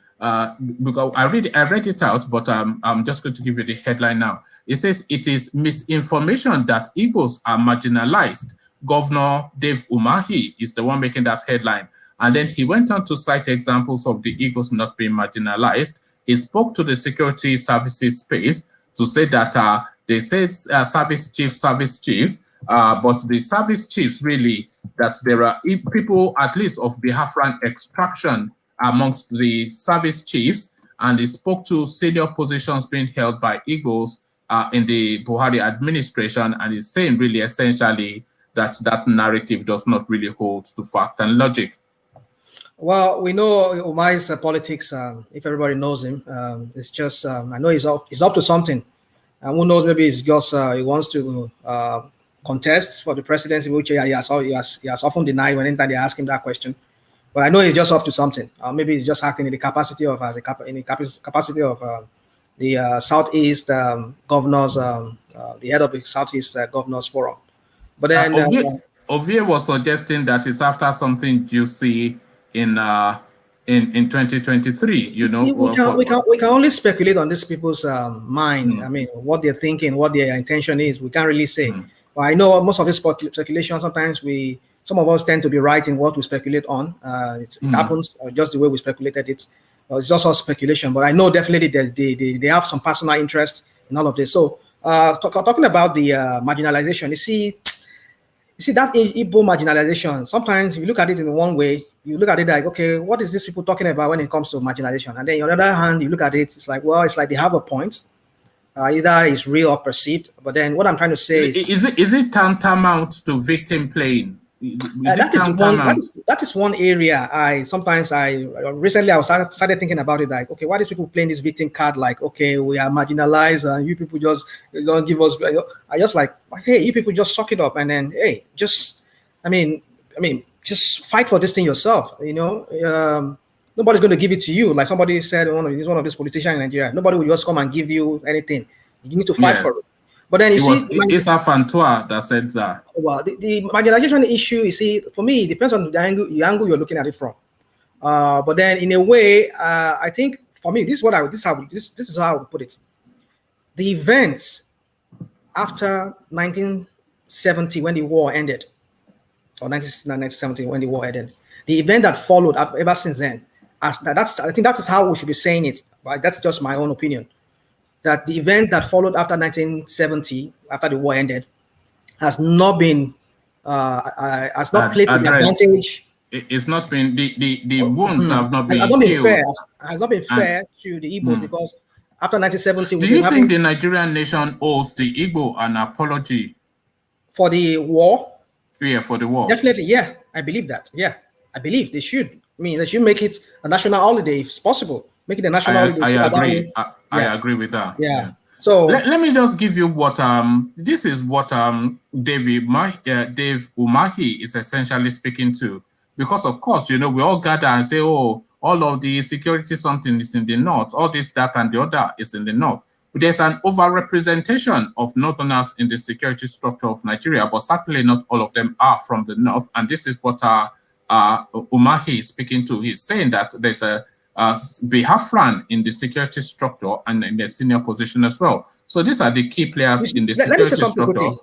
Because I read it out, but I'm just going to give you the headline now. It says, it is misinformation that Igbos are marginalized. Governor Dave Umahi is the one making that headline. And then he went on to cite examples of the Igbos not being marginalized. He spoke to the security services space to say that they said service chiefs, but the service chiefs really, that there are people at least of Biafran extraction amongst the service chiefs, and he spoke to senior positions being held by Igbos in the Buhari administration, and he's saying really essentially that that narrative does not really hold to fact and logic? Well, we know Umahi's politics. If everybody knows him, it's just I know he's up to something, and who knows? Maybe it's just he wants to contest for the presidency, which he has often denied whenever they ask him that question. But I know he's just up to something. Maybe he's just acting in the capacity of the Southeast governors, the head of the Southeast Governors Forum. But then Ovie was suggesting that it's after something juicy in 2023. You know, we can only speculate on these people's mind. I mean, what they're thinking, what their intention is. We can't really say. But I know most of this speculation. Sometimes some of us tend to be right in what we speculate on. It happens just the way we speculated it. It's just all speculation. But I know definitely that they have some personal interest in all of this. So talking about the marginalization, you see that Igbo marginalization, sometimes if you look at it in one way, you look at it like, okay, what is this people talking about when it comes to marginalization? And then on the other hand, you look at it, it's like, well, it's like they have a point. Either it's real or perceived. But then what I'm trying to say is it tantamount to victim playing? That is one area recently I started thinking about it, like, okay, why these people playing this victim card, like, okay, we are marginalized and you people just don't give us. I just like, hey, you people just suck it up, and then hey, just fight for this thing yourself. You know, nobody's going to give it to you. Like somebody said, one of these politicians in Nigeria, nobody will just come and give you anything. You need to fight for it. But then it's Afantua that said that. Well, the marginalization issue, you see, for me, it depends on the angle you're looking at it from. But then, in a way, I think for me, this is how I would put it. The events after 1970, when the war ended, or 1970 when the war ended, the event that followed ever since then, I think that is how we should be saying it. But that's just my own opinion. That the event that followed after 1970, after the war ended, has not been played to the advantage. It's not been the wounds have not been fair. Has not been fair to the Igbos because after 1970, do you think the Nigerian nation owes the Igbo an apology for the war? Yeah, for the war. Definitely, yeah. I believe that. Yeah, I believe they should. I mean, they should make it a national holiday if it's possible. Make it a national holiday. I agree. I agree with that. Yeah. So let me just give you what this is what Dave Umahi is essentially speaking to, because of course, you know, we all gather and say, oh, all of the security something is in the north, all this, that, and the other is in the north. But there's an overrepresentation of northerners in the security structure of Nigeria, but certainly not all of them are from the north. And this is what Umahi is speaking to. He's saying that there's a Biafran in the security structure and in the senior position as well. So these are the key players in the security structure.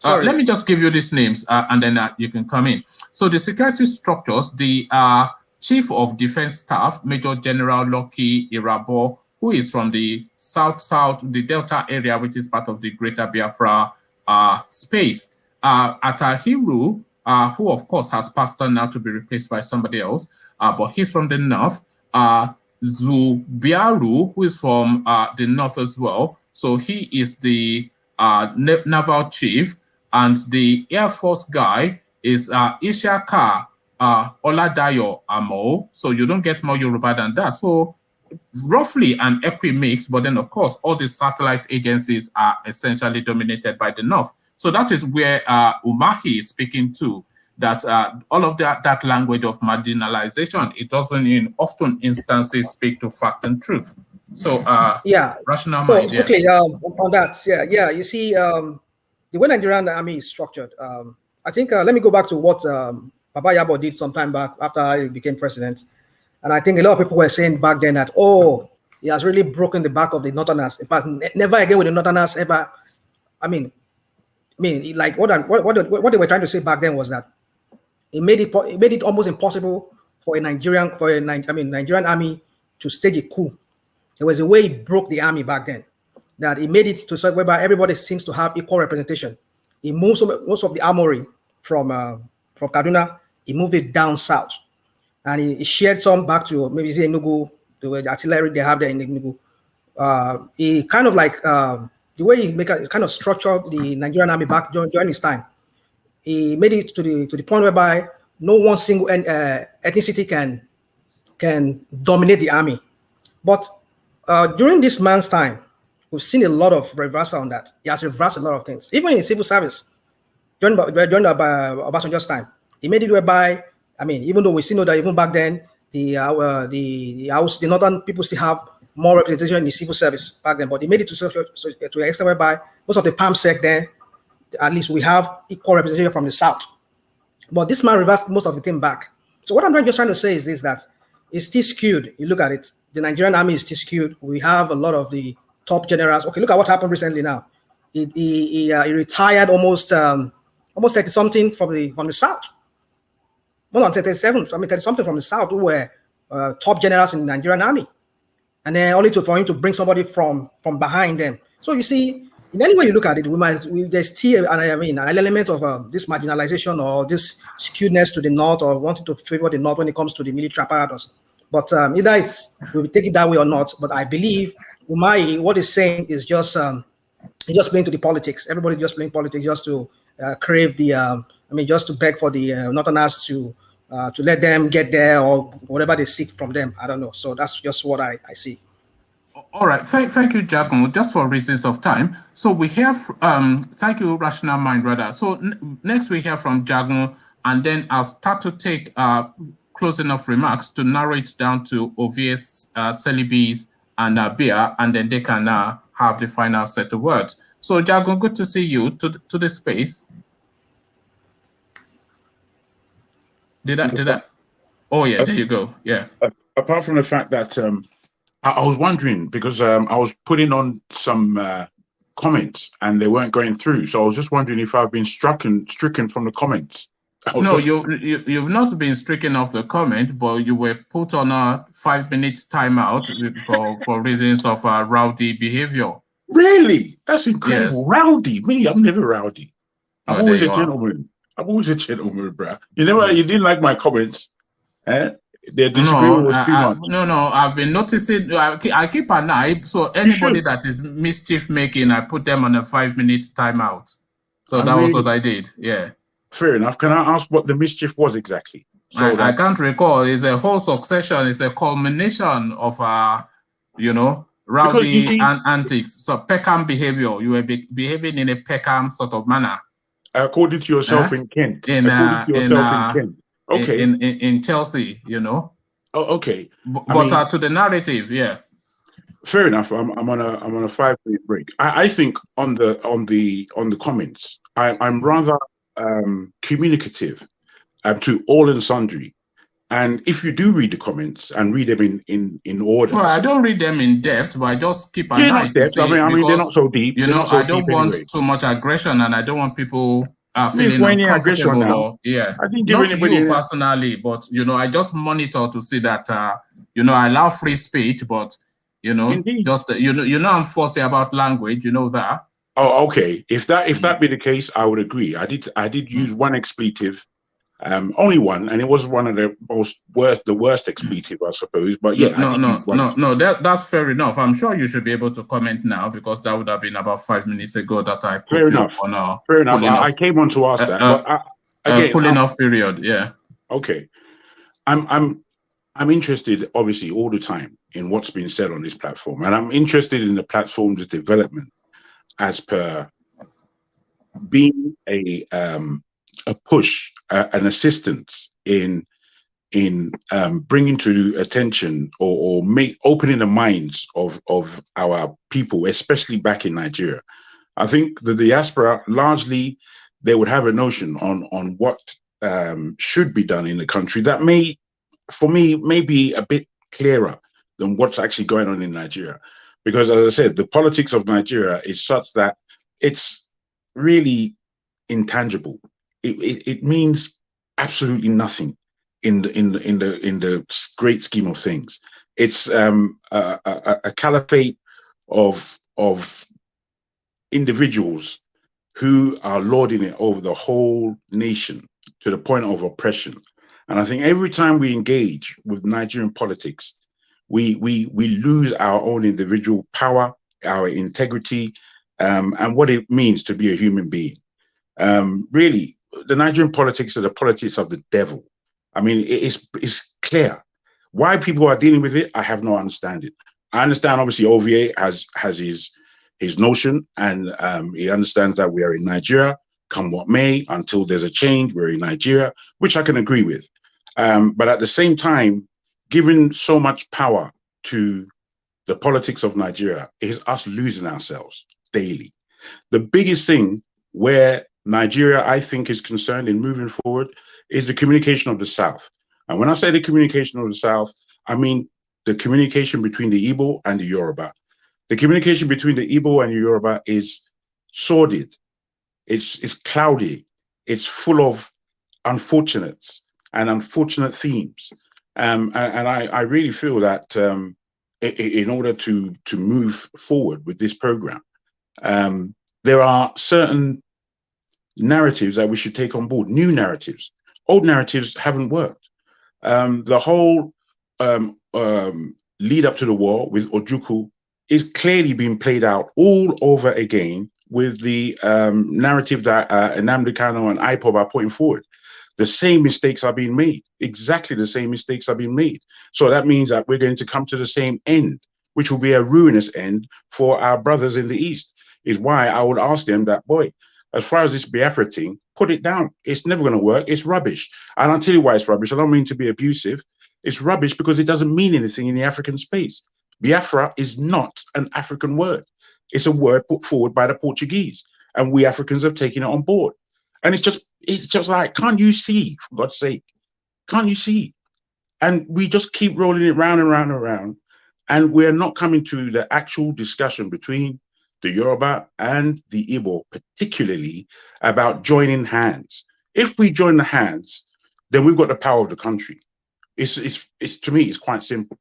Let me just give you these names and then you can come in. So the security structures, the Chief of Defense Staff, Major General Lucky Irabo, who is from the the Delta area, which is part of the Greater Biafra space. Atahiru, who of course has passed on now to be replaced by somebody else, but he's from the north. Zubiaru, who is from the north as well. So he is the naval chief, and the Air Force guy is Ishaka Oladayo Amo. So you don't get more Yoruba than that. So roughly an equi-mix, but then of course all the satellite agencies are essentially dominated by the north. So that is where Umahi is speaking to, that all of that language of marginalization, it doesn't in often instances speak to fact and truth. So rational mind. Quickly on that, you see the way Nigerian army is structured. I think let me go back to what Baba Yabo did some time back after he became president, and I think a lot of people were saying back then that, oh, he has really broken the back of the Northerners. In fact, never again will the Northerners ever. I mean, like what they were trying to say back then was that it made it almost impossible for a Nigerian army to stage a coup. There was a way he broke the army back then, that he made it to such whereby everybody seems to have equal representation. He moved most of the armory from Kaduna. He moved it down south, and he shared some back to maybe Enugu, the artillery they have there in Enugu. He kind of like the way he kind of structured the Nigerian army back during his time. he made it to the point whereby no one single ethnicity can dominate the army. But during this man's time, we've seen a lot of reversal on that. He has reversed a lot of things, even in civil service. During Obasanjo's time, he made it whereby, I mean, even though we still know that even back then, the northern people still have more representation in the civil service back then, but he made it to the extent whereby most of the palm sec then, at least we have equal representation from the south. But this man reversed most of the thing back. So what I'm just trying to say is this, that it's still skewed. You look at it, the Nigerian army is still skewed. We have a lot of the top generals. Okay, look at what happened recently now. He retired almost 30 something from the south. More than 37, 30 something from the south who were top generals in the Nigerian army. And then only for him to bring somebody from behind them. So you see, in any way you look at it, there's still an element of this marginalization or this skewedness to the north, or wanting to favor the north when it comes to the military apparatus. But either we take it that way or not. But I believe Umahi, what he's saying is just playing to the politics. Everybody just playing politics just to crave the, just to beg for the northerners to let them get there or whatever they seek from them. I don't know. So that's just what I see. All right. Thank you, Jacomo. Just for reasons of time. So we have, thank you, Rational Mind, rather. So next we hear from Jacomo, and then I'll start to take close enough remarks to narrow it down to Ovie's, Celibes, and Bia, and then they can have the final set of words. So Jacomo, good to see you to the space. Did I? Oh yeah, there you go. Yeah. Apart from the fact that I was wondering, because I was putting on some comments and they weren't going through, so I was just wondering if I've been stricken from the comments. No, you've not been stricken off the comment, but you were put on a 5 minutes timeout for reasons of rowdy behavior. Really? That's incredible. Yes. Rowdy? Me, I'm never rowdy. I'm always a gentleman. I'm always a gentleman, bro. You didn't like my comments. They're disagreeing with too much. No, I've been noticing. I keep an eye. So anybody that is mischief making, I put them on a 5 minutes timeout. So that was what I did. Yeah. Fair enough. Can I ask what the mischief was exactly? I can't recall. It's a whole succession. It's a culmination of rowdy antics. So Peckham behavior. You were behaving in a Peckham sort of manner. According to yourself in Kent. In Kent. Okay. In Chelsea, Oh, okay. But to the narrative, yeah. Fair enough. I'm on a 5 minute break. I think on the comments, I'm rather communicative to all and sundry. And if you do read the comments and read them in order. Well, I don't read them in depth, but I just keep an eye to see. I mean, they're not so deep. I don't want too much aggression, and I don't want people feeling uncomfortable. Or, I didn't not you personally, but I just monitor to see that I allow free speech, but Indeed. just I'm fussy about language. You know that. Oh, okay. If that be the case, I would agree. I did use one expletive. Only one, and it was one of the worst expletive, I suppose. But yeah, no, that's fair enough. I'm sure you should be able to comment now, because that would have been about 5 minutes ago that I put fair enough. Fair enough. I came on to ask that, but again, cooling off period. Yeah. Okay. I'm interested, obviously, all the time in what's been said on this platform, and I'm interested in the platform's development as per being a push, an assistance in bringing to attention or opening the minds of our people, especially back in Nigeria. I think the diaspora, largely, they would have a notion on what should be done in the country that may be a bit clearer than what's actually going on in Nigeria. Because, as I said, the politics of Nigeria is such that it's really intangible. It means absolutely nothing in the great scheme of things. It's a caliphate of individuals who are lording it over the whole nation to the point of oppression. And I think every time we engage with Nigerian politics, we lose our own individual power, our integrity, and what it means to be a human being. Really, the Nigerian politics are the politics of the devil. I mean, it's clear. Why people are dealing with it, I have no understanding. I understand, obviously, OVA has his notion, and he understands that we are in Nigeria, come what may, until there's a change, we're in Nigeria, which I can agree with. But at the same time, giving so much power to the politics of Nigeria is us losing ourselves daily. The biggest thing where Nigeria, I think, is concerned in moving forward is the communication of the South. And when I say the communication of the South, I mean the communication between the Igbo and the Yoruba. The communication between the Igbo and the Yoruba is sordid. It's cloudy. It's full of unfortunates and unfortunate themes. And I really feel that in order to move forward with this program, there are certain narratives that we should take on board, new narratives. Old narratives haven't worked. The whole lead up to the war with Ojukwu is clearly being played out all over again with the narrative that Nnamdi Kanu and IPOB are putting forward. The same mistakes are being made. Exactly the same mistakes are being made. So that means that we're going to come to the same end, which will be a ruinous end for our brothers in the East. Is why I would ask them that, boy, as far as this Biafra thing, put it down. It's never going to work. It's rubbish. And I'll tell you why it's rubbish. I don't mean to be abusive. It's rubbish because it doesn't mean anything in the African space. Biafra is not an African word. It's a word put forward by the Portuguese, and we Africans have taken it on board. And it's just like, can't you see, for God's sake? Can't you see? And we just keep rolling it round and round and round, and we're not coming to the actual discussion between the Yoruba and the Igbo, particularly about joining hands. If we join the hands, then we've got the power of the country. It's to me, it's quite simple.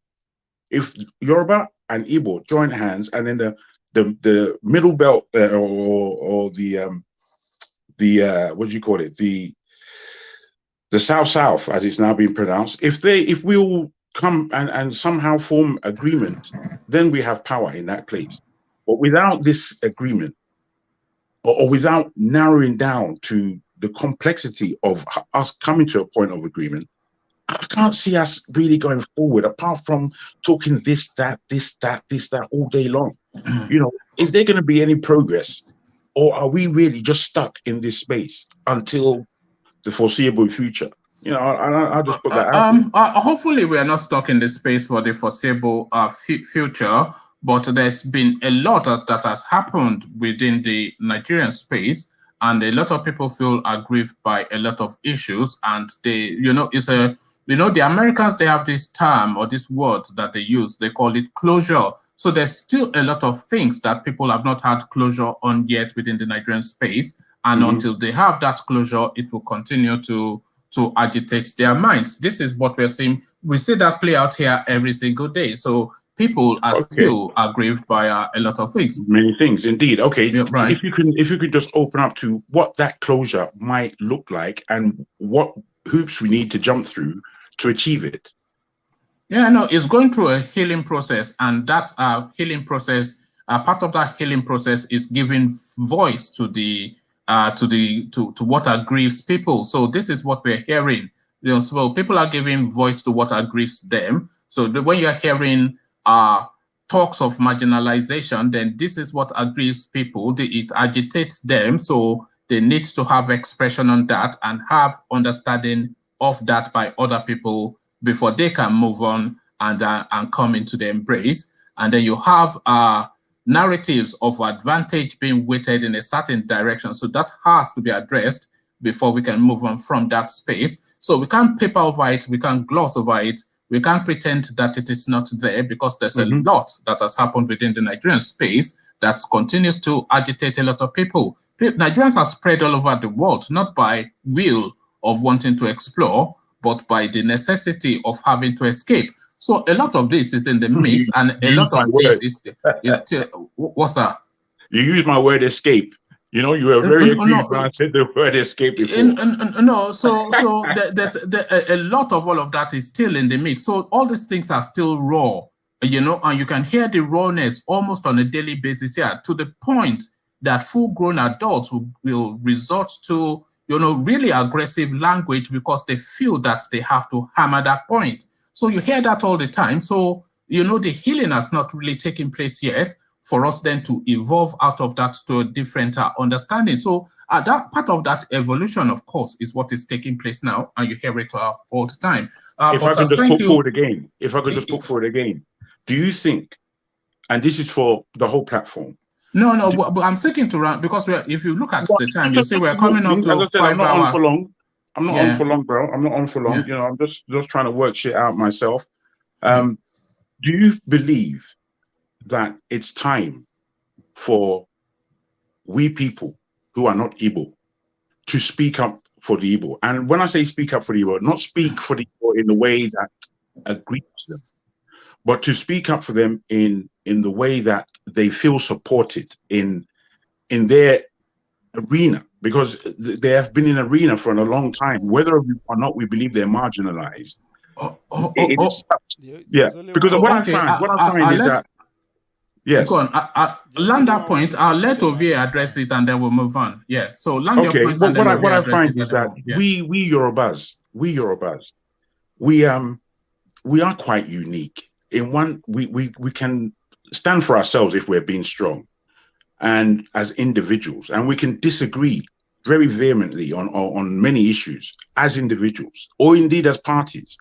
If Yoruba and Igbo join hands, and then the middle belt or the what do you call it, the South as it's now being pronounced, if we all come and somehow form agreement, then we have power in that place. But without this agreement, or without narrowing down to the complexity of us coming to a point of agreement, I can't see us really going forward, apart from talking this, that all day long. You know, is there going to be any progress, or are we really just stuck in this space until the foreseeable future? You know, I'll just put that out. Hopefully, we are not stuck in this space for the foreseeable future. But there's been a lot that has happened within the Nigerian space, and a lot of people feel aggrieved by a lot of issues. And they, the Americans, they have this term or this word that they use. They call it closure. So there's still a lot of things that people have not had closure on yet within the Nigerian space. And until they have that closure, it will continue to agitate their minds. This is what we're seeing. We see that play out here every single day. So people are still aggrieved by a lot of things. Many things, indeed. Okay, yeah, right. If you could just open up to what that closure might look like and what hoops we need to jump through to achieve it. Yeah, no, it's going through a healing process, and that healing process, part of that healing process is giving voice to what aggrieves people. So this is what we're hearing. So people are giving voice to what aggrieves them. So when you're hearing talks of marginalization, then this is what aggrieves people. It agitates them, so they need to have expression on that and have understanding of that by other people before they can move on and come into the embrace. And then you have narratives of advantage being weighted in a certain direction. So that has to be addressed before we can move on from that space. So we can't paper over it, we can't gloss over it, we can't pretend that it is not there, because there's a lot that has happened within the Nigerian space that continues to agitate a lot of people. Nigerians are spread all over the world, not by will of wanting to explore, but by the necessity of having to escape. So a lot of this is in the mix, and a lot of this is still, what's that? You use my word escape. You know, you were very aggrieved when I said the word escape before. No, so there's a lot of all of that is still in the mix. So all these things are still raw, and you can hear the rawness almost on a daily basis here, to the point that full-grown adults will resort to really aggressive language because they feel that they have to hammer that point. So you hear that all the time. So, the healing has not really taken place yet for us then to evolve out of that to a different understanding. So that part of that evolution, of course, is what is taking place now, and you hear it all the time. If I could just put forward again, do you think, and this is for the whole platform? No, but I'm sticking to round because if you look at the time, you see we're coming up to 5 I'm not hours. On for long. I'm not on for long, bro. I'm not on for long. Yeah. I'm just trying to work shit out myself. Do you believe that it's time for we people who are not Igbo to speak up for the Igbo? And when I say speak up for the Igbo, not speak for the Igbo in the way that agrees to them, but to speak up for them in the way that they feel supported in their arena, because they have been in arena for a long time, whether or not we believe they're marginalized. Because what I find is that yes. Go on. Land that point. I'll let Ovie address it and then we'll move on. Yeah. So land your point. But what I find is that we Yorubas, we are quite unique. In one, we can stand for ourselves if we're being strong, and as individuals, and we can disagree very vehemently on many issues as individuals, or indeed as parties.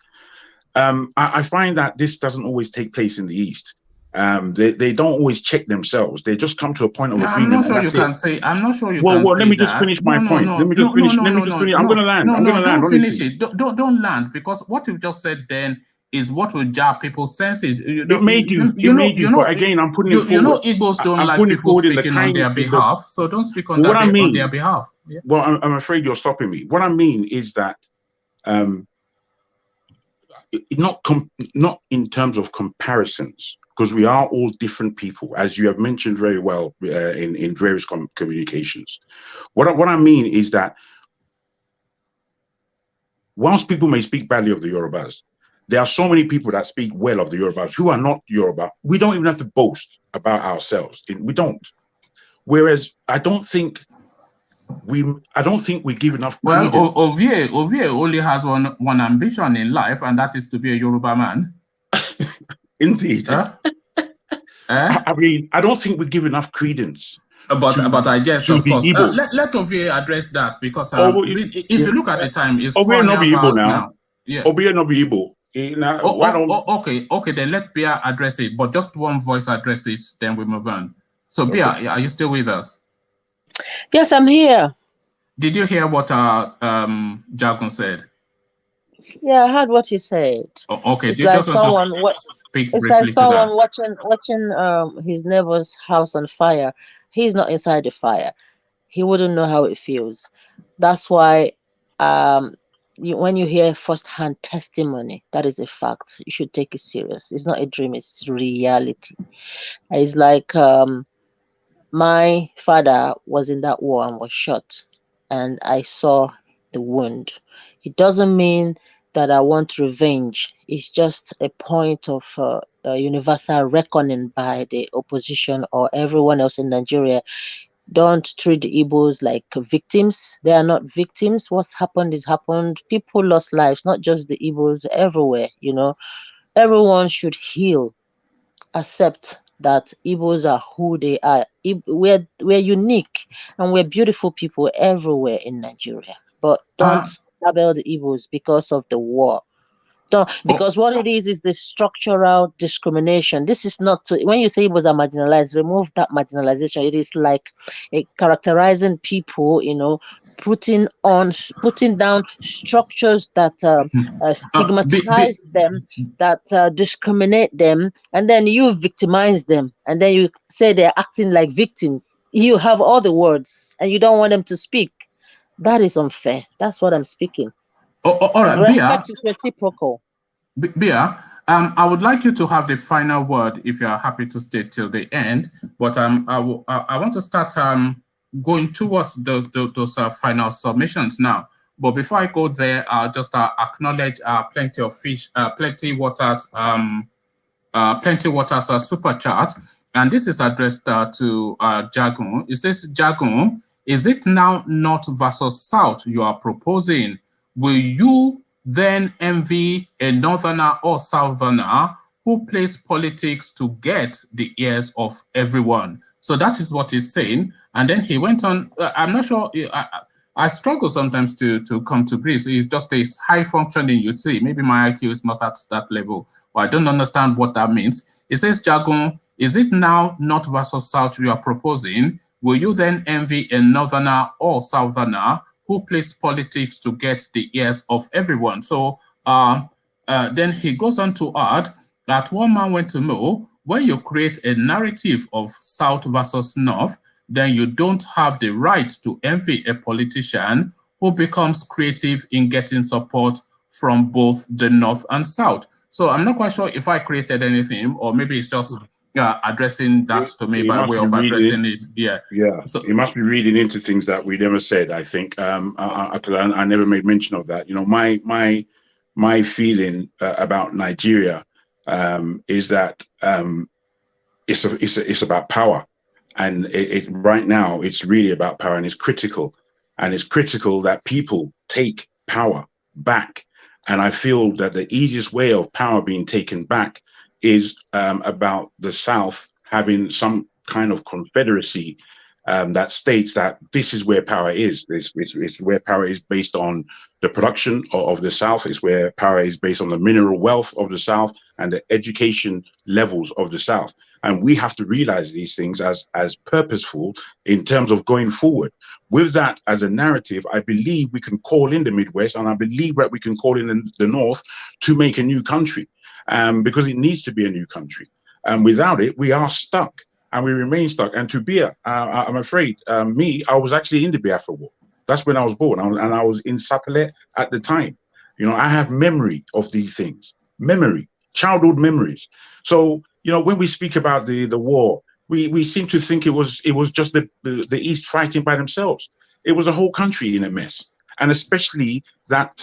I find that this doesn't always take place in the East. They don't always check themselves. They just come to a point of agreement. I'm not sure you can say. I'm not sure you can say. Well, let me just finish my point. Let me just finish. I'm going to land. Don't finish it. Don't land, because what you've just said then is what will jar people's senses. It made you. But again, I'm putting it forward. Igbos don't like people speaking on their behalf, so don't speak on their behalf. Yeah. Well, I'm afraid you're stopping me. What I mean is that not in terms of comparisons, because we are all different people, as you have mentioned very well in various communications. What I mean is that whilst people may speak badly of the Yorubas, there are so many people that speak well of the Yorubas who are not Yoruba. We don't even have to boast about ourselves. We don't. Whereas I don't think we give enough credence. Well, Ovie only has one ambition in life, and that is to be a Yoruba man. Indeed. I mean, I don't think we give enough credence. But I guess, of course, let Ovie address that, because if you look at the time, it's 4 hours now. Yeah. Ovie no be Igbo. Okay, then let Bia address it, but just one voice address it, then we move on. So, Bia, are you still with us? Yes, I'm here. Did you hear what Jagun said? Yeah, I heard what he said. Okay, it's like someone speak it's briefly like someone to that. watching his neighbor's house on fire. He's not inside the fire. He wouldn't know how it feels. That's why when you hear first-hand testimony, that is a fact. You should take it serious. It's not a dream, it's reality. It's like my father was in that war and was shot, and I saw the wound. It doesn't mean that I want revenge. It's just a point of universal reckoning by the opposition or everyone else in Nigeria. Don't treat the Igbos like victims. They are not victims. What's happened is happened. People lost lives, not just the Igbos, everywhere. Everyone should heal, accept that Igbos are who they are. We're unique and we're beautiful people everywhere in Nigeria. But don't label the Igbos because of the war. Because what it is the structural discrimination. This is not when you say Igbos are marginalized, remove that marginalization. It is like characterizing people, putting down structures that stigmatize them, that discriminate them, and then you victimize them, and then you say they're acting like victims. You have all the words and you don't want them to speak. That is unfair. That's what I'm speaking. All right, respect is reciprocal. Bia, I would like you to have the final word if you are happy to stay till the end. But I want to start going towards those final submissions now. But before I go there, I'll just acknowledge Plenty Waters super chat, and this is addressed to Jagun. It says, Jagun, is it now North versus South you are proposing? Will you then envy a Northerner or Southerner who plays politics to get the ears of everyone? So that is what he's saying. And then he went on, I'm not sure, I struggle sometimes to come to grips. It's just a high functioning utility. Maybe my IQ is not at that level, but I don't understand what that means. It says, Jagun, is it now North versus South you are proposing? Will you then envy a Northerner or Southerner who plays politics to get the ears of everyone? So then he goes on to add that one man went to know, when you create a narrative of South versus North, then you don't have the right to envy a politician who becomes creative in getting support from both the North and South. So I'm not quite sure if I created anything, or maybe it's just addressing that to me by way of addressing it. Yeah. Yeah. So you must be reading into things that we never said, I think. I never made mention of that. You know, my feeling about Nigeria is that it's about power. And right now, it's really about power, and it's critical. And it's critical that people take power back. And I feel that the easiest way of power being taken back is about the South having some kind of confederacy that states that this is where power is. It's where power is based on the production of the South. It's where power is based on the mineral wealth of the South and the education levels of the South. And we have to realize these things as purposeful in terms of going forward. With that as a narrative, I believe we can call in the Midwest, and I believe that we can call in the North to make a new country, because it needs to be a new country. And without it, we are stuck, and we remain stuck. And to be, I'm afraid, I was actually in the Biafra War. That's when I was born, and I was in Sapele at the time. You know, I have memory of these things, childhood memories. So, you know, when we speak about the war, we seem to think it was just the East fighting by themselves. It was a whole country in a mess, and especially that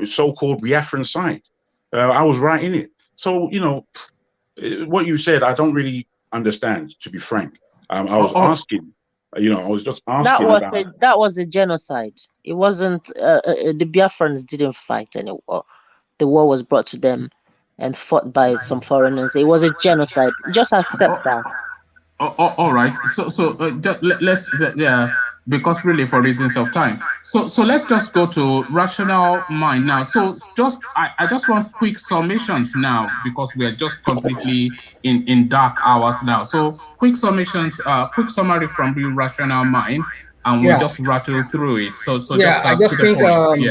so-called Biafran side. I was right in it. So, you know, what you said, I don't really understand, to be frank. I was asking, you know, I was just asking that was a genocide. It wasn't the Biafrans didn't fight any war. The war was brought to them and fought by some foreigners. It was a genocide. Just accept that. All right. So let's because really for reasons of time. So let's just go to rational mind now. So I just want quick summations now, because we are just completely in dark hours now. So quick summations, quick summary from you, rational mind, and we'll just rattle through it. So yeah, I just to think the point.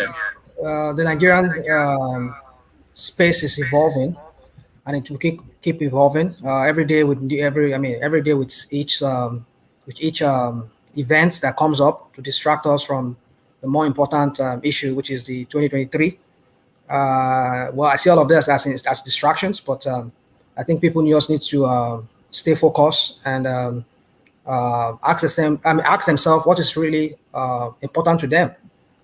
the Nigerian space is evolving, and it will keep evolving every day with every day with each events that comes up to distract us from the more important issue, which is the 2023. Well, I see all of this as distractions, but I think people just need to stay focused and ask themselves what is really important to them.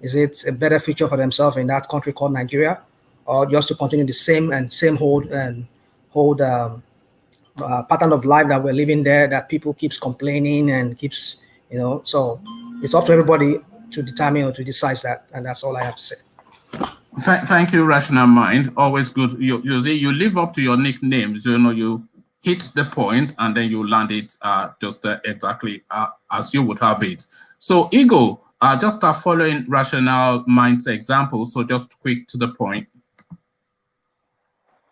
Is it a better future for themselves in that country called Nigeria, or just to continue the same pattern of life that we're living there, that people keeps complaining and keeps, you know? So it's up to everybody to determine or to decide that, and that's all I have to say. Thank you, rational mind. Always good. You see, you live up to your nicknames. You know, you hit the point and then you land it just exactly as you would have it. So, Ego, just following rational mind's example. So, just quick to the point.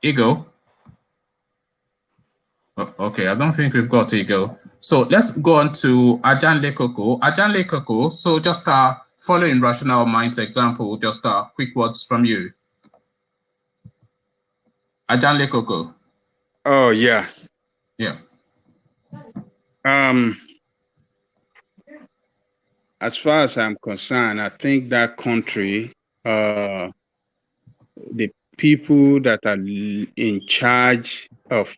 Ego. Oh, okay, I don't think we've got Ego. So let's go on to Ajan Lekoko. Ajan Lekoko. So just following rational mind's example, just quick words from you. Ajan Lekoko. Oh yeah. Yeah. As far as I'm concerned, I think that country, the people that are in charge of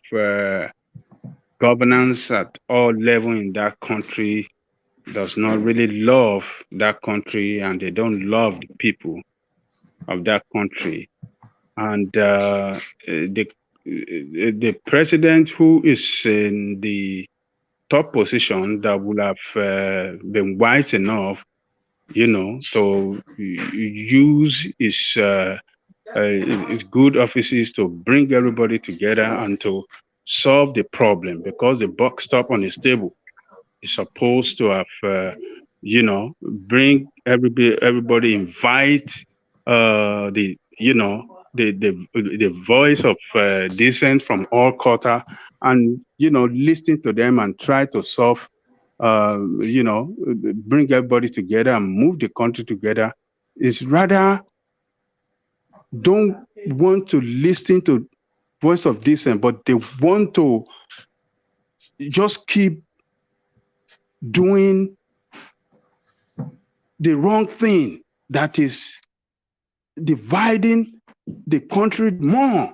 governance at all levels in that country does not really love that country, and they don't love the people of that country. And the president who is in the top position that would have been wise enough, to use his good offices to bring everybody together and to solve the problem, because the buck stop on his table is supposed to have, bring everybody, invite the voice of dissent from all quarter, and listen to them and try to solve, bring everybody together and move the country together. Is rather don't want to listen to voice of dissent, but they want to just keep doing the wrong thing that is dividing the country more.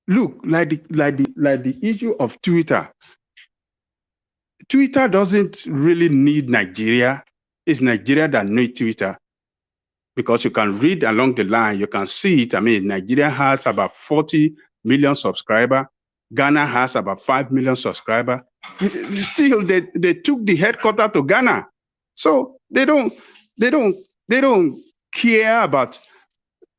Look, like the issue of Twitter. Twitter doesn't really need Nigeria. It's Nigeria that needs Twitter, because you can read along the line, you can see it. I mean, Nigeria has about 40 million subscribers. Ghana has about 5 million subscribers. Still, they took the headquarters to Ghana. So they don't care about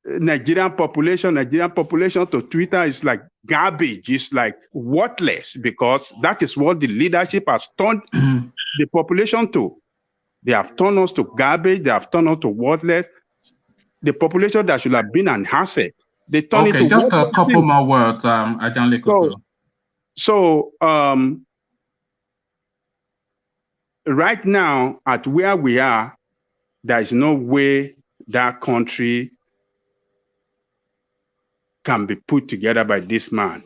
Nigerian population. Nigerian population to Twitter is like garbage. It's like worthless, because that is what the leadership has turned the population to. They have turned us to garbage. They have turned us to worthless. The population that should have been an asset, they turn it to just a worthless couple things. more words, Ajanle Koko. So right now, at where we are, there is no way that country can be put together by this man.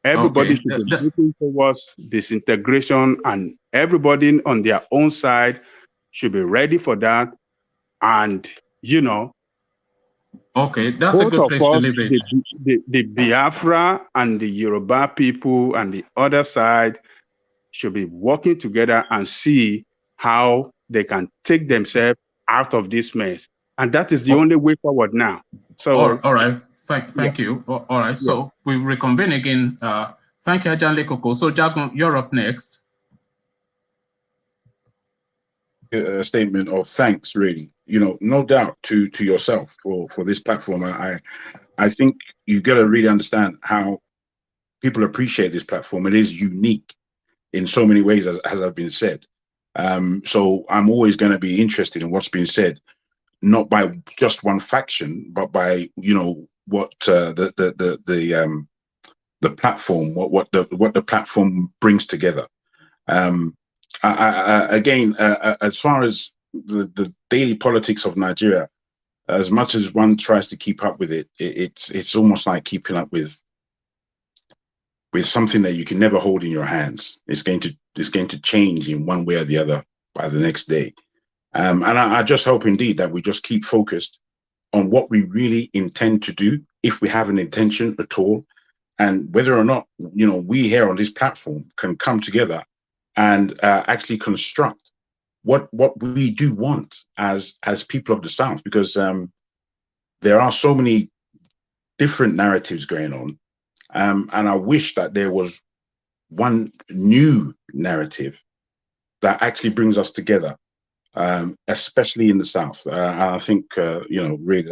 Everybody should be looking towards disintegration, and everybody on their own side should be ready for that. And that's a good place to leave it. The Biafra and the Yoruba people and the other side should be working together and see how they can take themselves out of this mess. And that is the only way forward now. So, all right. Thank you. All right. So we reconvene again. Thank you, Ajanle Koko. So, Jagun, you're up next. A statement of thanks, really. No doubt to yourself for this platform. I think you got to really understand how people appreciate this platform. It is unique in so many ways, as have been said. So I'm always going to be interested in what's been said, not by just one faction, but by what the platform, what the platform brings together. Again, as far as the daily politics of Nigeria, as much as one tries to keep up with it, it's almost like keeping up with something that you can never hold in your hands. It's going to change in one way or the other by the next day. And I just hope indeed that we just keep focused on what we really intend to do, if we have an intention at all, and whether or not we here on this platform can come together and actually construct what we do want as people of the South, because there are so many different narratives going on, and I wish that there was one new narrative that actually brings us together, especially in the South. I think really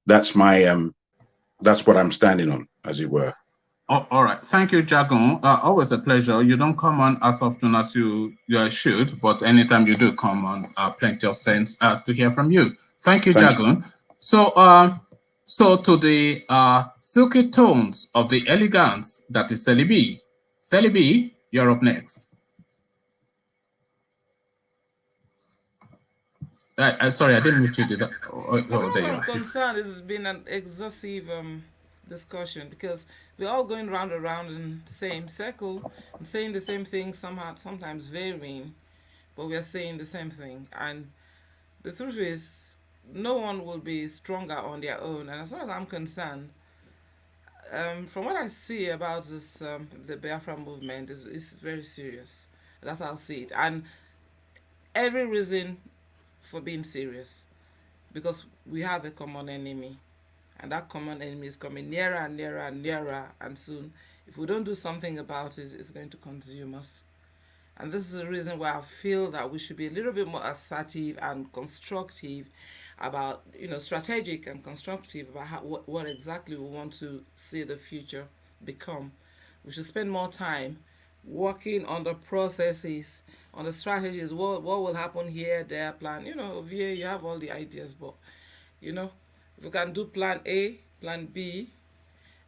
that's what I'm standing on, as it were. All right. Thank you, Jagun. Always a pleasure. You don't come on as often as you should, but anytime you do come on, plenty of sense to hear from you. Thank you, Jagun. So to the silky tones of the elegance that is Celibi. Celibi, you're up next. Sorry, I didn't meet you. Did that? As far as I'm concerned, it's been an exhaustive discussion, because we're all going round and round in the same circle and saying the same thing, sometimes varying, but we're saying the same thing. And the truth is, no one will be stronger on their own. And as far as I'm concerned, from what I see about this, the Biafra movement is very serious. That's how I see it. And every reason for being serious, because we have a common enemy, and that common enemy is coming nearer and nearer and nearer, and soon If we don't do something about it, it's going to consume us. And this is the reason why I feel that we should be a little bit more assertive and constructive about, strategic and constructive about what exactly we want to see the future become. We should spend more time working on the processes, on the strategies, what will happen here, there, plan. Over here you have all the ideas, but, if we can do plan A, plan B,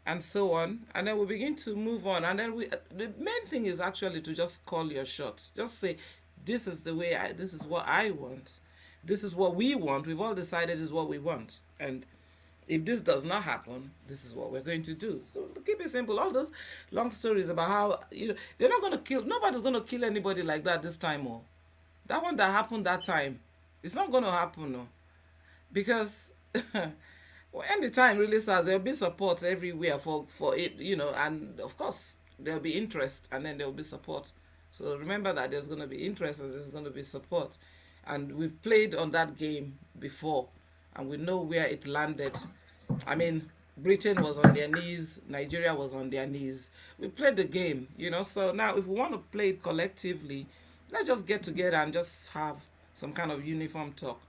and so on, and then we begin to move on, and then the main thing is actually to just call your shot. Just say, this is the way this is what I want, this is what we want, we've all decided this is what we want, and if this does not happen, this is what we're going to do. So keep it simple. All those long stories about how they're not going to kill, nobody's going to kill anybody like that this time. Or that one that happened that time, it's not going to happen. No, because when the time really starts, there'll be support everywhere for it, and of course there'll be interest, and then there'll be support. So remember that there's going to be interest and there's going to be support, and we've played on that game before, and we know where it landed. I mean, Britain was on their knees, Nigeria was on their knees. We played the game, So now, if we want to play it collectively, let's just get together and just have some kind of uniform talk,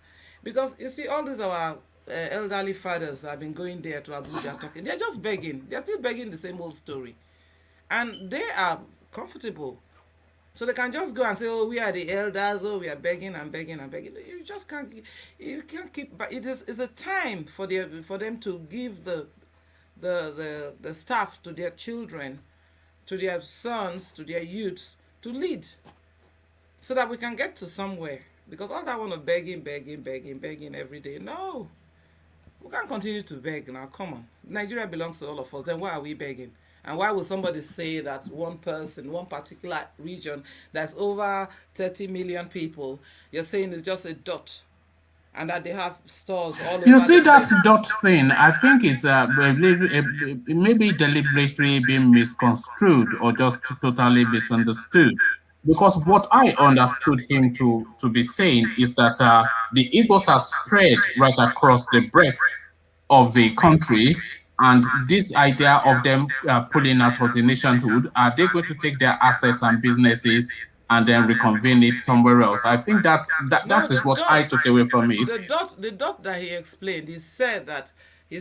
because you see, all these our elderly fathers that have been going there to Abuja talking, they're just begging. They're still begging the same old story, and they are comfortable. So they can just go and say, oh, we are the elders, oh, we are begging and begging and begging. You just can't keep, but it's a time for them to give the staff to their children, to their sons, to their youths, to lead, so that we can get to somewhere. Because all that one of begging every day, no. We can't continue to beg now, come on. Nigeria belongs to all of us, then why are we begging? And why would somebody say that one person, one particular region that's over 30 million people, you're saying is just a dot, and that they have stores all over? You see that dot thing, I think it's maybe deliberately being misconstrued or just totally misunderstood. Because what I understood him to be saying is that the Igbos are spread right across the breadth of the country, and this idea of them pulling out of the nationhood, are they going to take their assets and businesses and then reconvene it somewhere else? I think that is what I took away from it. The dot that he explained, he said that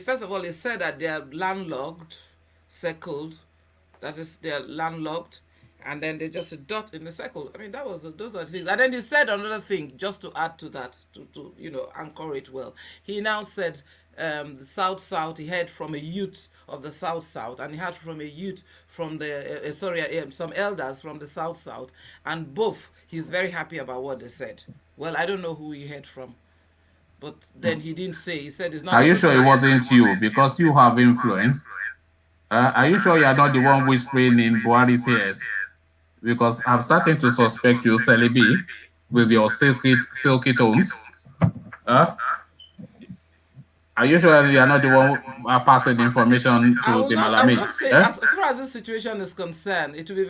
first of all, he said that they are landlocked, circled, that is, they are landlocked, and then they just a dot in the circle. I mean, those are the things. And then he said another thing, just to add to that, to anchor it well. He now said the South, he heard from a youth of the South, and he heard from a youth from the, some elders from the South, and both, he's very happy about what they said. Well, I don't know who he heard from, but then he didn't say. He said it's not. Are you sure it wasn't you? Because you have influence. Are you sure you are not the one whispering in Buhari's ears? Because I'm starting to suspect you, Celebi, with your silky tones. Are you sure you are not the one passing information to the Malami? I will not say, as far as this situation is concerned, it will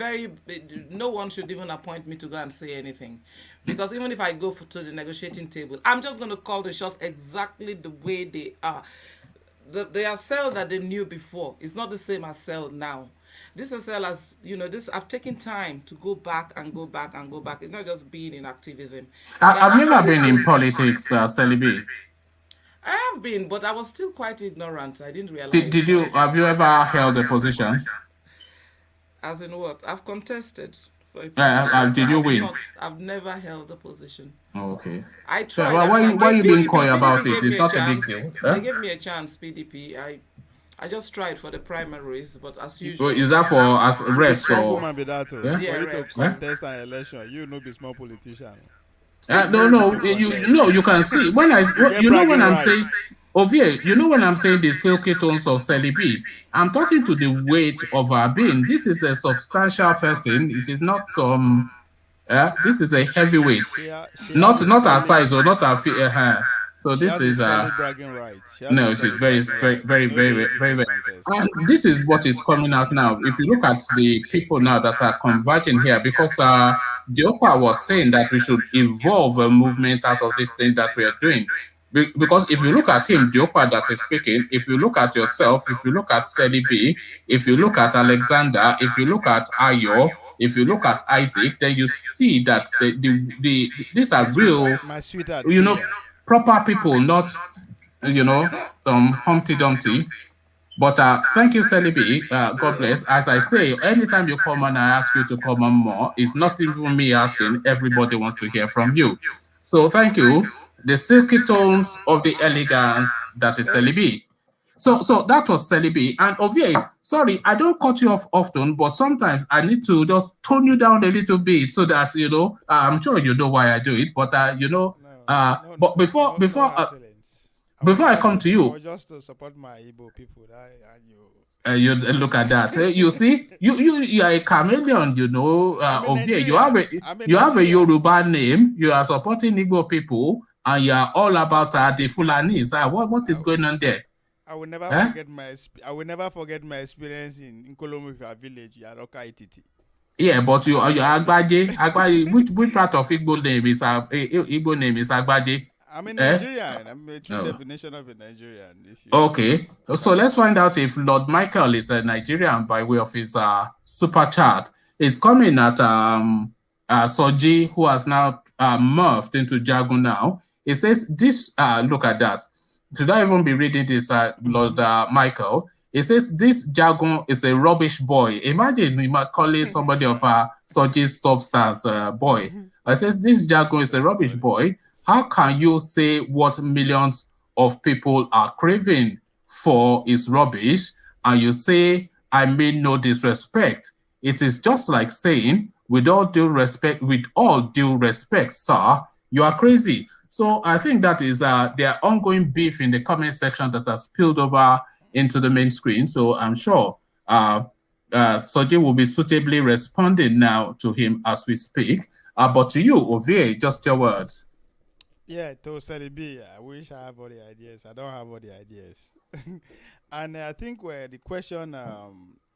be no one should even appoint me to go and say anything. Because even if I go to the negotiating table, I'm just going to call the shots exactly the way they are. The cell that they knew before is not the same as cell now. This is cell as, I've taken time to go back and go back and go back. It's not just being in activism. Have you ever been in politics, Celebi? I have been, but I was still quite ignorant. I didn't realize. Have you ever held a position? As in what? I've contested. Did you win? I've never held a position. Oh, okay. I tried. So, why are you being coy about it? It's not a big deal. They gave me a chance, PDP. I just tried for the primaries, but as usual. Is that for as reps or? For you to contest an election, you know, be small politician. No. You can see when I'm saying Ovie, when I'm saying the silky tones of Celebi, I'm talking to the weight of our being. This is a substantial person. This is not some. This is a heavyweight, not our size or not our hair. So this is no, it's very. And this is what is coming out now. If you look at the people now that are converging here, because Diopa was saying that we should evolve a movement out of this thing that we are doing. Because if you look at him, the Opa that is speaking, if you look at yourself, if you look at Selibi, if you look at Alexander, if you look at Ayo, if you look at Isaac, then you see that these are real, My sweetheart, you know, Queen. proper people, not, you know, some Humpty Dumpty. But thank you, Selibi. God bless. As I say, anytime you come on, I ask you to come on more. It's not even me asking. Everybody wants to hear from you. So thank you. The silky tones of the elegance, that is Selibi. So that was Selibi. And Ovie, sorry, I don't cut you off often, but sometimes I need to just tone you down a little bit so that, you know, I'm sure you know why I do it, but, you know, but before I come to you, just to support my Igbo people. And you. You look at that. You see, you are a chameleon. You know, Ovie. You have a Yoruba name. You are supporting Igbo people, and you are all about the Fulanis. What is going on there? I will never forget my experience in Kolomika village, Yaroka Ititi. Yeah, but you are Agbaje. Which part of Igbo name is Igbo name is Agbaje? I'm a Nigerian. I'm a true definition of a Nigerian. Okay, so let's find out if Lord Michael is a Nigerian by way of his super chat. It's coming at Soji, who has now morphed into Jagun now. It says this, look at that. Should I even be reading this, Lord Michael? It says this Jagun is a rubbish boy. Imagine we might call it somebody of Soji's substance boy. It says this Jagun is a rubbish boy. How can you say what millions of people are craving for is rubbish, and you say, I mean no disrespect? It is just like saying, with all due respect, sir, you are crazy. So I think that is their ongoing beef in the comment section that has spilled over into the main screen. So I'm sure Soji will be suitably responding now to him as we speak. But to you, Ovie, just your words. Yeah, to Selibi, I wish I have all the ideas. I don't have all the ideas. And I think where the question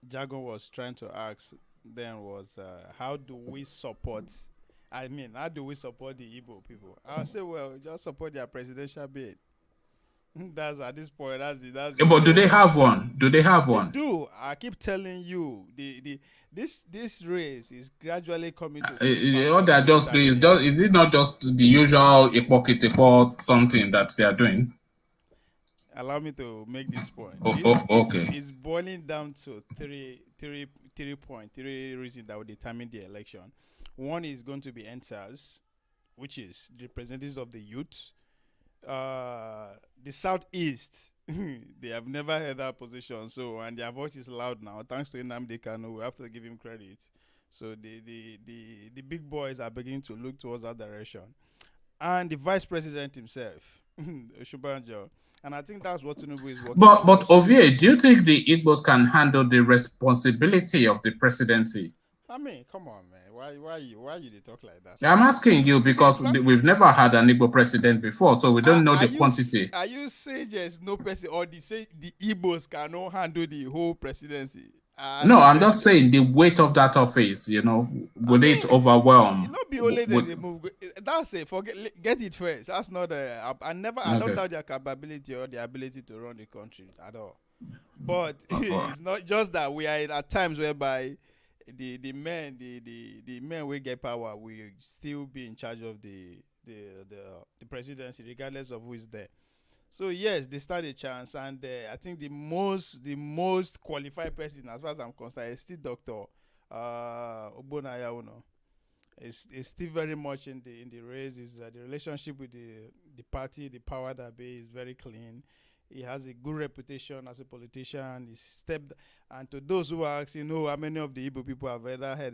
Jagon was trying to ask then was, how do we support the Igbo people? I'll say, well, just support their presidential bid. That's at this point. That's but do they have one? They do. I keep telling you, this race is gradually coming to. All they're just doing is it not just the usual ipokitepo something that they are doing? Allow me to make this point. Okay. It's boiling down to three reasons that will determine the election. One is going to be NSAS, which is the representatives of the youth. The Southeast, they have never had that position, so and their voice is loud now. Thanks to Nnamdi Kanu, we have to give him credit. So the big boys are beginning to look towards that direction, and the vice president himself, Shubanjo. And I think that's what Tinubu is working. But Ovie, do you think the Igbos can handle the responsibility of the presidency? I mean, come on, man. Why you talk like that? I'm asking you because we've never had an Igbo president before, so we don't know the quantity. Are you saying there's no person, or the Igbos cannot handle the whole presidency? No, I'm just saying the weight of that office. You know, would it overwhelm? It not be only that they move. That's it. Get it first. That's not. I don't doubt their capability or their ability to run the country at all. But it's not just that we are at times whereby the men will get power will still be in charge of the presidency regardless of who is there. So yes, they stand a chance, and I think the most qualified person, as far as I'm concerned, is still Dr. Ogbonaya Uno. Is still very much in the race. Is the relationship with the party, the power that be is very clean. He has a good reputation as a politician. He stepped, and to those who are asking, how many of the Igbo people have ever had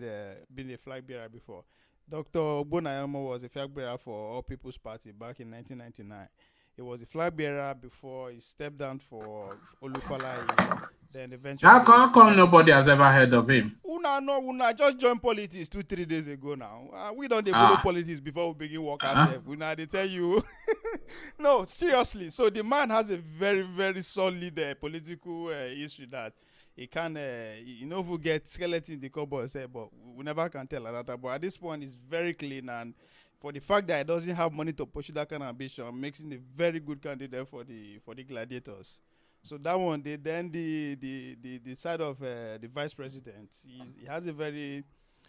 been a flag bearer before? Dr. Ogbonayama was a flag bearer for All People's Party back in 1999. He was a flag bearer before he stepped down for Olufalaye. Then eventually, how come nobody has ever heard of him? Una just joined politics 2-3 days ago now. We don't follow politics before we begin work ourselves. They tell you. No, seriously. So the man has a very, very solid political history that he can, if we get skeleton in the cupboard, say, but we never can tell like that. But at this point, it's very clean, and for the fact that he doesn't have money to pursue that kind of ambition, makes him a very good candidate for the gladiators. So that one, the side of the vice president, he has a very,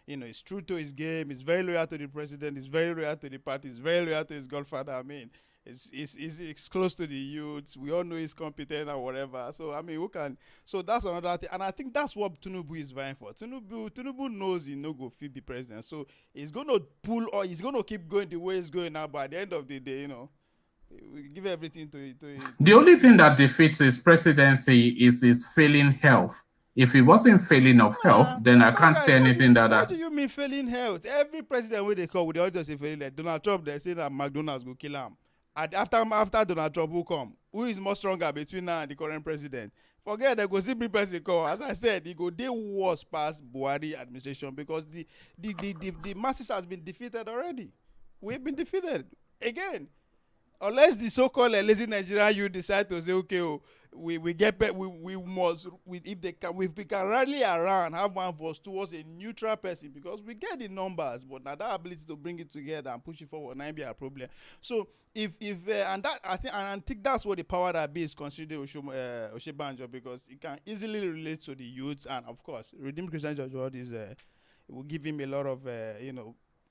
he's true to his game. He's very loyal to the president. He's very loyal to the party. He's very loyal to his godfather. I mean, it's close to the youths. We all know he's competent or whatever. So I mean, who can? So that's another thing, and I think that's what Tinubu is vying for. Tinubu knows he no go fit be president, so he's gonna pull or he's gonna keep going the way he's going now. But at the end of the day, we give everything to it. The only thing that defeats his presidency is his failing health. If he wasn't failing of health, then I can't say anything What do you mean failing health? Every president where they call, with the audience say failing health. Donald Trump, they say that McDonald's will kill him. And after Donald Trump, who come? Who is more stronger between now and the current president? Forget they go see person call. As I said, he go dey worse past Buhari administration because the masses has been defeated already. We've been defeated again. Unless the so-called lazy Nigerian you decide to say, okay, we must if we can rally around, have one voice towards a neutral person because we get the numbers, but now that ability to bring it together and push it forward might be a problem. So if I think that's what the power that be is considered Oshibanjo because it can easily relate to the youths and of course Redeemed Christian Church World is it will give him a lot of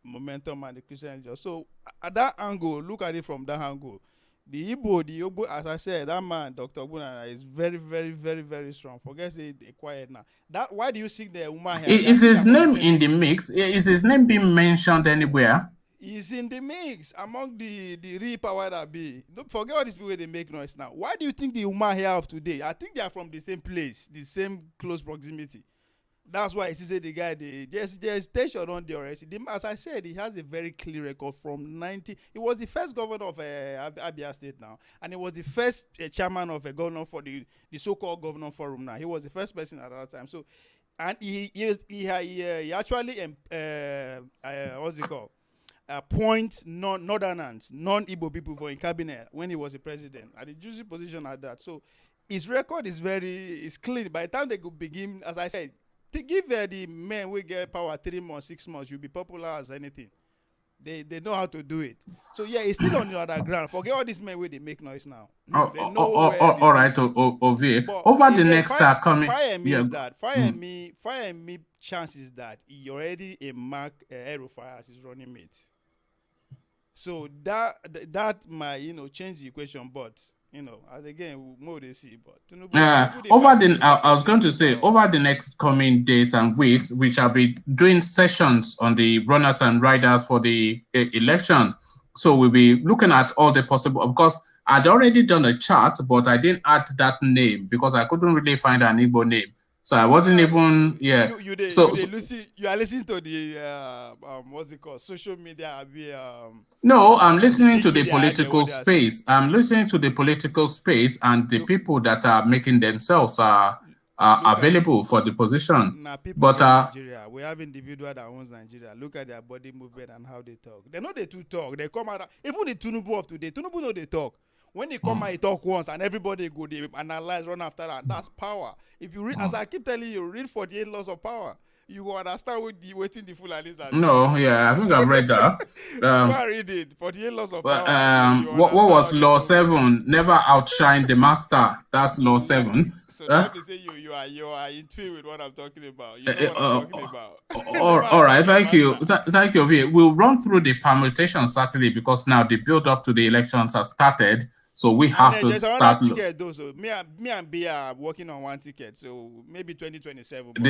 momentum and the Christian Church. So at that angle, look at it from that angle. The Igbo, as I said, that man, Dr. Bunana, is very, very, very, very strong. Forget it, quiet now. Why do you see the Umahi? Is his name in the mix? Is his name being mentioned anywhere? He's in the mix among the real power that be. Don't forget all these people they make noise now. Why do you think the Umahi of today? I think they are from the same place, the same close proximity. That's why he said the guy, there's station on the already. As I said, he has a very clear record from 90. He was the first governor of Abia State now. And he was the first chairman of a governor for the so-called governor forum now. He was the first person at that time. So, and he actually, what's it called? Appoint non-Northerners, non-Igbo people for in cabinet when he was the president. At the juicy position at that. So, his record is clean. By the time they could begin, as I said, to give the men we get power 3 months, 6 months, you'll be popular as anything. They know how to do it. So yeah, it's still on the other ground. Forget all these men where they make noise now. All right, Ovie. Over the next coming, fire me chances that he already a Mark Aerofire as his running mate. So that might change the equation, but. As again, more they see, but I was going to say over the next coming days and weeks, we shall be doing sessions on the runners and riders for the election. So we'll be looking at all the possible. Of course, I'd already done a chart, but I didn't add that name because I couldn't really find an Igbo name. So I wasn't even you are listening to the what's it called, social media. No, I'm listening to the political space. I'm listening to the political space and the people that are making themselves available for the position. But Nigeria, we have individual that owns Nigeria. Look at their body movement and how they talk. They know they too talk. They come out. Even the Tinubu of today, Tinubu know they talk. When they come and talk once and everybody go, they analyze, run after that. That's power. If you read, as I keep telling you, read 48 Laws of Power. You will understand what the Fulanis are doing. No, yeah, I think I've read that. I read it. 48 Laws of Power. What was Law 7? Never outshine the master. That's Law 7. So let me say you are in tune with what I'm talking about. You know what I'm talking about. All right, thank you. Thank you, V. We'll run through the permutations certainly because now the build up to the elections has started. So we have to start. Ticket though, so me and B are working on one ticket, so maybe 2027. But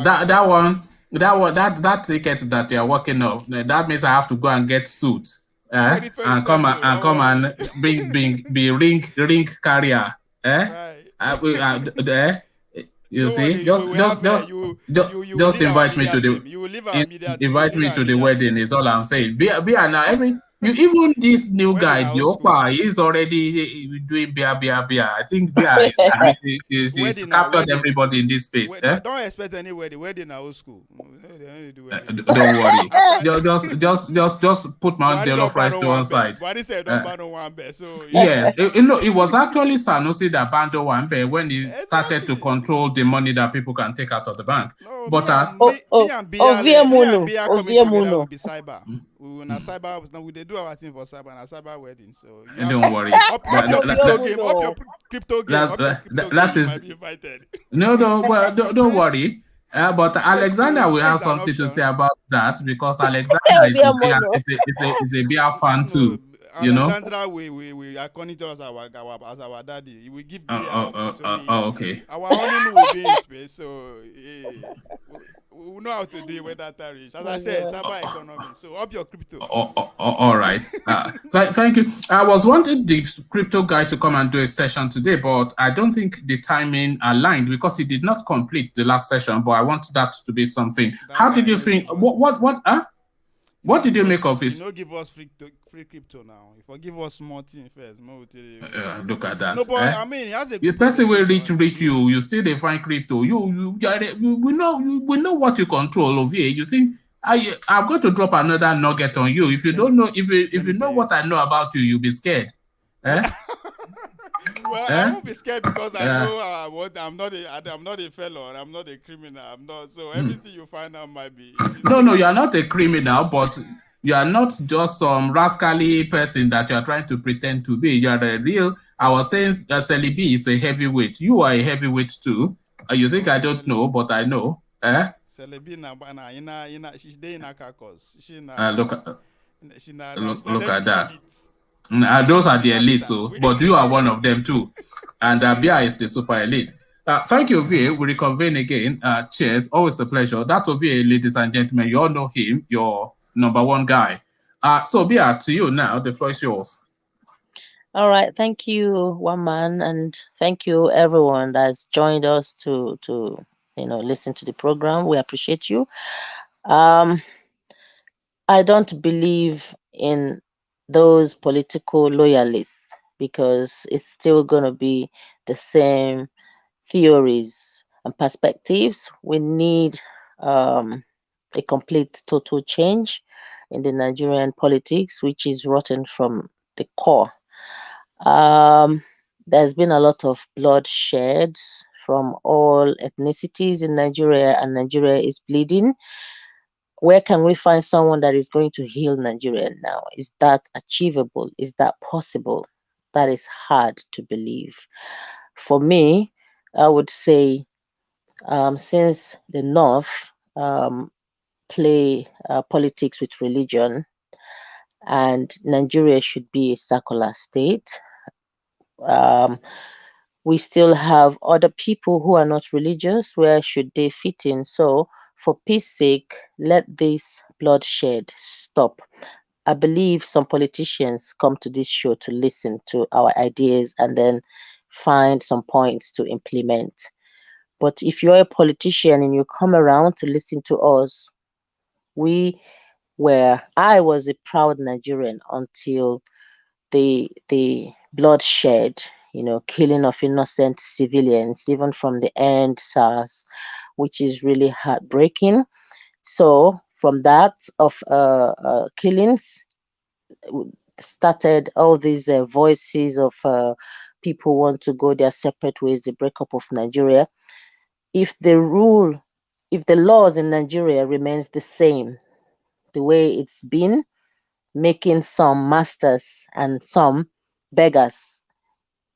that ticket that they are working on, that means I have to go and get suits, and come and be ring carrier, Right. You see, just invite me to the wedding. Is all I'm saying. Be now even this new guy, Diopa, he's already doing beer. I think beer is captured everybody in this space. Don't expect any wedding. Wedding are old school. to do it. Don't worry. Just put my own jollof rice to one side. Buhari said don't ban on one bet. So Yes, it was actually Sanusi that banned Owambe when he started to control the money that people can take out of the bank. No, but me and Bia coming together will be cyber. We will not cyber. Now we they do our thing for cyber and a cyber wedding. So don't worry. Up your crypto game. Up your crypto game. That is might be invited. No, well, don't worry. But Alexander will have something to say about that because Alexander is a beer fan too. You know. Alexandra, we according to us as our daddy. He will give beer. Okay. Our honeymoon will be in space, so we know how to deal with that tariff. As I said, cyber economy. So up your crypto. All right. Thank you. I was wanting the crypto guy to come and do a session today, but I don't think the timing aligned because he did not complete the last session. But I want that to be something. How did you think? What did you make of it? You know, give us free crypto now. If you give us small thing first, look at that. No, but I mean, it has a the person will reach you. You still define crypto. We know what you control over here. You think I'm going to drop another nugget on you. If you don't know, if you know what I know about you, you'll be scared. Well, I won't be scared because I know I'm not a felon. I'm not a criminal. I'm not. So everything you find out might be. No, you are not a criminal, but you are not just some rascally person that you are trying to pretend to be. You are a real. I was saying Celebi is a heavyweight. You are a heavyweight too. You think I don't know, but I know. Celebi she's there in a caucus. Look at that. Those are the elite, but you are one of them too. And Bia is the super elite. Thank you, Ovie. We reconvene again. Cheers. Always a pleasure. That's Ovie, ladies and gentlemen. You all know him, your number one guy. So, Bia, to you now. The floor is yours. All right. Thank you, one man, and thank you everyone that's joined us to listen to the program. We appreciate you. I don't believe in those political loyalists because it's still going to be the same theories and perspectives. We need a complete total change in the Nigerian politics, which is rotten from the core. There's been a lot of bloodshed from all ethnicities in Nigeria, and Nigeria is bleeding. Where can we find someone that is going to heal Nigeria now? Is that achievable? Is that possible? That is hard to believe. For me, I would say since the North play politics with religion and Nigeria should be a secular state, we still have other people who are not religious. Where should they fit in? So for peace sake, let this bloodshed stop. I believe some politicians come to this show to listen to our ideas and then find some points to implement. But if you're a politician and you come around to listen to us, I was a proud Nigerian until the bloodshed, killing of innocent civilians, even from the end SARS, which is really heartbreaking. So from that of killings started all these voices of people want to go their separate ways, the breakup of Nigeria. If the laws in Nigeria remains the same, the way it's been, making some masters and some beggars,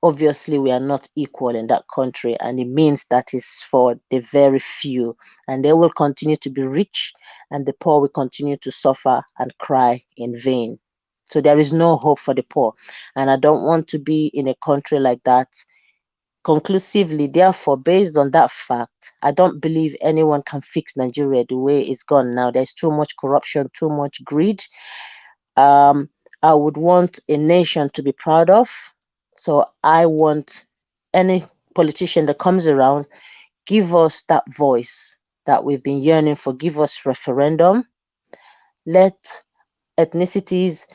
obviously we are not equal in that country, and it means that is for the very few, and they will continue to be rich and the poor will continue to suffer and cry in vain. So there is no hope for the poor, and I don't want to be in a country like that. Conclusively, therefore, based on that fact, I don't believe anyone can fix Nigeria the way it's gone now. There's too much corruption, too much greed. I would want a nation to be proud of. So I want any politician that comes around, give us that voice that we've been yearning for. Give us referendum. Let ethnicities,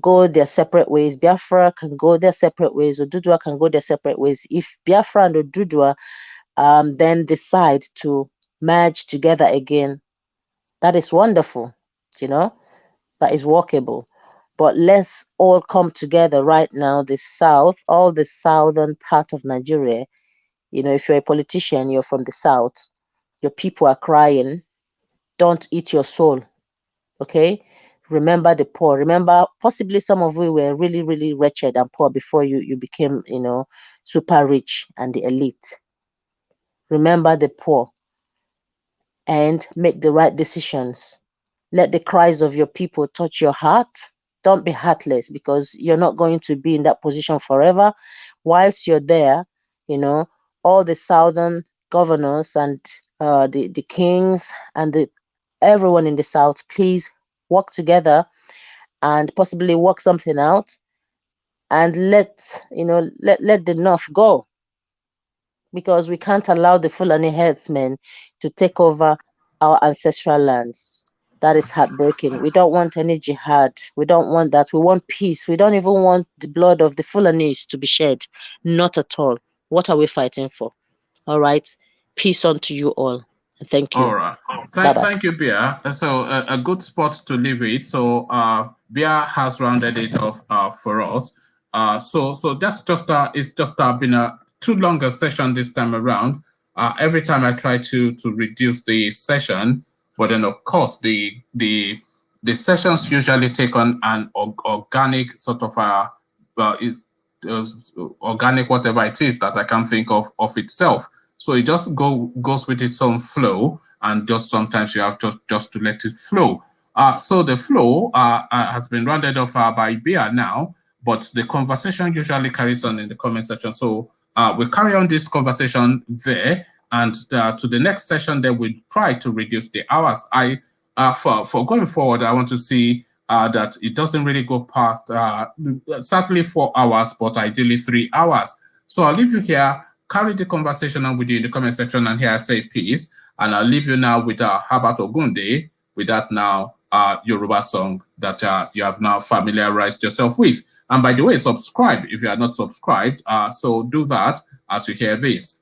go their separate ways. Biafra can go their separate ways. Odudua can go their separate ways. If Biafra and Odudua then decide to merge together again, That is wonderful, you know, that is workable. But let's all come together right now, the South, all the southern part of Nigeria. You know, if you're a politician, you're from the South, your people are crying, don't eat your soul, okay? Remember the poor. Remember, possibly some of you were really, really wretched and poor before you became, you know, super rich and the elite. Remember the poor and make the right decisions. Let the cries of your people touch your heart. Don't be heartless, because you're not going to be in that position forever. Whilst you're there, you know, all the southern governors and the kings and everyone in the South, please work together and possibly work something out, and let the North go, because we can't allow the Fulani herdsmen to take over our ancestral lands. That is heartbreaking. We don't want any jihad. We don't want that. We want peace. We don't even want the blood of the Fulanis to be shed. Not at all. What are we fighting for? All right. Peace unto you all. Thank you. All right. Bye-bye. Thank you, Bia. So a good spot to leave it. So Bia has rounded it off for us. So that's just it's just been a too long a session this time around. Every time I try to reduce the session, but then of course the sessions usually take on an organic sort of organic whatever it is that I can think of itself. So it just goes with its own flow, and just sometimes you have just to let it flow. So the flow has been rounded off by Bia now, but the conversation usually carries on in the comment section. So we'll carry on this conversation there, and to the next session, then we'll try to reduce the hours. For going forward, I want to see that it doesn't really go past certainly 4 hours, but ideally 3 hours. So I'll leave you here. Carry the conversation on with you in the comment section, and here I say peace. And I'll leave you now with Habat Ogunde, with that now Yoruba song that you have now familiarized yourself with. And by the way, subscribe if you are not subscribed. So do that as you hear this.